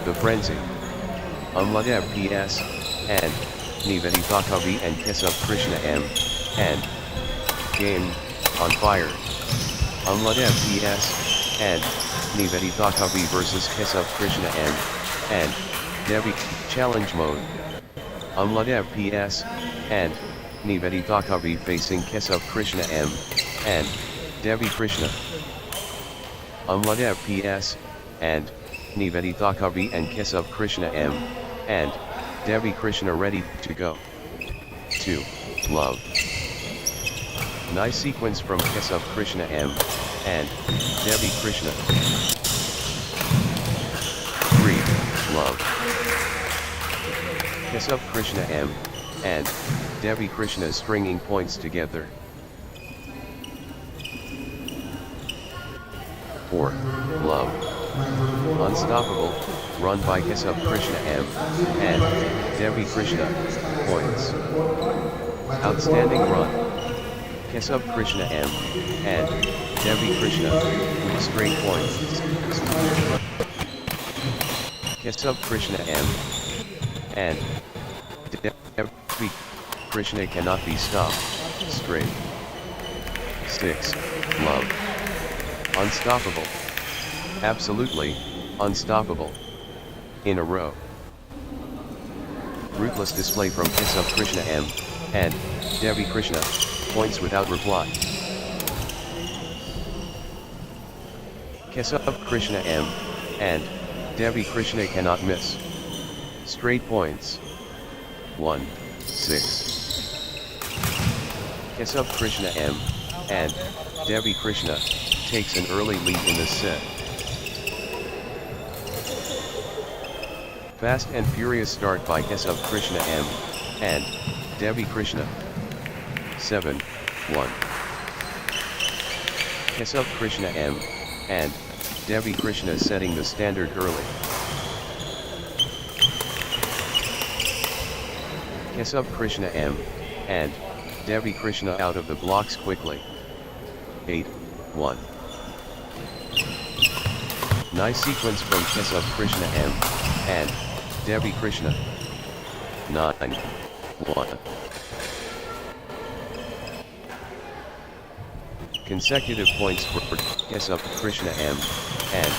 The Frenzy. Umladev PS, and Nivedita Kavi and Kesab Krishna M, and Game, on Fire. Umladev PS, and Nivedita Kavi versus Kesab Krishna M, and Devi, Challenge Mode. Umladev PS, and Nivedita Kavi facing Kesab Krishna M, and Devi Krishna. Umladev PS, and Nivedita Kavi and Kesab Krishna M, and Devi Krishna ready to go. 2. Love. Nice sequence from Kesab Krishna M, and Devi Krishna. 3. Love. Kesab Krishna M, and Devi Krishna stringing points together. 4. Love. Unstoppable, run by Kesab Krishna M, and Devi Krishna, points. Outstanding run. Kesab Krishna M, and Devi Krishna, with straight points. Kesab Krishna M, and Devi Krishna cannot be stopped, straight. 6. Love. Unstoppable. Absolutely, unstoppable. In a row. Ruthless display from Kesab Krishna M, and Devi Krishna, points without reply. Kesab Krishna M, and Devi Krishna cannot miss. Straight points. 1, 6. Kesab Krishna M, and Devi Krishna, takes an early lead in this set. Fast and furious start by Kesab Krishna M, and Devi Krishna. 7, 1. Kesab Krishna M, and Devi Krishna setting the standard early. Kesab Krishna M, and Devi Krishna out of the blocks quickly. 8, 1. Nice sequence from Kesab Krishna M, and Devi Krishna. 9, 1. Consecutive points for Kesab Krishna M, and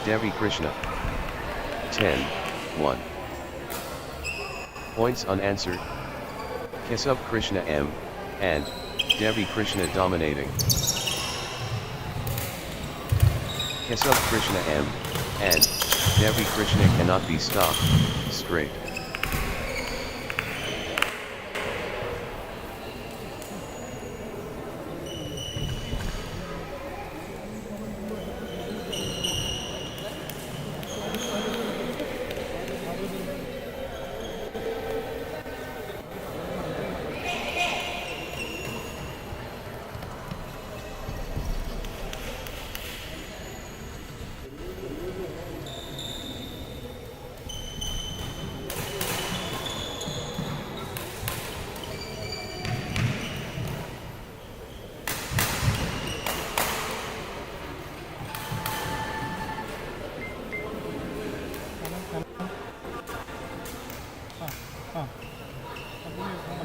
Devi Krishna. 10, 1. Points unanswered. Kesab Krishna M, and Devi Krishna dominating. Kesab Krishna M, and Devi Krishna cannot be stopped, straight.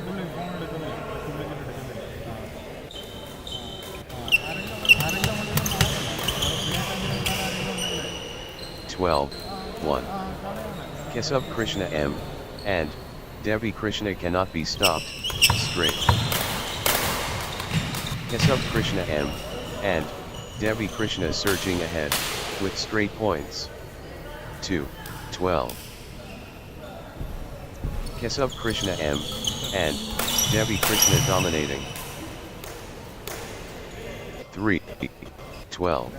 പുള്ളി phone എടുക്കുന്നില്ല, പുള്ളിക്ക് എടുക്കുന്നില്ല. 12, 1. Kesab Krishna M, and Devi Krishna cannot be stopped, straight. Kesab Krishna M, and Devi Krishna surging ahead, with straight points. 2, 12. Kesab Krishna M, and Devi Krishna dominating. 3, 12.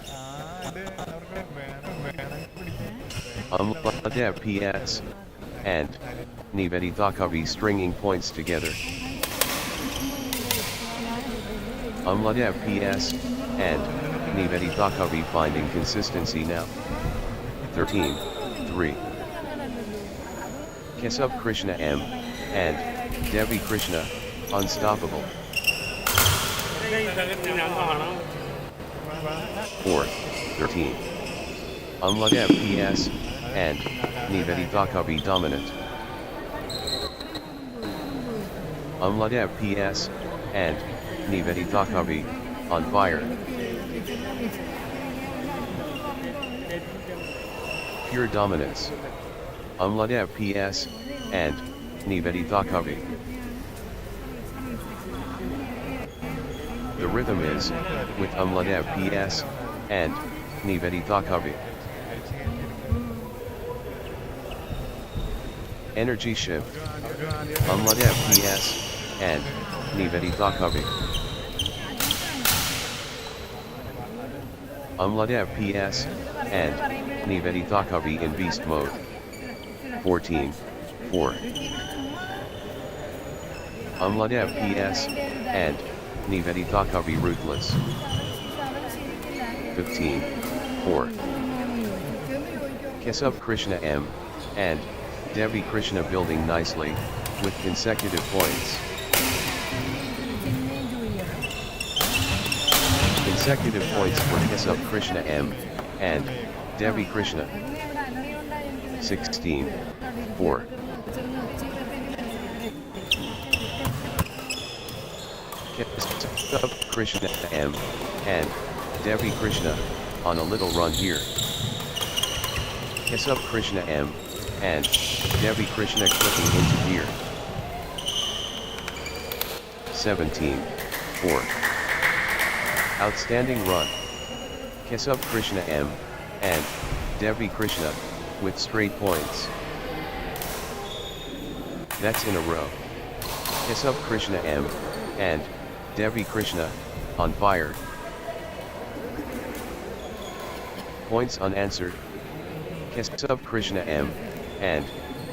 Umladev PS, and Nivedita Kavi stringing points together. Umladev PS, and Nivedita Kavi finding consistency now. 13, 3. Kesab Krishna M, and Devi Krishna, unstoppable. 4, 13. Umladev PS, and Nivedita Kavi dominant. Umladev PS, and Nivedita Kavi, on fire. Pure dominance. Umladev PS, and Nivedita Kavi. The rhythm is, with Umladev PS, and Nivedita Kavi. Energy shift. Umladev PS, and Nivedita Kavi. Umladev PS, and Nivedita Kavi in beast mode. 14, 4. Umladev PS, and Nivedita Kavi ruthless. 15, 4. Keshav Krishna M, and Devi Krishna building nicely, with consecutive points. Consecutive points for Keshav Krishna M, and Devi Krishna. 16, 4. Keshav Krishna M, and Devi Krishna, on a little run here. Keshav Krishna M, and Devi Krishna clicking into gear. 17, 4. Outstanding run. Keshav Krishna M, and Devi Krishna, with straight points. That's in a row. Keshav Krishna M, and Devi Krishna, on fire. Points unanswered. Keshav Krishna M, and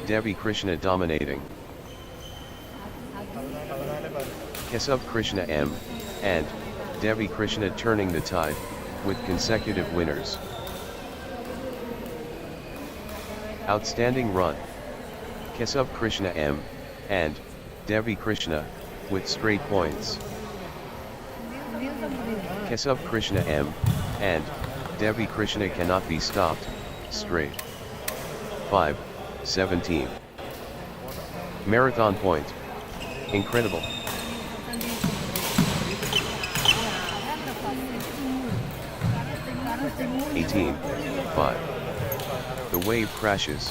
Devi Krishna dominating. Keshav Krishna M, and Devi Krishna turning the tide, with consecutive winners. Outstanding run. Keshav Krishna M, and Devi Krishna, with straight points. Keshav Krishna M, and Devi Krishna cannot be stopped, straight. 5, 17. Marathon point. Incredible. (18, 5). The wave crashes.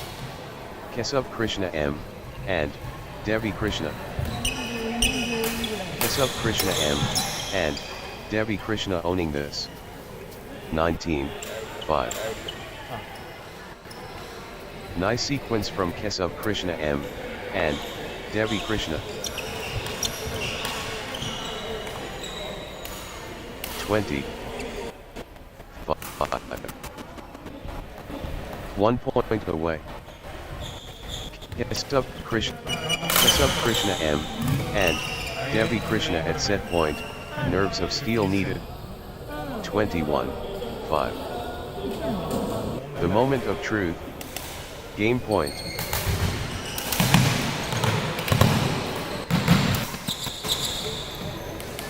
Keshav Krishna M, and Devi Krishna. Keshav Krishna M, and Devi Krishna owning this. 19, 5. Nice sequence from Keshav Krishna M, and Devi Krishna. 20, 5. 1 point away. Keshav Krishna M, and Devi Krishna at set point, nerves of steel needed. 21, 5. The moment of truth. Game point.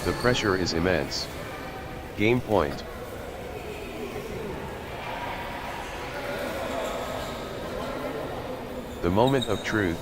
The pressure is immense. Game point. The moment of truth.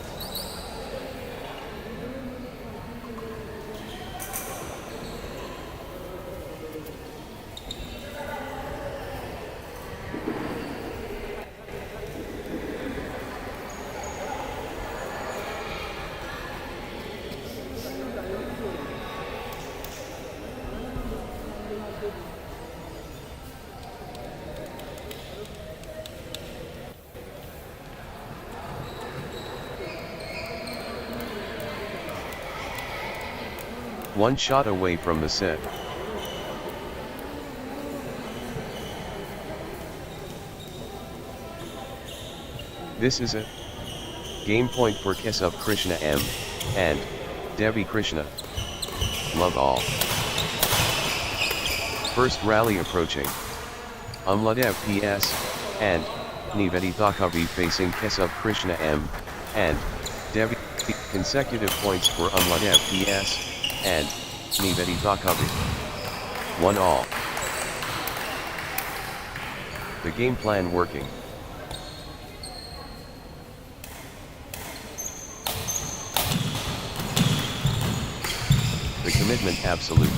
One shot away from the set. This is a game point for Keshav Krishna M, and Devi Krishna. Love all. First rally approaching. Umladev PS, and Nivedita Kavi facing Keshav Krishna M, and Devi. Consecutive points for Umladev PS, and Nivedita Kavi. 1 all. The game plan working. The commitment absolute.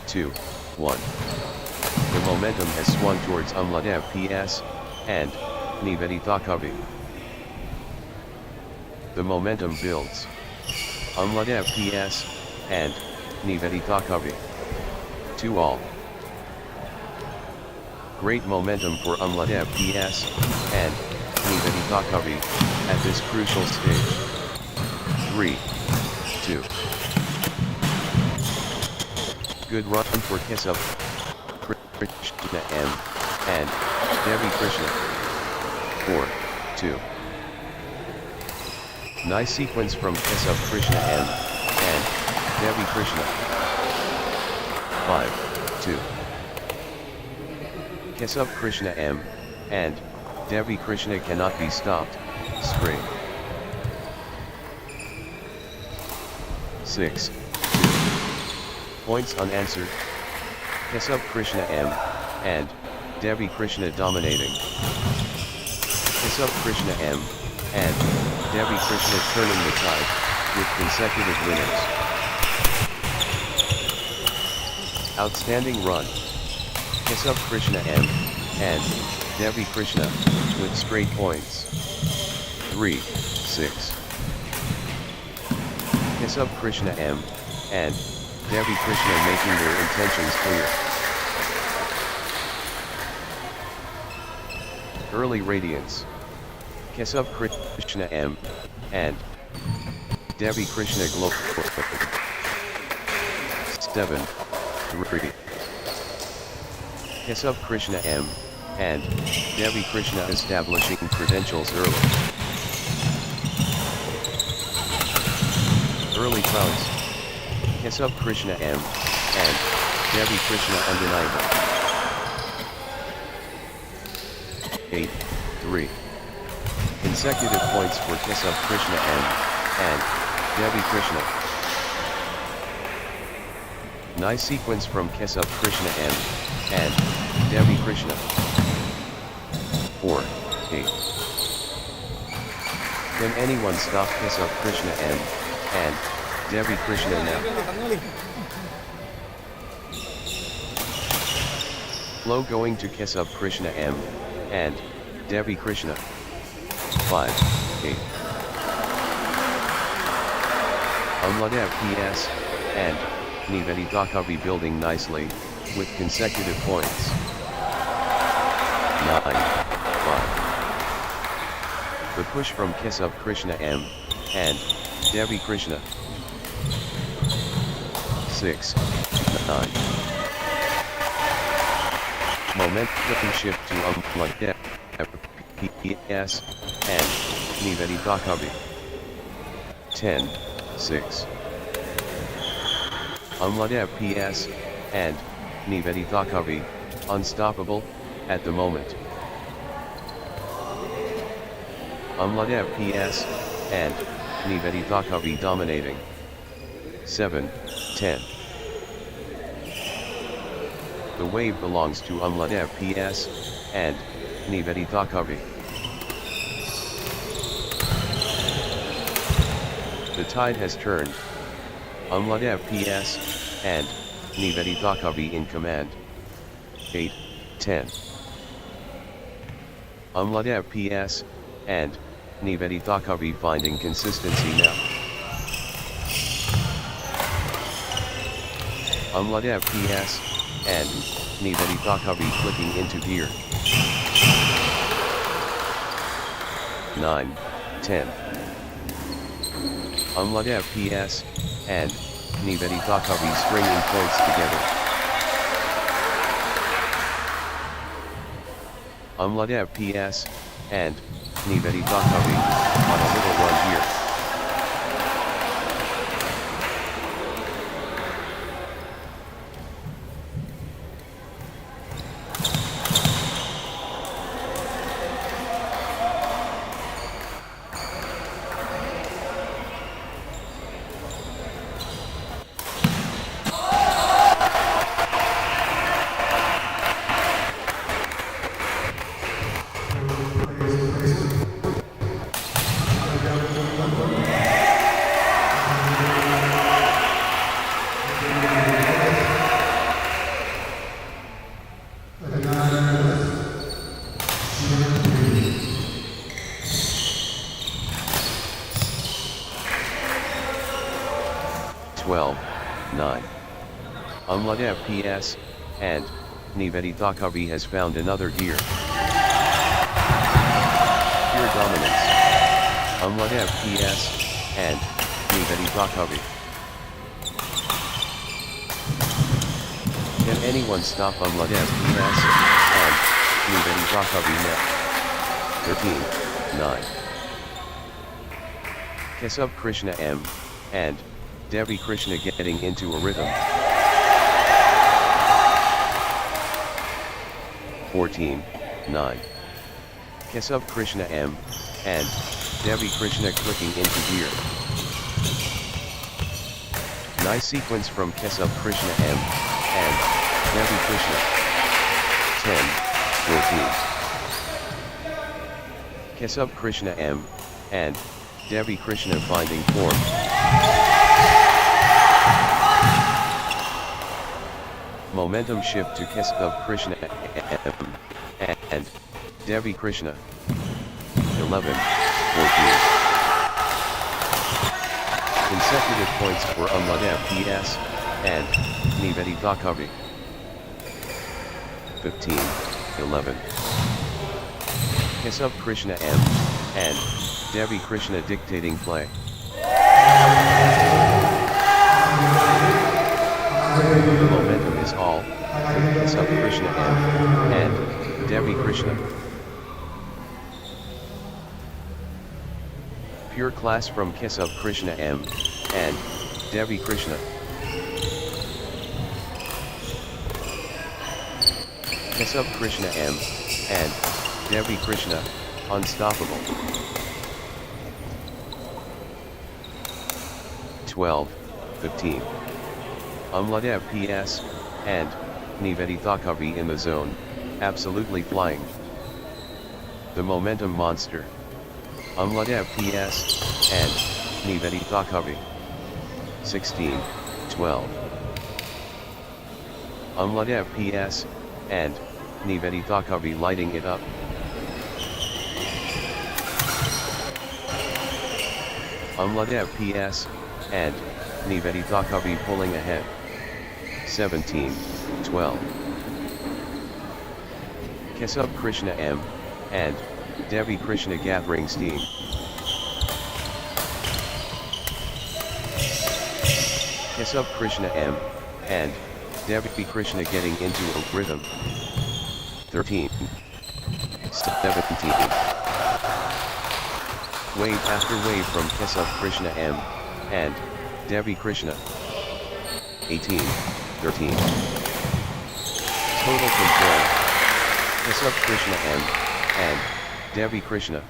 Two, 1. The momentum has swung towards Umladev PS, and Nivedi Thakavi. The momentum builds. Umladev PS, and Nivedi Thakavi. 2-all. Great momentum for Umladev PS, and Nivedi Thakavi, at this crucial stage. 3, 2. Good run for Keshav Krishna M, and Devi Krishna. 4, 2. Nice sequence from Keshav Krishna M, and Devi Krishna. 5, 2. Keshav Krishna M, and Devi Krishna cannot be stopped, straight. 6, 2. Points unanswered. Keshav Krishna M, and Devi Krishna dominating. Keshav Krishna M, and Devi Krishna turning the tide, with consecutive winners. Outstanding run. Keshav Krishna M, and Devi Krishna, with straight points. 3, 6. Keshav Krishna M, and Devi Krishna making their intentions clear. Early radiance. Keshav Krishna M, and Devi Krishna glow. 7, 3. Keshav Krishna M, and Devi Krishna establishing credentials early. Early crowds. Keshav Krishna M, and Devi Krishna undeniable. 8, 3. Consecutive points for Keshav Krishna M, and Devi Krishna. Nice sequence from Keshav Krishna M, and Devi Krishna. 4, 8. Can anyone stop Keshav Krishna M, and Devi Krishna now? Flow going to Keshav Krishna M, and Devi Krishna. 5, 8. Umladev PS, and Nivedi Thakavi building nicely, with consecutive points. 9, 5. The push from Keshav Krishna M, and Devi Krishna. 6, 9. Momentum shift to Umladev PS, and Nivedi Thakavi. 10, 6. Umladev PS, and Nivedi Thakavi, unstoppable, at the moment. Umladev PS, and Nivedi Thakavi dominating. 7, 10. The wave belongs to Umladev PS, and Nivedi Thakavi. The tide has turned. Umladev PS, and Nivedi Thakavi in command. 8, 10. Umladev PS, and Nivedi Thakavi finding consistency now. Umladev PS, and Nivedi Thakavi clicking into gear. 9, 10. Umladev PS, and Nivedi Thakavi stringing points together. Umladev PS, and Nivedi Thakavi, on a little run here. 12, 9. Umladev PS, and Nivedita Kavi has found another gear. Pure dominance. Umladev PS, and Nivedita Kavi. Can anyone stop Umladev PS, and Nivedita Kavi net? 13, 9. Kesub Krishna M, and Devi Krishna getting into a rhythm. 14, 9. Kesub Krishna M, and Devi Krishna clicking into gear. Nice sequence from Kesub Krishna M, and Devi Krishna. 10, 14. Kesub Krishna M, and Devi Krishna finding form. Momentum shift to Kesub Krishna M, and Devi Krishna. 11, 14. Consecutive points for Umladev PS, and Nivedita Kavi. 15, 11. Kesub Krishna M, and Devi Krishna dictating play. The momentum is all with Kesub Krishna M, and Devi Krishna. Pure class from Kesub Krishna M, and Devi Krishna. Kesub Krishna M, and Devi Krishna, unstoppable. 12, 15. Umladev PS, and Nivedita Kavi in the zone, absolutely flying. The momentum monster. Umladev PS, and Nivedita Kavi. 16, 12. Umladev PS, and Nivedita Kavi lighting it up. Umladev PS, and Nivedita Kavi pulling ahead. 17, 12. Kesub Krishna M, and Devi Krishna gathering steam. Kesub Krishna M, and Devi Krishna getting into a rhythm. 13, 17. Wave after wave from Kesub Krishna M, and Devi Krishna. 18, 13. Total control. Kesub Krishna M, and Devi Krishna.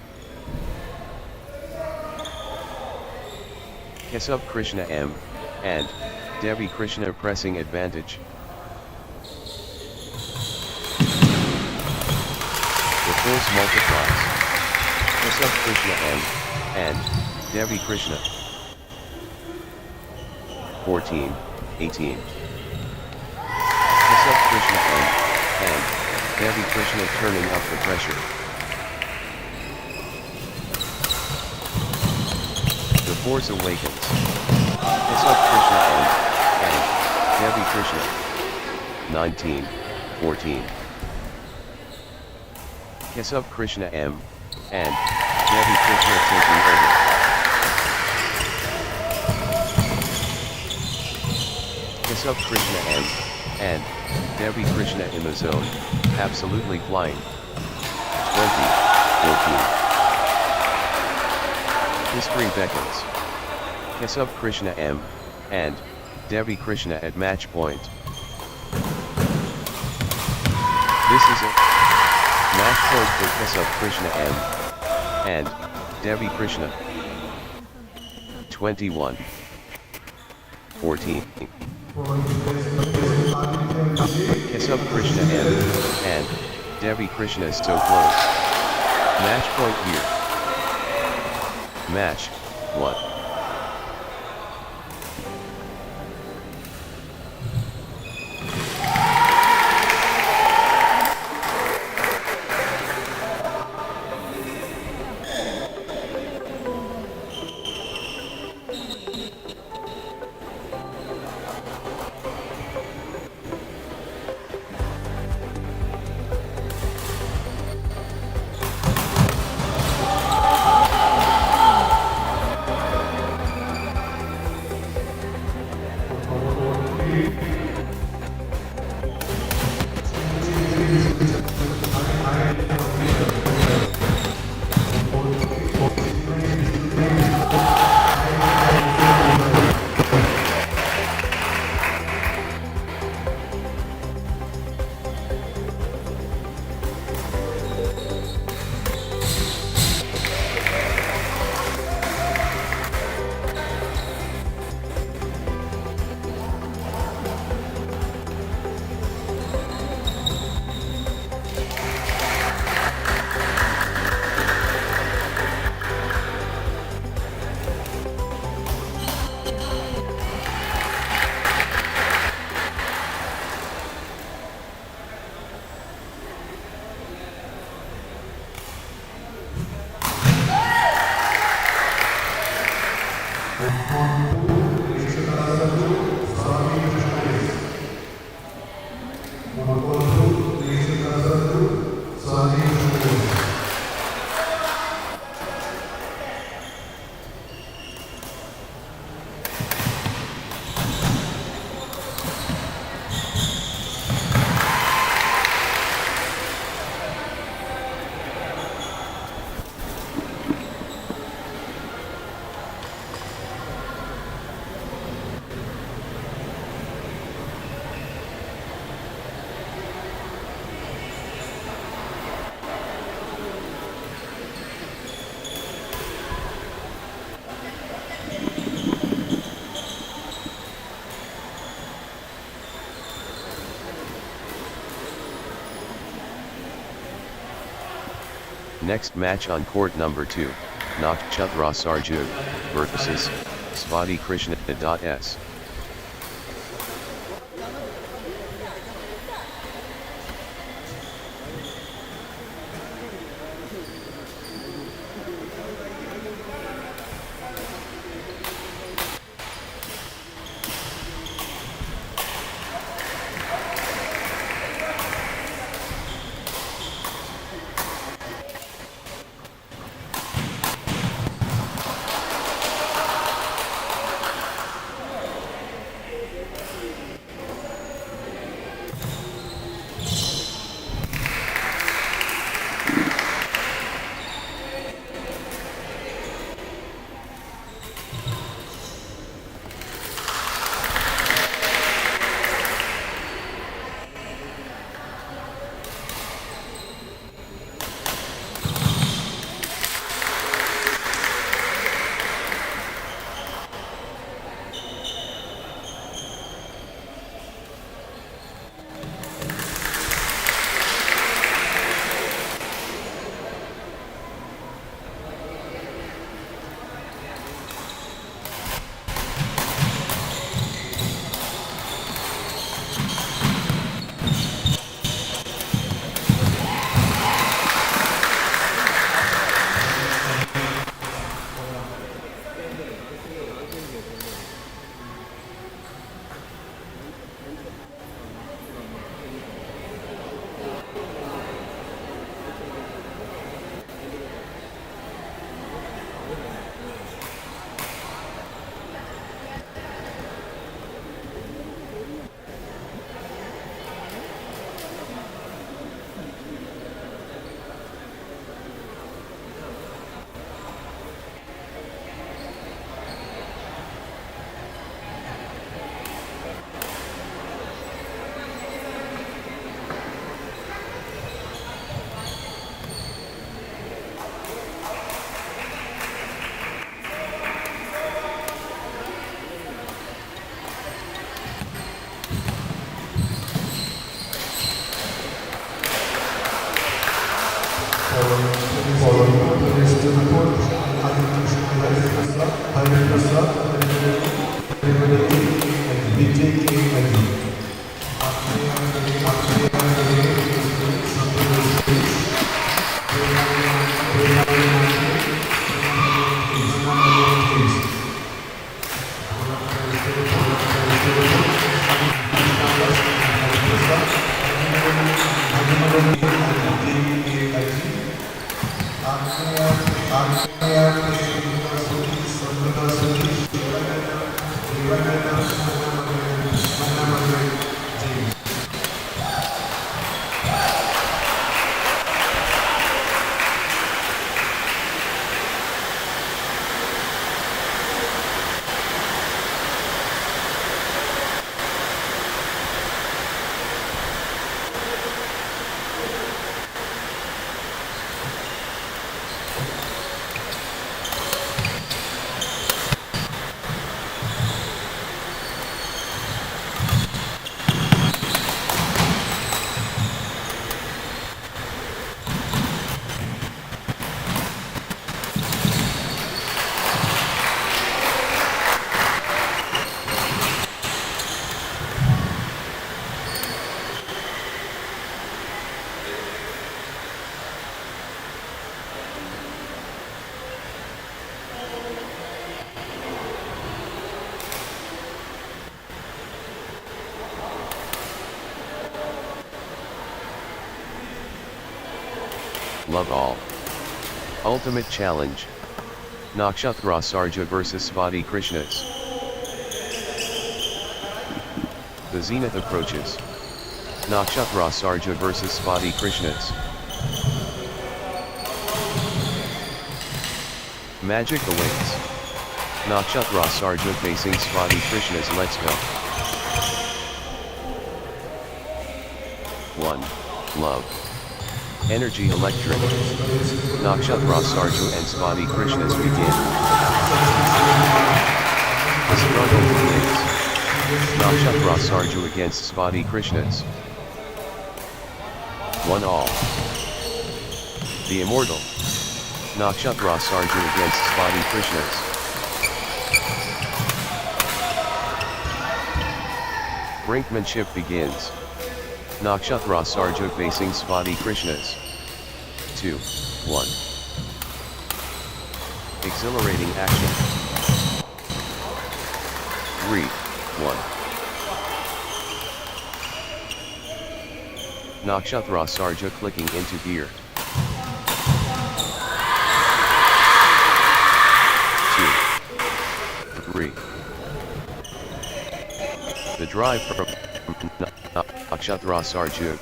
Kesub Krishna M, and Devi Krishna pressing advantage. The force multiplies. Kesub Krishna M, and Devi Krishna. 14, 18. Kesub Krishna M, and Devi Krishna turning up the pressure. The force awakens. Kesub Krishna M, and Devi Krishna. 19, 14. Kesub Krishna M, and Devi Krishna taking over. Kesub Krishna M, and Devi Krishna in the zone, absolutely flying. 20, 14. History beckons. Kesub Krishna M, and Devi Krishna at match point. This is a match point for Kesub Krishna M, and Devi Krishna. 21, 14. Kesub Krishna M, and Devi Krishna is so close. Match point here. Match, 1. Next match on court number 2, Nakshatra Sarju versus Svati Krishna.s. Love all. Ultimate challenge. Nakshatra Sarja vs Svati Krishnas. The zenith approaches. Nakshatra Sarja vs Svati Krishnas. Magic awaits. Nakshatra Sarja facing Svati Krishnas. Let's go. 1. Love. Energy electric. Nakshatra Sarju and Svati Krishnas begin. The struggle begins. Nakshatra Sarju against Svati Krishnas. 1-all. The immortal. Nakshatra Sarju against Svati Krishnas. Brinkmanship begins. Nakshatra Sarja facing Svati Krishnas. 2-1. Exhilarating action. 3-1. Nakshatra Sarja clicking into gear. 2-3. The drive from Nakshatra Sarju.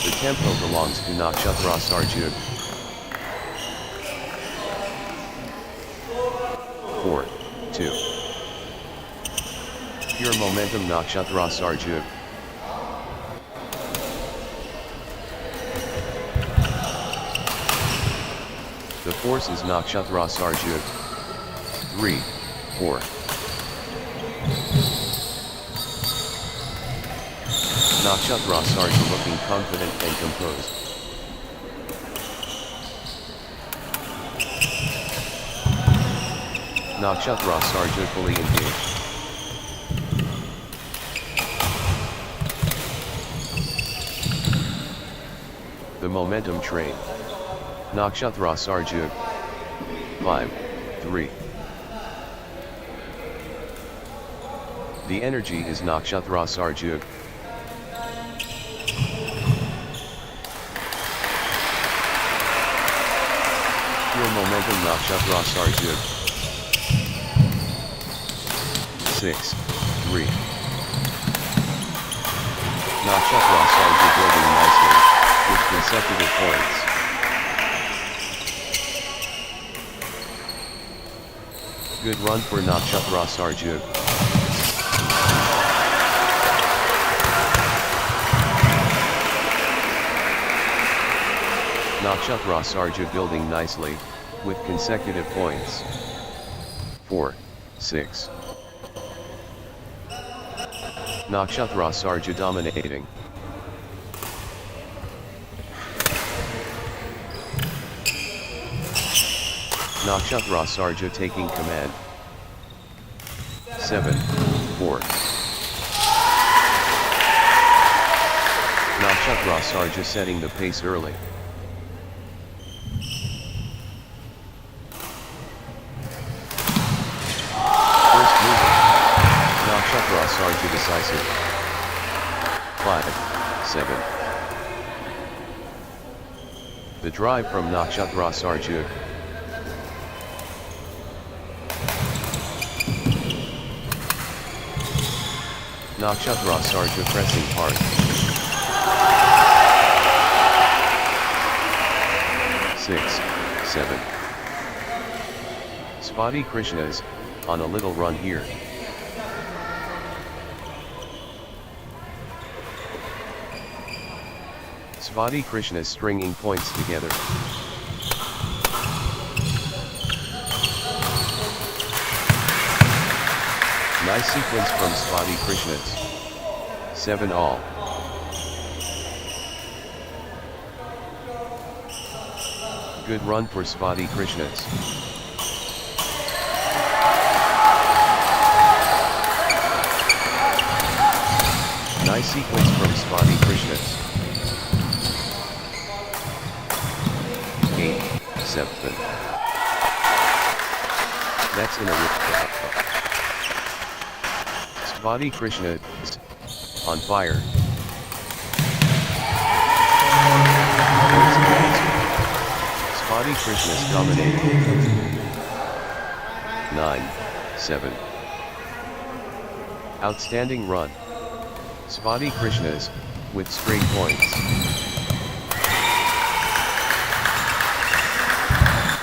The tempo belongs to Nakshatra Sarju. 4-2. Pure momentum Nakshatra Sarju. The force is Nakshatra Sarju. 3-4. Nakshatra Sarju looking confident and composed. Nakshatra Sarju fully engaged. The momentum train. Nakshatra Sarju. 5-3. The energy is Nakshatra Sarju. Pure momentum Nakshatra Sarju. 6-3. Nakshatra Sarju building nicely, with consecutive points. Good run for Nakshatra Sarju. Nakshatra Sarju building nicely, with consecutive points. 4-6. Nakshatra Sarju dominating. Nakshatra Sarju taking command. 7-4. Nakshatra Sarju setting the pace early. First mover. Nakshatra Sarju decisive. 5-7. The drive from Nakshatra Sarju. Nakshatra Sarju pressing hard. 6-7. Svati Krishnas, on a little run here. Svati Krishnas stringing points together. Nice sequence from Svati Krishnas. 7-all. Good run for Svati Krishnas. Nice sequence from Svati Krishnas. 8-7. That's in a rip. Svati Krishna is on fire. Swati Krishnas dominating. 9-7. Outstanding run. Swati Krishnas, with straight points.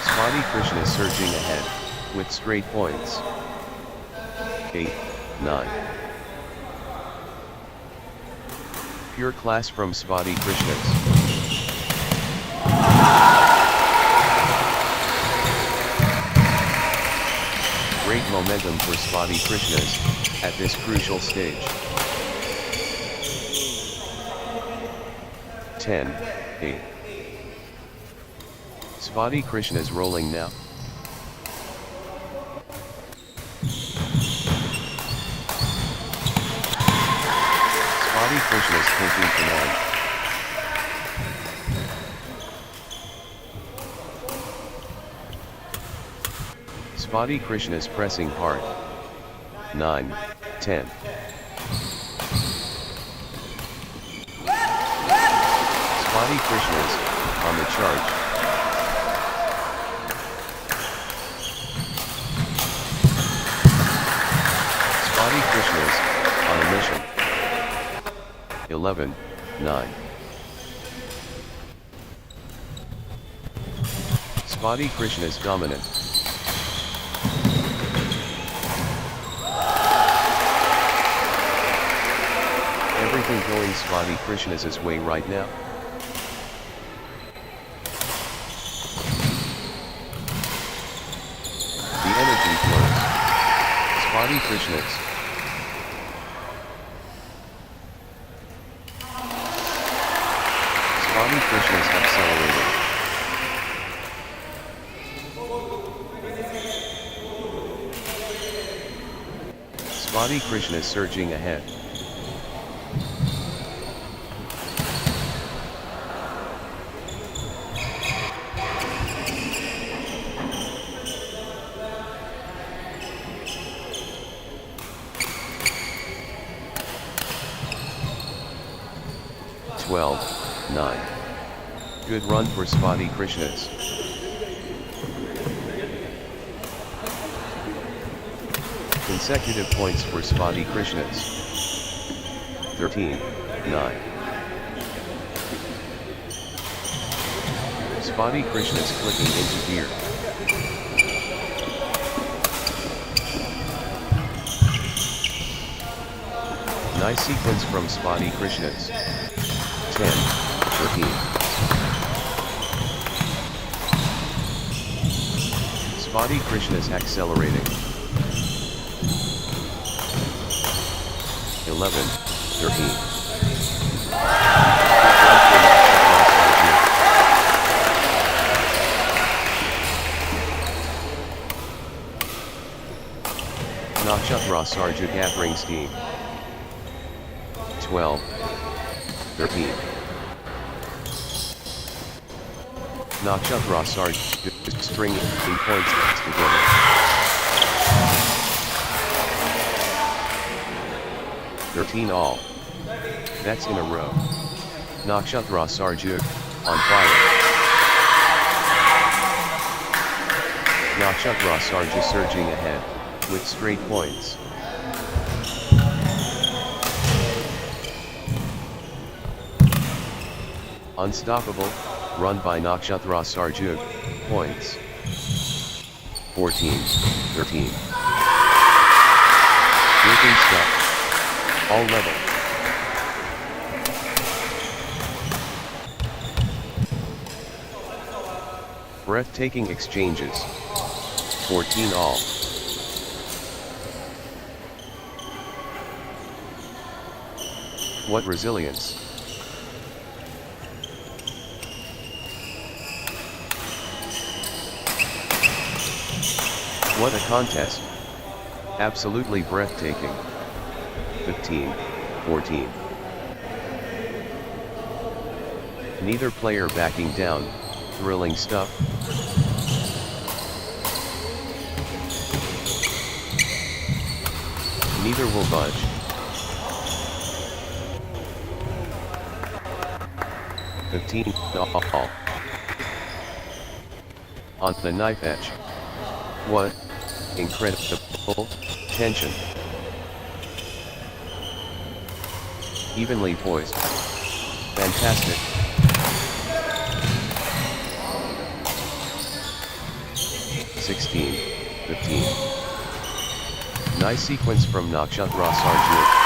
Swati Krishnas surging ahead, with straight points. 8-9. Pure class from Swati Krishnas. Great momentum for Swati Krishnas, at this crucial stage. 10-8. Swati Krishnas rolling now. Swati Krishnas taking command. Swati Krishnas pressing hard. 9-10. Swati Krishnas, on the charge. Swati Krishnas, on a mission. 11-9. Swati Krishnas dominant. Everything going Swati Krishnas' way right now. The energy flows. Swati Krishnas. Swati Krishnas accelerating. Swati Krishnas surging ahead. (12-9). Good run for Swati Krishnas. Consecutive points for Swati Krishnas. 13-9. Swati Krishnas clicking into gear. Nice sequence from Swati Krishnas. 10-13. Swati Krishnas accelerating. 11-13. Nakshatra Sarja gathering steam. 12-13. Nakshatra Sarja stringing points together. 13 all. That's in a row. Nakshatra Sarja on fire. Nakshatra Sarja surging ahead, with straight points. Unstoppable, run by Nakshatra Sarja, points. 14-13. Working stuff, all level. Breathtaking exchanges. 14 all. What resilience. What a contest. Absolutely breathtaking. 15-14. Neither player backing down, thrilling stuff. Neither will budge. All. on the knife edge. What incredible tension. Evenly poised. Fantastic. (16, 15). Nice sequence from Nakshatra Sarju.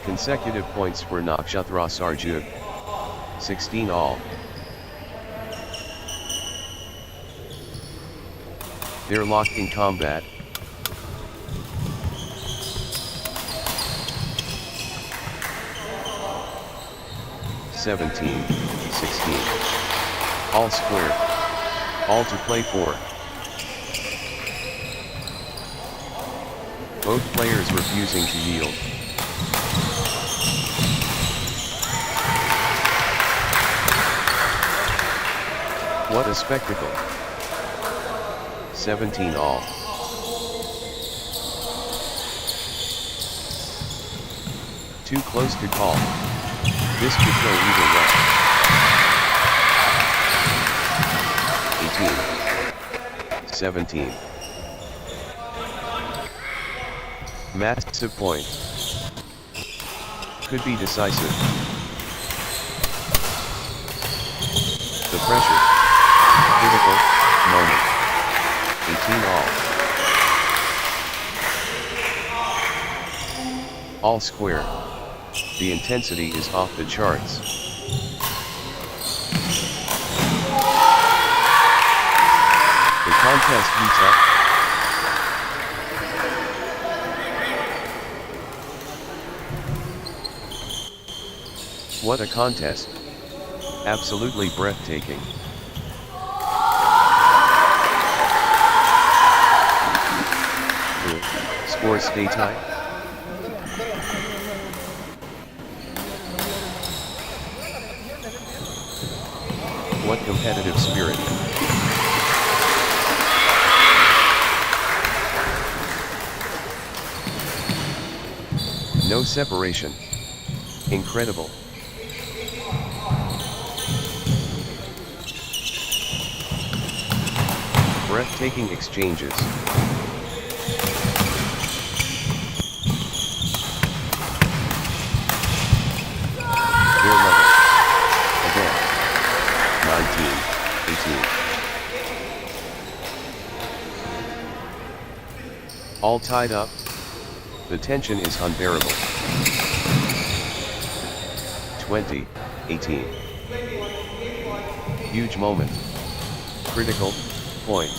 Consecutive points for Nakshatra Sarju. 16 all. They're locked in combat. (17, 16). All square. All to play for. Both players refusing to yield. What a spectacle. 17 all. Too close to call. This could go either way. 18. 17. Massive point. Could be decisive. The pressure. Critical moment. 18 all. All square. The intensity is off the charts. The contest heats up. What a contest. Absolutely breathtaking. Scores stay tight. What competitive spirit. No separation. Incredible. Breathtaking exchanges. Their level. Again. 19, 18. All tied up. The tension is unbearable. 20, 18. Huge moment. Critical point.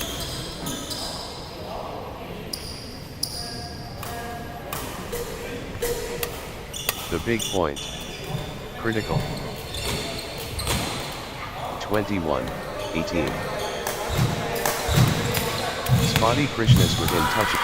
The big point. Critical. 21, 18. Spotty Krishna's within touch.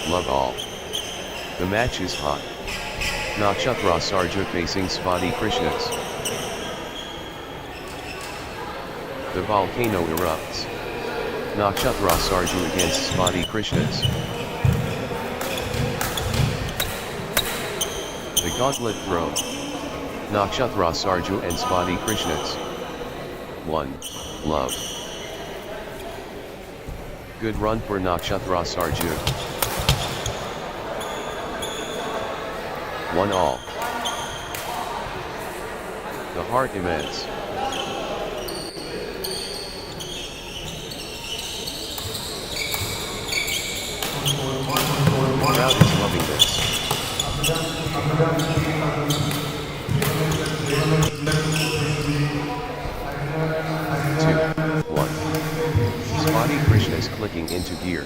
Love all. The match is hot. Nakshatra Sarja facing Spotty Krishnas. The volcano erupts. Nakshatra Sarju against Spotty Krishnas. The gauntlet throw. Nakshatra Sarju and Spotty Krishnas. 1. Love. Good run for Nakshatra Sarju. 1 all. The heart immense. The crowd is loving this. 2, 1. Spotty Krishnas clicking into gear.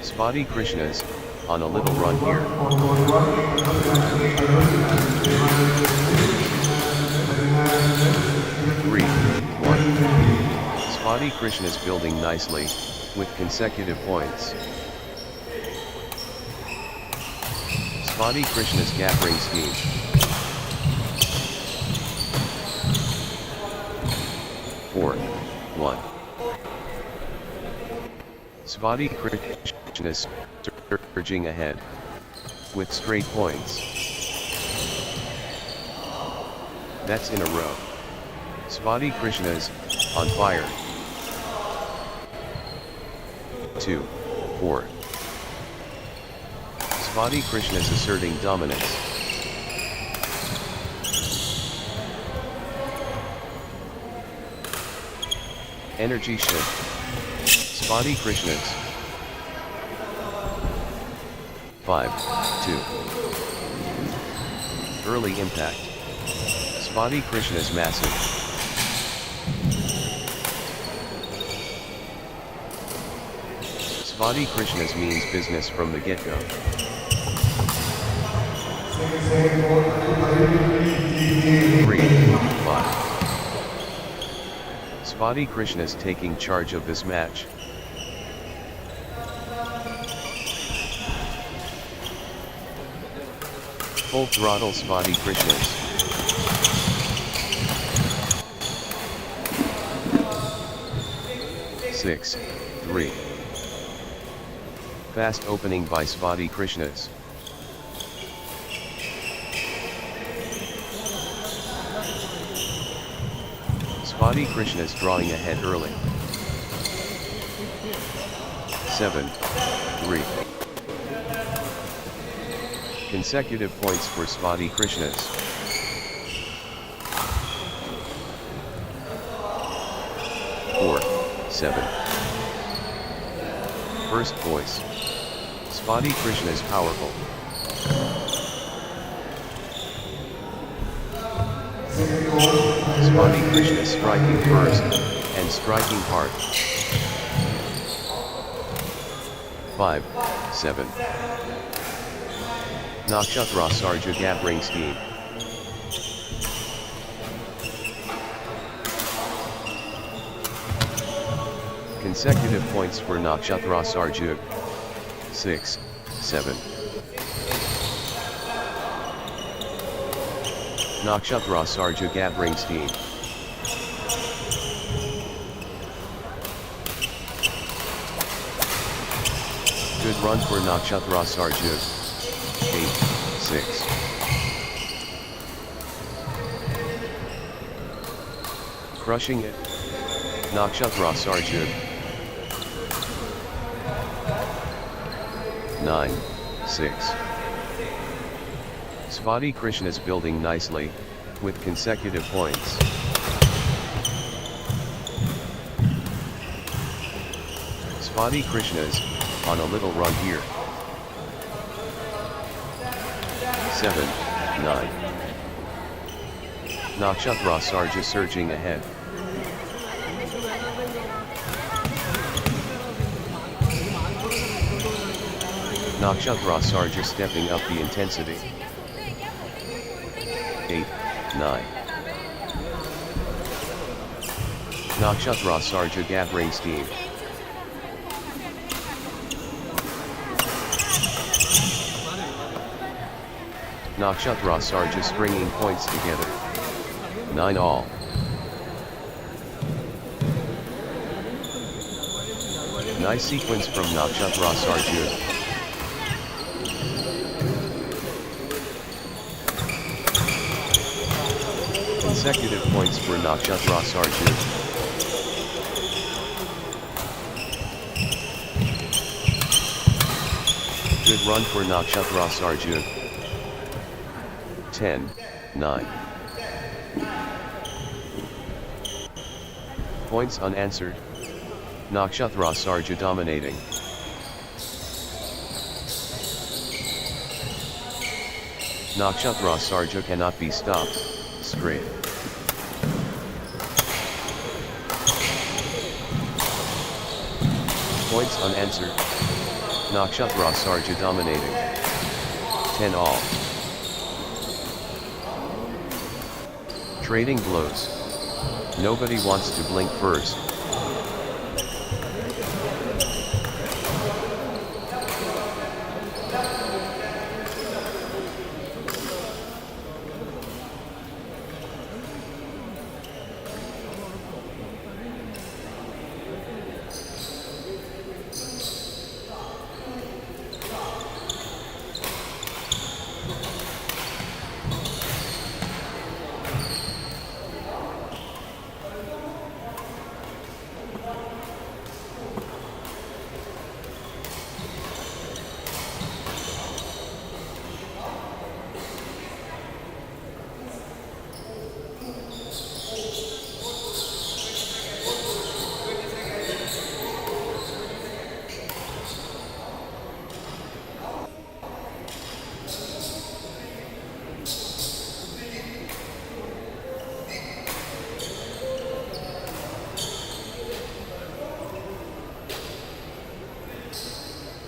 Spotty Krishnas, on a little run here. 3, 1. Spotty Krishnas building nicely, with consecutive points. Spotty Krishnas gathering scheme. 4, 1. Spotty Krishnas surging ahead, with straight points. That's in a row. Spotty Krishnas, on fire. 2, 4. Spotty Krishnas asserting dominance. Energy shift. Spotty Krishnas. 5, 2. Early impact. Spotty Krishnas massive. Spotty Krishnas means business from the get-go. 3, 5. Spotty Krishnas taking charge of this match. Full throttle Spotty Krishnas. 6, 3. Fast opening by Spotty Krishnas. Spotty Krishnas drawing ahead early. 7, 3. Consecutive points for Spotty Krishnas. 4, 7. First voice. Spotty Krishnas powerful. Spotty Krishnas striking first, and striking hard. 5, 7. Nakshatra Sarja gathering scheme. Consecutive points for Nakshatra Sarja. 6, 7. Nakshatra Sarja gathering scheme. Good run for Nakshatra Sarja. 8, 6. Crushing it. Nakshatra Sarja. 9, 6. Spotty Krishnas building nicely, with consecutive points. Spotty Krishnas, on a little run here. 7, 9. Nakshatra Sarja surging ahead. Nakshatra Sarja stepping up the intensity. 8, 9. Nakshatra Sarja gathering steam. Nakshatra Sarja stringing points together. 9 all. Nice sequence from Nakshatra Sarjun. Consecutive points for Nakshatra Sarjun. Good run for Nakshatra Sarjun. 10-9. Points unanswered. Nakshatra Sarja dominating. Nakshatra Sarja cannot be stopped. Straight. Points unanswered. Nakshatra Sarja dominating. 10 all. Trading blows. Nobody wants to blink first.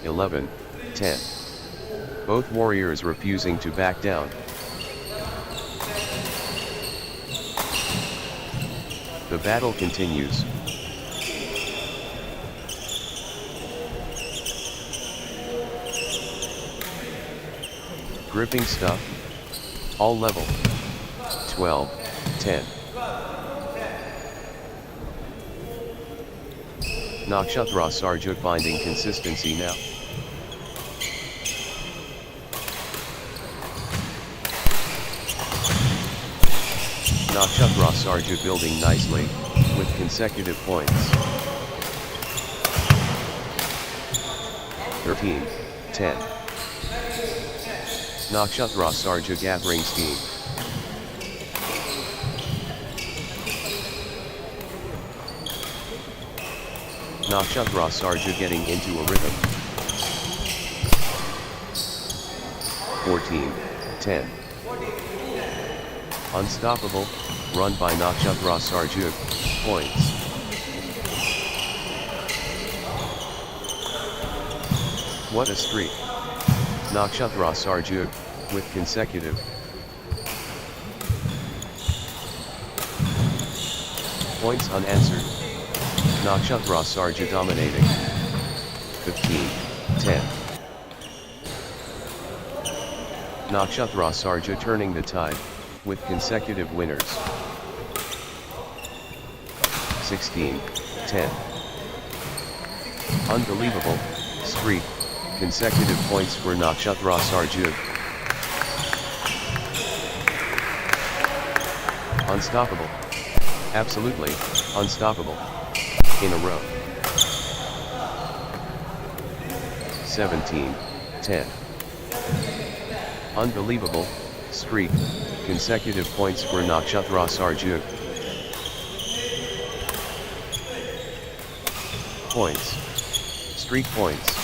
(11-10). Both warriors refusing to back down. The battle continues. Gripping stuff. All level. 12-10. Nakshatra Sarja finding consistency now. Nakshatra Sarja building nicely, with consecutive points. 13-10. Nakshatra Sarja gathering steam. Nakshatra Sarja getting into a rhythm. 14-10. Unstoppable, run by Nakshatra Sarja, points. What a streak. Nakshatra Sarja, with consecutive. Points unanswered. Nakshatra Sarja dominating. 15-10. Nakshatra Sarja turning the tide, with consecutive winners. 16-10. Unbelievable streak, consecutive points for Nakshatra Sarja. Unstoppable. Absolutely, unstoppable. In a row. 17-10. Unbelievable streak, consecutive points for Nakshatra Sarja. Points. Streak points.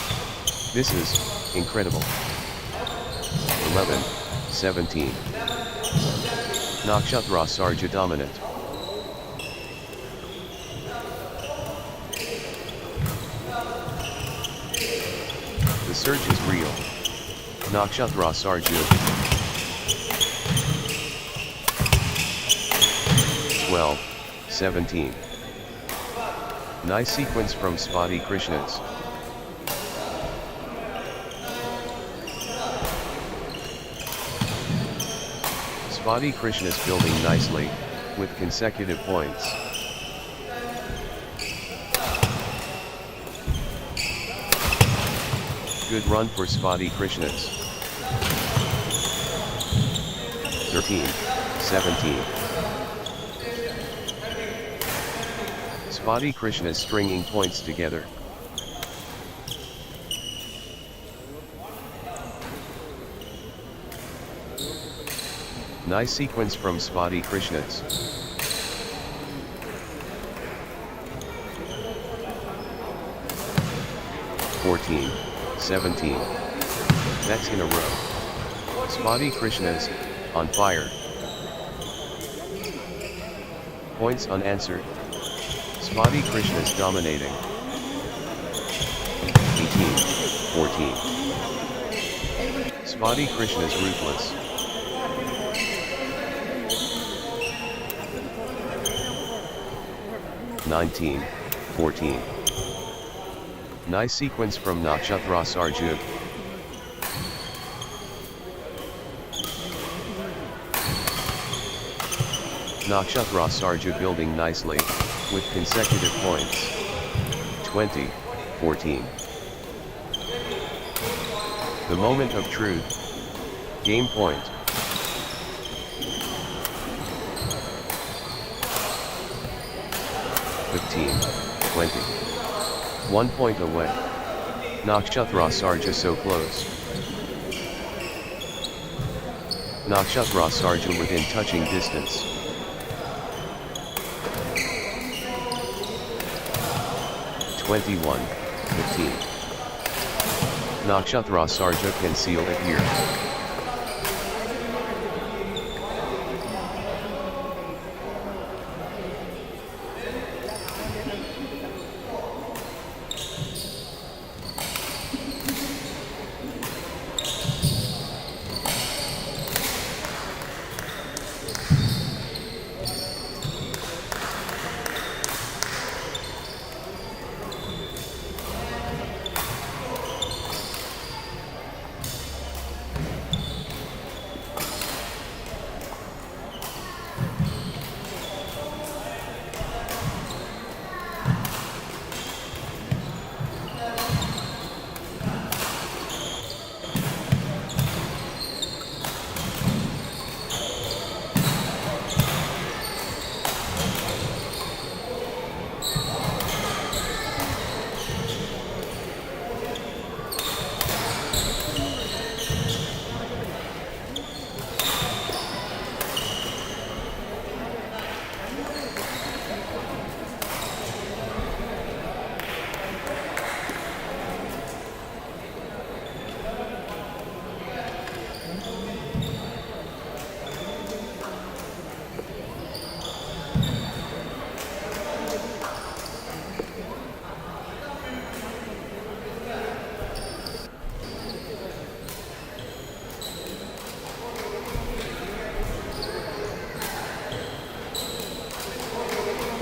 This is incredible. 11-17. Nakshatra Sarja dominant. The surge is real. Nakshatra Sarja. 12-17. Nice sequence from Spotty Krishnas. Spotty Krishnas building nicely, with consecutive points. Good run for Spotty Krishnas. 13, 17. Spotty Krishnas stringing points together. Nice sequence from Spotty Krishnas. (14, 17). That's in a row. Spotty Krishnas, on fire. Points unanswered. Spotty Krishnas dominating. 18, 14. Spotty Krishnas ruthless. (19, 14). Nice sequence from Nakshatra Sarjug. Nakshatra Sarjug building nicely, with consecutive points. 20, 14. The moment of truth. Game point. (15, 20). 1 point away. Nakshatra Sarja so close. Nakshatra Sarja within touching distance. 21, 15. Nakshatra Sarja can seal it here.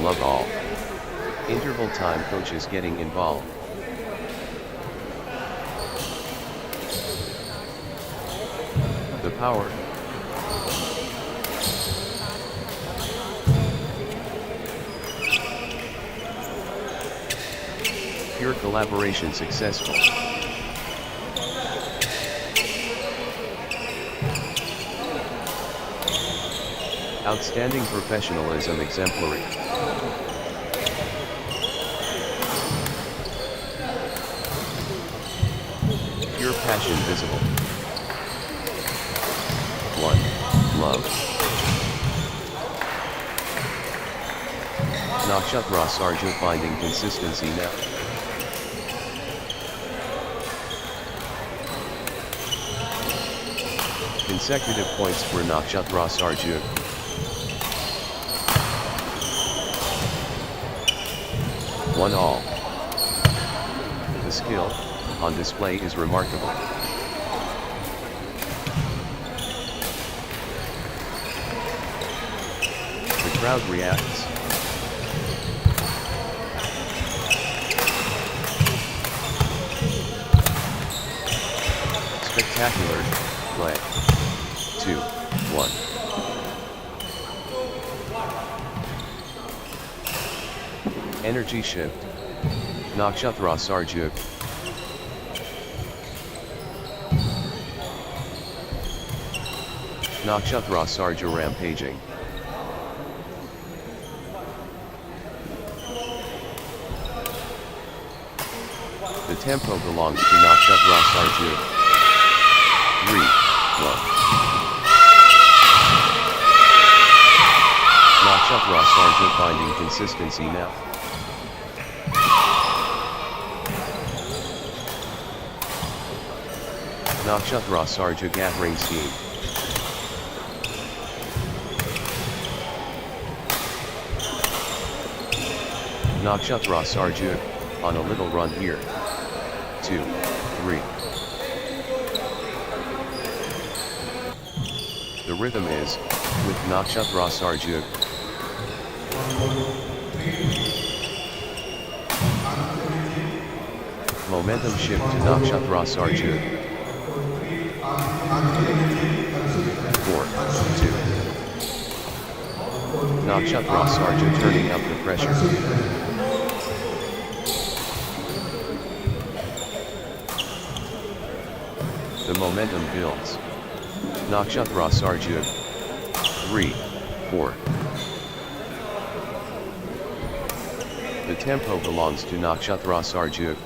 Love all. Interval time coaches getting involved. The power. Pure collaboration successful. Outstanding professionalism exemplary. Pure passion visible. 1. Love. Nakshatra Sarja finding consistency now. Consecutive points for Nakshatra Sarja. 1 all. The skill on display is remarkable. The crowd reacts. Spectacular play. 2, 1. Energy shift. Nakshatra Sarjug. Nakshatra Sarja rampaging. The tempo belongs to Nakshatra Sarju. 3, 1. Nakshatra Sarja finding consistency now. Nakshatra Sarja gathering steam. Nakshatra Sarja on a little run here. 2, 3. The rhythm is, with Nakshatra Sarja. Momentum shift to Nakshatra Sarja. 4, 2. Nakshatra Sarja turning up the pressure. The momentum builds. Nakshatra Sarja. 3, 4. The tempo belongs to Nakshatra Sarja.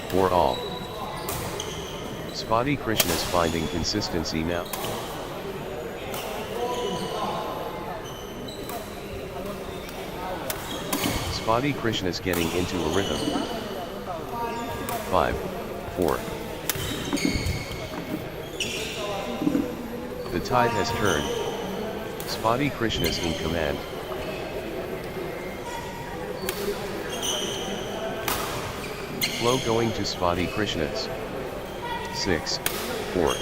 For all. Spotty Krishna is finding consistency now. Spotty Krishna is getting into a rhythm. 5, 4. The tide has turned. Spotty Krishna is in command. Flow going to Spotty Krishnas. 6, 4.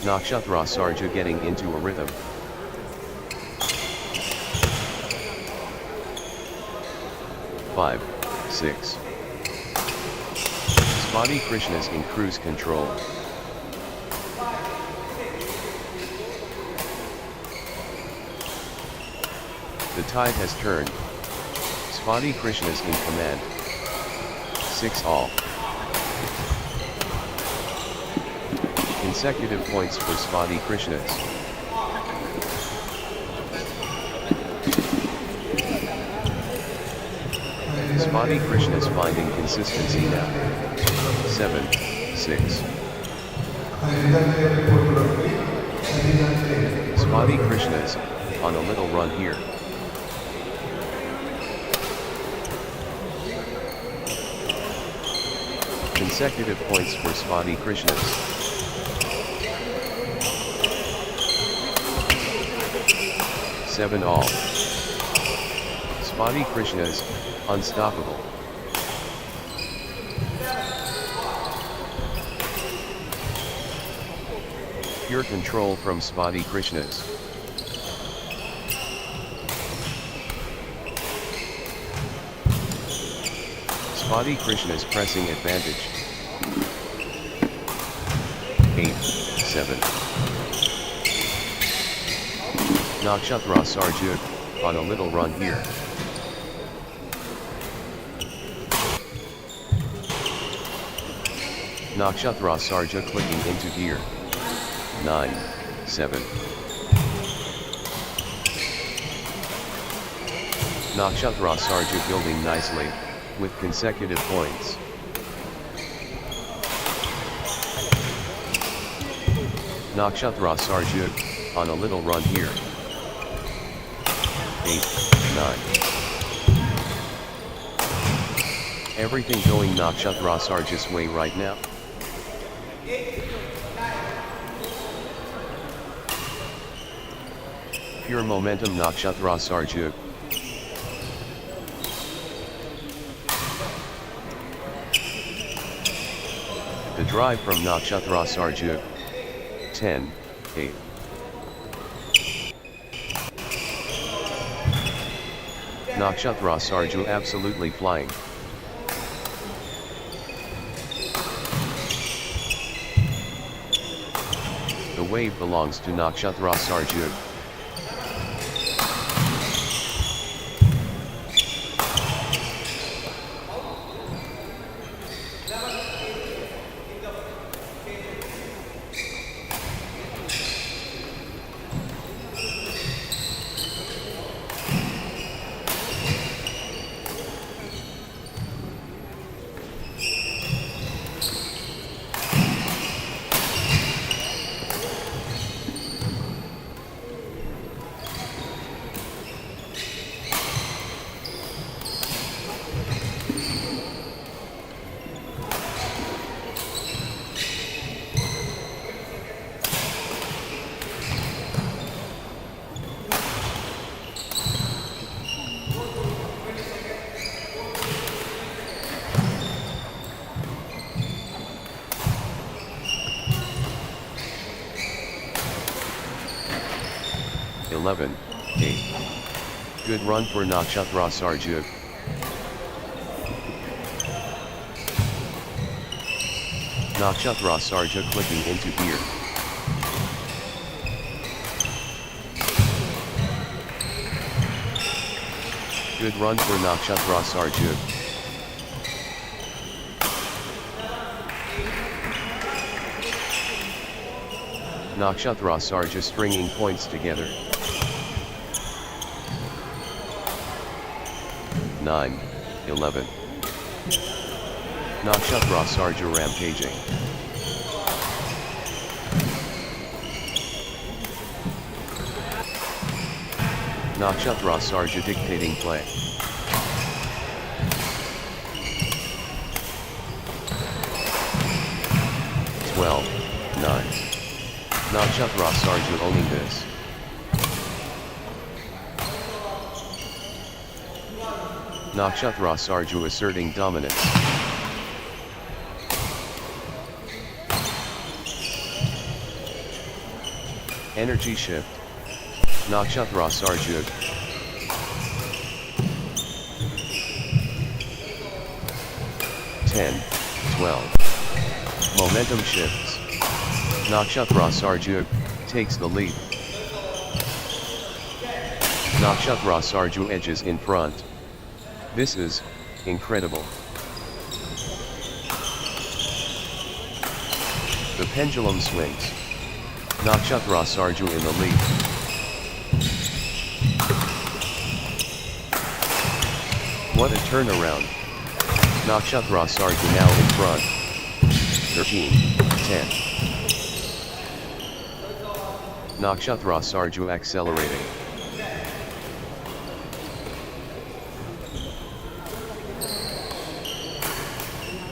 Nakshatra Sarja getting into a rhythm. 5, 6. Spotty Krishnas in cruise control. The tide has turned. Spotty Krishnas in command. 6 all. Consecutive points for Spotty Krishnas. Spotty Krishnas finding consistency now. 7, 6. Spotty Krishnas on a little run here. Consecutive points for Spotty Krishnas. 7 all. Spotty Krishnas, unstoppable. Pure control from Spotty Krishnas. Spotty Krishnas pressing advantage. 8, 7. Nakshatra Sarja on a little run here. Nakshatra Sarja clicking into gear. 9, 7. Nakshatra Sarja building nicely, with consecutive points. Nakshatra Sarja on a little run here. 8, 9. Everything going Nakshatra Sarja's way right now. Pure momentum Nakshatra Sarja. The drive from Nakshatra Sarja. 10, 8. Nakshatra Sarja absolutely flying. The wave belongs to Nakshatra Sarja. 11, 8. Good run for Nakshatra Sarju. Nakshatra Sarja clicking into gear. Good run for Nakshatra Sarju. Nakshatra Sarja stringing points together. 9, 11. Nakshatra Sarja rampaging. Nakshatra Sarja dictating play. Twelve, 9. Nakshatra Sarja owning this. Nakshatra Sarju asserting dominance. Energy shift. Nakshatra Sarju. Ten, 12. Momentum shifts. Nakshatra Sarju takes the lead. Nakshatra Sarju edges in front. This is incredible. The pendulum swings. Nakshatra Sarju in the lead. What a turnaround. Nakshatra Sarju now in front. 13, 10. Nakshatra Sarju accelerating.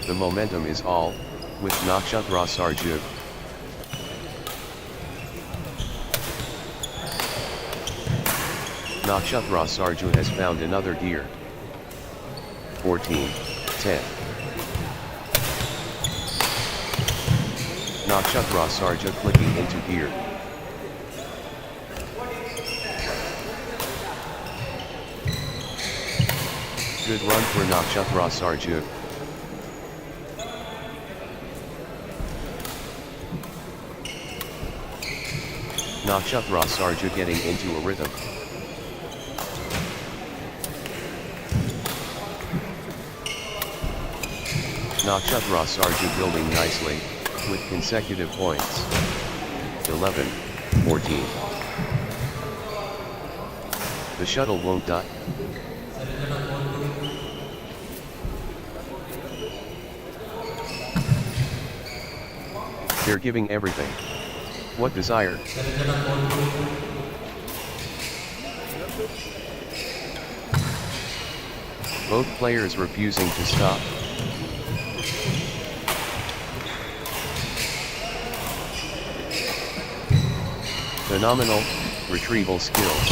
The momentum is all with Nakshatra Sarju. Nakshatra Sarju has found another gear. 14, 10. Nakshatra Sarja clicking into gear. Good run for Nakshatra Sarju. Nakshatra Sarja getting into a rhythm. Nakshatra Sarja building nicely, with consecutive points. 11, 14. The shuttle won't die. They're giving everything. What desire? Both players refusing to stop. Phenomenal retrieval skills.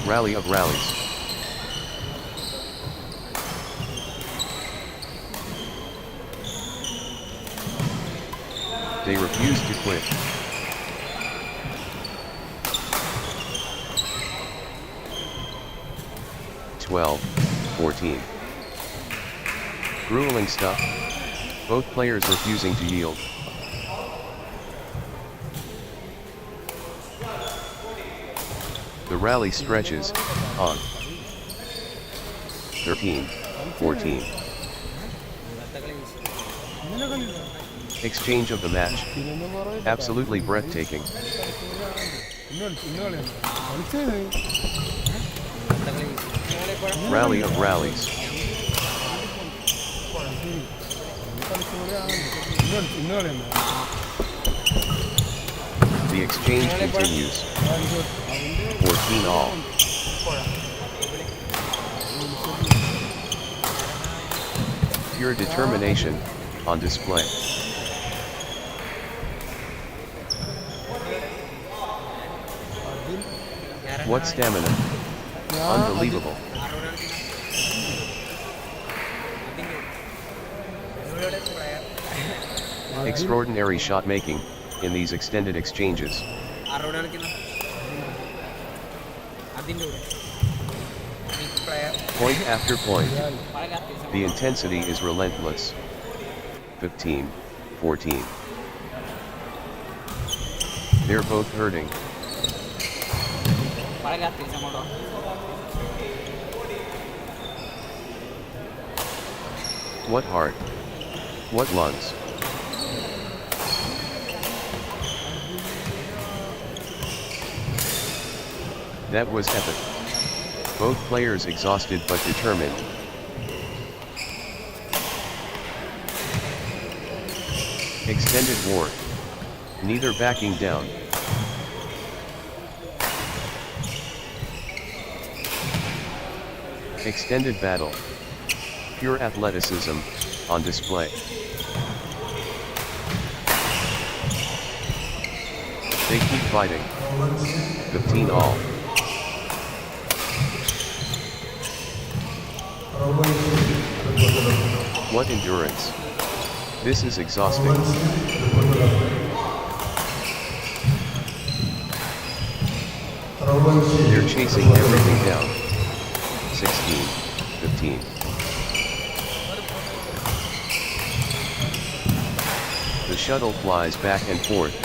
Rally of rallies. They refuse to quit. Twelve, 14. Grueling stuff. Both players refusing to yield. The rally stretches on. 13, 14. Exchange of the match. Absolutely breathtaking. Rally of rallies. The exchange continues. 14 all. Pure determination on display. What stamina! Unbelievable. Extraordinary shot making in these extended exchanges. ആരോട് കളിക്കുന്ന അതിൻ്റെ കൂടെ player Point after point. വളരെ അത്യാവശ്യം The intensity is relentless. 15, 14. They're both hurting. വളരെ അത്യാവശ്യം കൊണ്ടോ What heart? What lungs? That was epic. Both players exhausted but determined. Extended war. Neither backing down. Extended battle. Pure athleticism on display. They keep fighting. 15 all. What endurance. This is exhausting. They're chasing everything down. 16, 15. The shuttle flies back and forth.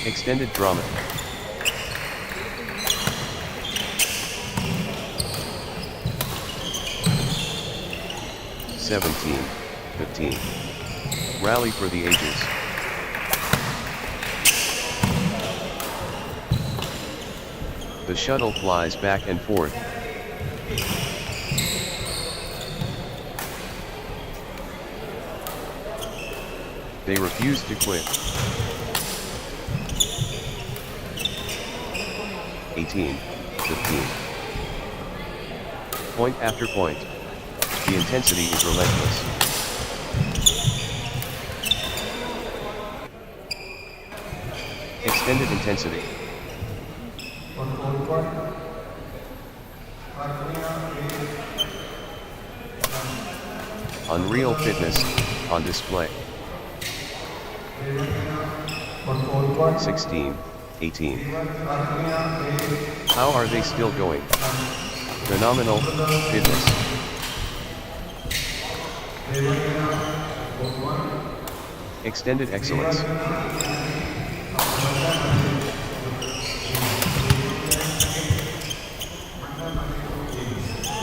Extended drama. (17, 15). Rally for the ages. The shuttle flies back and forth. They refuse to quit. 18, 15. Point after point. The intensity is relentless. Extended intensity. Unreal fitness on display. 16, 18. How are they still going? Phenomenal fitness. Extended excellence.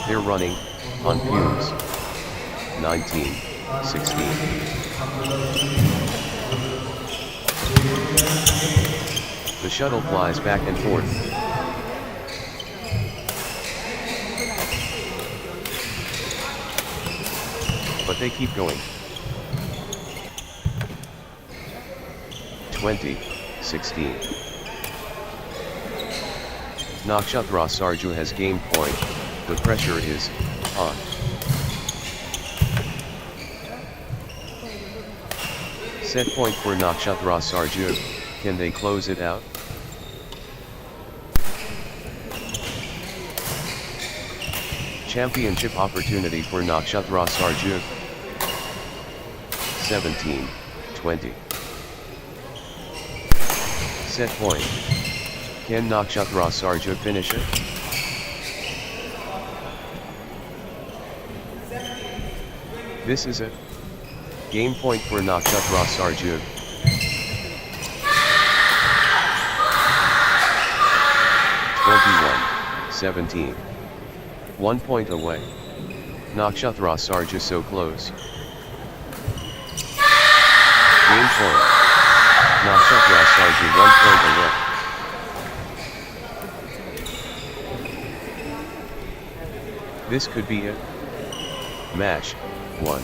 They're running on fumes. 19, 16. The shuttle flies back and forth. But they keep going. 20, 16. Nakshatra Sarju has gained point. The pressure is on. Set point for Nakshatra Sarju. Can they close it out? Championship opportunity for Nakshatra Sarju. 17, 20. Set point. Can Nakshatra Sarju finish it? This is it. Game point for Nakshatra Sarju. 17. 1 point away. Nakshatra Sarju so close. Game point. Nakshatra Sarju 1 point away. This could be it. Match 1.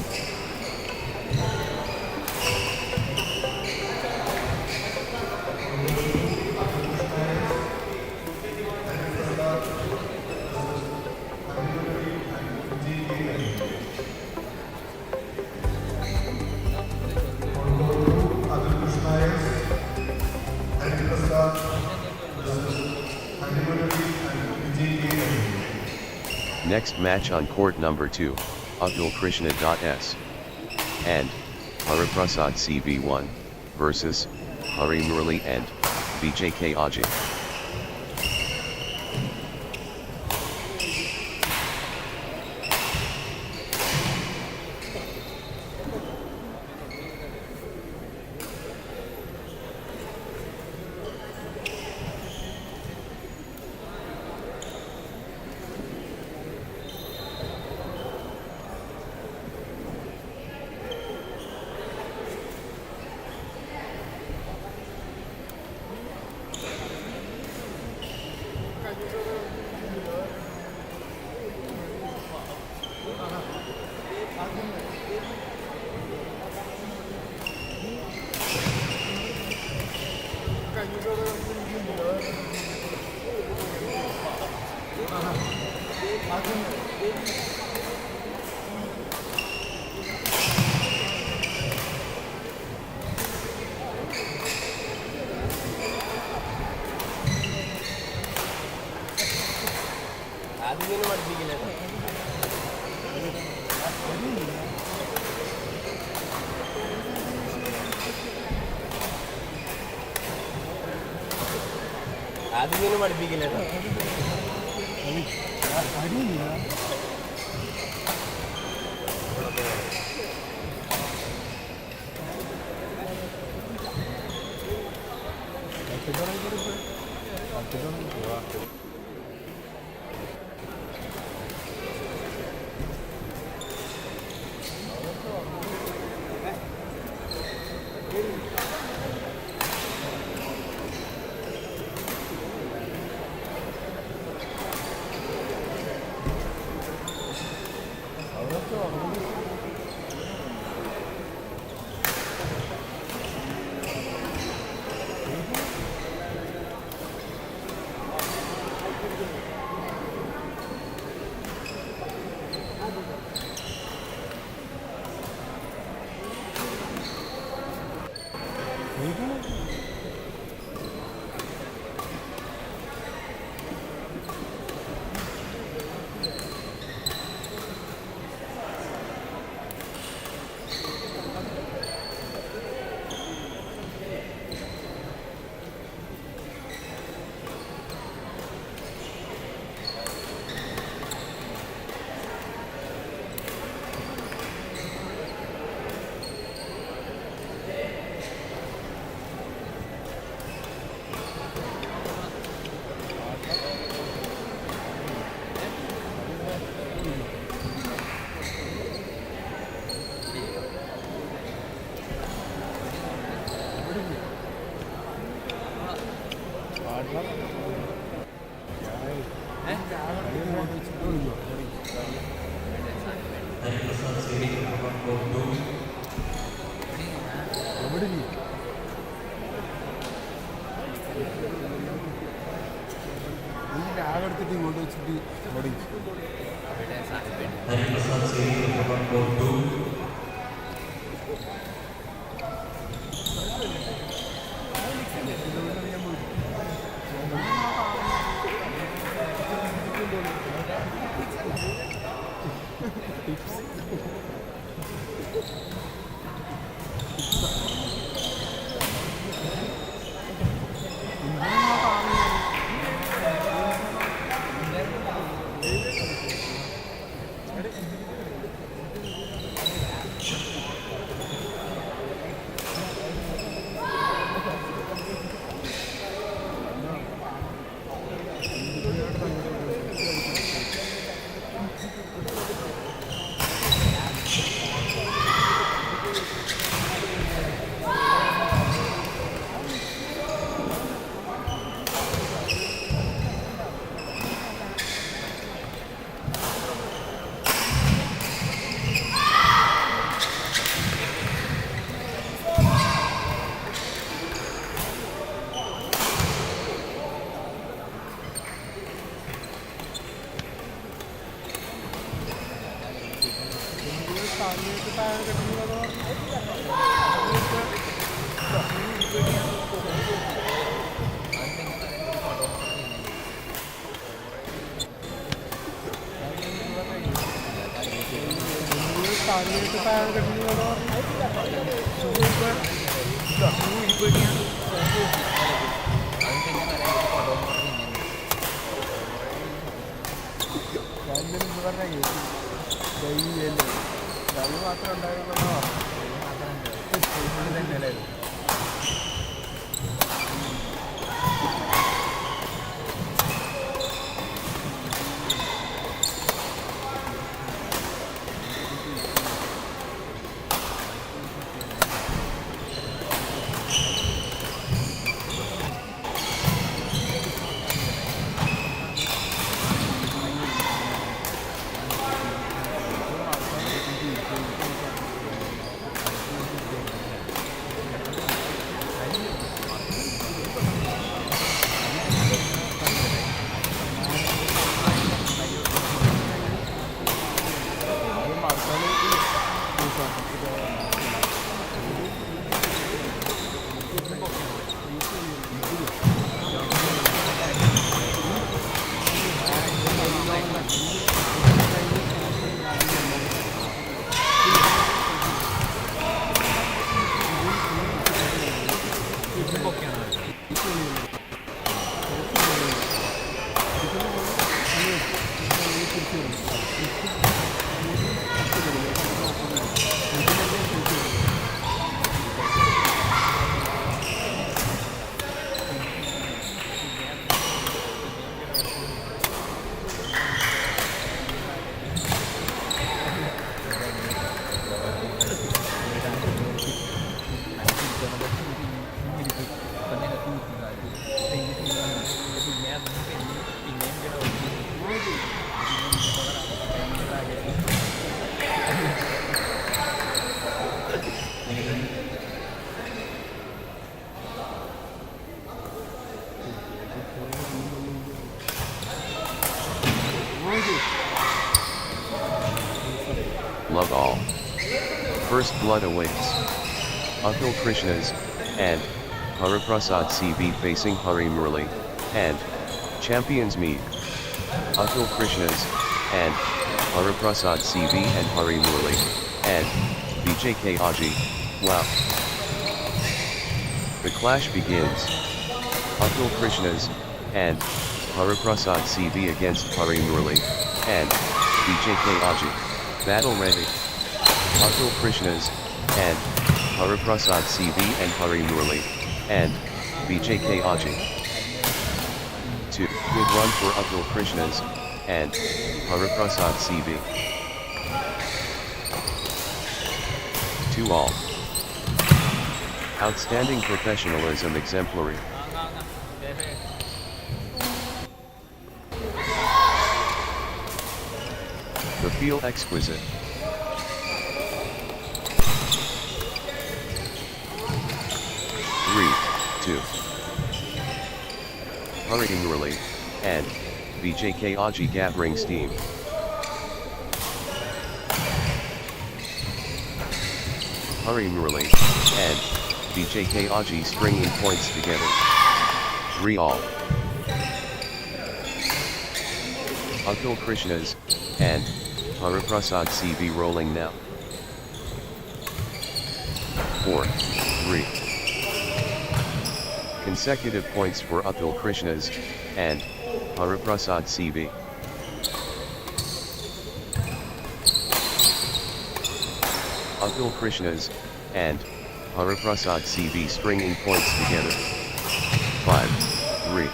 Next match on court number 2, Abdul Krishna.s and Hariprasad CV1 versus Hari Murali and BJK Ajay. അതിങ്ങനെ പഠിപ്പിക്കില്ല ആകെടുത്തിട്ട് ഇങ്ങോട്ട് വെച്ചിട്ട് ഓടി മാത്രം ഉണ്ടായിരുന്നല്ലോ തന്നെ Love all. First blood awaits. Atul Krishnas and Hariprasad CV facing Hari Murali and Champions Meet. Atul Krishnas and Hariprasad CV and Hari Murali and BJK Aji. Wow. The clash begins. Atul Krishnas and Hariprasad CV against Hari Murali and BJK Aji. Battle ready. Atul Krishnas and Hariprasad CV and Hari Murali and BJK Aji. 2. Good run for Atul Krishnas and Hariprasad CV. 2 all. Outstanding professionalism exemplary. The feel exquisite. Three, 2. Hari Murali and BJK Aji gathering steam. Hari Murali and BJK Aji stringing points together. 3 all. Atul Krishnas and Hariprasad CV rolling now. 4, 3. Consecutive points for Atul Krishnas and Hariprasad CV. Atul Krishnas and Hariprasad CV stringing points together. 5, 3.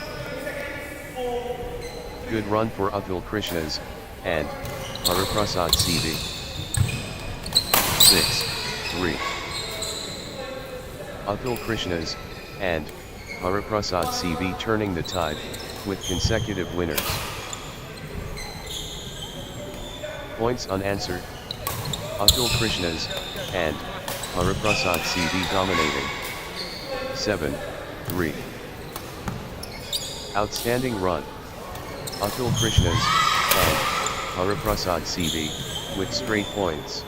Good run for Atul Krishnas and Hariprasad CV. 6, 3. Atul Krishnas and Hariprasad CV turning the tide with consecutive winners. Points unanswered. Atul Krishnas and Hariprasad CV dominating. 7, 3. Outstanding run. Atul Krishnas and Hariprasad CV with straight points.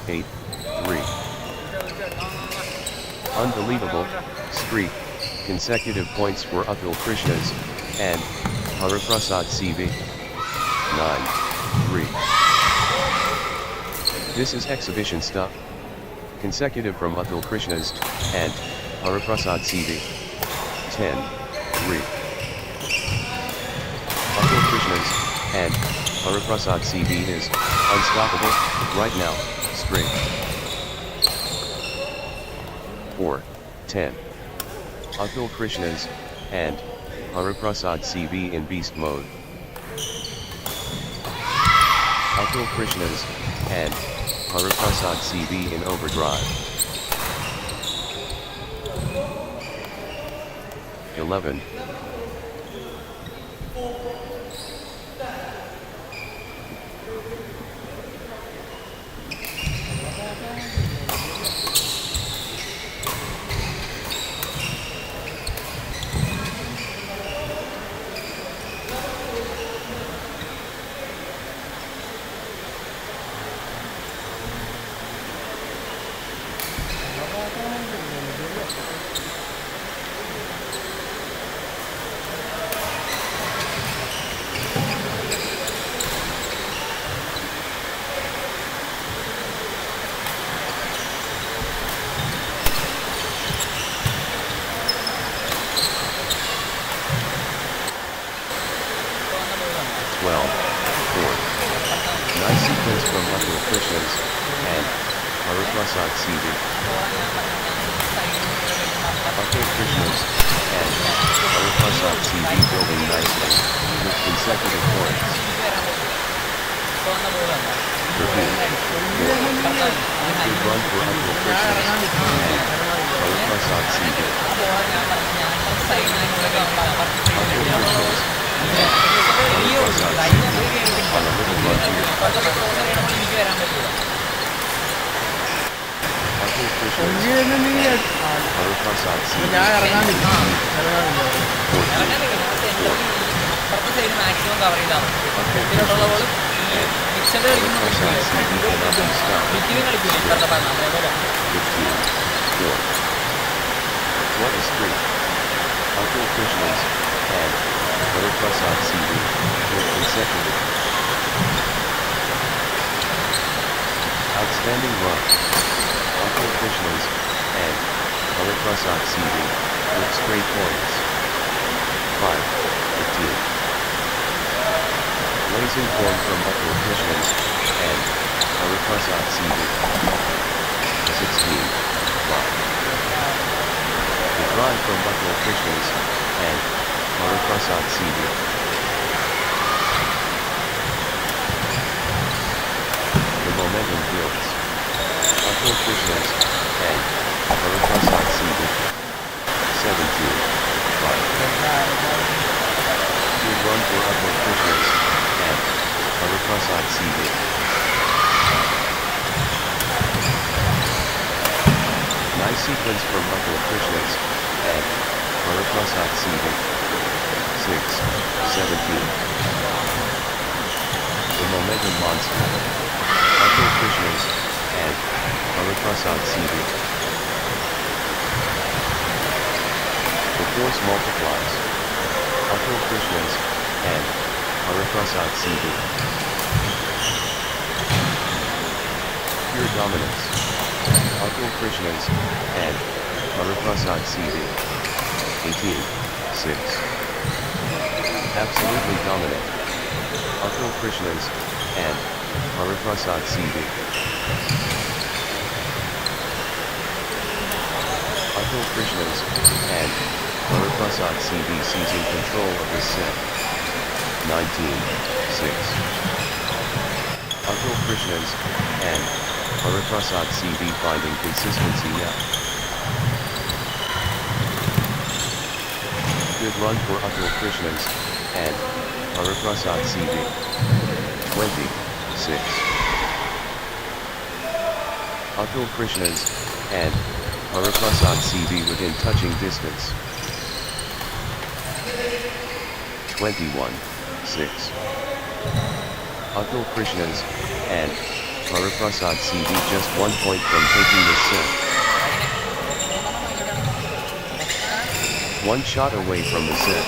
8, 3. Unbelievable streak. Consecutive points for Atul Krishnas and Hariprasad CV. 9, 3. This is exhibition stuff. Consecutive from Atul Krishnas and Hariprasad CV. 10, 3. Atul Krishnas and Hariprasad CV is unstoppable right now. Straight. 4, 10. Atul Krishnas and Hariprasad CV in beast mode. Atul Krishnas and Hariprasad CV in overdrive. 11. Nice sequence from Atul Krishnas and Hariprasad CV. Atul Krishnas and Hariprasad CV building nicely with consecutive points. 13. Good run for Atul Krishnas and Hariprasad CV. Atul Krishnas and Hariprasad CV on a little run here. Atul Krishnas, Hariprasad CV. 15, 4. What a streak. Atul Krishnas and Hariprasad CV with consecutive. Outstanding run. Atul Krishnas and Alappuzha CV with straight points. 5, 15. Blazing form from Atul Krishnas and Alappuzha CV. 16, 5. The drive from Atul Krishnas and Alappuzha CV. The momentum builds. Atul Krishnas and Alappuzha CV. 17, 5. Good run for Atul Krishnas and Alappuzha CV. Nice sequence from Atul Krishnas and Alappuzha CV. 6, 17. The momentum monster. Atul Krishnas and Alappuzha CV. The force multiplies. Atul Krishnas and Alappuzha CV. Pure dominance. Atul Krishnas and Alappuzha CV. 18, 6. Absolutely dominant. Atul Krishnas and Alappuzha CV. Atul Krishnas and Alappuzha CV seizing control of the set. 19, 6. Atul Krishnas and Alappuzha CV finding consistency now. Good run for Atul Krishnas and Alappuzha CV. 20, 6. Atul Krishnas and Alappuzha CV within touching distance. 21, 6. Atul Krishnas and Alappuzha CV just 1 point from taking the set. 1 shot away from the set.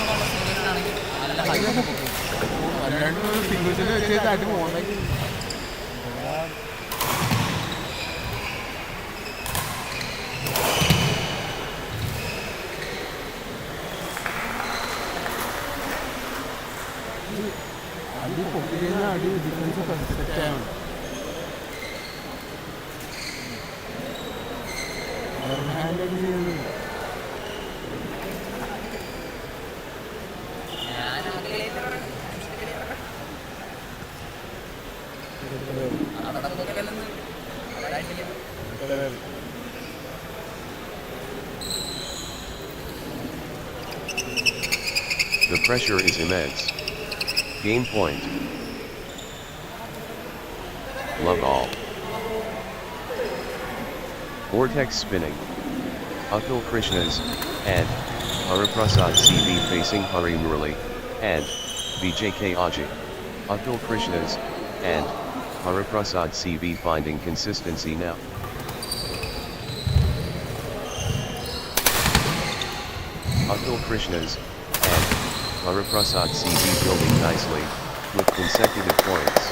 അടി പൊക്കി കഴിഞ്ഞാൽ അടി defence സെറ്റാണ്. Hand അടി ചെയ്യുന്നത് ഞാൻ ആഗ്രഹിക്കുന്ന അവിടെ നോക്കലെന്ന് അവരായിട്ടില്ല. The pressure is immense. Game point. Love all. Vortex spinning. Atul Krishnas and Hariprasad CV facing Hari Murali and VJK Aji. Atul Krishnas and Hariprasad CV finding consistency now. Atul Krishnas and Hariprasad CV building nicely, with consecutive points.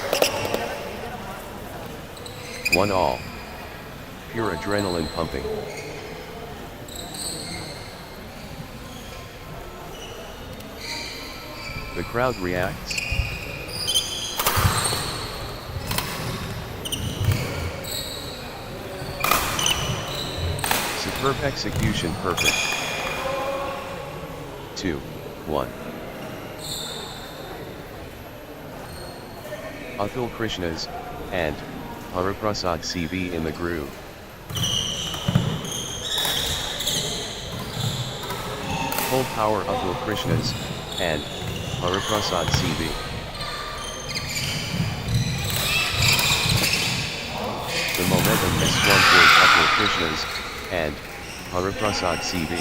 1-all. Pure adrenaline pumping. The crowd reacts. Superb execution, perfect. 2-1. Atul Krishnas and Hariprasad CV in the groove. Full power Atul Krishnas and Hariprasad CV. The momentum is swung towards Atul Krishnas and Hariprasad CV.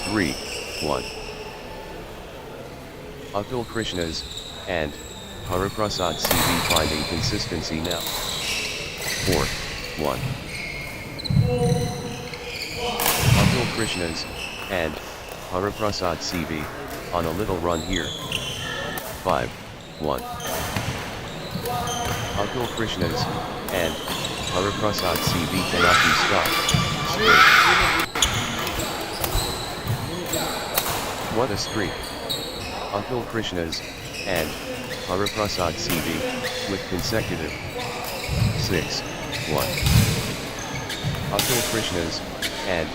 3-1. Atul Krishnas and Hariprasad CV finding consistency now. 4-1. Atul Krishnas and Hariprasad CV on a little run here. 5-1. Atul Krishnas and Hariprasad CV cannot be stopped. Straight. What a streak. Atul Krishnas and Hariprasad CV with consecutive 6-1. Atul Krishnas and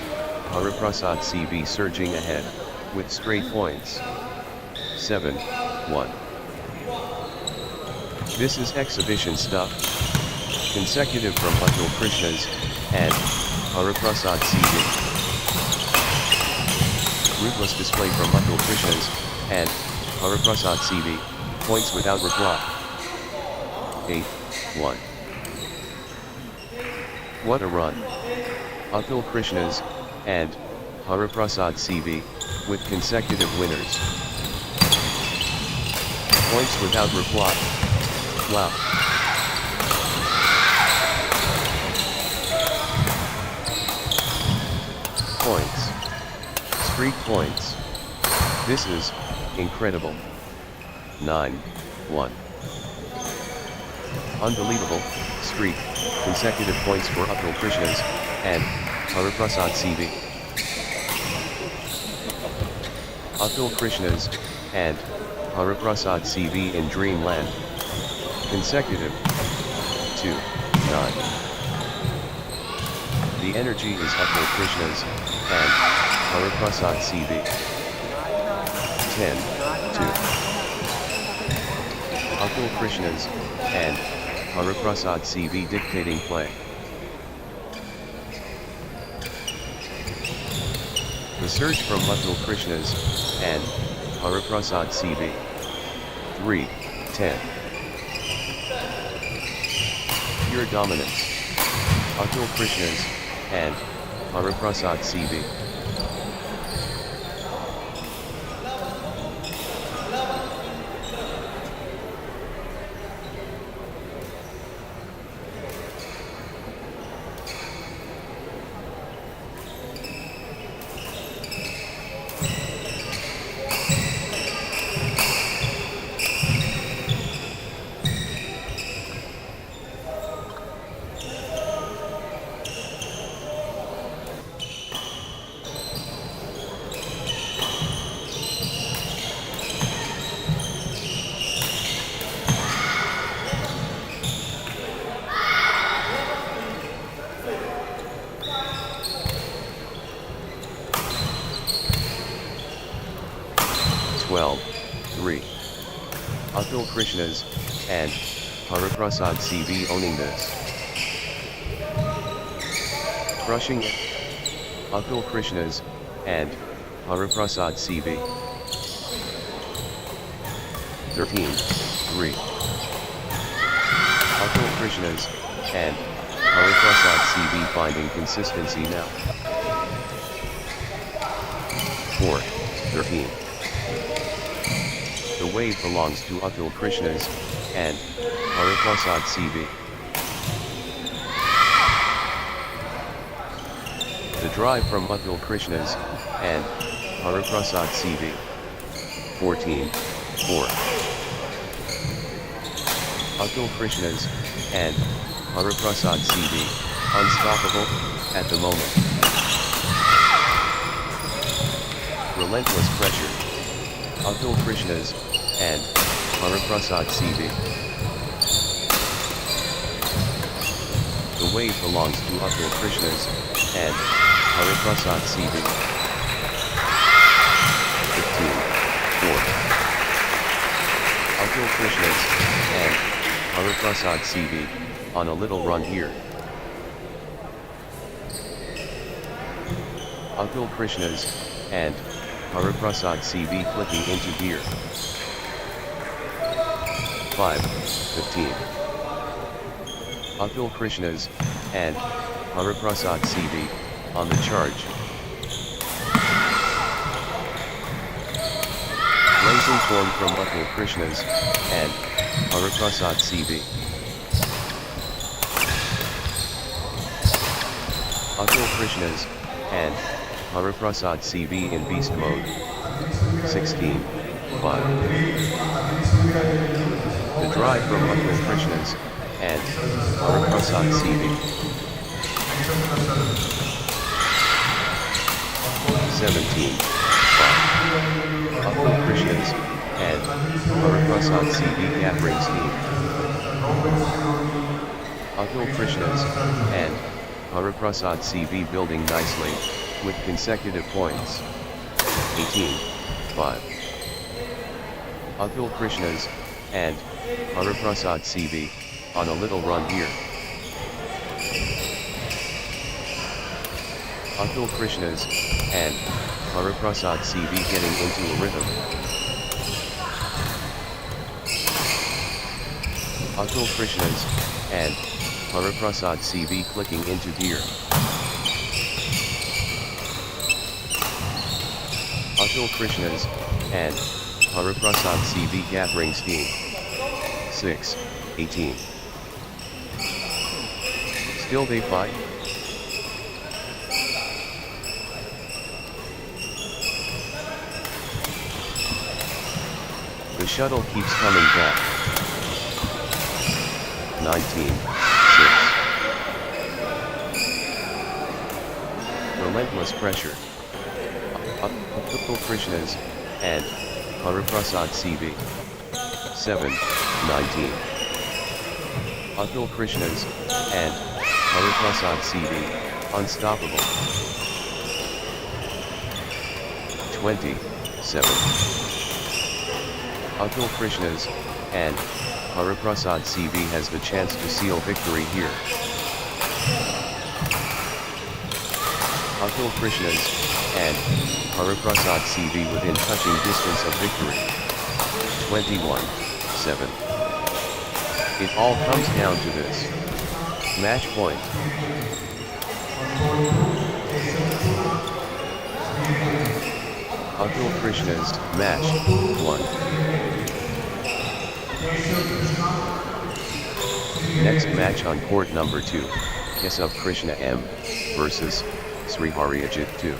Hariprasad CV surging ahead with straight points. 7-1. This is exhibition stuff. Consecutive from Atul Krishnas and Hariprasad CV. Ruthless display from Atul Krishnas and Hariprasad CV, points without reply. 8-1. What a run. Atul Krishnas and Hariprasad CV with consecutive winners. Points without reply. Wow. Points. Streak points. This is incredible. 9-1. Unbelievable streak. Consecutive points for Atul Krishnas and Hariprasad CV. Atul Krishnas and Hariprasad CV in Dreamland. Consecutive 2-9. The energy is Atul Krishnas and Hariprasad CV. 10-2. Atul Krishnas and Hariprasad CV dictating play. The surge from Atul Krishnas and Hariprasad CV. 3-10. Pure dominance. Atul Krishnas and Hariprasad CV. 12, 3. Atul Krishnas, and Hariprasad CV owning this. Crushing it. Atul Krishnas, and Hariprasad CV. 13, 3. Atul Krishnas, and Hariprasad CV finding consistency now. 4, 13. The wave belongs to Atul Krishnas, and Hariprasad CV. The drive from Atul Krishnas, and Hariprasad CV. 14, 4. Atul Krishnas, and Hariprasad CV, unstoppable, at the moment. Relentless pressure. Atul Krishnas, and Hariprasad CV. The wave belongs to Atul Krishnas, and Hariprasad CV. 15, 4. Atul Krishnas, and Hariprasad CV, on a little run here. Atul Krishnas, and Hariprasad CV clicking into gear. 5, 15. Atul Krishnas, and Hariprasad CV, on the charge. Blazing form from Atul Krishnas, and Hariprasad CV. Atul Krishnas, and Hariprasad CV in beast mode. 16, 5. The drive from Atul Krishnas, and Hariprasad CV. 17, 5. Atul Krishnas, and Hariprasad CV gathering steam. Atul Krishnas, and Hariprasad CV building nicely, with consecutive points. 18, 5. Atul Krishnas, and Hariprasad CV, on a little run here. Atul Krishnas, and Hariprasad CV getting into a rhythm. Atul Krishnas, and Hariprasad CV clicking into gear. Atul Krishnas, and Hariprasad CV gathering steam. 6, 18. Still they fight? The shuttle keeps coming back. 19, 6. Relentless pressure. Atul Krishnas, and Hariprasad CV. 7, 19. Atul Krishnas, and Hariprasad CV, unstoppable. 20, 7. Atul Krishnas, and Hariprasad CV has the chance to seal victory here. Atul Krishnas, and Hariprasad CV within touching distance of victory. 21, 7. It all comes down to this. Match point. Atul Krishna's match 1. Next match on court number 2, Kiss of Krishna M versus Sri Harijit 2.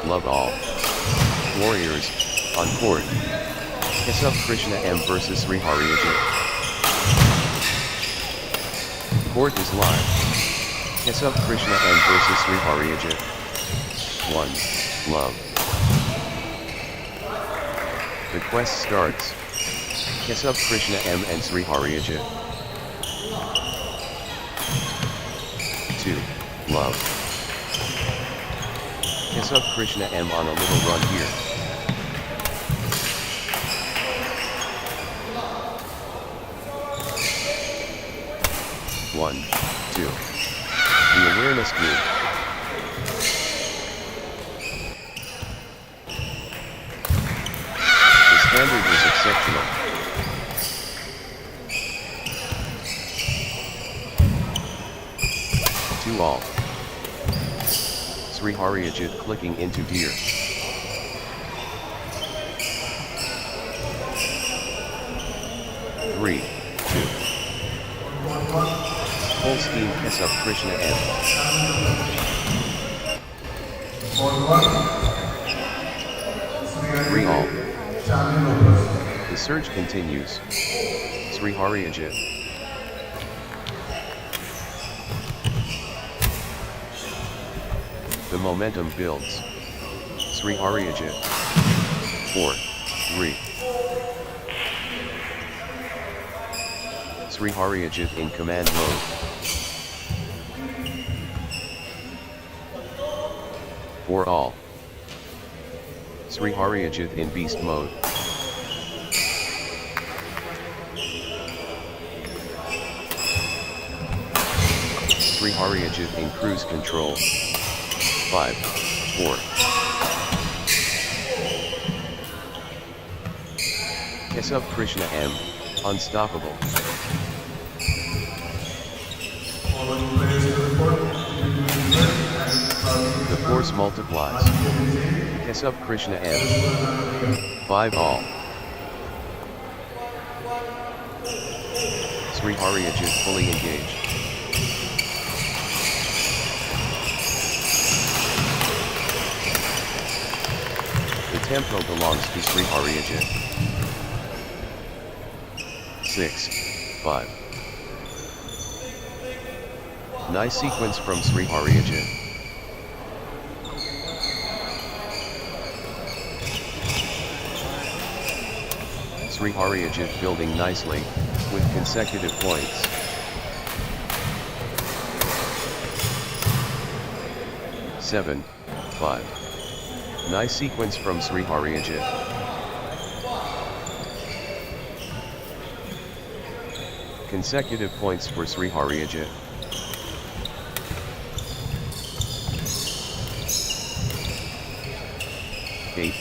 Love all. Warriors, on court. Keshav Krishna M versus Sri Hariajan. Court is live. Keshav Krishna M versus Sri Hariajan. 1. Love. The quest starts. Keshav Krishna M and Sri Hariajan. 2. Love. Keshav Krishna M on a little run here. One, two. The awareness move. The standard is exceptional. Two all. Sri Hariajan clicking into gear. Three, two. Full steam Keshav Krishna M. 3 all. The surge continues. Sri Hariajan. The momentum builds. Sri Hariajan. 4, 3. Sri Hariajan in command mode. 4 all. Sri Hariajan in beast mode. Sri Haryajit in cruise control. 5, 4. Kesub Krishna M, unstoppable. Following players to report, The force multiplies. Kesub Krishna M. 5 all. Sri Haryajit fully engaged. The tempo belongs to Sri Haryajit. 6, 5. Nice sequence from Sri Haryajit. Sri Haryajit building nicely, with consecutive points. Seven, 5. Nice sequence from Sri Haryajit. Consecutive points for Sri Haryajit. 8,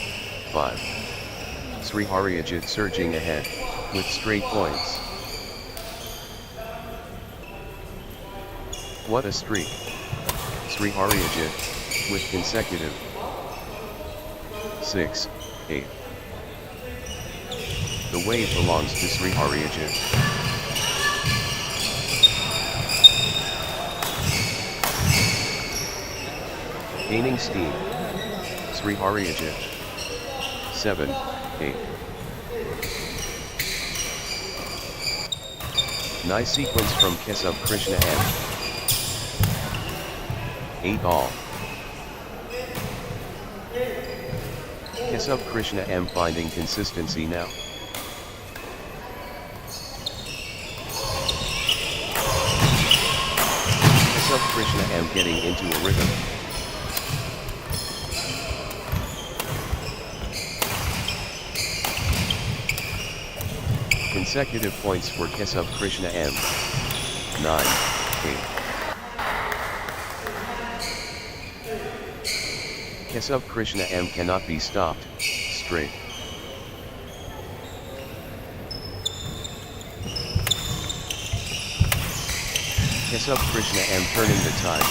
5. Sri Haryajit surging ahead, with straight points. What a streak. Sri Haryajit, with consecutive. 6, 8. The wave belongs to Sri Haryajit. Gaining steam. Sri Haryajit. 7, 8. Nice sequence from Kesub Krishna M. 8 all. Kesub Krishna M finding consistency now. Kesub Krishna M getting into a rhythm. Consecutive points for Kesub Krishna M. 9, 8. Kesub Krishna M cannot be stopped, straight. Kesub Krishna M turning the tide,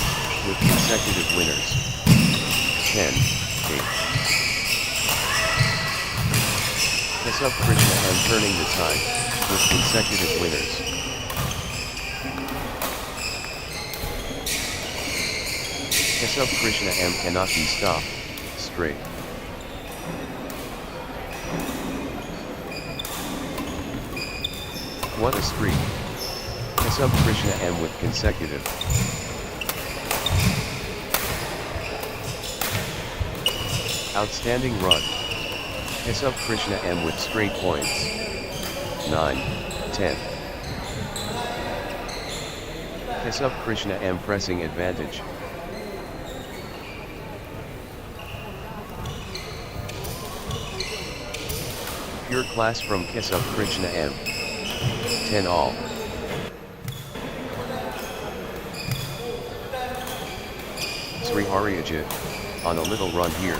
with consecutive winners. 10, 8. Kesub Krishna M turning the tide, with consecutive winners. Kesub Krishna M cannot be stopped, straight. What a streak. Kesub Krishna M with consecutive. Outstanding run. Kesub Krishna M with straight points. 9, 10. Kesub Krishna M pressing advantage. Pure class from Kesub Krishna M. 10 all. Sri Haryajit, on a little run here.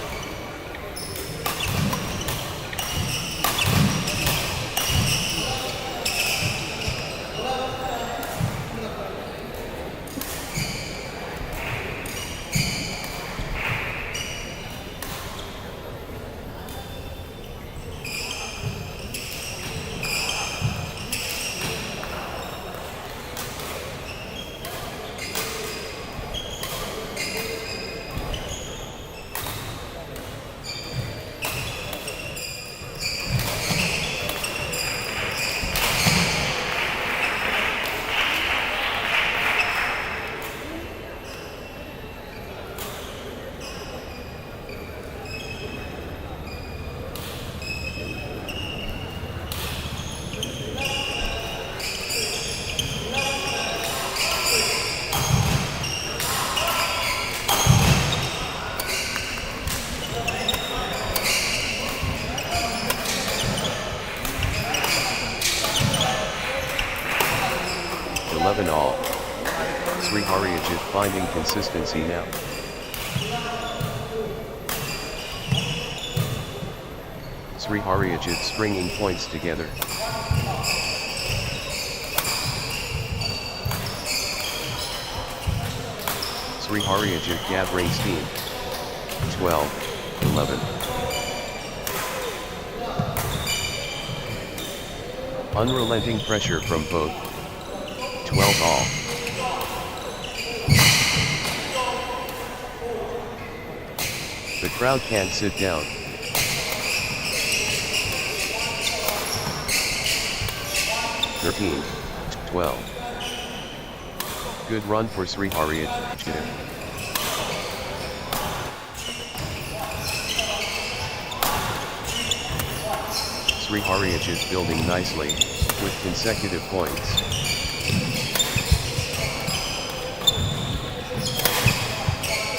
All. Sri Haryajit finding consistency now. Sri Haryajit stringing points together. Sri Haryajit gathering steam. 12-11. Unrelenting pressure from both. 12 all. The crowd can't sit down. (13-12). Good run for Sri Haryajit. Sri Haryajit building nicely, with consecutive points.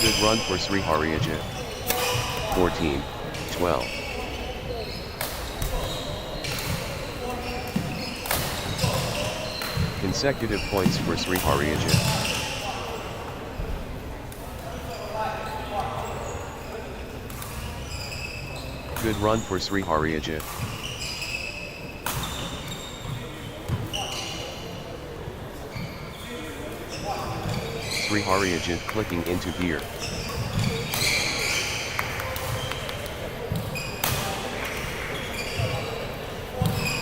Good run for Sri Haryajit. 14-12. Consecutive points for Sri Haryajit. Good run for Sri Haryajit. Sri Haryajit clicking into gear.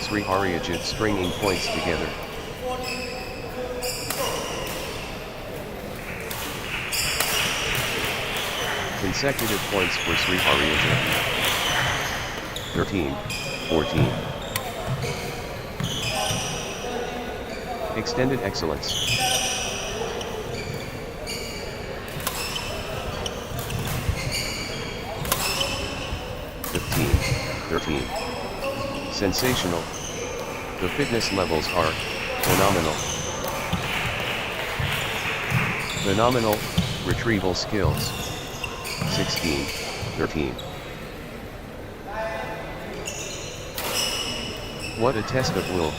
Sri Haryajit stringing points together. Consecutive points for Sri Haryajit. 13-14. Extended excellence. Sensational. The fitness levels are phenomenal. Phenomenal retrieval skills. 16-13. What a test of will.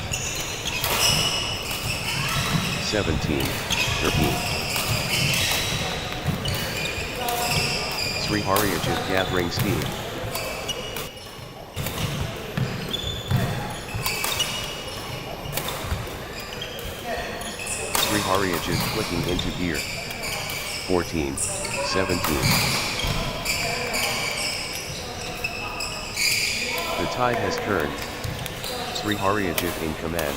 17-13. Sri Haryajit gathering steam. Sri Haryajit clicking into gear. 14-17. The tide has turned. Sri Haryajit in command.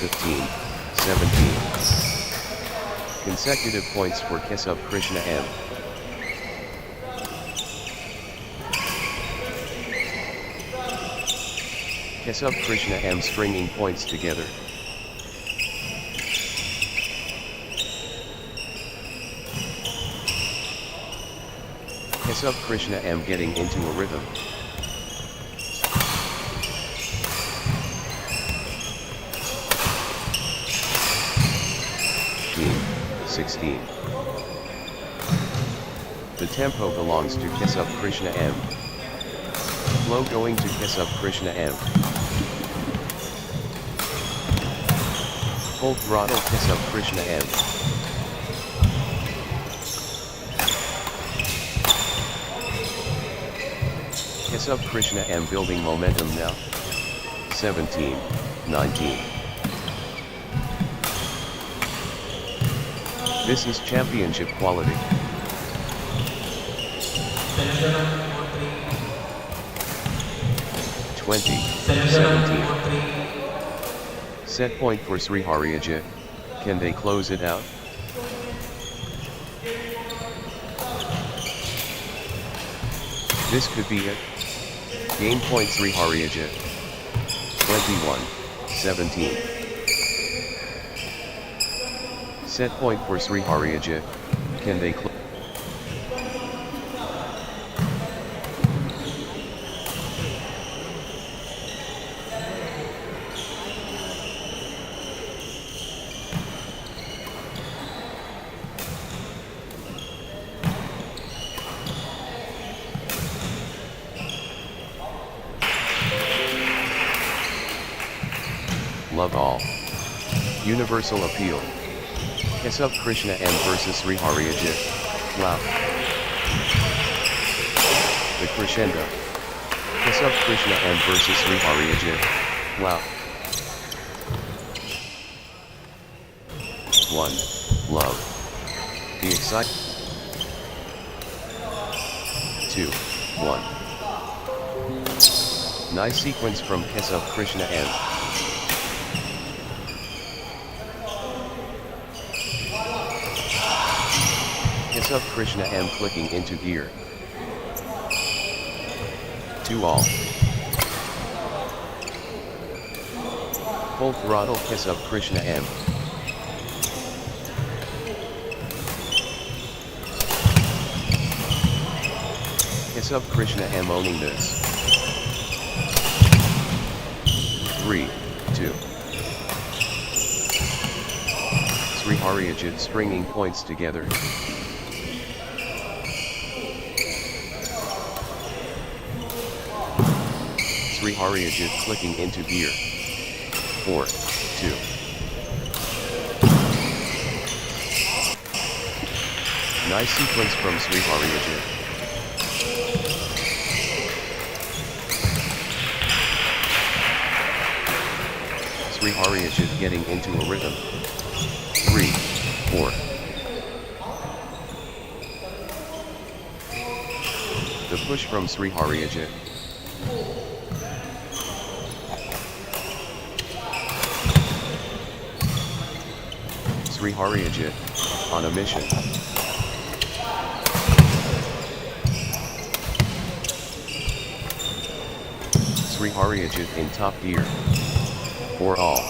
15-17. Consecutive points for Kesub Krishna M. Kesub Krishna M stringing points together. Kesub Krishna M getting into a rhythm. 16. The tempo belongs to Kesub Krishna M. Flow going to Kesub Krishna M. Full throttle Kesub Krishna M. Kesub Krishna M building momentum now. 17-19. This is championship quality. 20-17. Set point for Sri Haryajit. Can they close it out? This could be it. Game point Sri Haryajit. 21-17. Set point for Sri Haryajit. Can they close? Love all. Universal Appeal. Kesab Krishna M versus Sri Hariyajit. Wow. The Crescendo. Kesab Krishna M versus Sri Hariyajit. Wow. 1. Love. The Excite. 2. 1. Nice sequence from Kesab Krishna M. Kesab Krishna M clicking into gear. 2 all. Full throttle Kesab Krishna M. Kesab Krishna M owning this. 3, 2. Sri Hariyajit stringing points together. Sri Hariyajit clicking into gear. 4, 2. Nice sequence from Sri Hariyajit. Sri Hariyajit getting into a rhythm. 3, 4. The push from Sri Hariyajit. Sri Hariyajit on a mission. Sri Hariyajit in top gear. 4 all.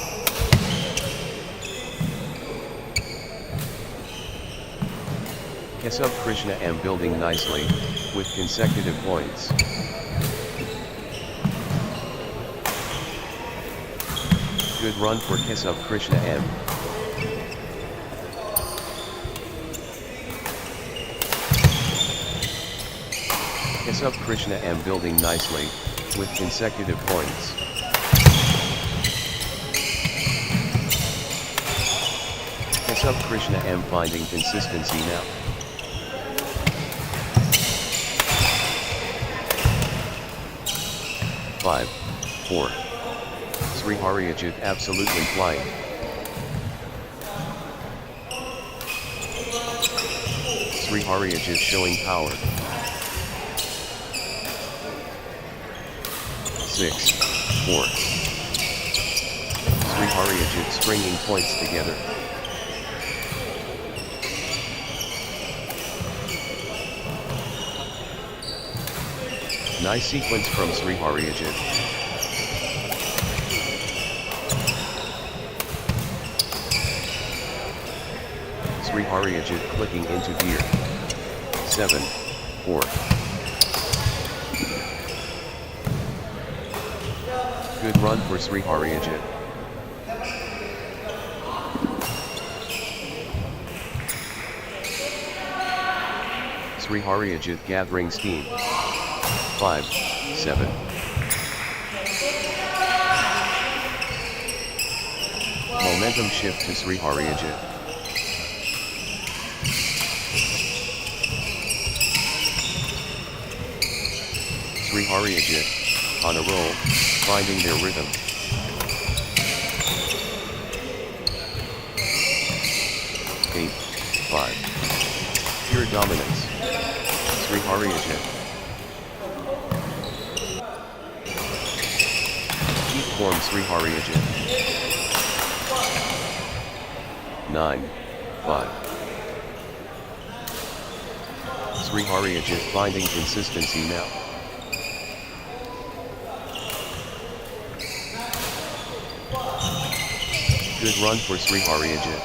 Kesab Krishna M building nicely, with consecutive points. Good run for Kesab Krishna M. Kesab Krishna M building nicely, with consecutive points. Kesab Krishna M finding consistency now. Five, 4. Sri Hariyajit absolutely flying. Sri Hariyajit showing power. 6, 4. Sri Hariyajit stringing points together. Nice sequence from Sri Hariyajit. Sri Hariyajit clicking into gear. 7, 4. Good run for Sri Hariyajit. Sri Hariyajit gathering steam. 5, 7. Momentum shift to Sri Hariyajit. Sri Hariyajit on a roll, finding their rhythm. 8, 5. Pure dominance. Sri Hariyajit. Keep form Sri Hariyajit. 9, 5. Sri Hariyajit finding consistency now. Good run for Sri Hariyajit.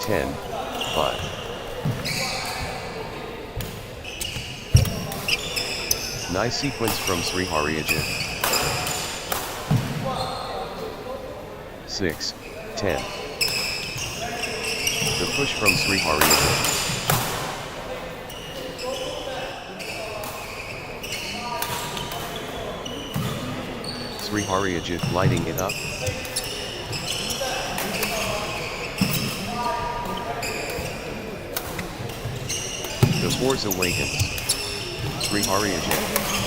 10, 5. Nice sequence from Sri Hariyajit. 6, 10. The push from Sri Hariyajit. Sri Hariyajit lighting it up. Force Awakens. Sri Hari Ajay.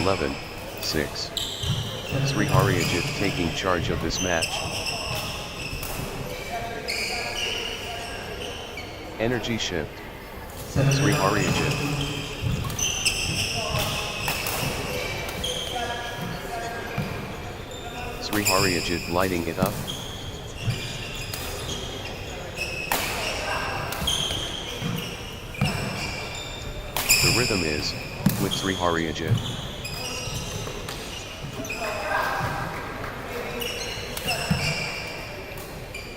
11-6. Sri Hari Ajay taking charge of this match. Energy shift. Sri Hari Ajay. Sri Hari Ajay lighting it up. The rhythm is with Sri Hari Ajay.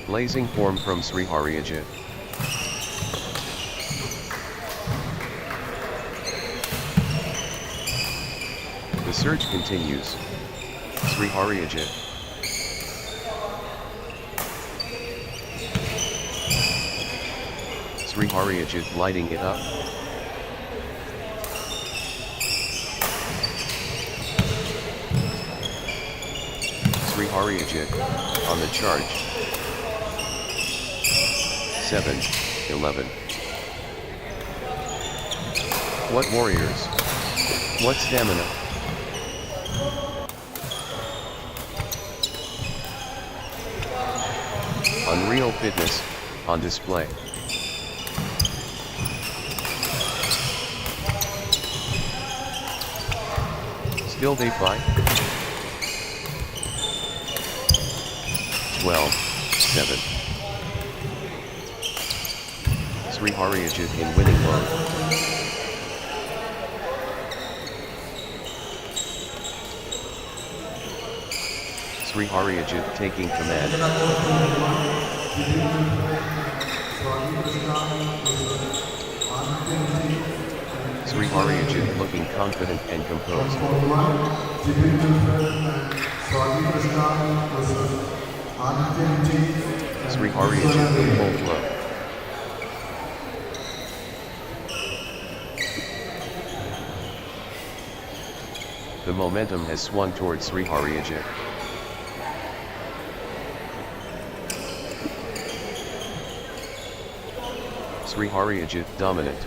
Blazing form from Sri Hari Ajay. The surge continues. Sri Hari Ajay. Sri Hari Ajay lighting it up. Sri Hari Ajay on the charge. 7-11. What warriors? What stamina? Unreal fitness on display. Still they fight? 12-7. Sri Hari Ajay in winning mode. Sri Hari Ajay taking command. Sri Hari Ajay looking confident and composed. Sri Hari Ajay in full flow. The momentum has swung towards Sri Hari Ajay. Sri Hari Ajay dominant.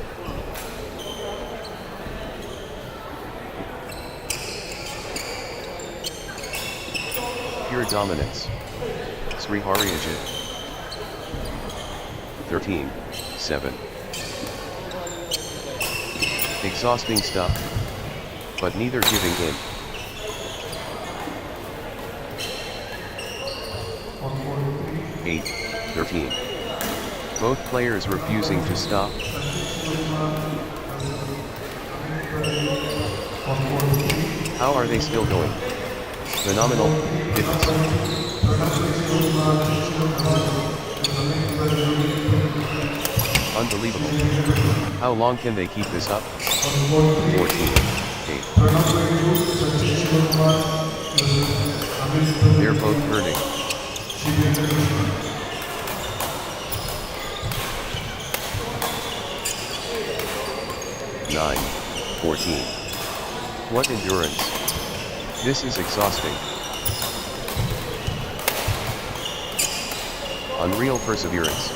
Pure dominance. Sri Hari Ajay. 13-7. Exhausting stuff, but neither giving in. Eight, 13. Both players refusing to stop. How are they still going? Phenomenal fitness. Unbelievable. How long can they keep this up? 14-8. They're both hurting. 9-14. What endurance. This is exhausting. Unreal perseverance.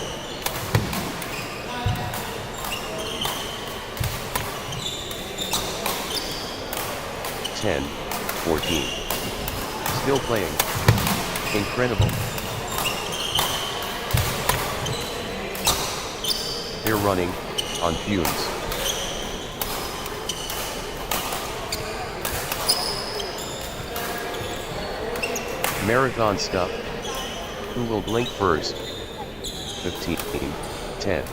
Ten, 14. Still playing. Incredible. They're running on fumes. Marathon stuff. Who will blink first? 15, 10.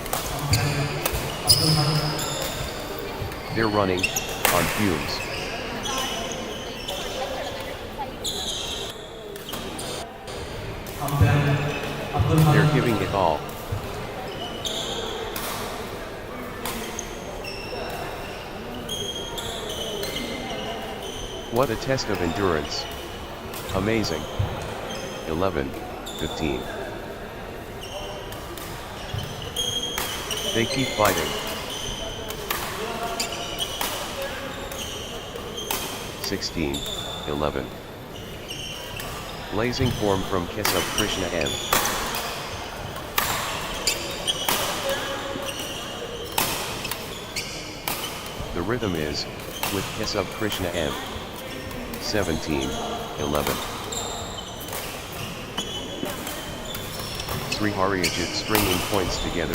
They're running, on fumes. They're giving it all. What a test of endurance. Amazing. 11, 15. They keep fighting. 16, 11. Blazing form from Kiss of Krishna M. The rhythm is, with Kiss of Krishna M. 17, 11. Sri Harijit stringing points together.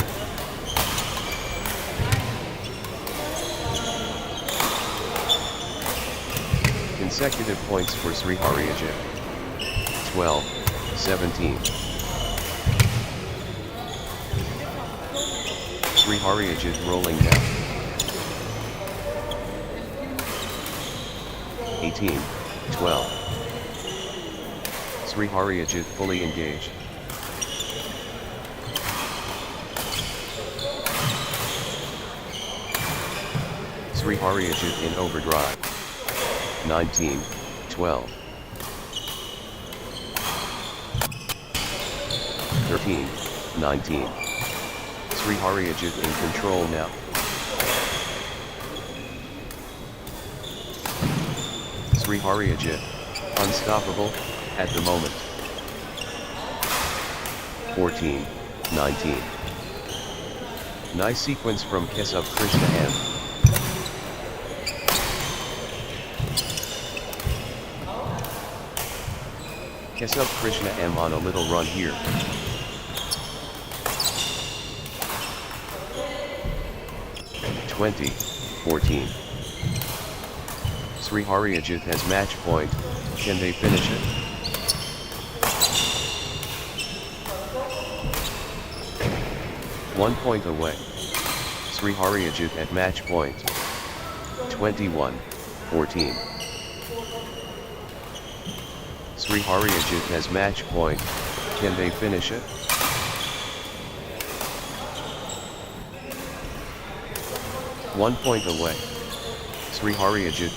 Consecutive points for Sri Harijit. 12, 17. Sri Harijit rolling down. 18, 12. Sri Harijit fully engaged. Sri Harijit in overdrive. 19, 12. 13, 19. Sri Harijit in control now. Sri Harijit, unstoppable, at the moment. 14, 19. Nice sequence from Kiss of Krishna M. Kiss of Krishna M on a little run here. (20, 14). Sri Harijit has match point. Can they finish it? One point away. Sri Harijit at match point. 21, 14. Sri Harijit has match point. Can they finish it? One point away. Sri Harijit.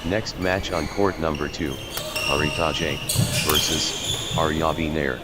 Next match on court number 2, Harithaje versus Aryabi Nair.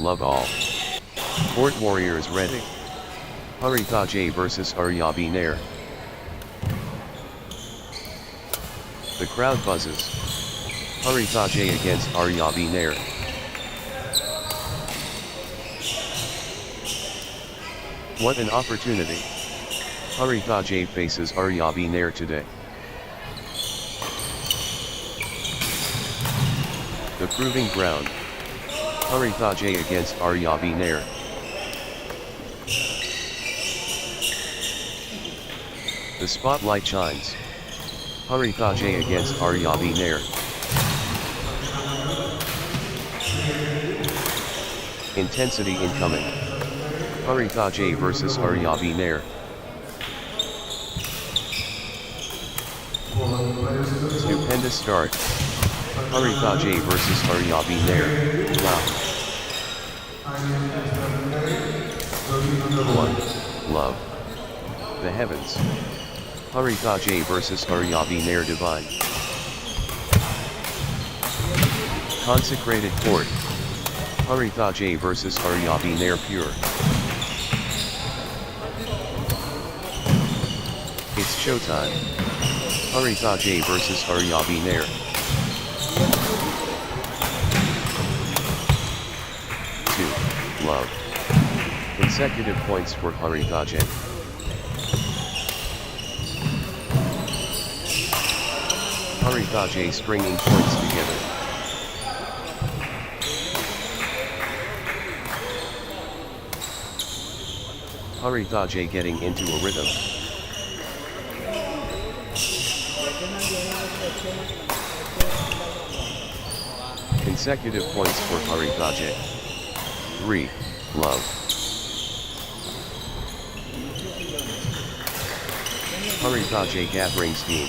Love all. Court Warriors ready. Harithaje versus Aryabi Nair. The crowd buzzes. Harithaje against Aryabi Nair. What an opportunity. Harithaje faces Aryabi Nair today. The proving ground. Harithaje against Aryabi Nair. The spotlight shines. Harithaje against Aryabi Nair. Intensity incoming. Harithaje versus Aryabi Nair. Stupendous start. Harithaje versus Aryabi Nair. Wow. 1. Love. The heavens. Harithaje versus Aryabi Nair divine. Consecrated Court. Harithaje versus Aryabi Nair Pure. It's showtime. Harithaje versus Aryabi Nair. 2. Love. Consecutive points for Harithaje. Harithaje stringing points together. Harithaje getting into a rhythm. Consecutive points for Harithaje. 3. Love. Harithaje gathering steam.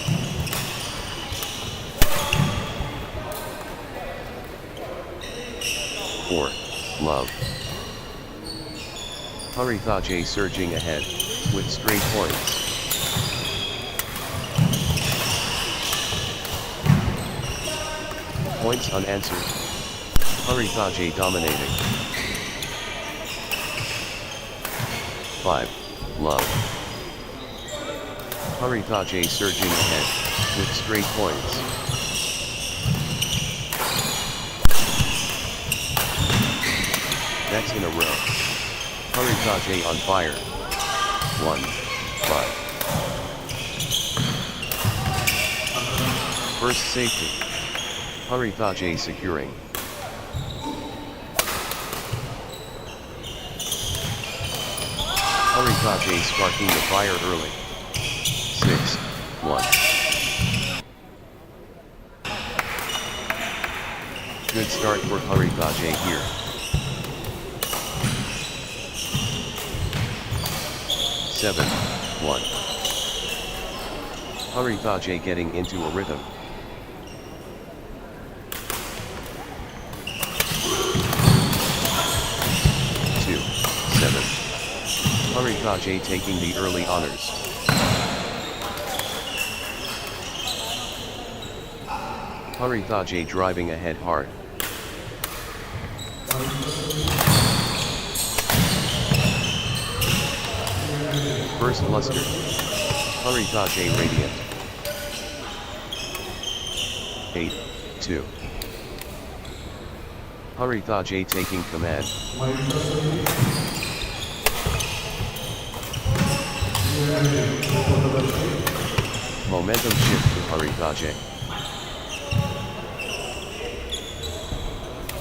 4. Love. Harithaje surging ahead, with straight points. Points unanswered. Harithaje dominating. 5. Love. Harithaje surging ahead, with straight points. That's in a row. Harithaje on fire. 1. 5. First safety. Harithaje securing. Harithaje sparking the fire early. 6. 1. Good start for Harithaje here. 7. 1. Harithaje getting into a rhythm. 2. 7. Harithaje taking the early honors. Harithaje driving ahead hard. First luster. Harithaje radiant. 8. 2. Harithaje taking command. Momentum shift to Harithaje.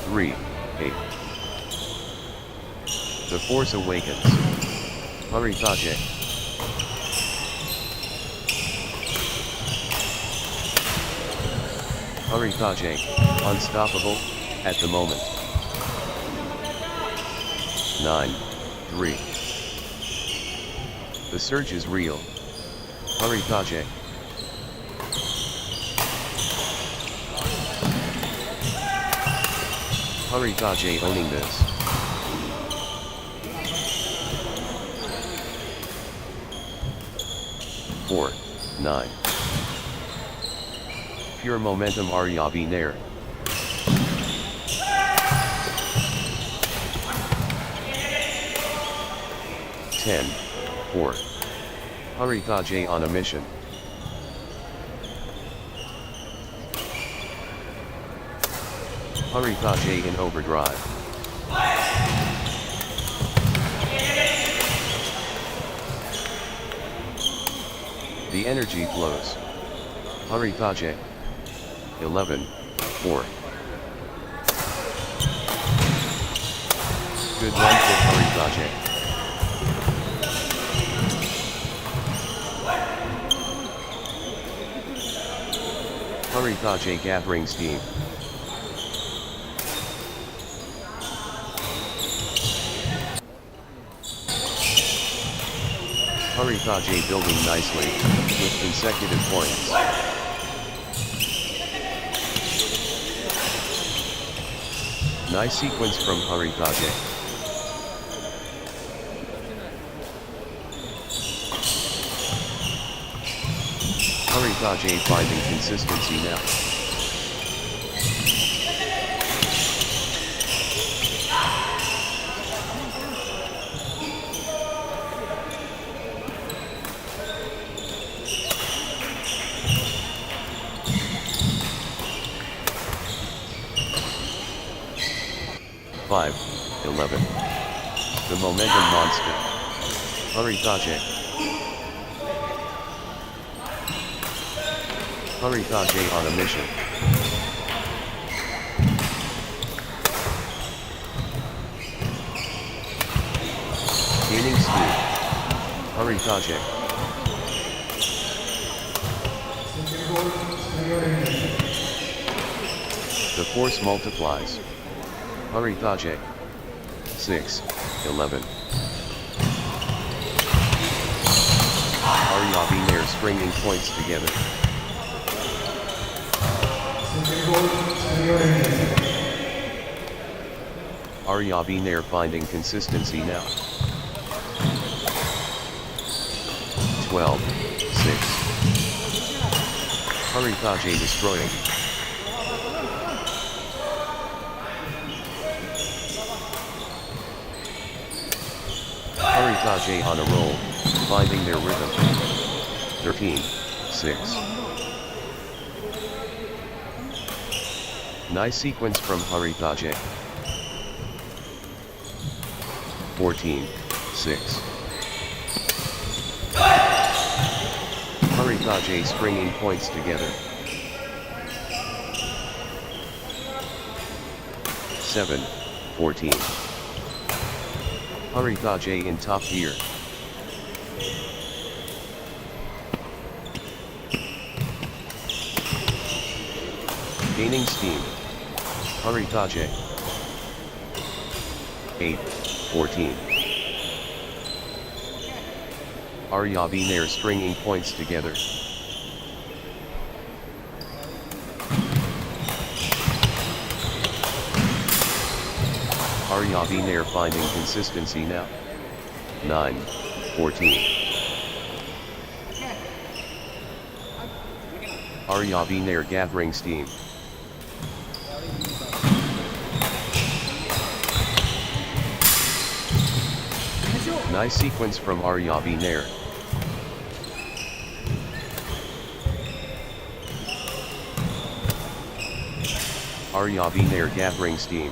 3. 8. The force awakens. Harithaje. Harithaje, unstoppable, at the moment. 9. 3. The surge is real. Harithaje. Harithaje owning this. 4. 9. Pure momentum Aryabi Nair. 10. 4. Harithaje on a mission. Harithaje in overdrive. The energy flows. Harithaje. 11. 4. Good run for Harithaje. Harithaje gathering steam. Harithaje building nicely, with consecutive points. Nice sequence from Harithaje. Harithaje finding consistency now. 5, 11. The Momentum Monster. Huritaje. Huritaje on a mission. Gaining speed. Huritaje. The force multiplies. Huritaje. 6, 11. Aryabhinair stringing points together. Aryabhinair finding consistency now. 12, 6. Huritaje destroying. Huritaje on a roll, finding their rhythm. 13, 6. Nice sequence from Huritaje. 14, 6. Huritaje stringing points together. 7, 14. Huritaje in top gear. Gaining steam. Huritaje. 8, 14. Aryabhinair stringing points together. Aryabhinair finding consistency now. 9, 14. Aryabhinair gathering steam. Nice sequence from Aryabhinair. Aryabhinair gathering steam.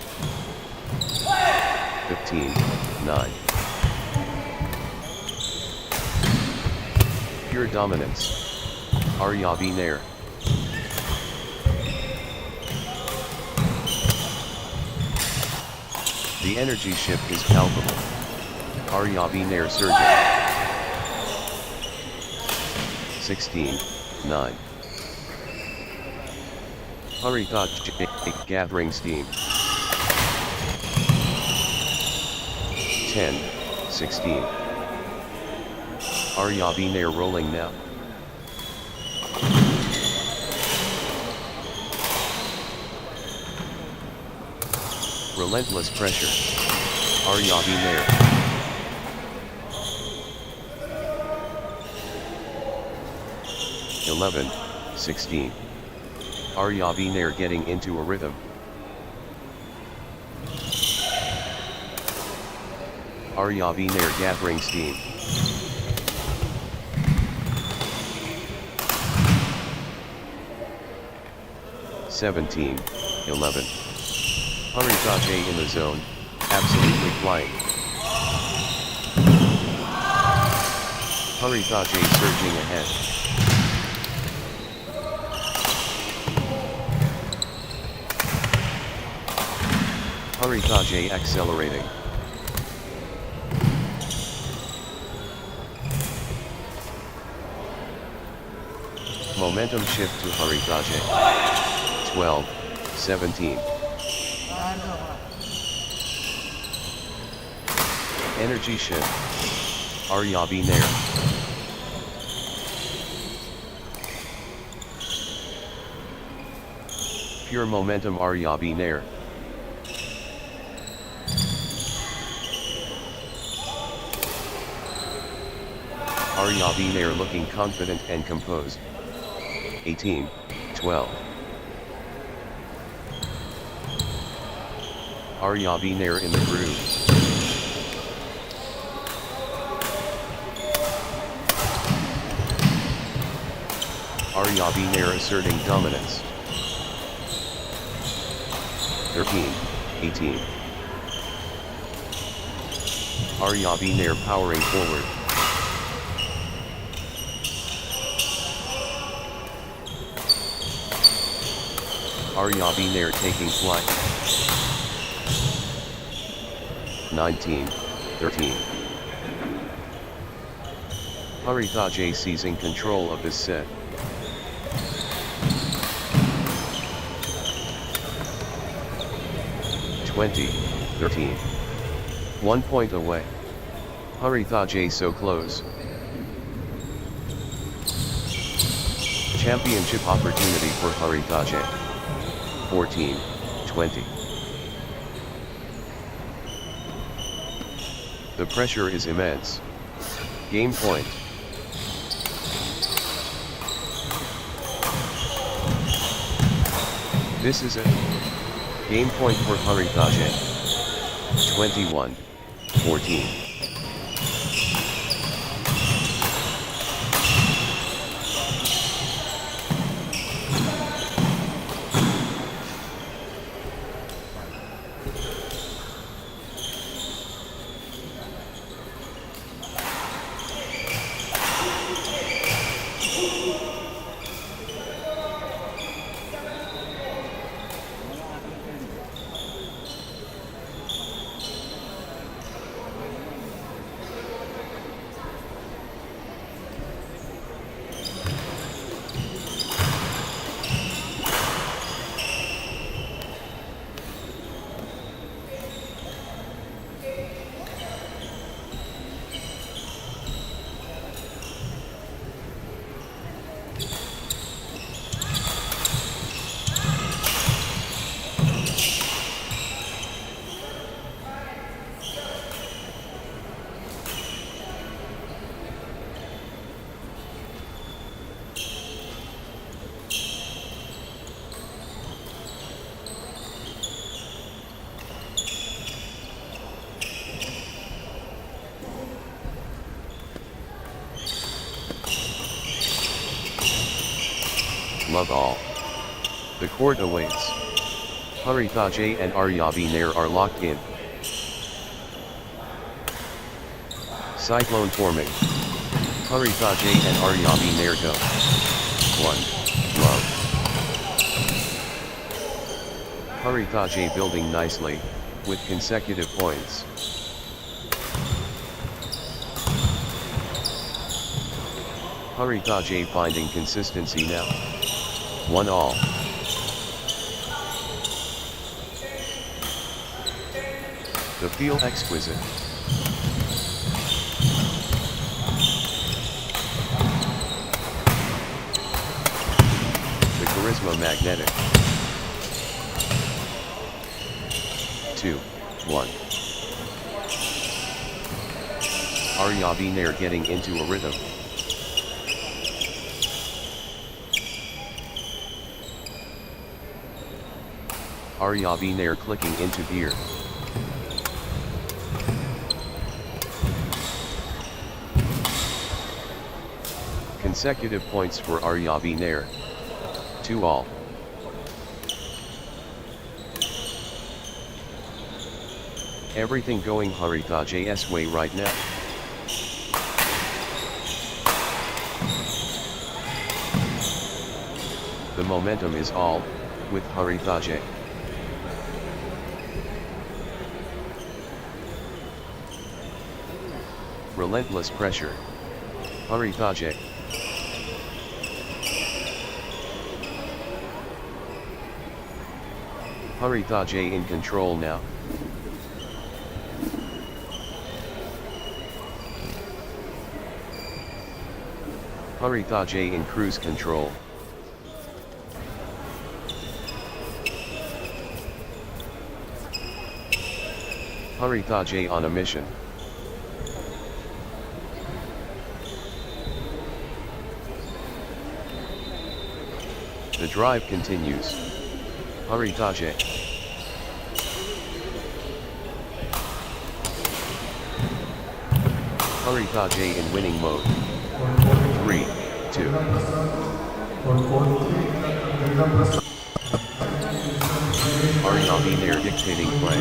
15, 9. Pure dominance. Aryabhinair. The energy shift is palpable. Aryabhinair surging. 16, 9. Huritaje gathering steam. 10, 16. Aryabhinair rolling now. Relentless pressure. Aryabhinair. 11, 16. Aryabhinair getting into a rhythm. Aryabhinair gathering steam. (17, 11). Huritaje in the zone, absolutely flying. Huritaje surging ahead. Huritaje accelerating. Momentum shift to Huritaje. 12, 17. Energy shift. Aryabhinair. Pure momentum Aryabhinair. Aryabhinair looking confident and composed. 18, 12. Aryabhinair in the groove. Aryabhinair asserting dominance. 13, 18. Aryabi Nair powering forward. Aryabi Nair taking flight. 19-13. Harithaje seizing control of this set. (20-13). 1 point away. Harithaje so close. Championship opportunity for Harithaje. 14-20. The pressure is immense. Game point. This is a game point for Harithaje. 21-14. Love all. The court awaits. Harithaje and Aryabi Nair are locked in. Cyclone forming. Harithaje and Aryabi Nair go. 1. Love. Harithaje building nicely, with consecutive points. Harithaje finding consistency now. 1-all. The feel exquisite. The charisma magnetic. 2-1. Aryabi Nair getting into a rhythm. Aryabi Nair clicking into gear. Consecutive points for Aryabi Nair. 2-all. Everything going Harithaje's way right now. The momentum is all with Harithaje. Relentless pressure. Harithaje. Harithaje in control now. Harithaje in cruise control. Harithaje on a mission. The drive continues. Harithaje. Harithaje in winning mode. 3-2. Aryabi Nair dictating play.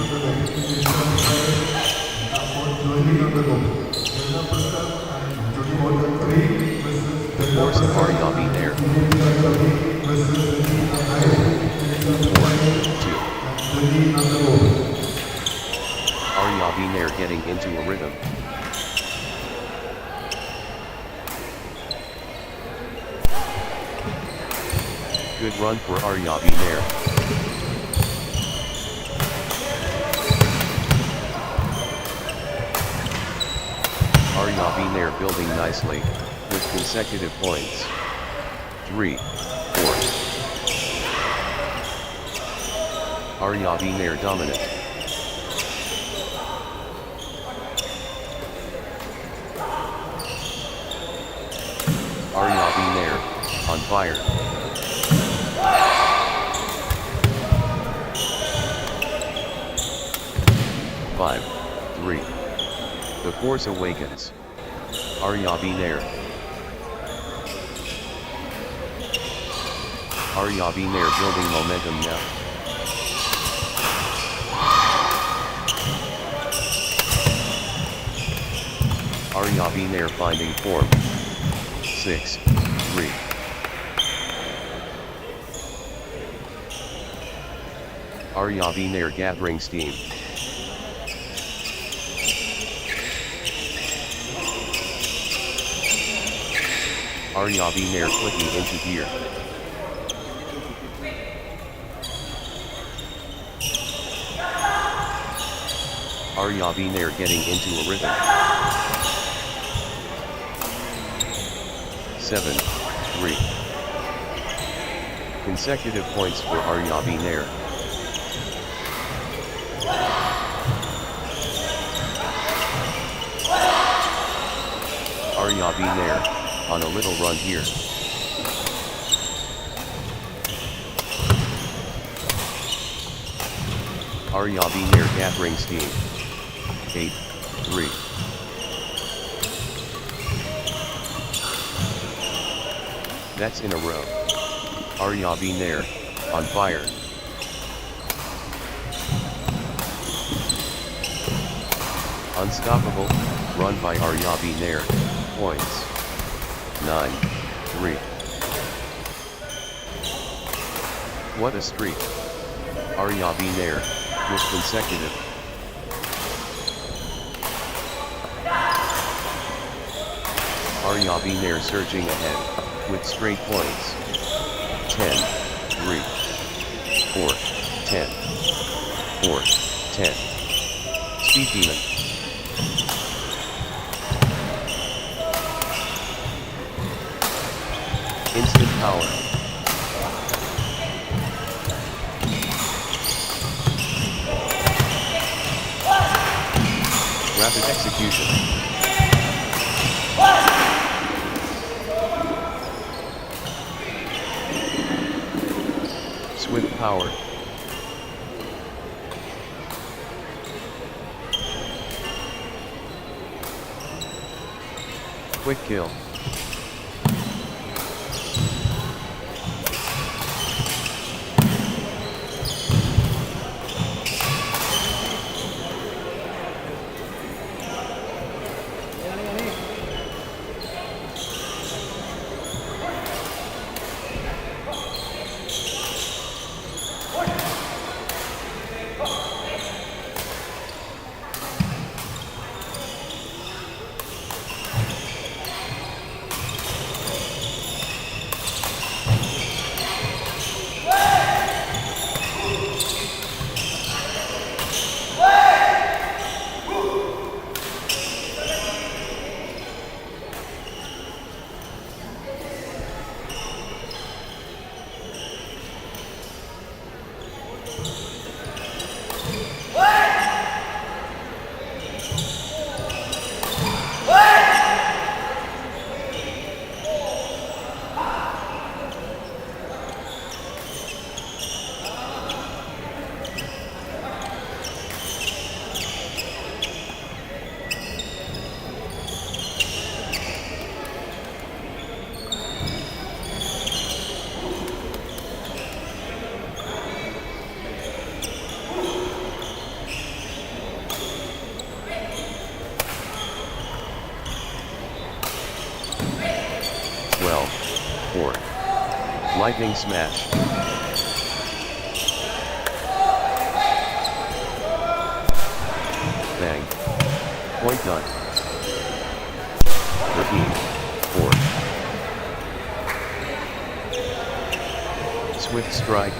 joining on the rope. Alappuzha and joining on the 3 versus The force of Aryabi there. 4, 2. Aryabi there getting into a rhythm. Good run for Aryabi there. Aryabi there building nicely, with consecutive points. 3, 4. Aryabi there dominant. Aryabi there, on fire. 5, 3. The force awakens. Aryabi there. Aryabi there building momentum now. Aryabi there finding form. 6, 3. Aryabi there gathering steam. Aryabi there clicking into gear. Aryabi there getting into a rhythm. 7, 3. Consecutive points for Aryabi there. Aryabi there, on a little run here. Aryabi there gathering steam. 8, 3. That's in a row. Aryabi there, on fire. Unstoppable, run by Aryabi there, points. 9, 3. What a streak. Aryabi there, with consecutive. Aryabi there surging ahead, with straight points. 10, 3. 4, 10. 4, 10. Speed demon. Instant power. Rapid execution. Swift power. Quick kill. Lightning smash. Bang. Point done. 13, 4. Swift strike.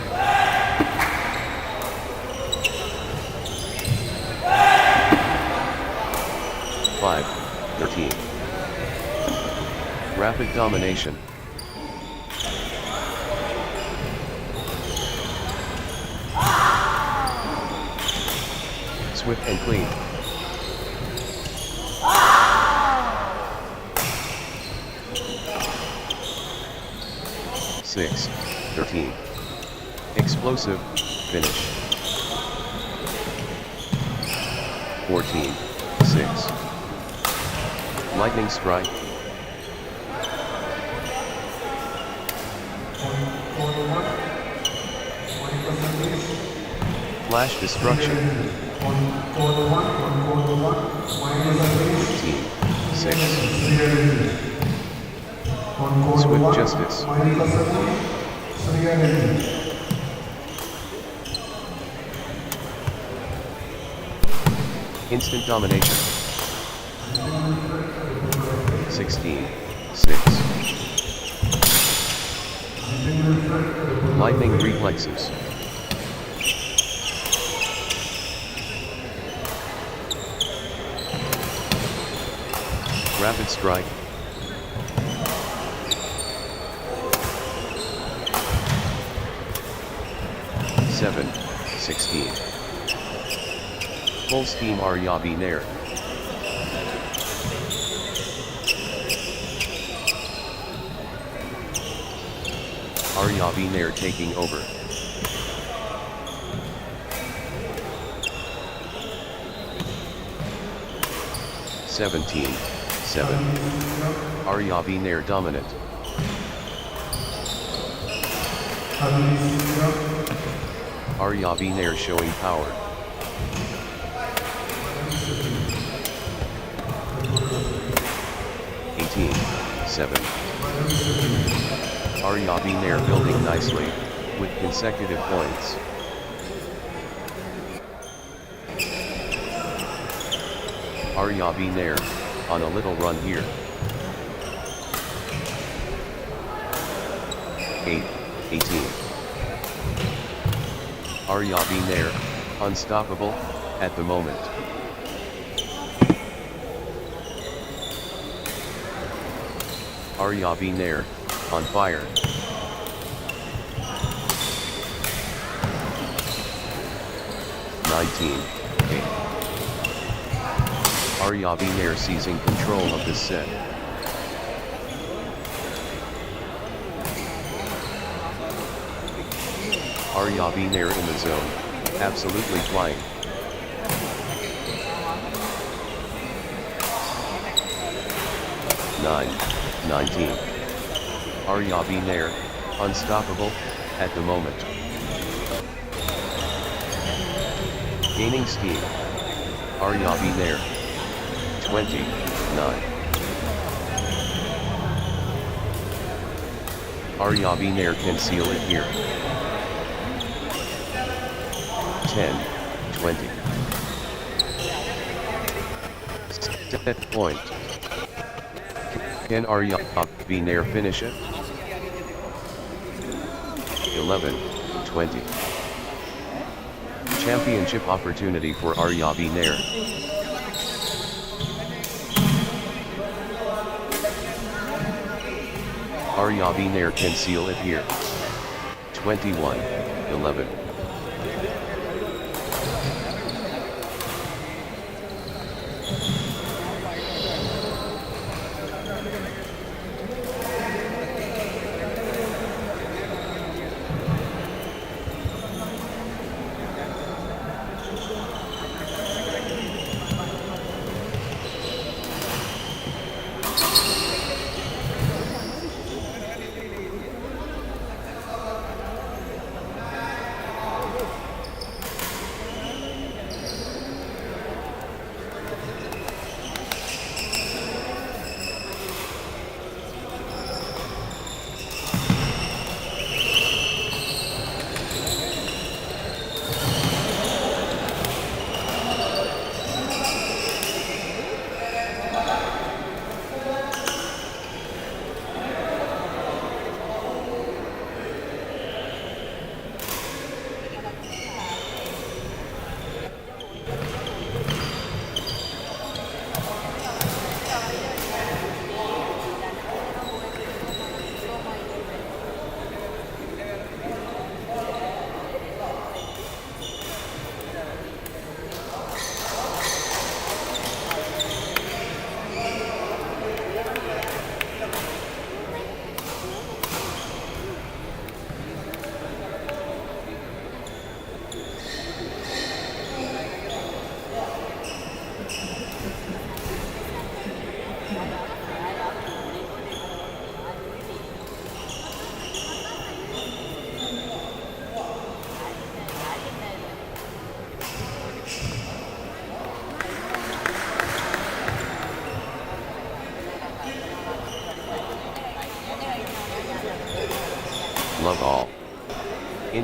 5, 13. Rapid domination. Swift and clean. 6, 13. Explosive, finish. 14, 6. Lightning strike. Flash destruction. 15, 6. Swift justice. Instant domination. 16, 6. Lightning reflexes. Rapid strike. 7, 16. Full steam Aryabi Nair. Aryabi Nair taking over. (17, 7). Aryabi Nair dominant. Aryabi Nair showing power. 18, 7. Aryabi Nair building nicely, with consecutive points. Aryabi Nair, on a little run here. 8, 18. Aryabi Nair, unstoppable, at the moment. Aryabi Nair, on fire. 19, 8. Aryabi Nair seizing control of this set. Aryabi Nair in the zone, absolutely flying. (9, 19). Aryabi Nair, unstoppable, at the moment. Gaining steam. Aryabi Nair. 20, 9. Aryabi Nair can seal it here. 10, 20. Set point. Can Aryabi Nair finish it? 11, 20. Championship opportunity for Aryabi Nair. Aryabi Nair can seal it here. 21, 11.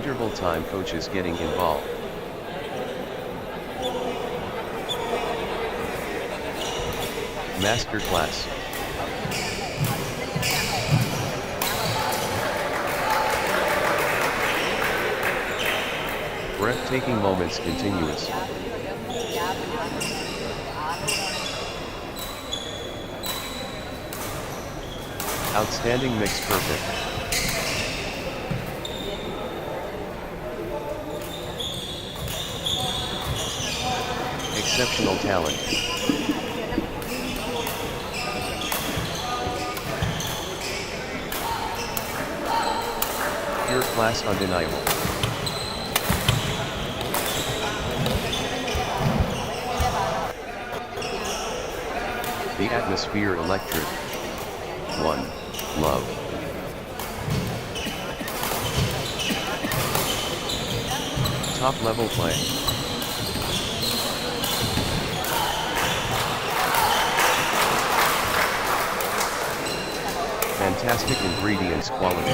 Interval time coaches getting involved. Masterclass. Breathtaking moments continuous. Outstanding mix perfect. Exceptional talent. Pure class undeniable. The atmosphere electric. One love. Top level play. Fantastic ingredients quality.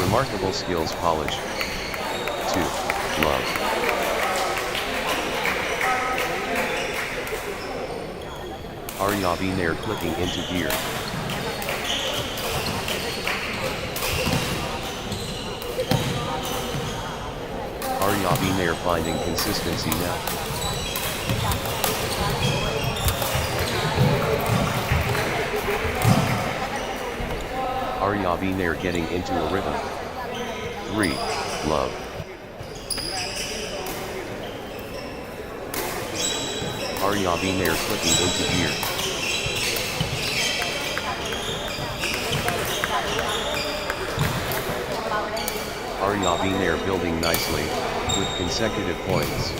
Remarkable skills polish. 2 love. Aryavi Nair clicking into gear. Aryavi Nair finding consistency now. Aryavi Nair getting into a rhythm. 3 love. Aryavi Nair clicking into gear. Aryavi Nair building nicely, with consecutive points.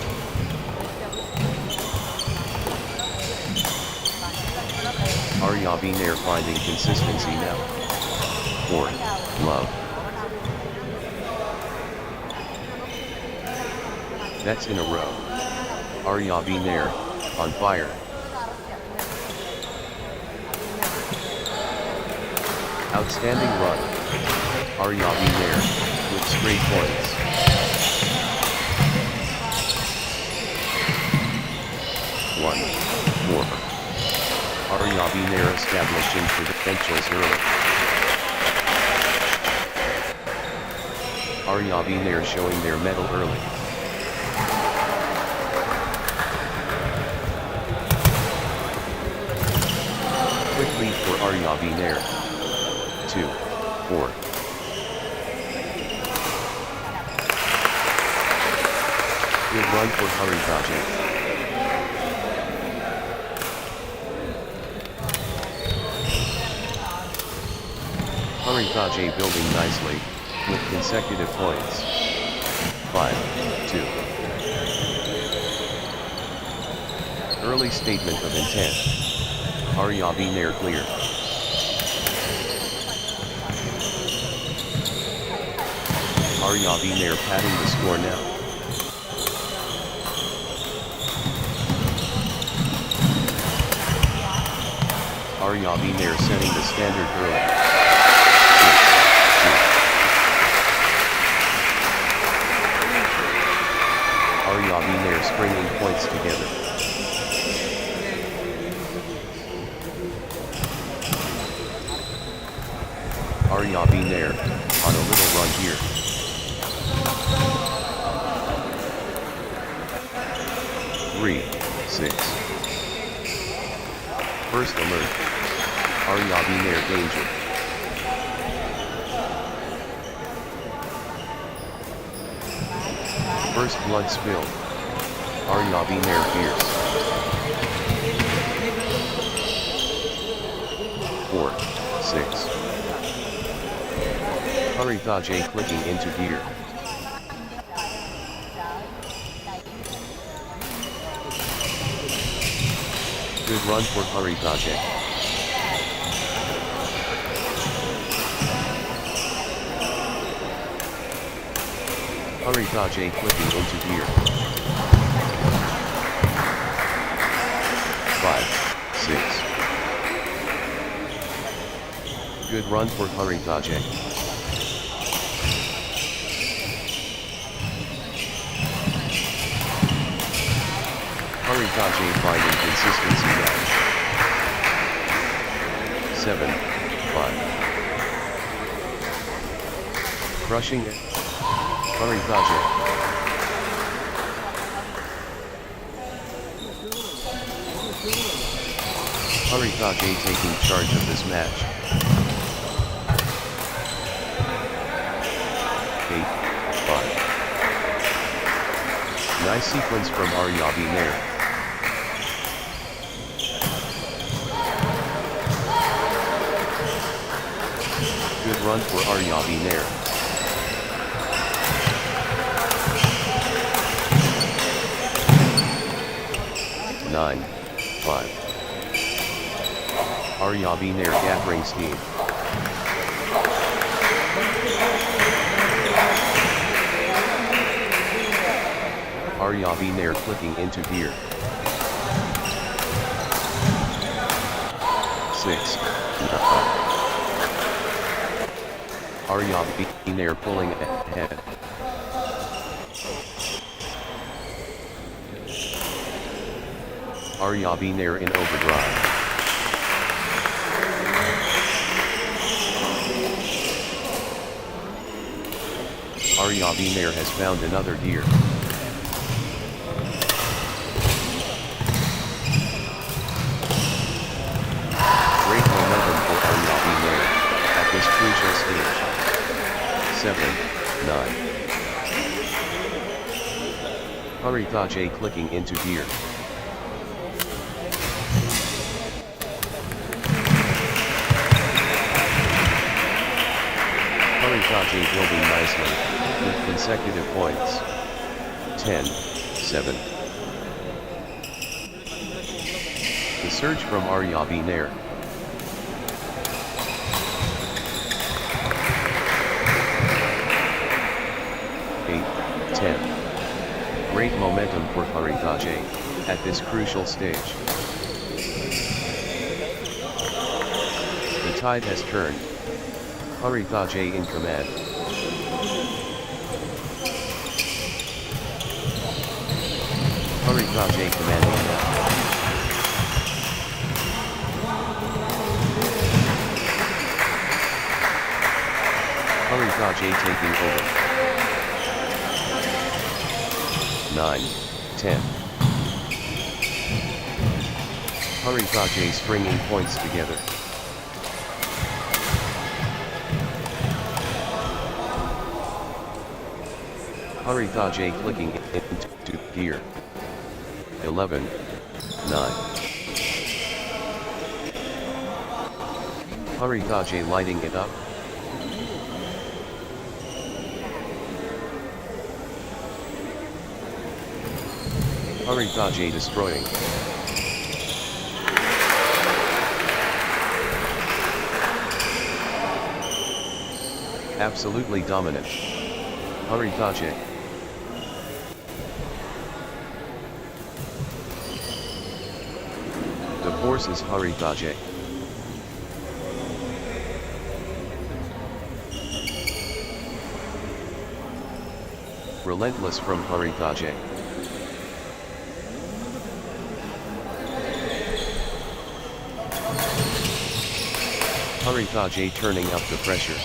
Aryavi Nair finding consistency now. 4 love. That's in a row. Aryavi Nair, on fire. Outstanding run. Aryavi Nair, with straight points. One more. Aryavi Nair establishing credentials early. Aryavi Nair showing their medal early. Quick lead for Aryavi Nair. 2 4. Good run for Haritaji. Haritaji building nicely, with consecutive points. 5 2. Early statement of intent. Aryavi Nair clear. Aryavi Nair padding the score now. Aryavi Nair setting the standard early. 6 2. Aryavi Nair stringing points together. Aryavi Nair, on a little run here. 3 6. First alert. Aryavi Nair danger. First blood spill. Aryavi Nair fierce. 4 6. Haritaji clicking into gear. Good run for Haritaji. Haritaji clicking into gear. 5 6. Good run for Haritaje. Haritaje finding consistency now. 7-5. Crushing it. Haritaje. Haritaje taking charge of this match. 8-5. Nice sequence from Aryabi Nair. Good run for Aryabi Nair. Nine, 5. Aryabi Nair gathering steam. Aryabi Nair clicking into gear. 6, 9. Aryabi Nair pulling ahead. Aryabi Nair in overdrive. Aryabi Nair has found another gear. Great momentum for Aryabi Nair at this crucial stage. 7, 9. Haritaje clicking into gear. Haritaje building nicely, with consecutive points. 10, 7. The surge from Aryabi Nair. Eight, 10. Great momentum for Haritaje at this crucial stage. The tide has turned. Haritaje in command. Haritaje commanding now. Haritaje taking over. 9, 10. Haritaje stringing points together. Haritaje clicking into gear. 11, 9. Haritaje lighting it up. Haritaje destroying. Absolutely dominant. Haritaje. The force is Haritaje. Relentless from Haritaje. Haritaje turning up the pressure.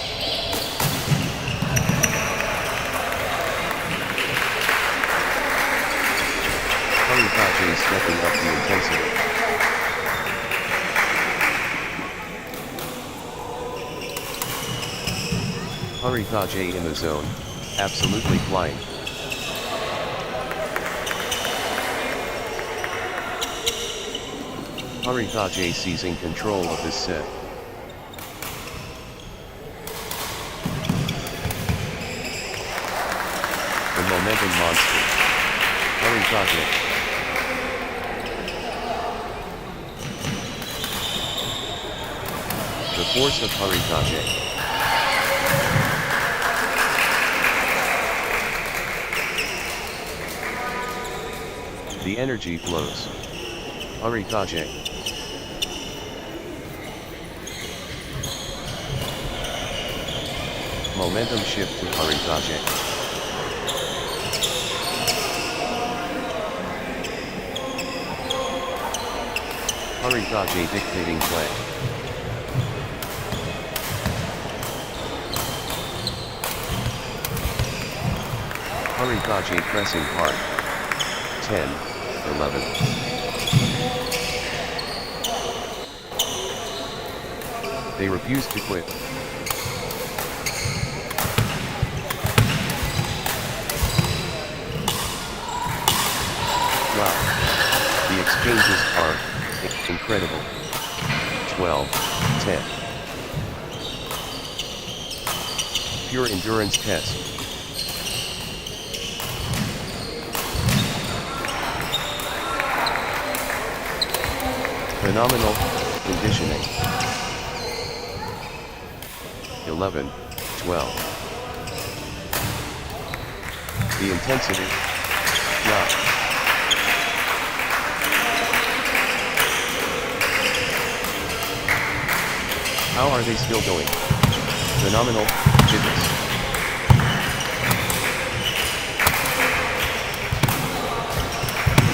Haritaje stepping up the intensity. Haritaje in the zone, absolutely flying. Haritaje seizing control of this set. The momentum monster. Haritaje. The force of Haritaje. The energy flows. Haritaje. Momentum shift to Harintaje. Harintaje dictating play. Harintaje pressing hard. 10, 11. They refuse to quit. Wow. The exchanges are incredible. 12, 10. Pure endurance test. Phenomenal conditioning. 11, 12. The intensity. Wow. How are they still going? Phenomenal fitness.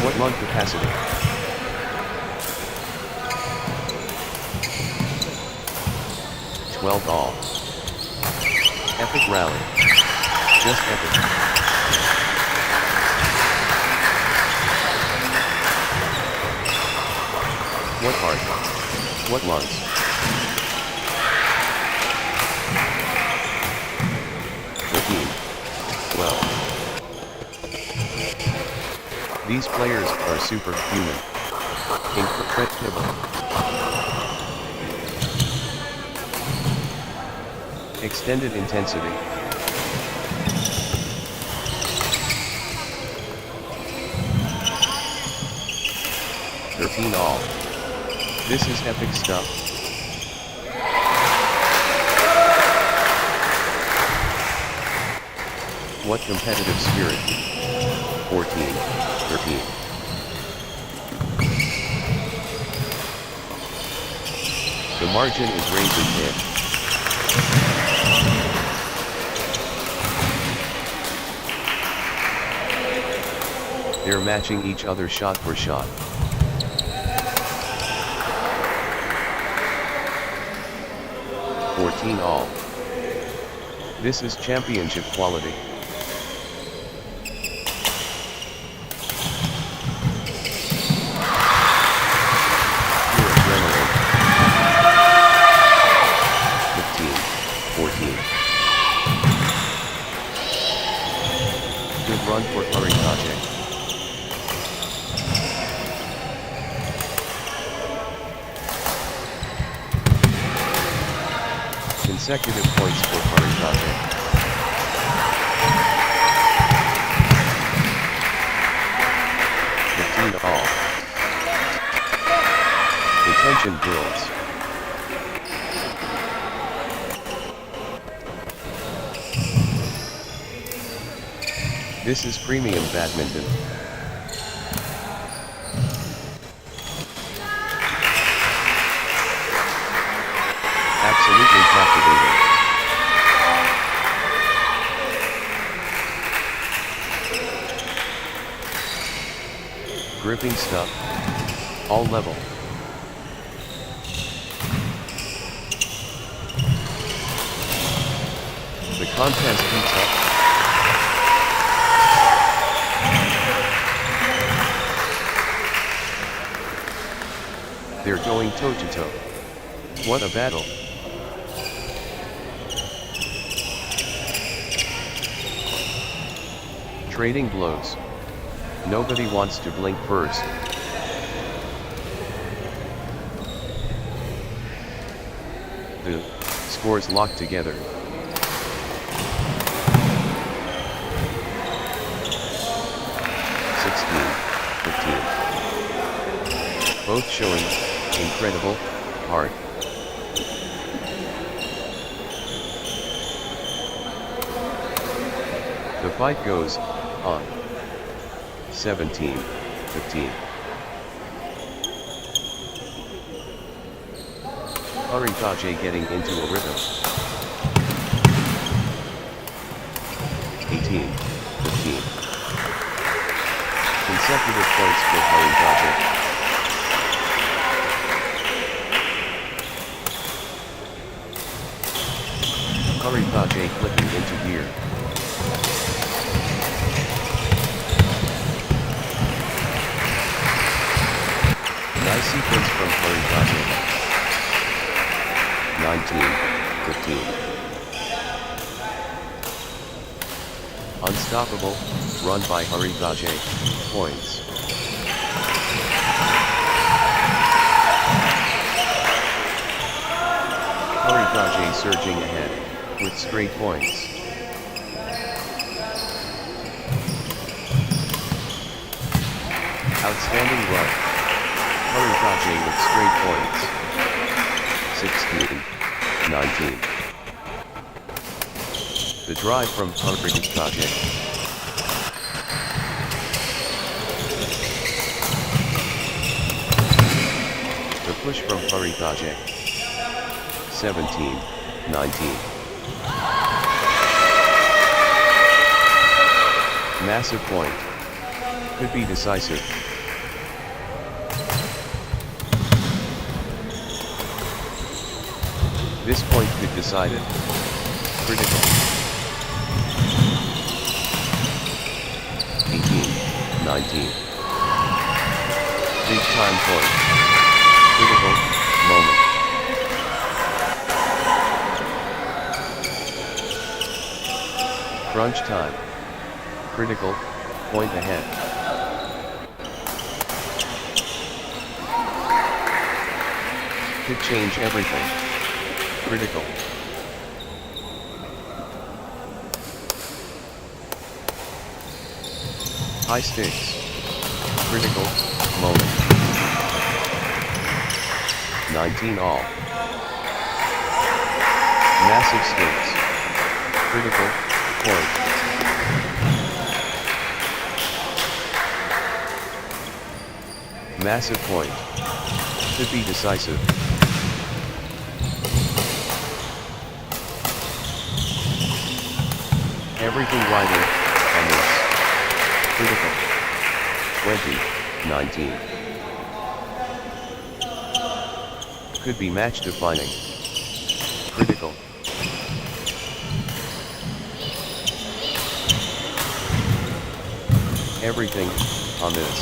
What lung capacity? Well, all. Epic rally. Just epic. What heart? What lungs? The team. Well. These players are superhuman. Incredible. Extended intensity. All. This is epic stuff. What competitive spirit. 14, 13. The margin is razor thin. They're matching each other shot for shot. 14 all. This is championship quality. Pure adrenaline. 15, 14. Good run for Harintaje. Consecutive points for Harintaje. All. Attention girls. This is premium badminton. Absolutely captivating. Gripping stuff. All level. The contest heats up. They're going toe to toe. What a battle. Trading blows. Nobody wants to blink first. The scores locked together. Both showing incredible heart. The fight goes on. 17-15. Harintaje getting into a rhythm. 17, 15. Consecutive points for Haringaje. Haringaje flicking into gear. Nice sequence from Haringaje. 19, 15. Unstoppable, run by Haringaje, points. Haringaje surging ahead, with straight points. Outstanding run. Haringaje with straight points. 16, 19. The drive from Haringaje. The push from Haringaje. 17, 19. Massive point. Could be decisive. This point could decide it. Critical. 18, 19. Big time point. Critical moment. Crunch time. Critical point ahead. Could change everything. Critical. High stakes. Critical moment. 19 all. Massive stakes. Critical point. Massive point. Could be decisive. Everything riding on this. Critical. 20, 19. Could be match defining. Critical. Everything on this.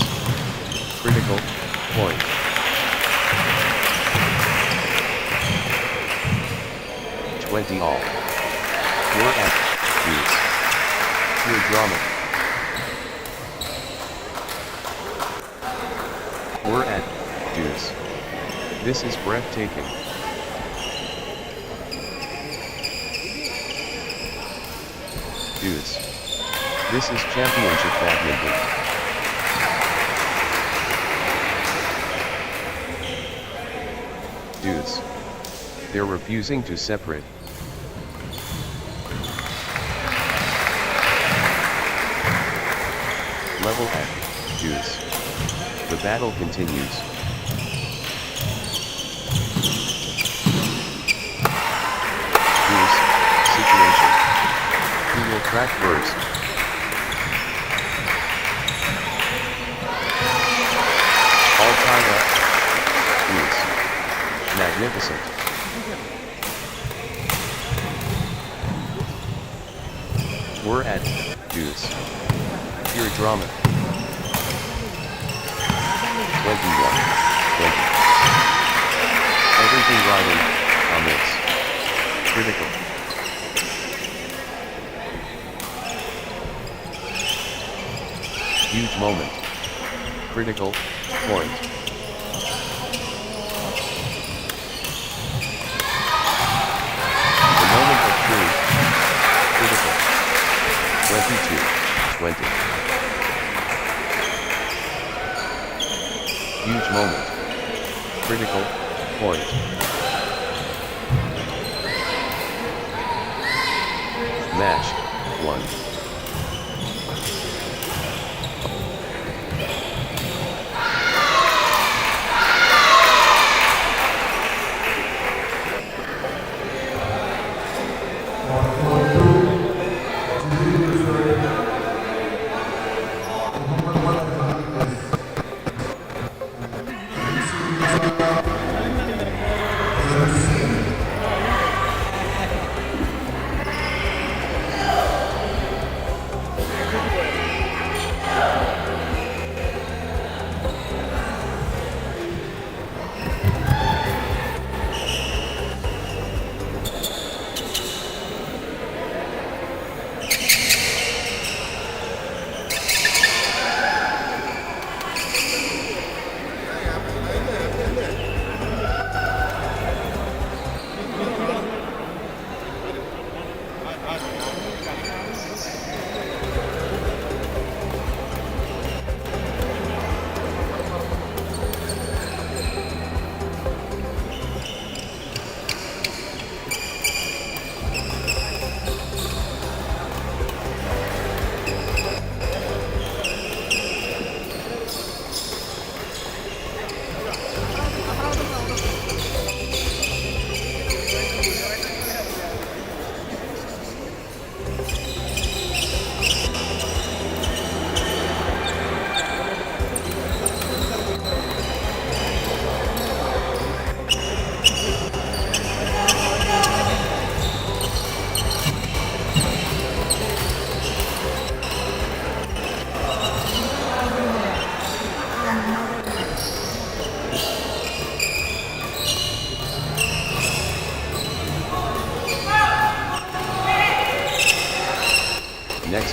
Critical point. $20 all. We're at these. Pure drama. We're at deuce. This is breathtaking. Deuce. This is championship badminton. Deuce. They're refusing to separate. Level at deuce. The battle continues. Deuce situation. Who will crack first? All tied up. Deuce. Magnificent. We're at deuce. Pure drama. 21, 20. Everything riding on this. Critical. Huge moment. Critical point. The moment of truth. Critical. 22, 20. Huge moment. Critical point. Match 1.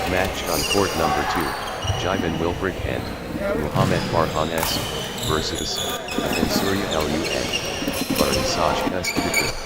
Match on court number 2, Jivan Wilfred and Muhammad Farhan S. versus Atin Surya Lu and Baransaj S. Dikka.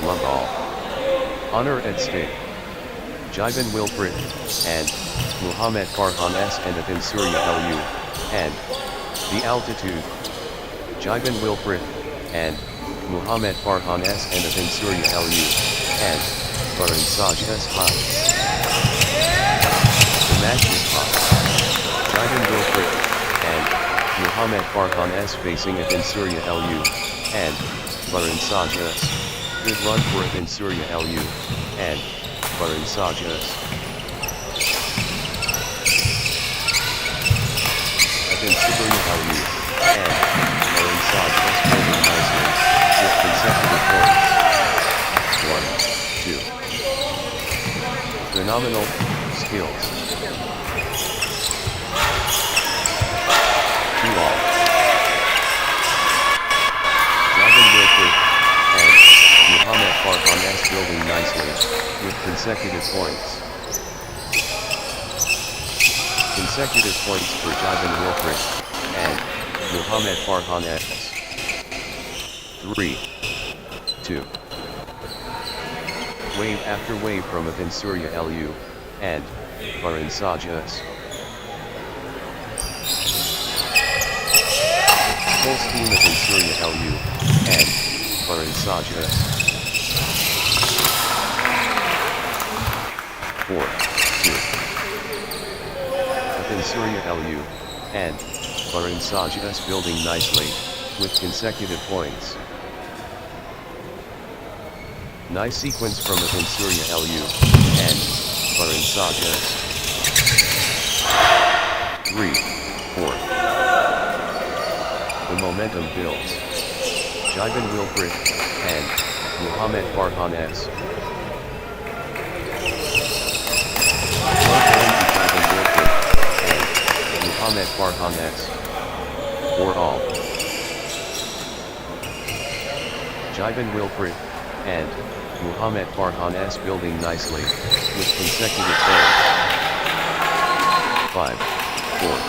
Love all. Honor at stake. Jivan Wilfred, and Muhammad Farhan S. and Atin Surya Lu, and the altitude. Jivan Wilfred, and Muhammad Farhan S. and Atin Surya Lu, and Baransaj S. high. The match is hot. Jivan Wilfred, and Muhammad Farhan S. facing Atin Surya Lu, and Baransaj S. Good run for Atin Surya Lu, and Baransaj S. Atin Surya Lu, and Baransaj S. building nicely, with consecutive points. 1, 2. Phenomenal skills. 2-all. Jivan Wilfred, and Muhammad Farhan S. building nicely, with consecutive points. Consecutive points for Jivan Wilfred, and Muhammad Farhan S. 3, 2. Wave after wave from within Surya Lu, and Varun Sajas. Full steam within Surya Lu, and Varun Sajas. 4, 2. Within Surya Lu, and Varun Sajas building nicely, with consecutive points. Nice sequence from within Surya Lu, and Varun Sajas. 3, 4. The momentum builds. Jivan Wilfred, and Muhammad Farhan S. Muhammad Farhan S. For all. Jivan Wilfred, and Muhammad Farhan S building nicely, with consecutive points. 5, 4.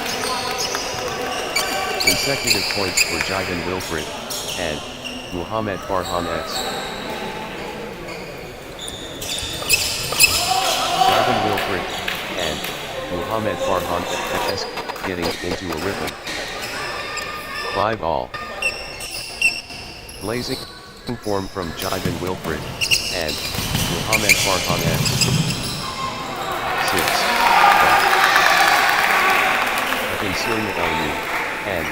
Consecutive points for Jivan Wilfred, and Muhammad Farhan S. Jivan Wilfred, and Muhammad Farhan S getting into a rhythm. 5 all. Blazing form from Jivan Wilfred, and Muhammad Farhan S. 6, 5. Within Surya Lu, and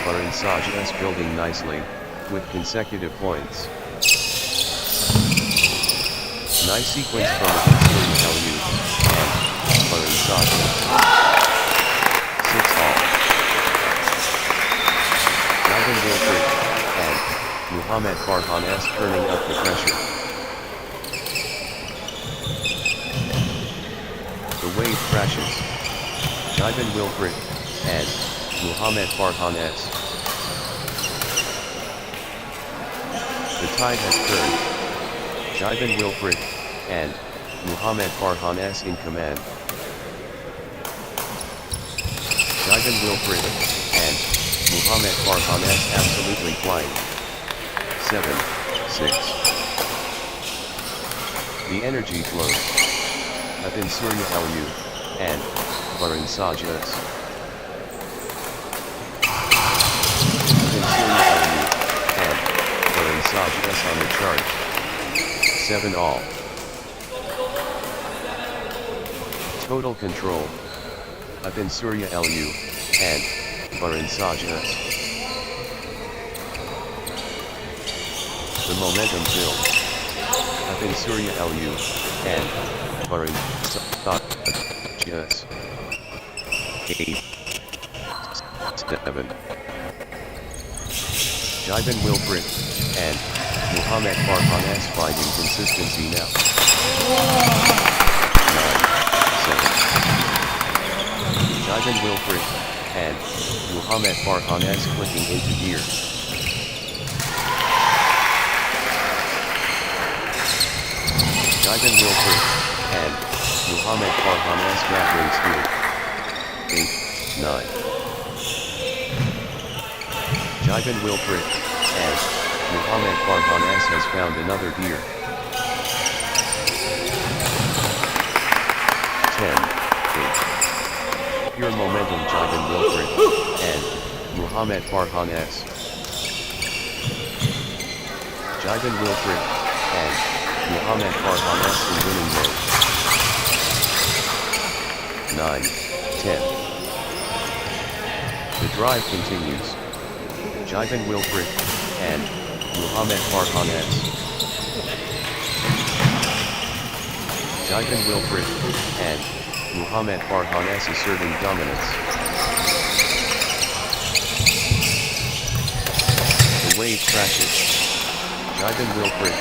Varun Sajas building nicely, with consecutive points. Nice sequence from within Surya Lu, and Varun Sajas. 6 all. Jivan Wilfred, and Muhammad Farhan S turning up the pressure. The wave crashes. Jivan Wilfred, and Muhammad Farhan S. The tide has turned. Jivan Wilfred, and Muhammad Farhan S in command. Jivan Wilfred, and Muhammad Farhan S absolutely flying. 7, 6. The energy flows. Within Surya Lu, and Varun Sajas. Within Surya Lu, and Varun Sajas on the chart. 7 all. Total control. Within Surya Lu, and Varun Sajas. The momentum builds. Within Surya Lu, and Varun Sajas. 8, 7. Jivan Wilfred, and Muhammad Farhan S finding consistency now. 9, 7. Jivan Wilfred, and Muhammad Farhan S clicking into gear. Jivan Wilfred, and Muhammad Farhan S gathering speed. 8, 9. Jivan Wilfred, and Muhammad Farhan S has found another gear. 10, 8. Pure momentum Jivan Wilfred, and Muhammad Farhan S. Jivan Wilfred, and Muhammad Farhan S in winning mode. 9, 10. The drive continues. Jivan Wilfred, and Muhammad Farhan S. Jivan Wilfred, and Muhammad Farhan S asserting dominance. The wave crashes. Jivan Wilfred,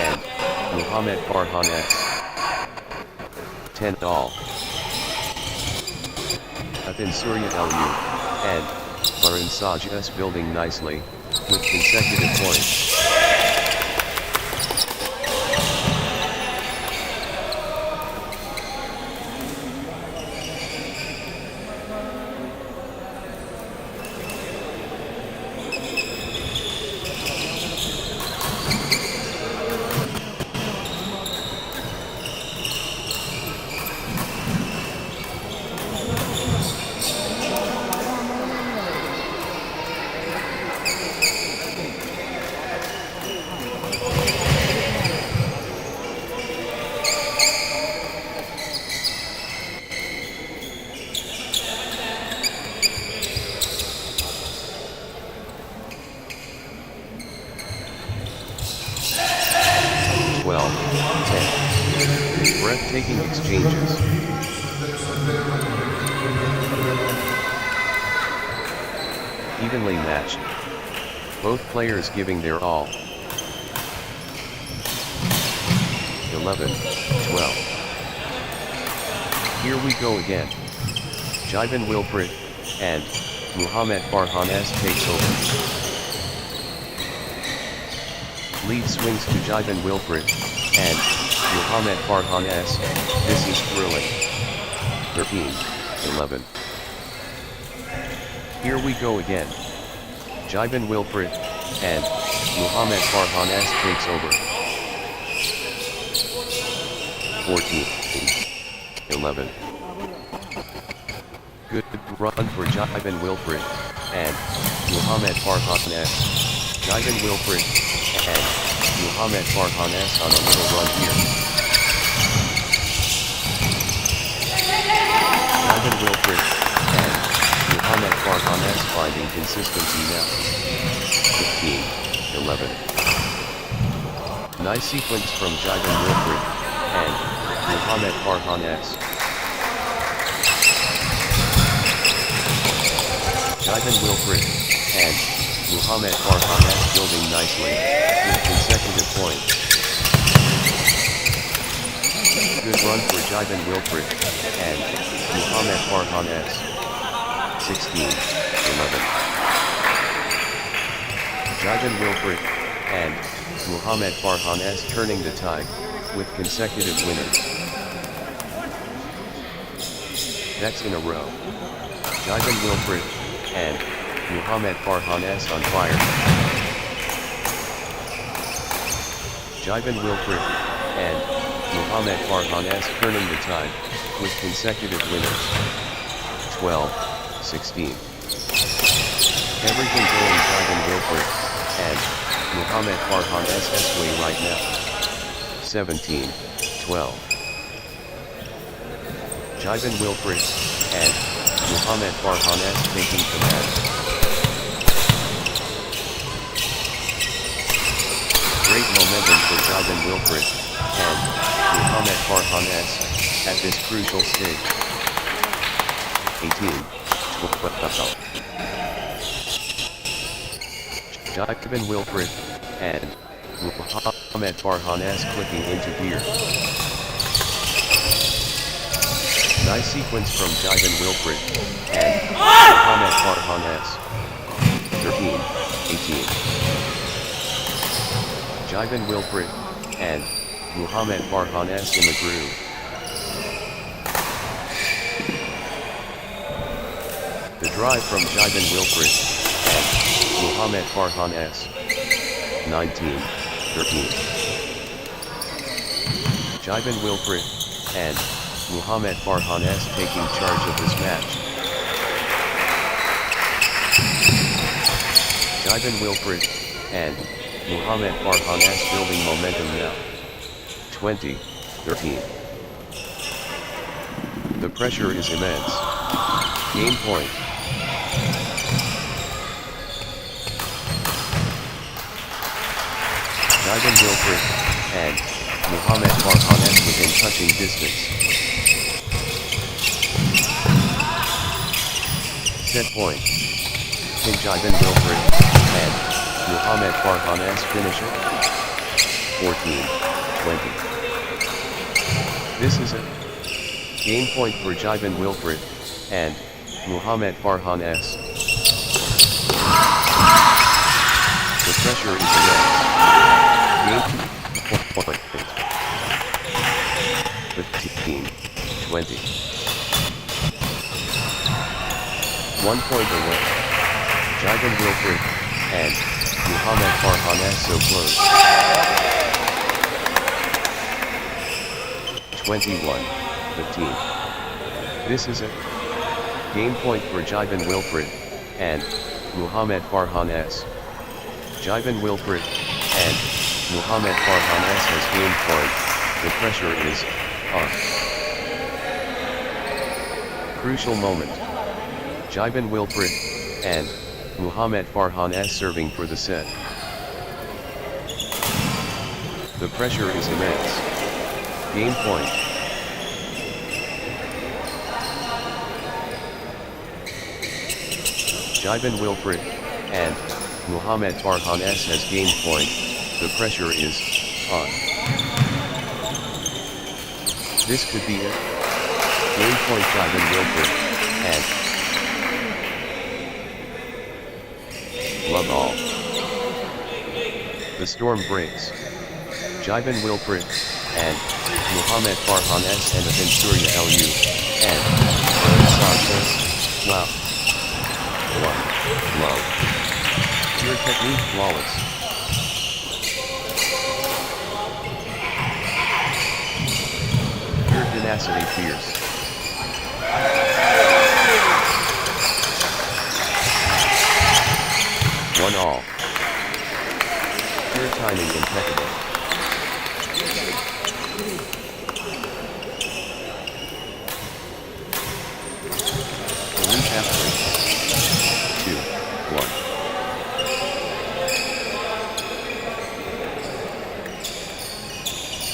and Muhammad Farhan S. 10 all. Within Surya Lu, and Varun Sajas building nicely, with consecutive points. making exchanges. Evenly matched. Both players giving their all. 11, 12. Here we go again. Jivan Wilprit and Muhammad Farhan S takes over. Lead swings to Jivan Wilprit and Muhammad Farhan S. This is thrilling. 13, 11. Here we go again. Jivan Wilprit and Muhammad Farhan S takes over. 14, 11. Good run for Jivan Wilprit and Muhammad Farhan S. Jivan Wilprit and Muhammad Farhan S on a little run here. Jivan Wilprit and Muhammad Farhan S finding consistency now. 15, 11. Nice sequence from Jivan Wilprit and Muhammad Farhan S. Jivan Wilprit and Muhammad Farhan S building nicely with consecutive points. Good run for Jivan Wilprit and Muhammad Farhan S. 16, 11. Jivan Wilprit and Muhammad Farhan S turning the tide with consecutive winners. That's in a row. Jivan Wilprit and Muhammad Farhan S on fire. Jivan Wilprit and Muhammad Farhan S turning the tide with consecutive winners. 12, 16. Everything going Jivan Wilprit and Muhammad Farhan S way right now. 17, 12. Jivan Wilprit and Muhammad Farhan S taking command. Great momentum for Jivan Wilprit and Muhammad Farhan S at this crucial stage. 18, 12. Jivan Wilprit and Muhammad Farhan S clicking into gear. Nice sequence from Jivan Wilprit and Muhammad Farhan S. 13, 18. Jivan Wilprit and Muhammad Farhan S in the groove. The drive from Jivan Wilprit and Muhammad Farhan S. 19, 13. Jivan Wilprit and Muhammad Farhan S taking charge of this match. Jivan Wilprit and Muhammad Farhan S building momentum now. 20, 13. The pressure is immense. Game point. Jivan Wilprit and Muhammad Farhan S within touching distance. Set point. Can Jivan Wilprit and Muhammad Farhan S finish it? 14, 20. This is a game point for Jivan Wilprit and Muhammad Farhan S. The pressure is immense. Game point. 15, 20. 1 point away. Jivan Wilprit and Muhammad Farhan S so close. 21, 15. This is a game point for Jivan Wilprit and Muhammad Farhan S. Jivan Wilprit and Muhammad Farhan S has gained point. The pressure is on. Crucial moment. Jivan Wilprit and Muhammad Farhan S serving for the set. The pressure is immense. Game point. Jaiban Wilfred, and Muhammad Farhan S has gained point. The pressure is on. This could be it. Game point Jaiban Wilfred, and love all. The storm breaks. Jaiban Wilfred, and Muhammad Farhan S and Ahin Surya Lu, and Sanchez, wow. Love. Your technique flawless. Your tenacity fierce. One all. Your timing impeccable. Elite athlete. 2-1.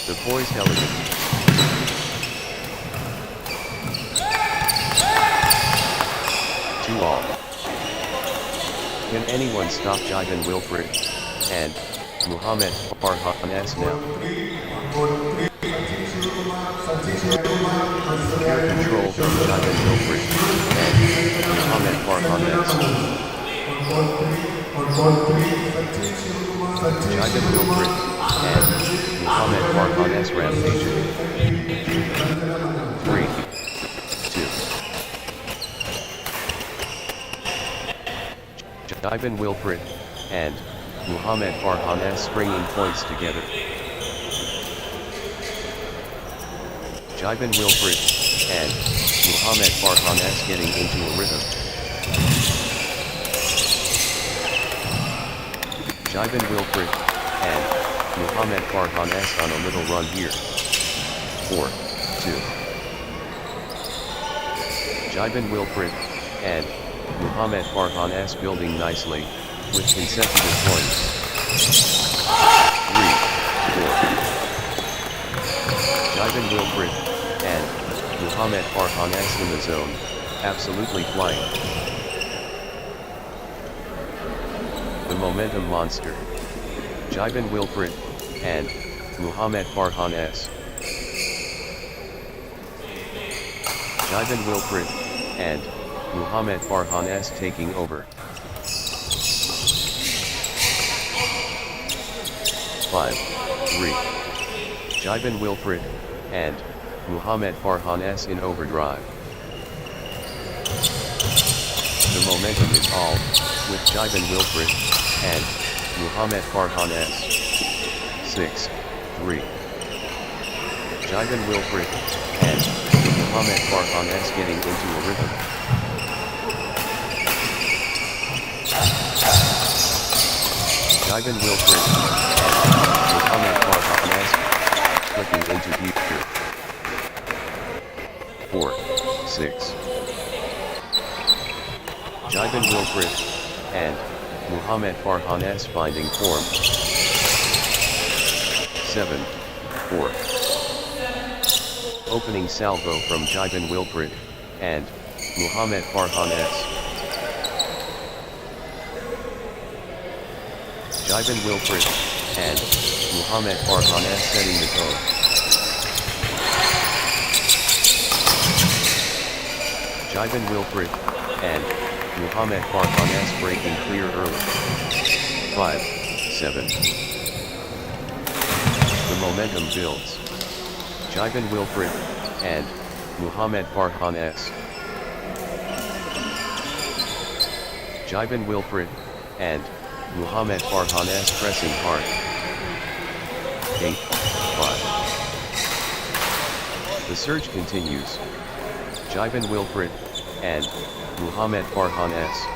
The poised elegant. Two all. Can anyone stop Jaiban Wilfred and Muhammad Farhan S now? Pure control from Jaiban Wilfred and Muhammad Farhan S. Jaiban Wilfred and Muhammad Farhan S rampaging. 3-2. Jaiban Wilfred and Muhammad Farhan S stringing points together. Jaiban Wilfred and Muhammad Farhan S getting into a rhythm. Jaiban Wilfred and Muhammad Farhan S on a little run here. 4-2. Jaiban Wilfred and Muhammad Farhan S building nicely with consecutive points. 3-4. Jaiban Wilfred and Muhammad Farhan S in the zone, absolutely flying. The momentum monster. Jaiban Wilfred and Muhammad Farhan S. Jaiban Wilfred and Muhammad Farhan S taking over. 5-3. Jaiban Wilfred and Muhammad Farhan S in overdrive. The momentum is all with Jaiban Wilfred and Muhammad Farhan S. 6-3. Jaiban Wilfred and Muhammad Farhan S getting into a rhythm. Jaiban Wilfred and Muhammad Farhan S clicking into gear. 4-6. Jaiban Wilfred and Muhammad Farhan S finding form. 7-4. Opening salvo from Jaiban Wilfred and Muhammad Farhan S. Jaiban Wilfred and Muhammad Farhan S setting the tone. Jaiban Wilfred and Muhammad Farhan S breaking clear early. 5-7. The momentum builds. Jaiban Wilfred and Muhammad Farhan S. Jaiban Wilfred and Muhammad Farhan S pressing hard. 8-5. The surge continues. Jaiban Wilfred and Muhammad Farhan S.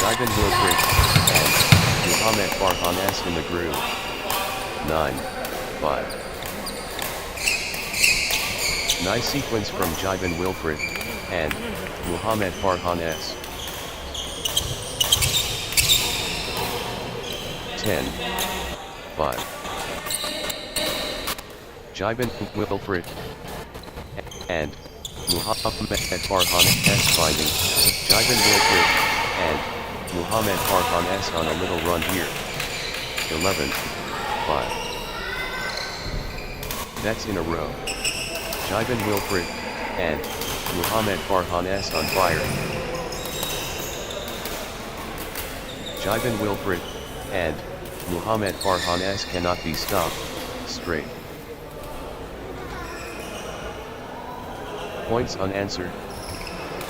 Jaiban Wilfred and Muhammad Farhan S in the groove. 9-5. Nice sequence from Jaiban Wilfred and Muhammad Farhan S. 10-5. Jaiban Wilfred and Muhammad Farhan S finding, Jibin Wilfred, and Muhammad Farhan S on a little run here. 11, 5. That's in a row. Jibin Wilfred, and Muhammad Farhan S on fire. Jibin Wilfred, and Muhammad Farhan S cannot be stopped, straight. Points unanswered.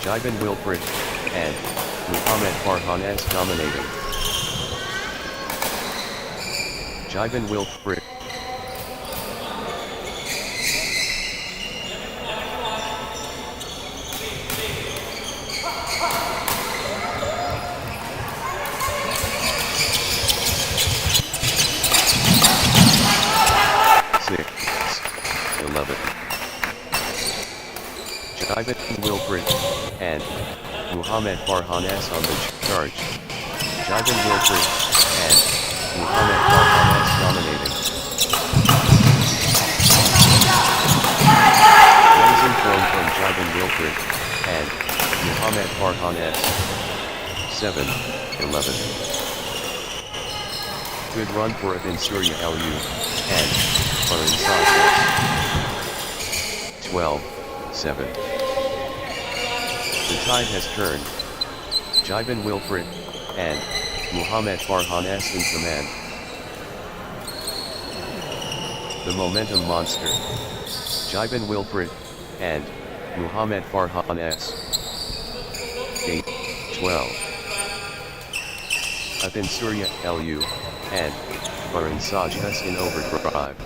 Jibin Wilfred, and Muhammad Farhan S dominating. Jibin Wilfred. Jibin Wilfred, and Muhammad Farhan S on the charge. Jibin Wilfred, and Muhammad Farhan S dominating. Rising form from Jibin Wilfred, and Muhammad Farhan S. 7, 11. Good run for Ibn Surya LU, and Farin Saz S. 12, 7. The tide has turned. Jibin Wilfred, and Muhammad Farhan S in command. The momentum monster. Jibin Wilfred, and Muhammad Farhan S. 8, 12. Ibn Surya LU, and Farin Saz S in overdrive.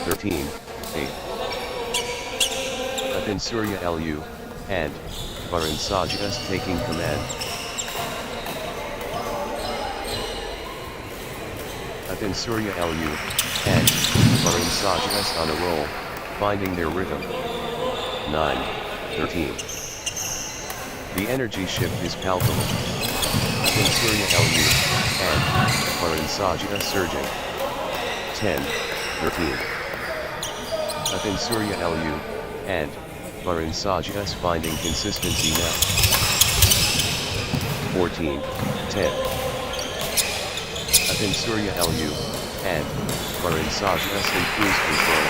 13, 8. Ibn Surya LU, and Farin Saz S taking command. Ibn Surya LU, and Farin Saz S on a roll, finding their rhythm. 9, 13. The energy shift is palpable. Ibn Surya LU, and Farin Saz S surging. 10, 13. Ibn Surya LU, and Farin Saz S finding consistency now. 14, 10. Ibn Surya LU, and Farin Saz S in cruise control.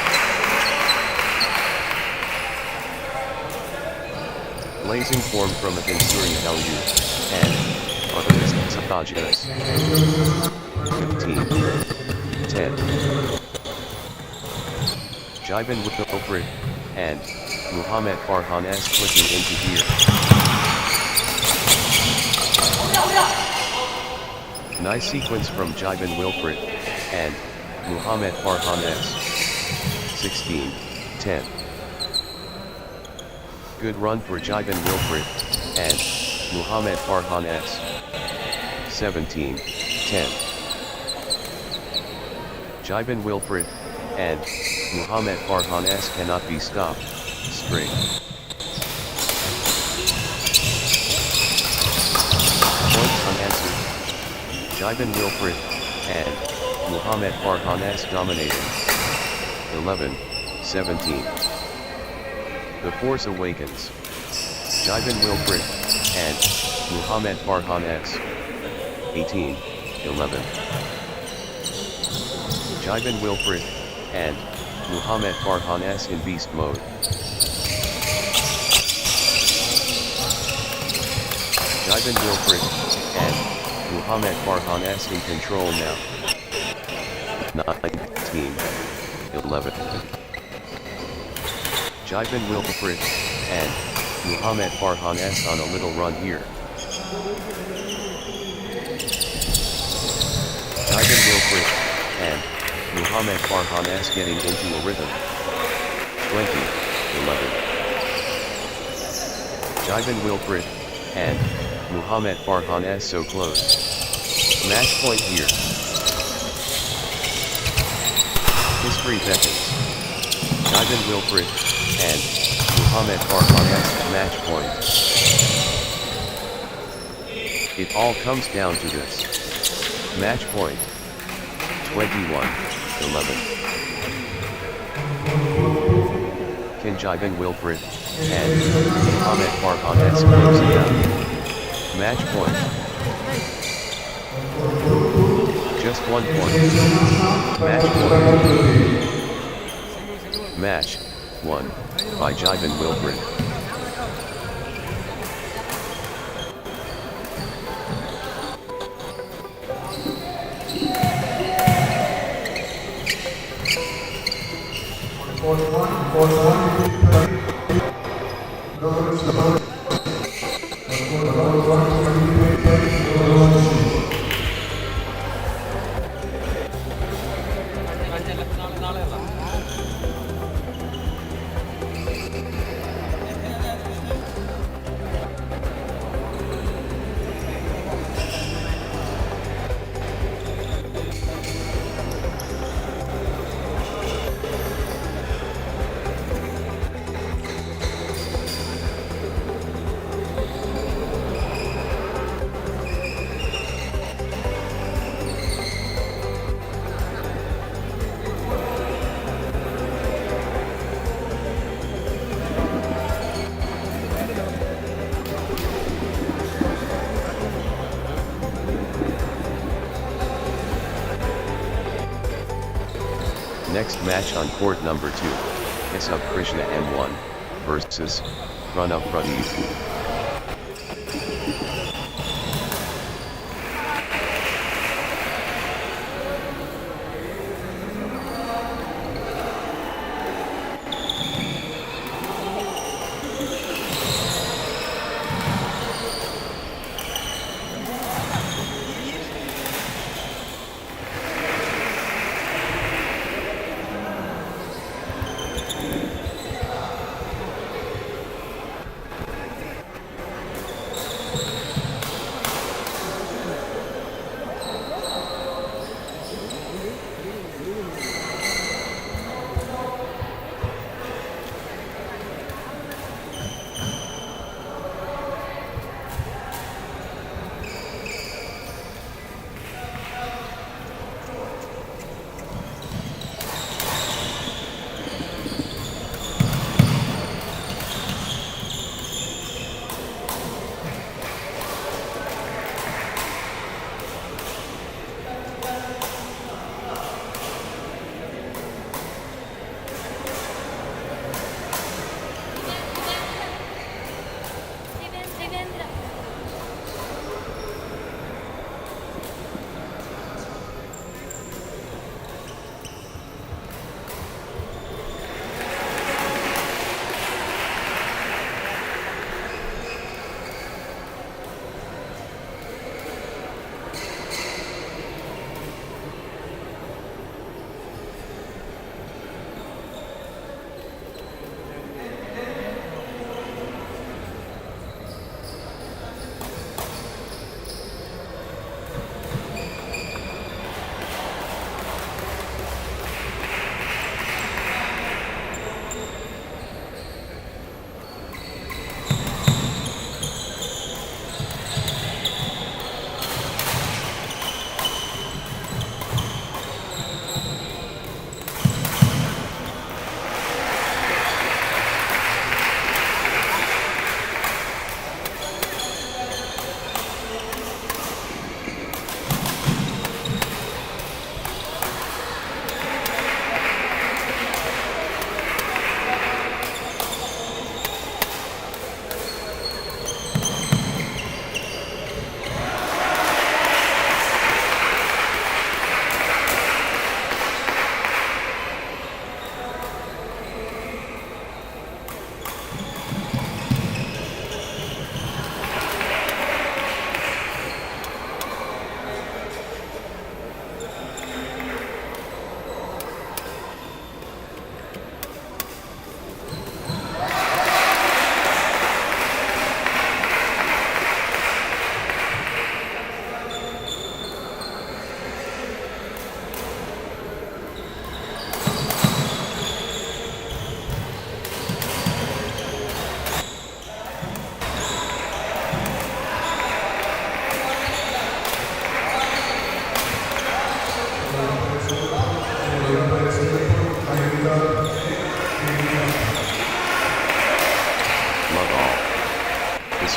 Blazing form from Ibn Surya LU, and Farin Saz S. 15, 10. Jibin Wilfred, and Muhammad Farhan S clicking into gear. Nice sequence from Jibin Wilfred, and Muhammad Farhan S. 16, 10. Good run for Jibin Wilfred, and Muhammad Farhan S. 17, 10. Jibin Wilfred, and Muhammad Farhan S cannot be stopped, straight. Points unanswered. Jibin Wilfred, and Muhammad Farhan S dominating. 11, 17. The Force Awakens. Jibin Wilfred, and Muhammad Farhan S. 18, 11. Jibin Wilfred, and Muhammad Farhan S in beast mode. Jibin Wilfred, and Muhammad Farhan S in control now. 19, 11. Jibin Wilfred, and Muhammad Farhan S on a little run here. Jibin Wilfred, and Muhammad Farhan S getting into a rhythm. 20, 11. Jibin Wilfred, and Muhammad Farhan S so close. Match point here. History beckons. Jibin Wilfred, and Muhammad Farhan S match point. It all comes down to this. Match point. 21, 11. Jibin Wilfred, and Ahmed Farhan close it down. Match point. Just 1 point. Match point. Match 1 by Jibin Wilfred. Next match on court number 2, Kesab Krishna M1 versus Pranav Pradeep.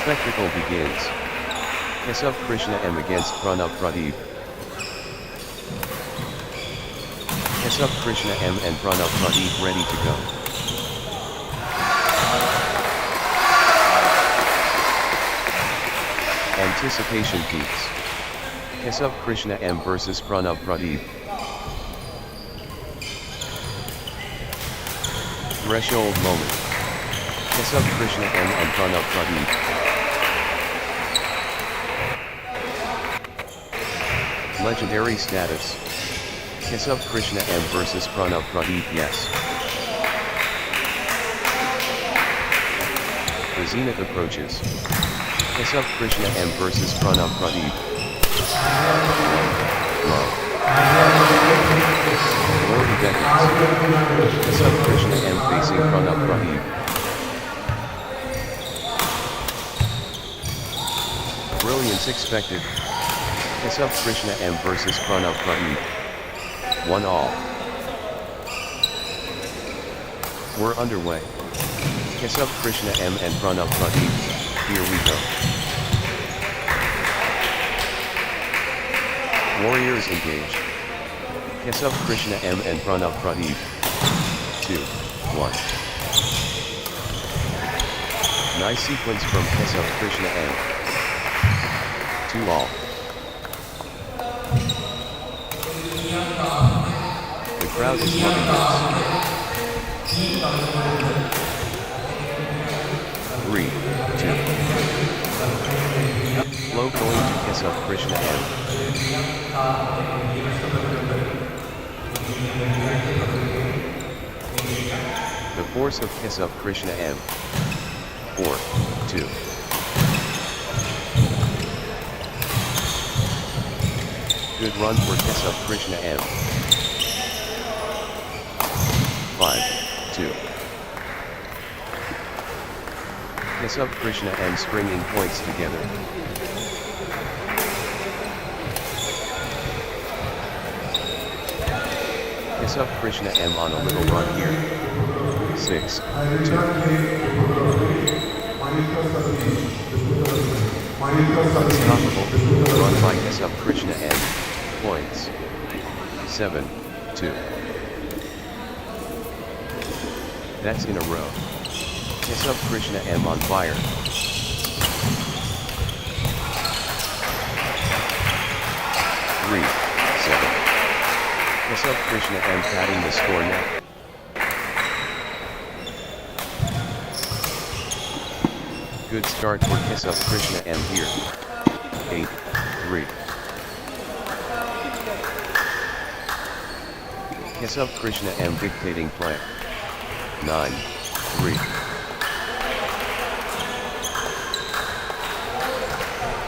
spectacle begins. Keshav Krishna M against Pranav Pradeep. Keshav Krishna M and Pranav Pradeep ready to go. Anticipation peaks. Keshav Krishna M versus Pranav Pradeep. Threshold moment. Keshav Krishna M and Pranav Pradeep. Legendary status. Keshav Krishna M versus Pranav Pradeep. Yes. The zenith approaches. Keshav Krishna M versus Pranav Pradeep. Low. Glory beckons. Keshav Krishna M facing Pranav Pradeep. Brilliance expected. Keshav Krishna M versus Pranav Pradeep. 1-all. We're underway. Keshav Krishna M and Pranav Pradeep. Here we go. Warriors engage. Keshav Krishna M and Pranav Pradeep. 2-1. Nice sequence from Keshav Krishna M. 2-all. The crowd is loving this. 3-2. Low going to Keshav Krishna M. The force of Keshav Krishna M. 4-2. Good run for Keshav Krishna M. 5-2. Keshav Krishna M stringing points together. Keshav Krishna M on a little run here. 6-2. Unstoppable. Run by Keshav Krishna M. Points. 7-2. That's in a row. Keshav Krishna M on fire. 3-7. Keshav Krishna M padding the score now. Good start for Keshav Krishna M here. 8-3. Keshav Krishna M dictating play. 9-3.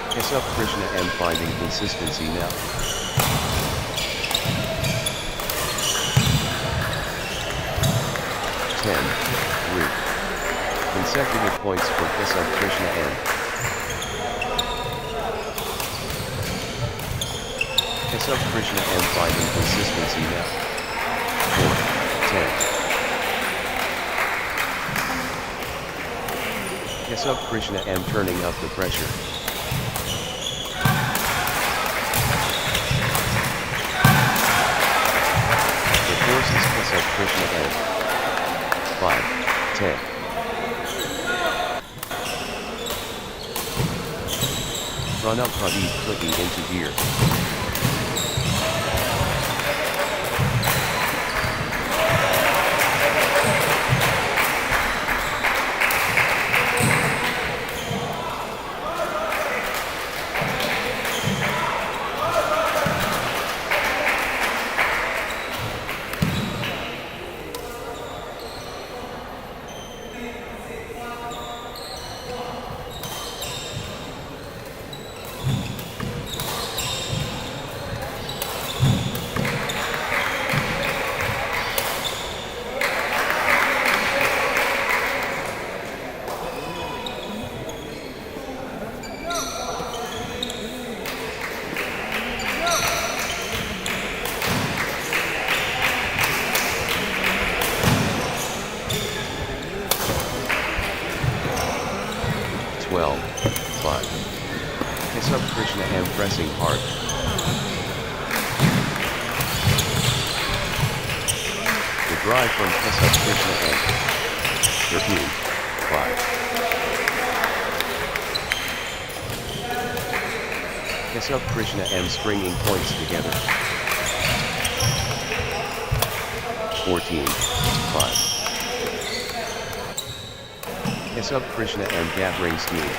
Keshav Krishna M finding consistency now. 10-3. Consecutive points for Keshav Krishna M. Keshav Krishna M finding consistency now. 4-10. Keshav Krishna M turning up the pressure. The force is Keshav Krishna M. 5-10. Pranav Pradeep clicking into gear. 12, 5. Kesub Krishna M pressing hard. The drive from Kesub Krishna M. 13, 5. Kesub Krishna M springing points together. 14, 5. Kesub Krishna M gathering steam.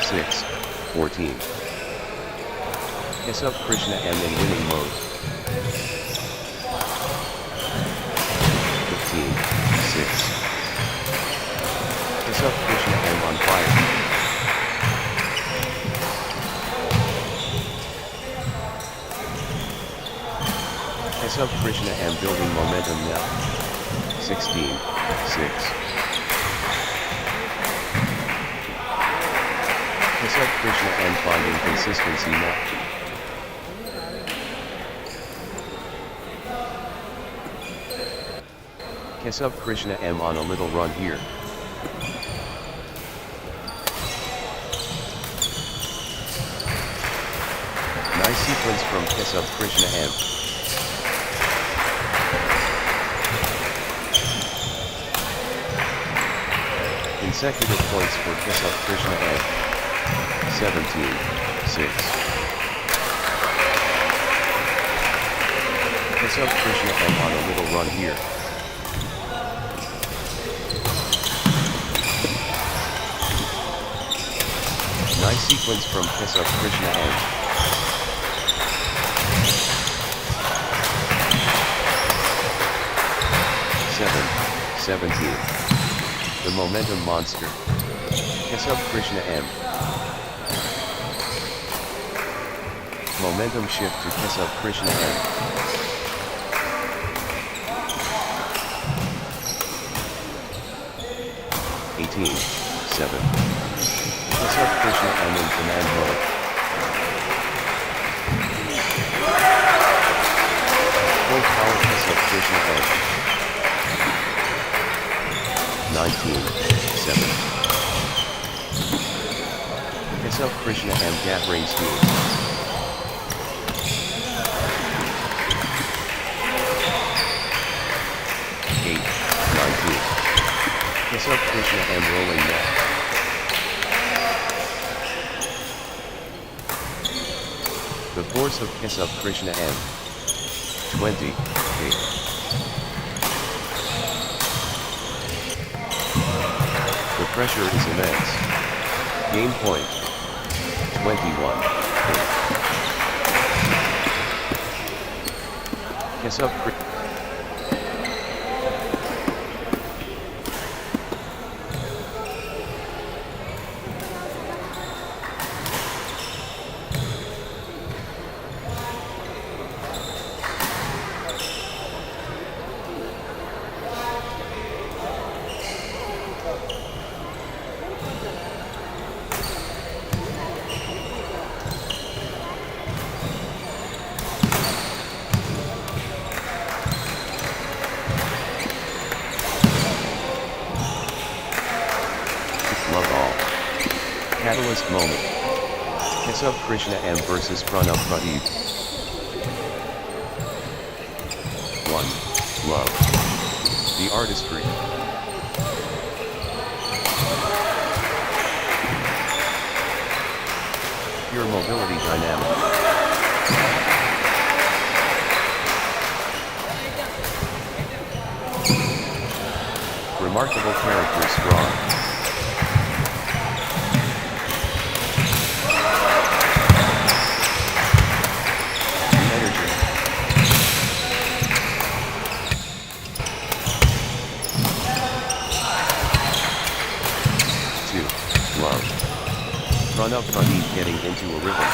6, 14. Kesub Krishna M in winning mode. 15, 6. Kesub Krishna M on fire. 'Kesub Krishna M building momentum now. 16, 6. 'Kesub Krishna M finding consistency now. 'Kesub Krishna M on a little run here. Nice sequence from Kesub Krishna M. Consecutive points for Kesub Krishna M. 17, 6. Kesub Krishna M on a little run here. Nice sequence from Kesub Krishna M. 17. The momentum monster. Kesub Krishna M. Momentum shift to Kesub Krishna M. 18, 7. Kesub Krishna M in command mode. Full power Kesub Krishna M. 19, 7. Kesub Krishna M gathering steam. 8, 19. Kesub Krishna M rolling now. The force of Kesub Krishna M. 20, 8. The pressure is immense. Game point. 21, 8. Kesub Krishna. Love all. Catalyst moment. Kesub Krishna M versus Pranav Pradeep. 1. Love. The artistry. Pure mobility dynamic. Remarkable character strong. Pranav Pradeep getting into a rhythm.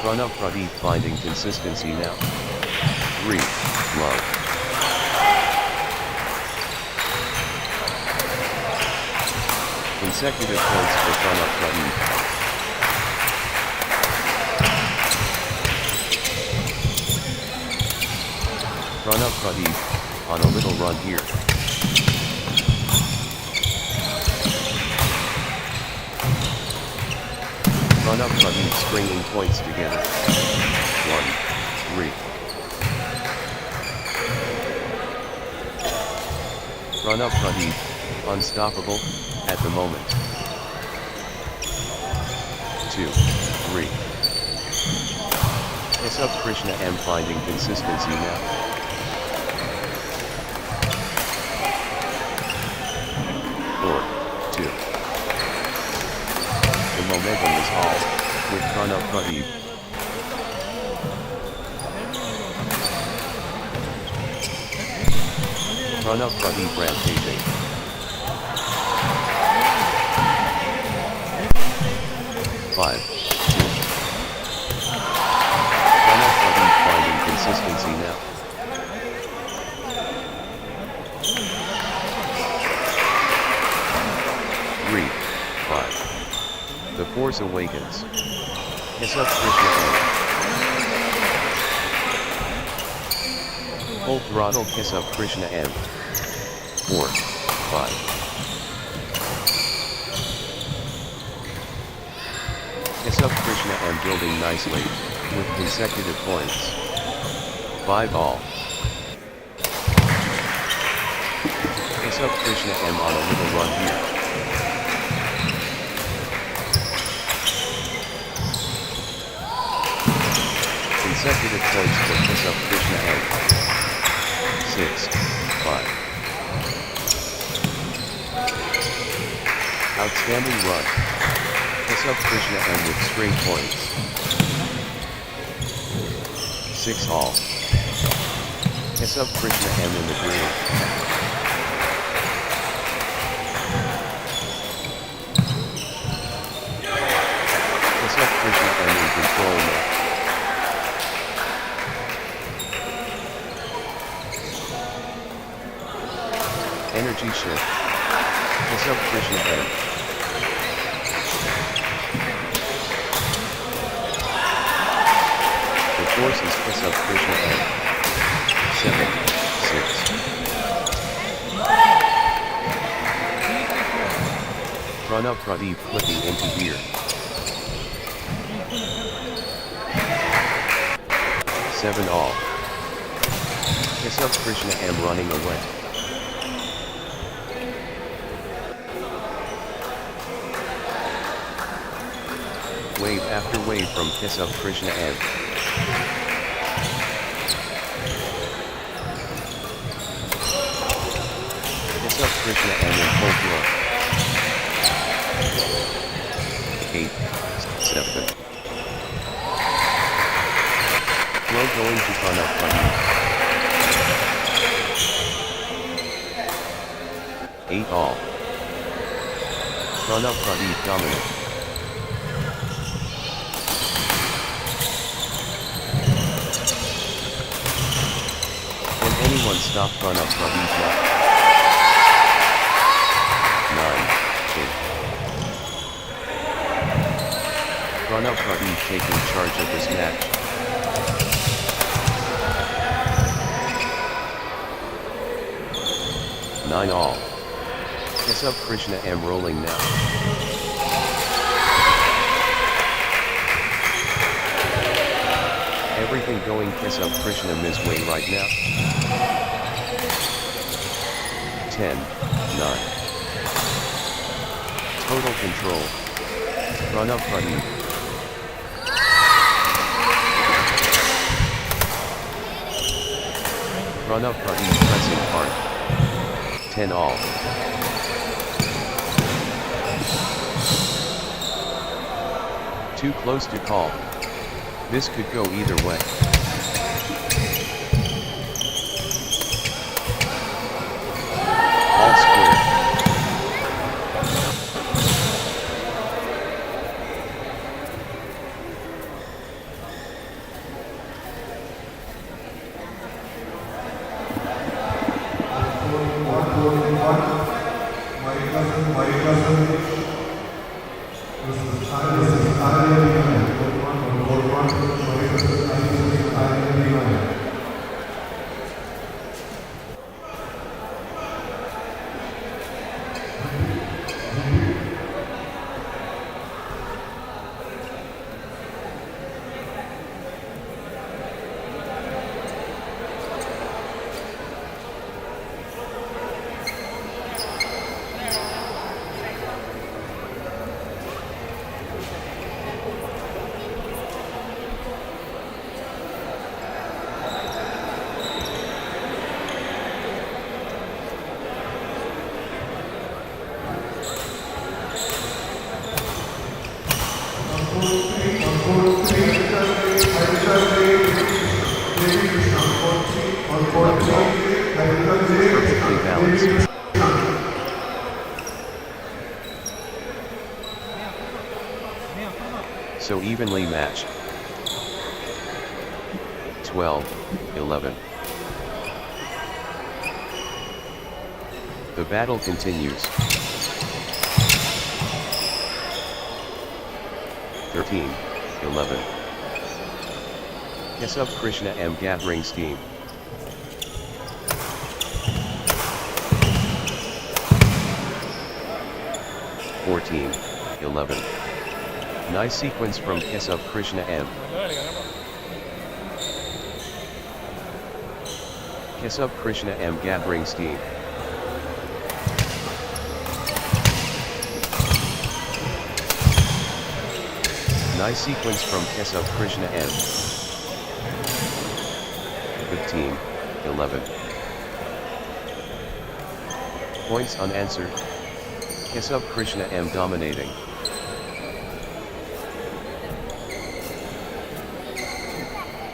Pranav Pradeep finding consistency now. 3. Love. Consecutive points for Pranav Pradeep. Pranav Pradeep, on a little run here. Pranav Pradeep stringing points together. 1, 3. Pranav Pradeep, unstoppable, at the moment. 2, 3. Kesab Krishna M finding consistency now. 4, 2. The momentum is all, with Pranav Pradeep. Pranav Pradeep rampaging. 5, 2. Pranav Pradeep finding consistency now. 3, 5. The force awakens. Kesab Krishna M. Full throttle Kesab Krishna M. 4, 5. Kesab Krishna M building nicely, with consecutive points. 5 all. Kesab Krishna M on a little run here. Consecutive points for Kesab Krishna M. 6, 5. Outstanding run. Kesab Krishna M with straight points. 6 all. Kesab Krishna M in the green. Kesab Krishna M in control now. Energy shift. Kesab Krishna M. The force is Kesab Krishna M. 7, 6. Pranav Pradeep flipping into gear. 7 all. Kesab Krishna M running away. Wave after wave from Kesab Krishna M. Kesab Krishna M in full flow. 8, 7. Flow going to Pranav Pradeep. 8 all. Pranav Pradeep dominant. Anyone stop Pranav Pradeep now? 9, 8. Pranav Pradeep taking charge of this match. 9 all. Kesab Krishna M rolling now. Everything going Kesab Krishna M's way right now. 10, 9. Total control. Pranav Pradeep. Pranav Pradeep pressing hard. 10 all. Too close to call. This could go either way. All square. Perfectly balanced. So evenly matched. 12-11. The battle continues. 13-11. Kesub Krishna M gathering steam. 14-11. Nice sequence from Kesub Krishna M. Kesub Krishna M gathering steam. Nice sequence from Kesub Krishna M. 15-11. Points unanswered. Kesub Krishna M dominating.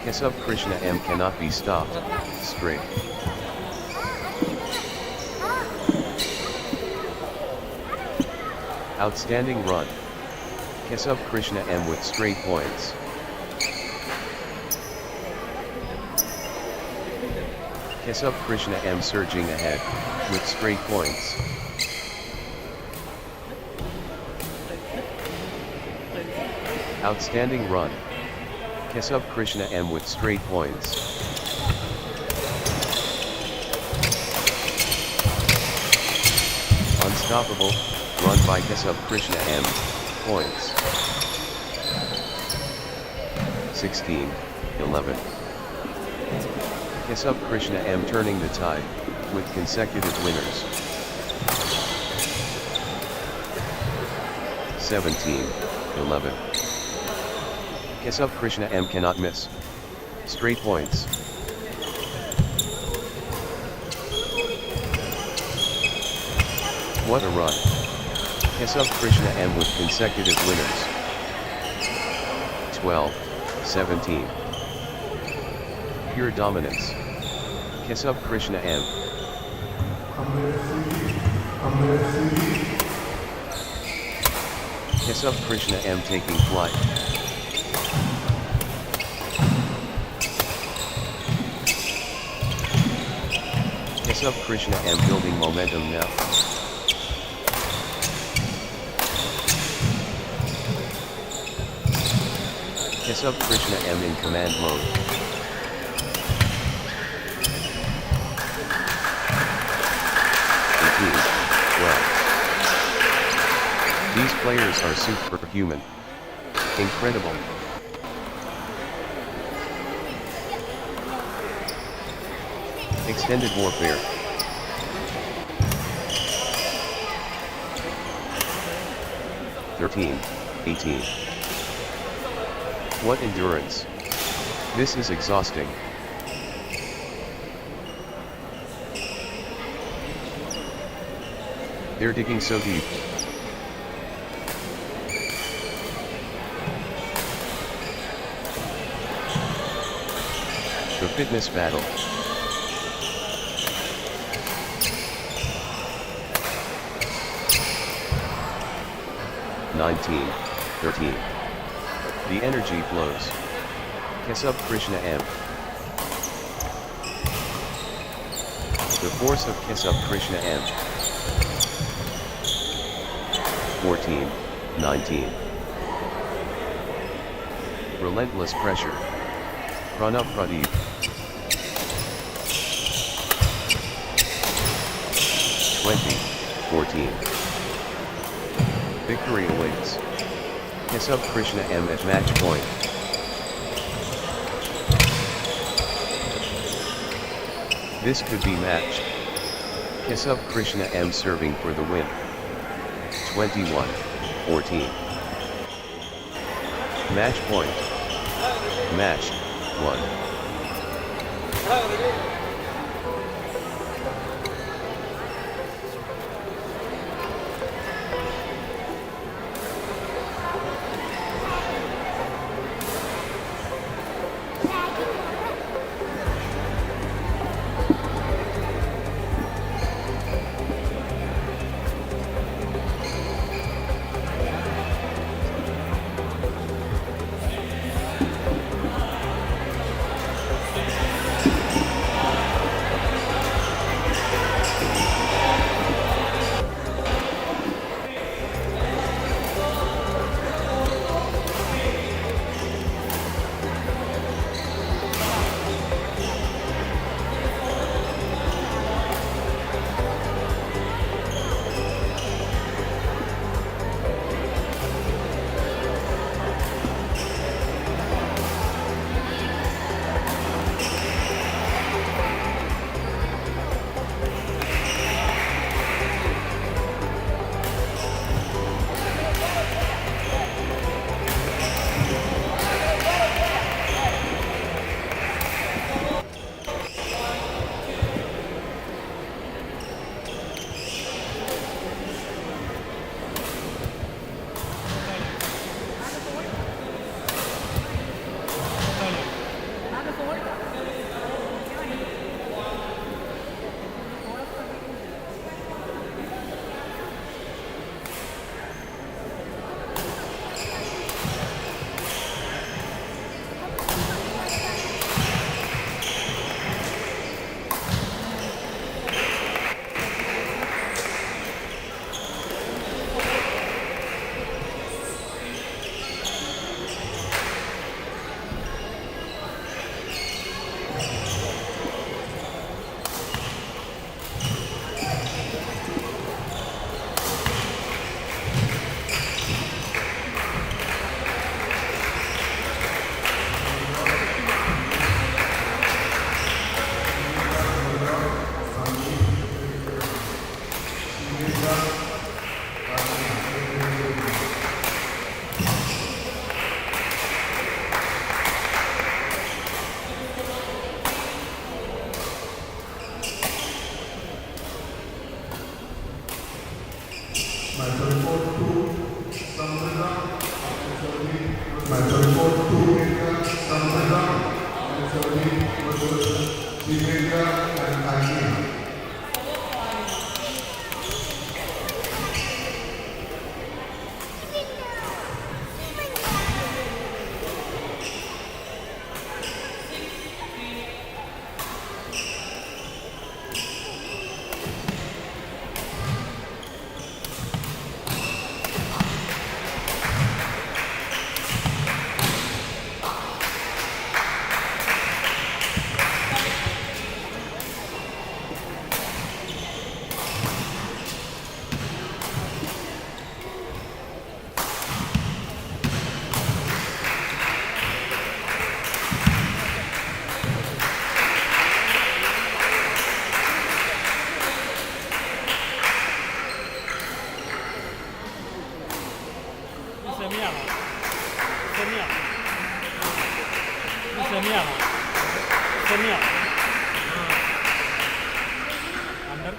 Kesub Krishna M cannot be stopped. Straight. Outstanding run. Kesub Krishna M with straight points. Kesub Krishna M surging ahead, with straight points. Outstanding run. Kesub Krishna M with straight points. Unstoppable, run by Kesub Krishna M, points. 16-11. Kesub Krishna M turning the tide, with consecutive winners. 17-11. Kesub Krishna M cannot miss. Straight points. What a run. Kesub Krishna M with consecutive winners. 12-17. Pure dominance. Kesub Krishna M. Kesub Krishna M taking flight. Kesub Krishna M building momentum now. Kesub Krishna M in command mode. Well, these players are superhuman. Incredible. Extended warfare. (13, 18). What endurance. This is exhausting. They're digging so deep. The fitness battle. (19, 13). The energy flows. Kesub Krishna M. The force of Kesub Krishna M. 14, 19. Relentless pressure. Pranav Pradeep. 20, 14. Victory awaits. Kesub Krishna M at match point. This could be matched. Kesub Krishna M serving for the win. 21, 14. Match point. Match 1. സെമിയാണ് സെമിയാണ് under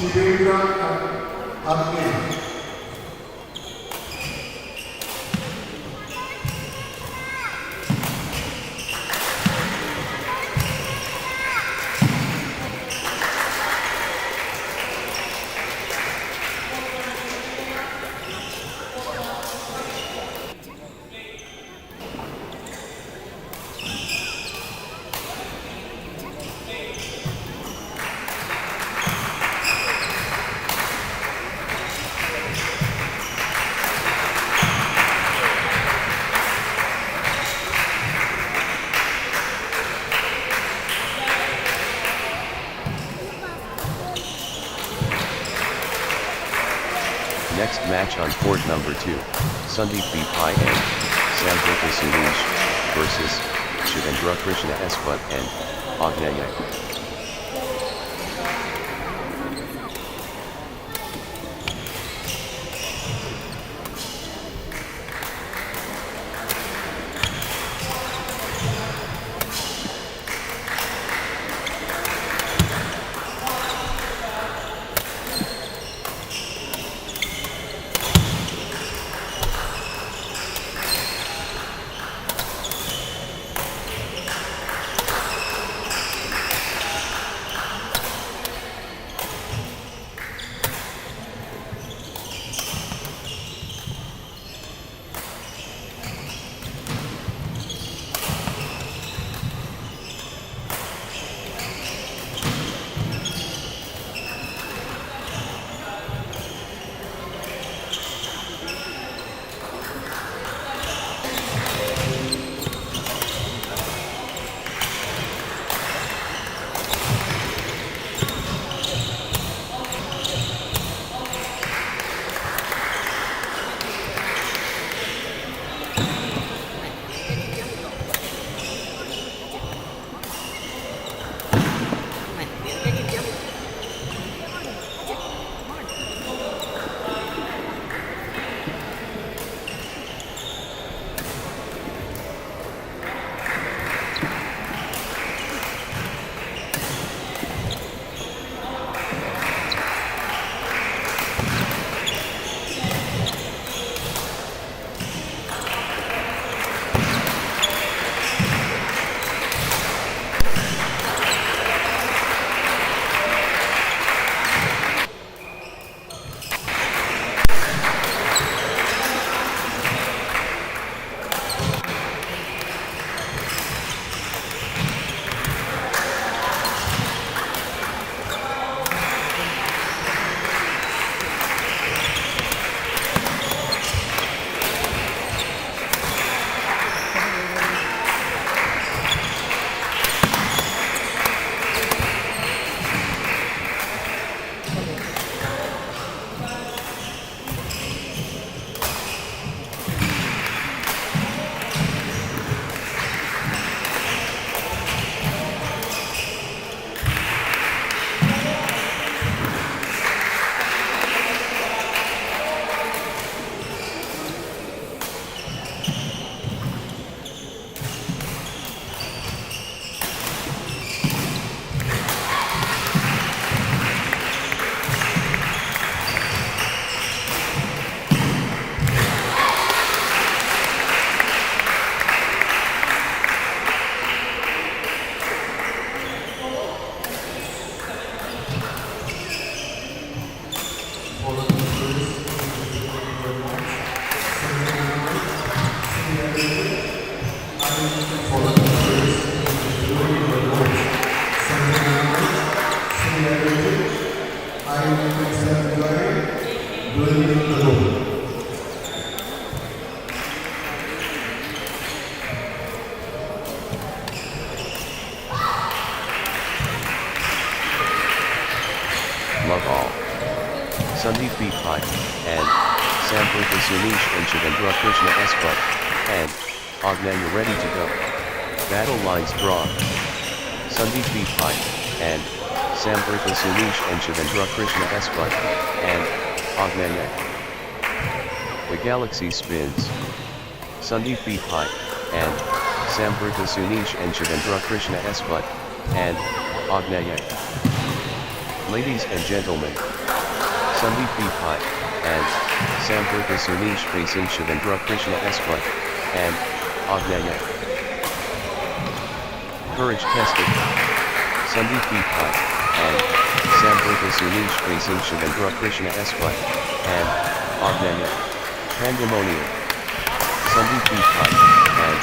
17. Next match on court number 2, Sundeep V. Pai and Sambrita Sunesh versus Shivendra Krishna Esvat and Agnaya. playing the goal. Love all. Sandeep B. Pike, and Samprita Sunish and Shivendra Krishna Espat, and Agnanya ready to go. Battle lines drawn. Sandeep B. Pike, and Samprita Sunish and Shivendra Krishna Espat, and Agnanya. The galaxy spins. Sandeep B. Pike, and Samprita Sunish and Shivendra Krishna Espat, and Agnanya. Ladies and gentlemen, Sandeep B. Pike, and Samprita Sunish facing Shivendra Krishna Espat, and Agnanya. Courage tested. Sandeep B. Pike, and Samprita Sunish facing Shivendra Krishna Espat, and Agnanya. Pandemonium. Sandeep B. Pike, and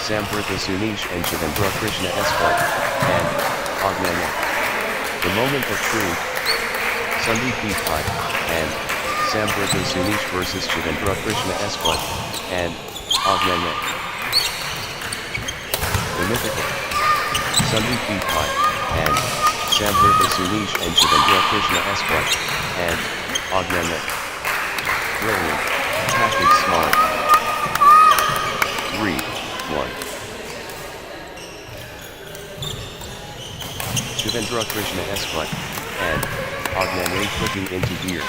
Samprita Sunish and Shivendra Krishna Espat, and Agnanya. The moment of truth. Sandeep B. Pike, and Samprita Sunish versus Shivendra Krishna Espat, and Agnanya. The mythical. Sandeep B. Pike, and Samprita Sunish and Shivendra Krishna Espat, and Agnanya. Brilliant. Tactic smart. 3-1. Shivendra Krishna Espat, and Agnanya clicking into gear.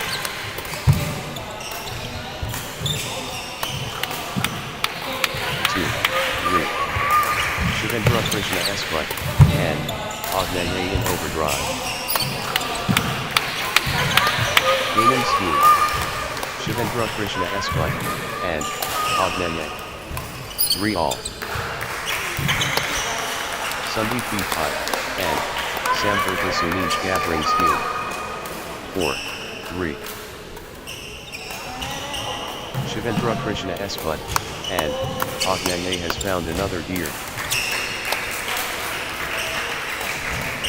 2-3. Shivendra Krishna Espat, and Agnanya in overdrive. Gaining steam. Shivendra Krishna Espat, and Agnanya. 3-all. Sandeep B. Pike, and Samprita Sunish gathering steam. 4-3. Shivendra Krishna Espat, and Agnanya has found another gear.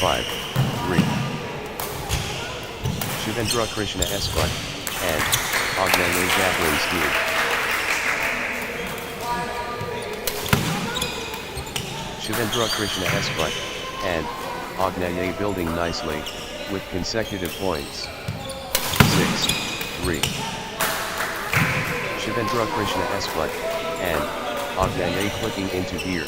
5-3. Shivendra Krishna Espat, and Agnanya gathering steam. 6-3. Shivendra Krishna Espat, and Agnanya building nicely, with consecutive points. 6-3. Shivendra Krishna Espat, and Agnanya clicking into gear.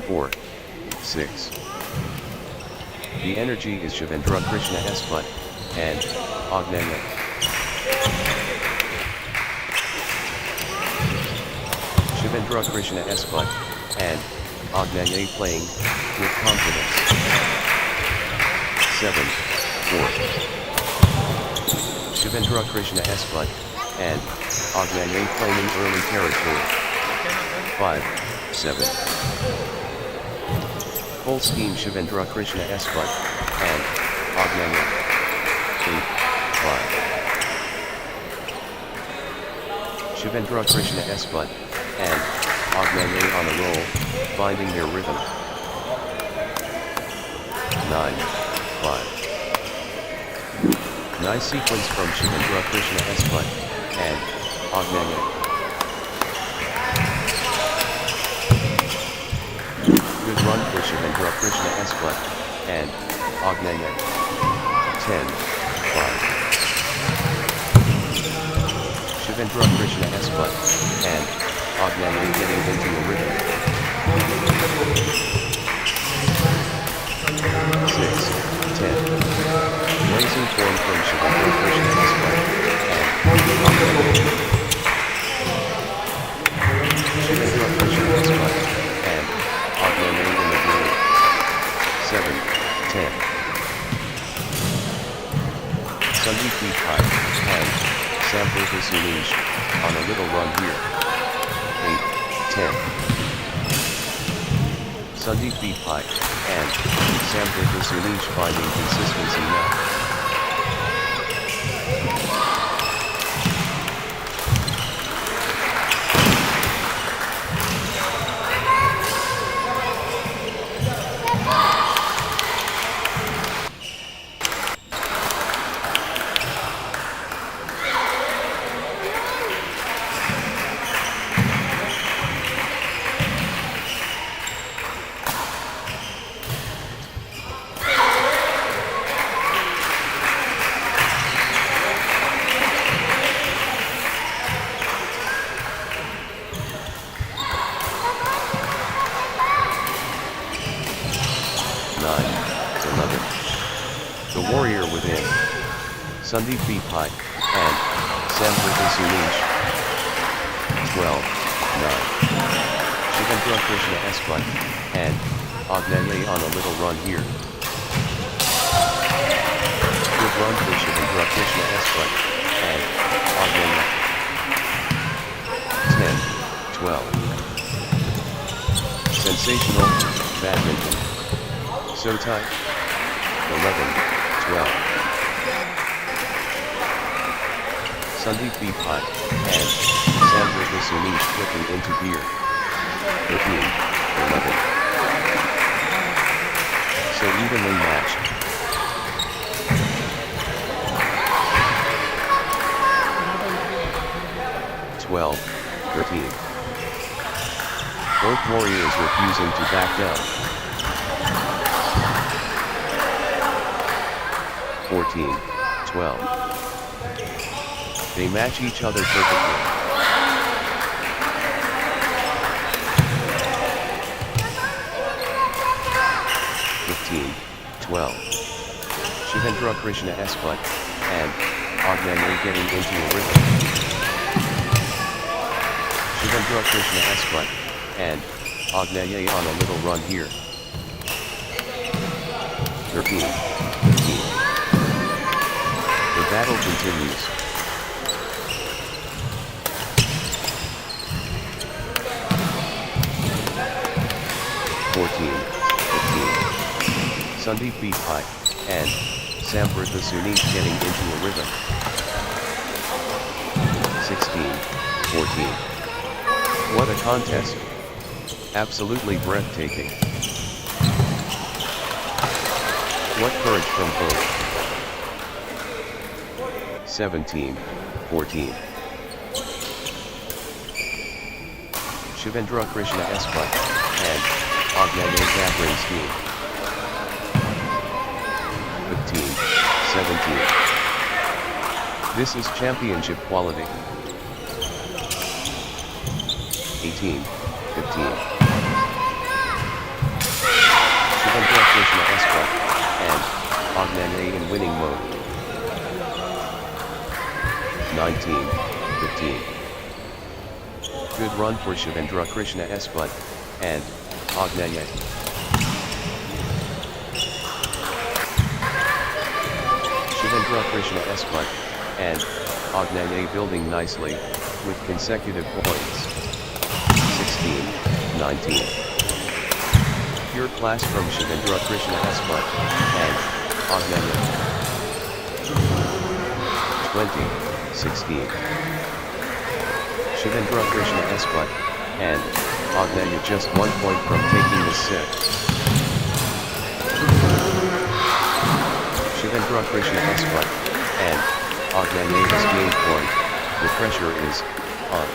4-6. The energy is Shivendra Krishna Espat, and Agnanya. Shivendra Krishna Espat, and Agnanya playing with confidence. 7-4. Shivendra Krishna Espat, and Agnanya claiming early territory. 5-7. Full steam Shivendra Krishna Espat, and Agnanya. 8-5. Shivendra Krishna Espat, and Agnanya on a roll, finding their rhythm. 9-5. Nice sequence from Shivendra Krishna Espat, and Agnanya. Good run for Shivendra Krishna Espat, and Agnanya. 10-5. Shivendra Krishna Espat, and Agnanya getting into a rhythm. 6-10. Blazing form from Shivendra Krishna Espat, and Agnanya. Shivendra Krishna Espat, and Agnanya in the groove. 7-10. Sandeep B. Pike, and Samprita Sunish, on a little run here. 8-10. Sandeep B. Pike, and Samprita Sunish finding consistency now. Sandeep B. Pai, and Samvriti Sunish. 12, 9. Shivendra Krishna Espat, and Agnane on a little run here. Good run for Shivendra Krishna Espat, and Agnane. 10, 12. Sensational, Badminton. So tight. 11, 12. Sandeep B. Pai, and Samvriti Sunish flipping into gear. 13, 11. So evenly matched. 12, 13. Both warriors refusing to back down. 14, 12. They match each other perfectly. 15, 12. Shivendra Krishna Espat, and Agnane getting into a rhythm. Shivendra Krishna Espat, and Agnane on a little run here. 13, 15. The battle continues. 14, 15. Sandeep B. Pai, and Samvriti Sunish getting into a rhythm. 16, 14. What a contest. Absolutely breathtaking. What courage from both. 17, 14. Shivendra Krishna Espat, and Agnane gathering steam. 15, 17. This is championship quality. 18, 15. Shivendra Krishna Espat, and Agnane in winning mode. 19, 15. Good run for Shivendra Krishna Espat, and Agnane. Shivendra Krishna Espat, and Agnane building nicely, with consecutive points. 16, 19. Pure class from Shivendra Krishna Espat, and Agnane. 20, 16. Shivendra Krishna Espat, and Agnane just 1 point from taking the set. Shivendra Krishna Espat, and Agnane has gained point. The pressure is on.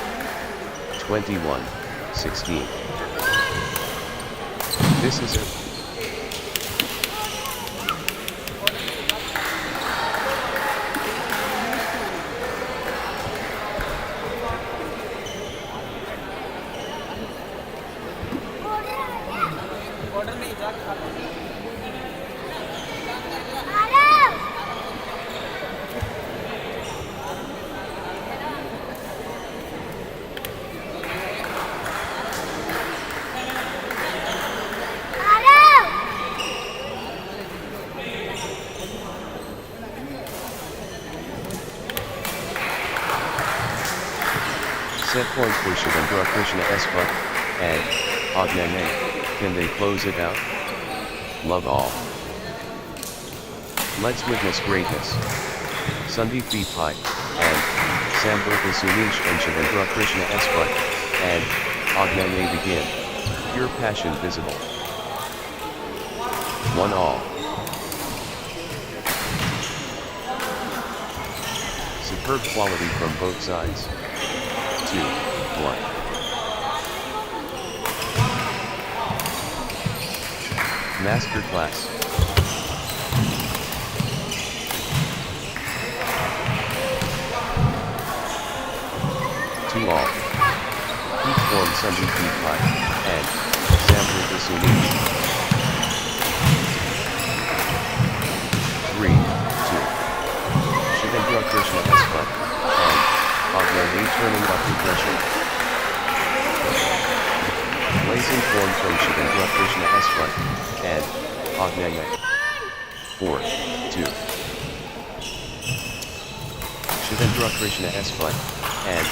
21, 16. This is it. Set point for Shivendra Krishna Espat, and Agnane. Can they close it out? Love all. Let's witness greatness. Sandeep B. Pai, and Samvriti Sunish and Shivendra Krishna Espat, and Agnane begin. Pure passion visible. 1 all. Superb quality from both sides. 2, 1. Masterclass. 2 all. Each form Sandeep B. Pai, and Samvriti Sunish. 3, 2. turning up the pressure. Blazing form from Shivendra Krishna Eswat and Agnaya. 4-2. Shivendra Krishna Eswat and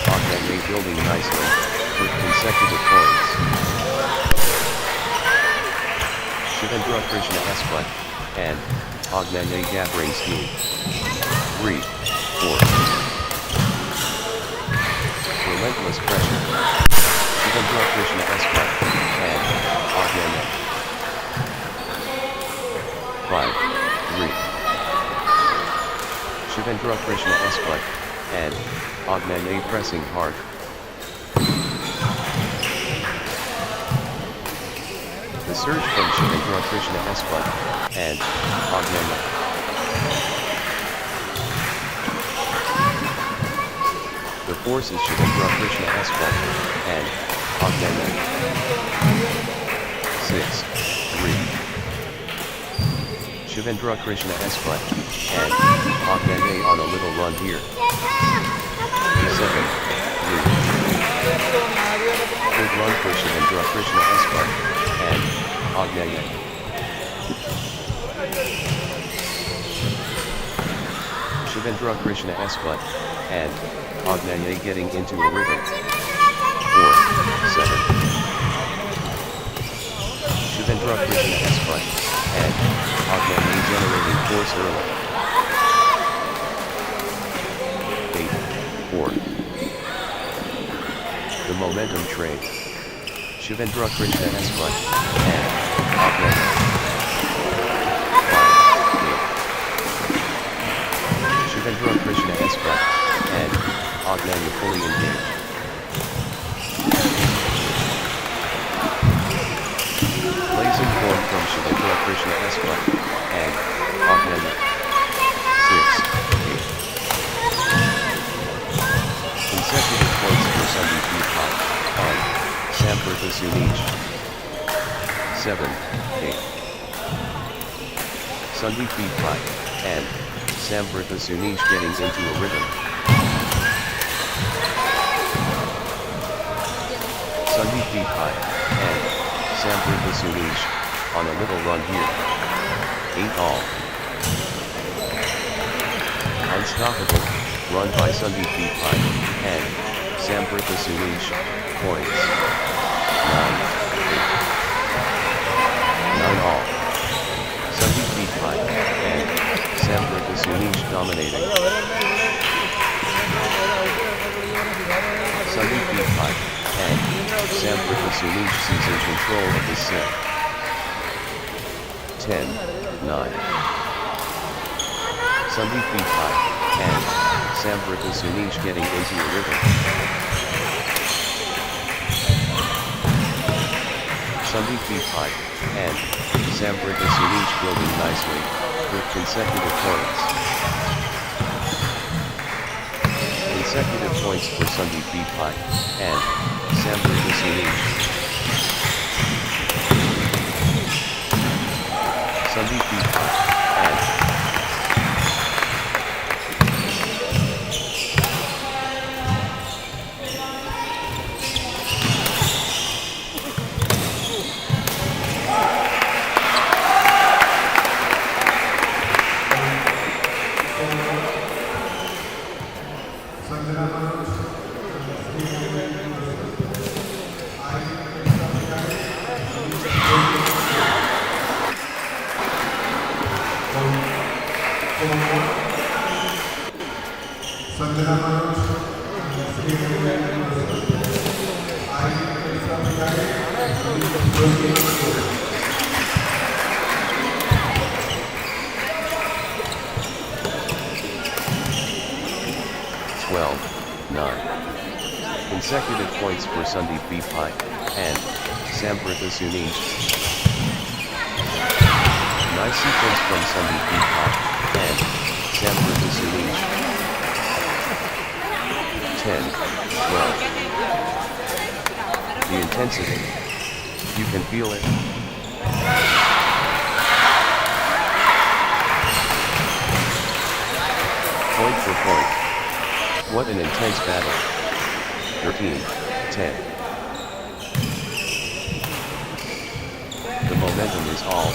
Agnaya building nicely with consecutive points. Shivendra Krishna Eswat and Agnaya gathering steam. 3-4. Relentless pressure. Shivendra Krishna Eswat and Agnaya. 5-3. Shivendra Krishna Eswat and Agnaya pressing hard. The surge from Shivendra Krishna Eswat and Agnaya. The force is Shivendra Krishna Eswat and Agnaya. 6-3. Shivendra Krishna Eswat and Agnaya on a little run here. 7-3. Good run for Shivendra Krishna Eswat and Agnaya. Shivendra Krishna Eswat and Agnaya getting into a rhythm. 4-7. Shivendra Krishna Eswat and Agnaya generating force early. 8-4. The momentum train. Shivendra Krishna Eswat and Agnaya. 5-8. Shivendra Krishna Eswat and Agnaya fully engaged. Blazing form from Shivendra Krishna Eswat and Agnaya. 6-8. Consecutive points for Sandeep Deepak on Samprtha Sunish. 7-8. Sandeep Deepak and Samprtha Sunish getting into a rhythm. Sandeep Deepak and Samprtha Sunish on a little run here. 8-all. Unstoppable run by Sandeep Deepak and Samprtha Sunish. Points. 9-all. Sandeep Deepak and Samprtha Sunish dominating. Sandeep Deepak and Samprtha Sunish seizing control of the set. 10-9. Sandeep Deepak and Samprtha Sunish getting into a rhythm. Sandeep Deepak and Samprtha Sunish building nicely with consecutive points. Consecutive points for Sandeep Deepak and Samprtha Sunish. Sandeep Deepak and consecutive points for Sandeep Deepak and Samprtha Sunish. Nice sequence from Sandeep Deepak and Samprtha Sunish. 10-12. The intensity. You can feel it. Point for point. What an intense battle. 13-10. The momentum is all,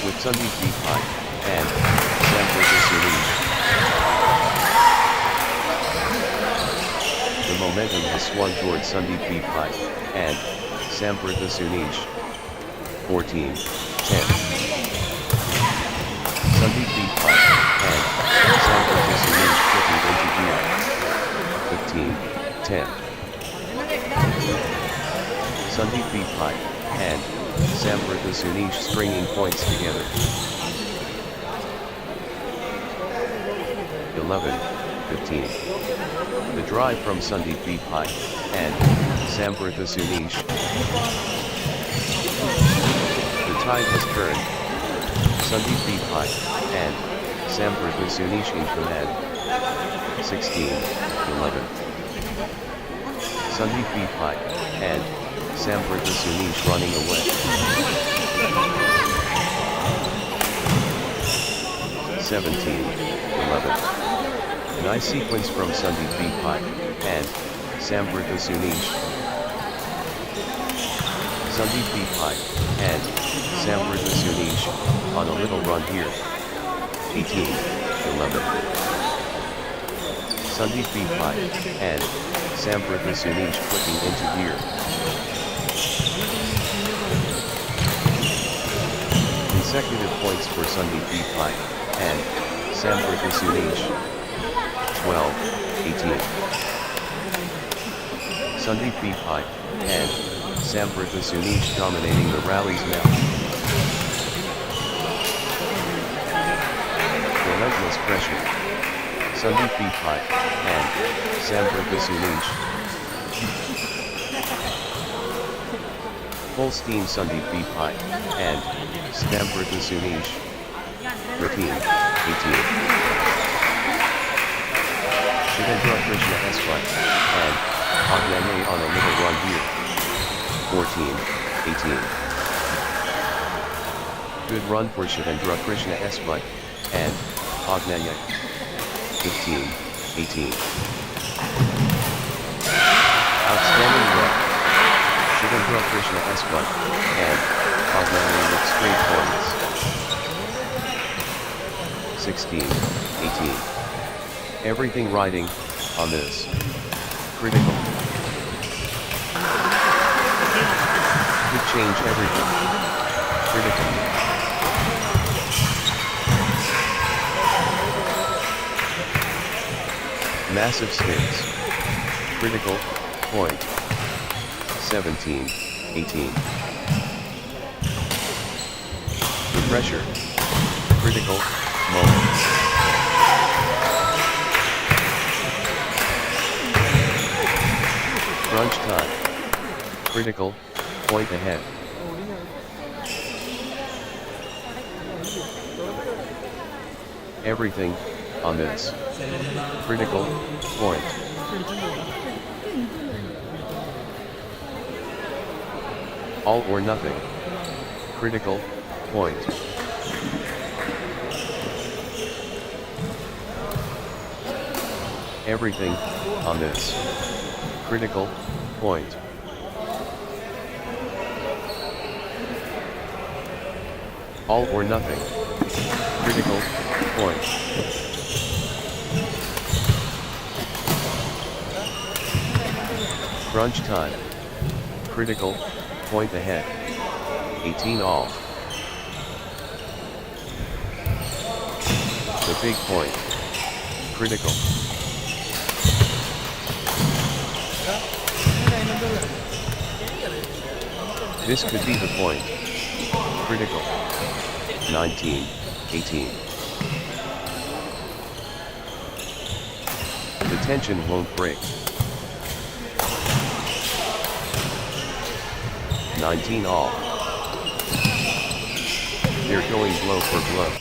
with Sandeep beat high, and Sam versus Sunil. The momentum has swung towards Sandeep beat high, and Sam versus Sunil. 14-10. Sandeep beat high, and Sam versus Sunil flipping into gear. 15-10. Sandeep beat high, and Sam versus Unish stringing points together. 11-15. The drive from Sandeep beat high, and Sam versus Unish. The tide has turned. Sandeep beat high, and Sam versus Unish in command. 16-11. Sandeep beat high, and Sam versus Unish running away. 17-11. Nice sequence from Sandeep beat high, and Sam versus Unish. Sandeep beat high, and Sam versus Unish on a little run here. 18-11. Sandeep beat high, and Sam versus Unish clicking into gear. Consecutive points for Sandeep beat high, and Sam versus Unish. 12-18. Sandeep beat high, and Sam versus Unish dominating the rallies now. Relentless pressure. Sandeep beat high, and Sam versus Unish. Full steam Sandeep beat high, and Sam versus Unish. 13-18. Shivendra Krishna S-Fight, and Agnane on a little run here. 14-18. Good run for Shivendra Krishna S-Fight, and Agnane. 15-18. Outstanding run. Shivendra Krishna S-Fight, and Agnane with straight points. 16-18. Everything riding on this. Critical. Could change everything. Critical. Massive stakes. Critical point. 17-18. The pressure. Critical moment. Crunch time. Critical point ahead. Everything on this. Critical point. All or nothing. Critical point. Everything on this. Critical point. All or nothing. Critical point. Crunch time. Critical point ahead. 18 all. The big point. Critical. This could be the point. Critical. 19-18. The tension won't break. 19 all. They're going blow for blow.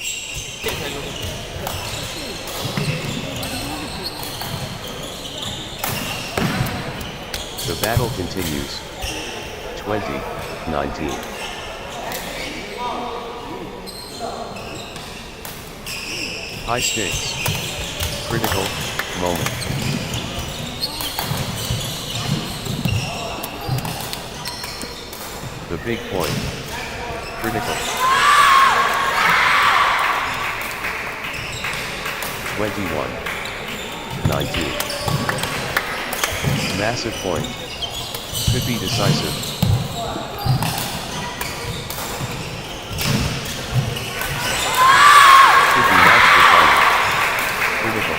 The battle continues. 20-19. High stakes. Critical moment. big point. Critical. 21-19. Massive point. Could be decisive. Could be match defining. Critical.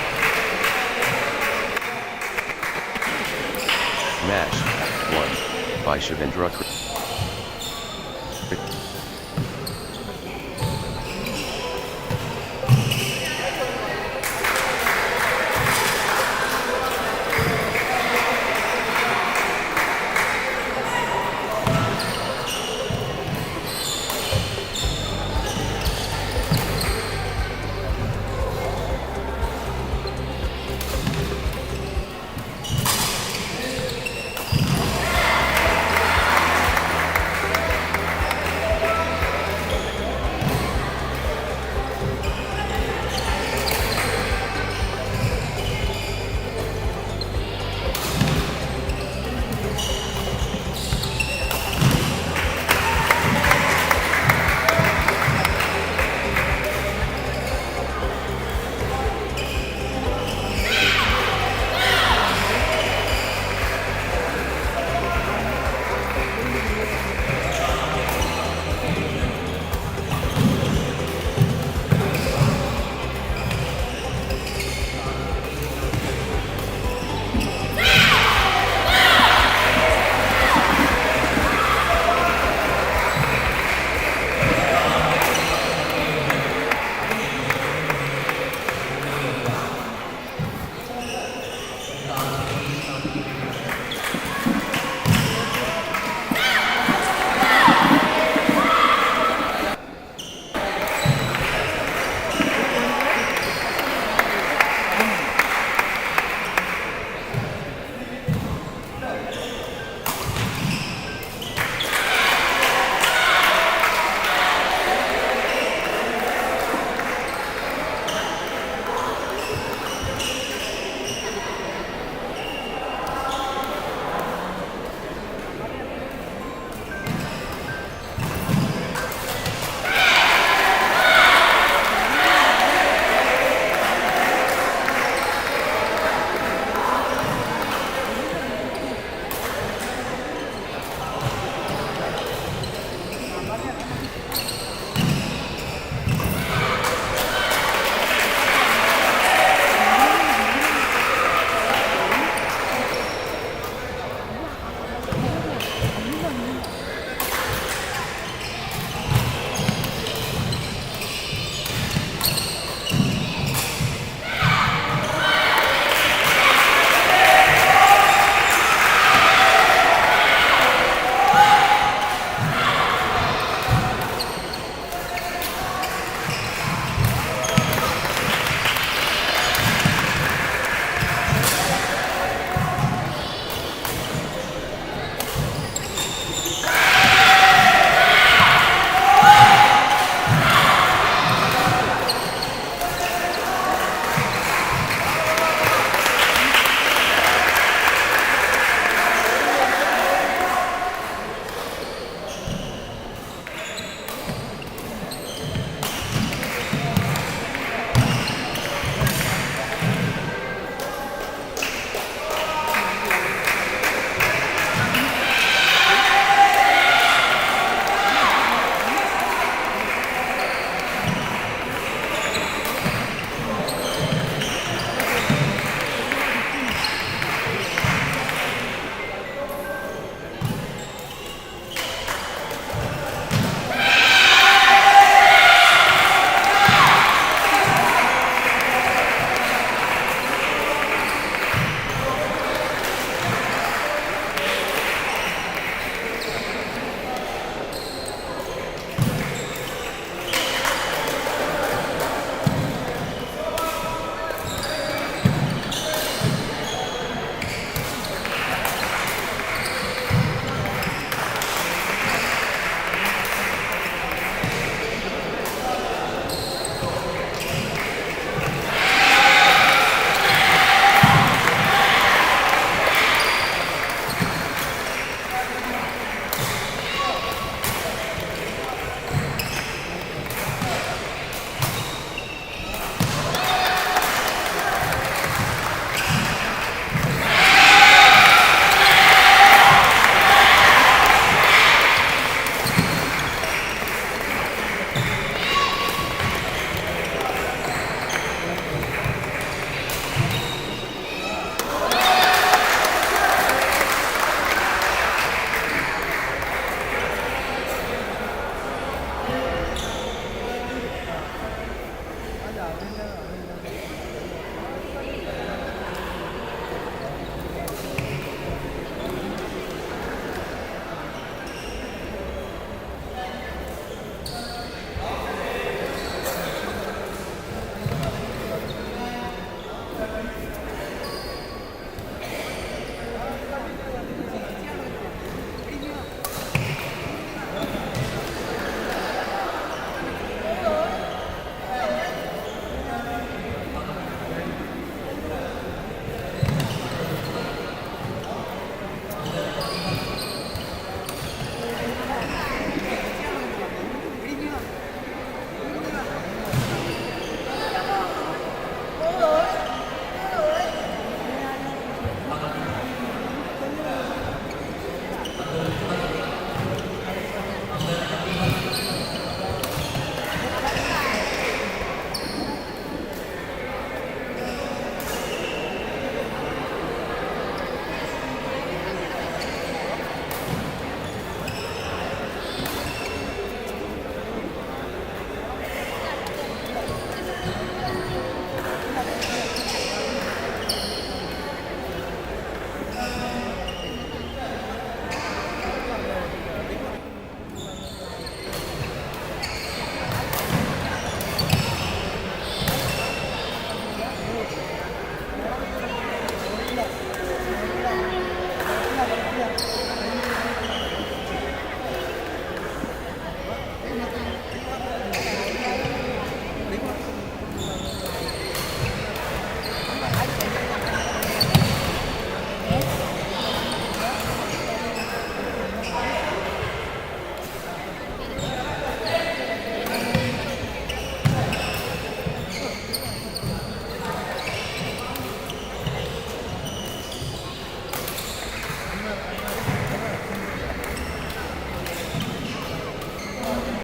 Match, won, by Shavendra.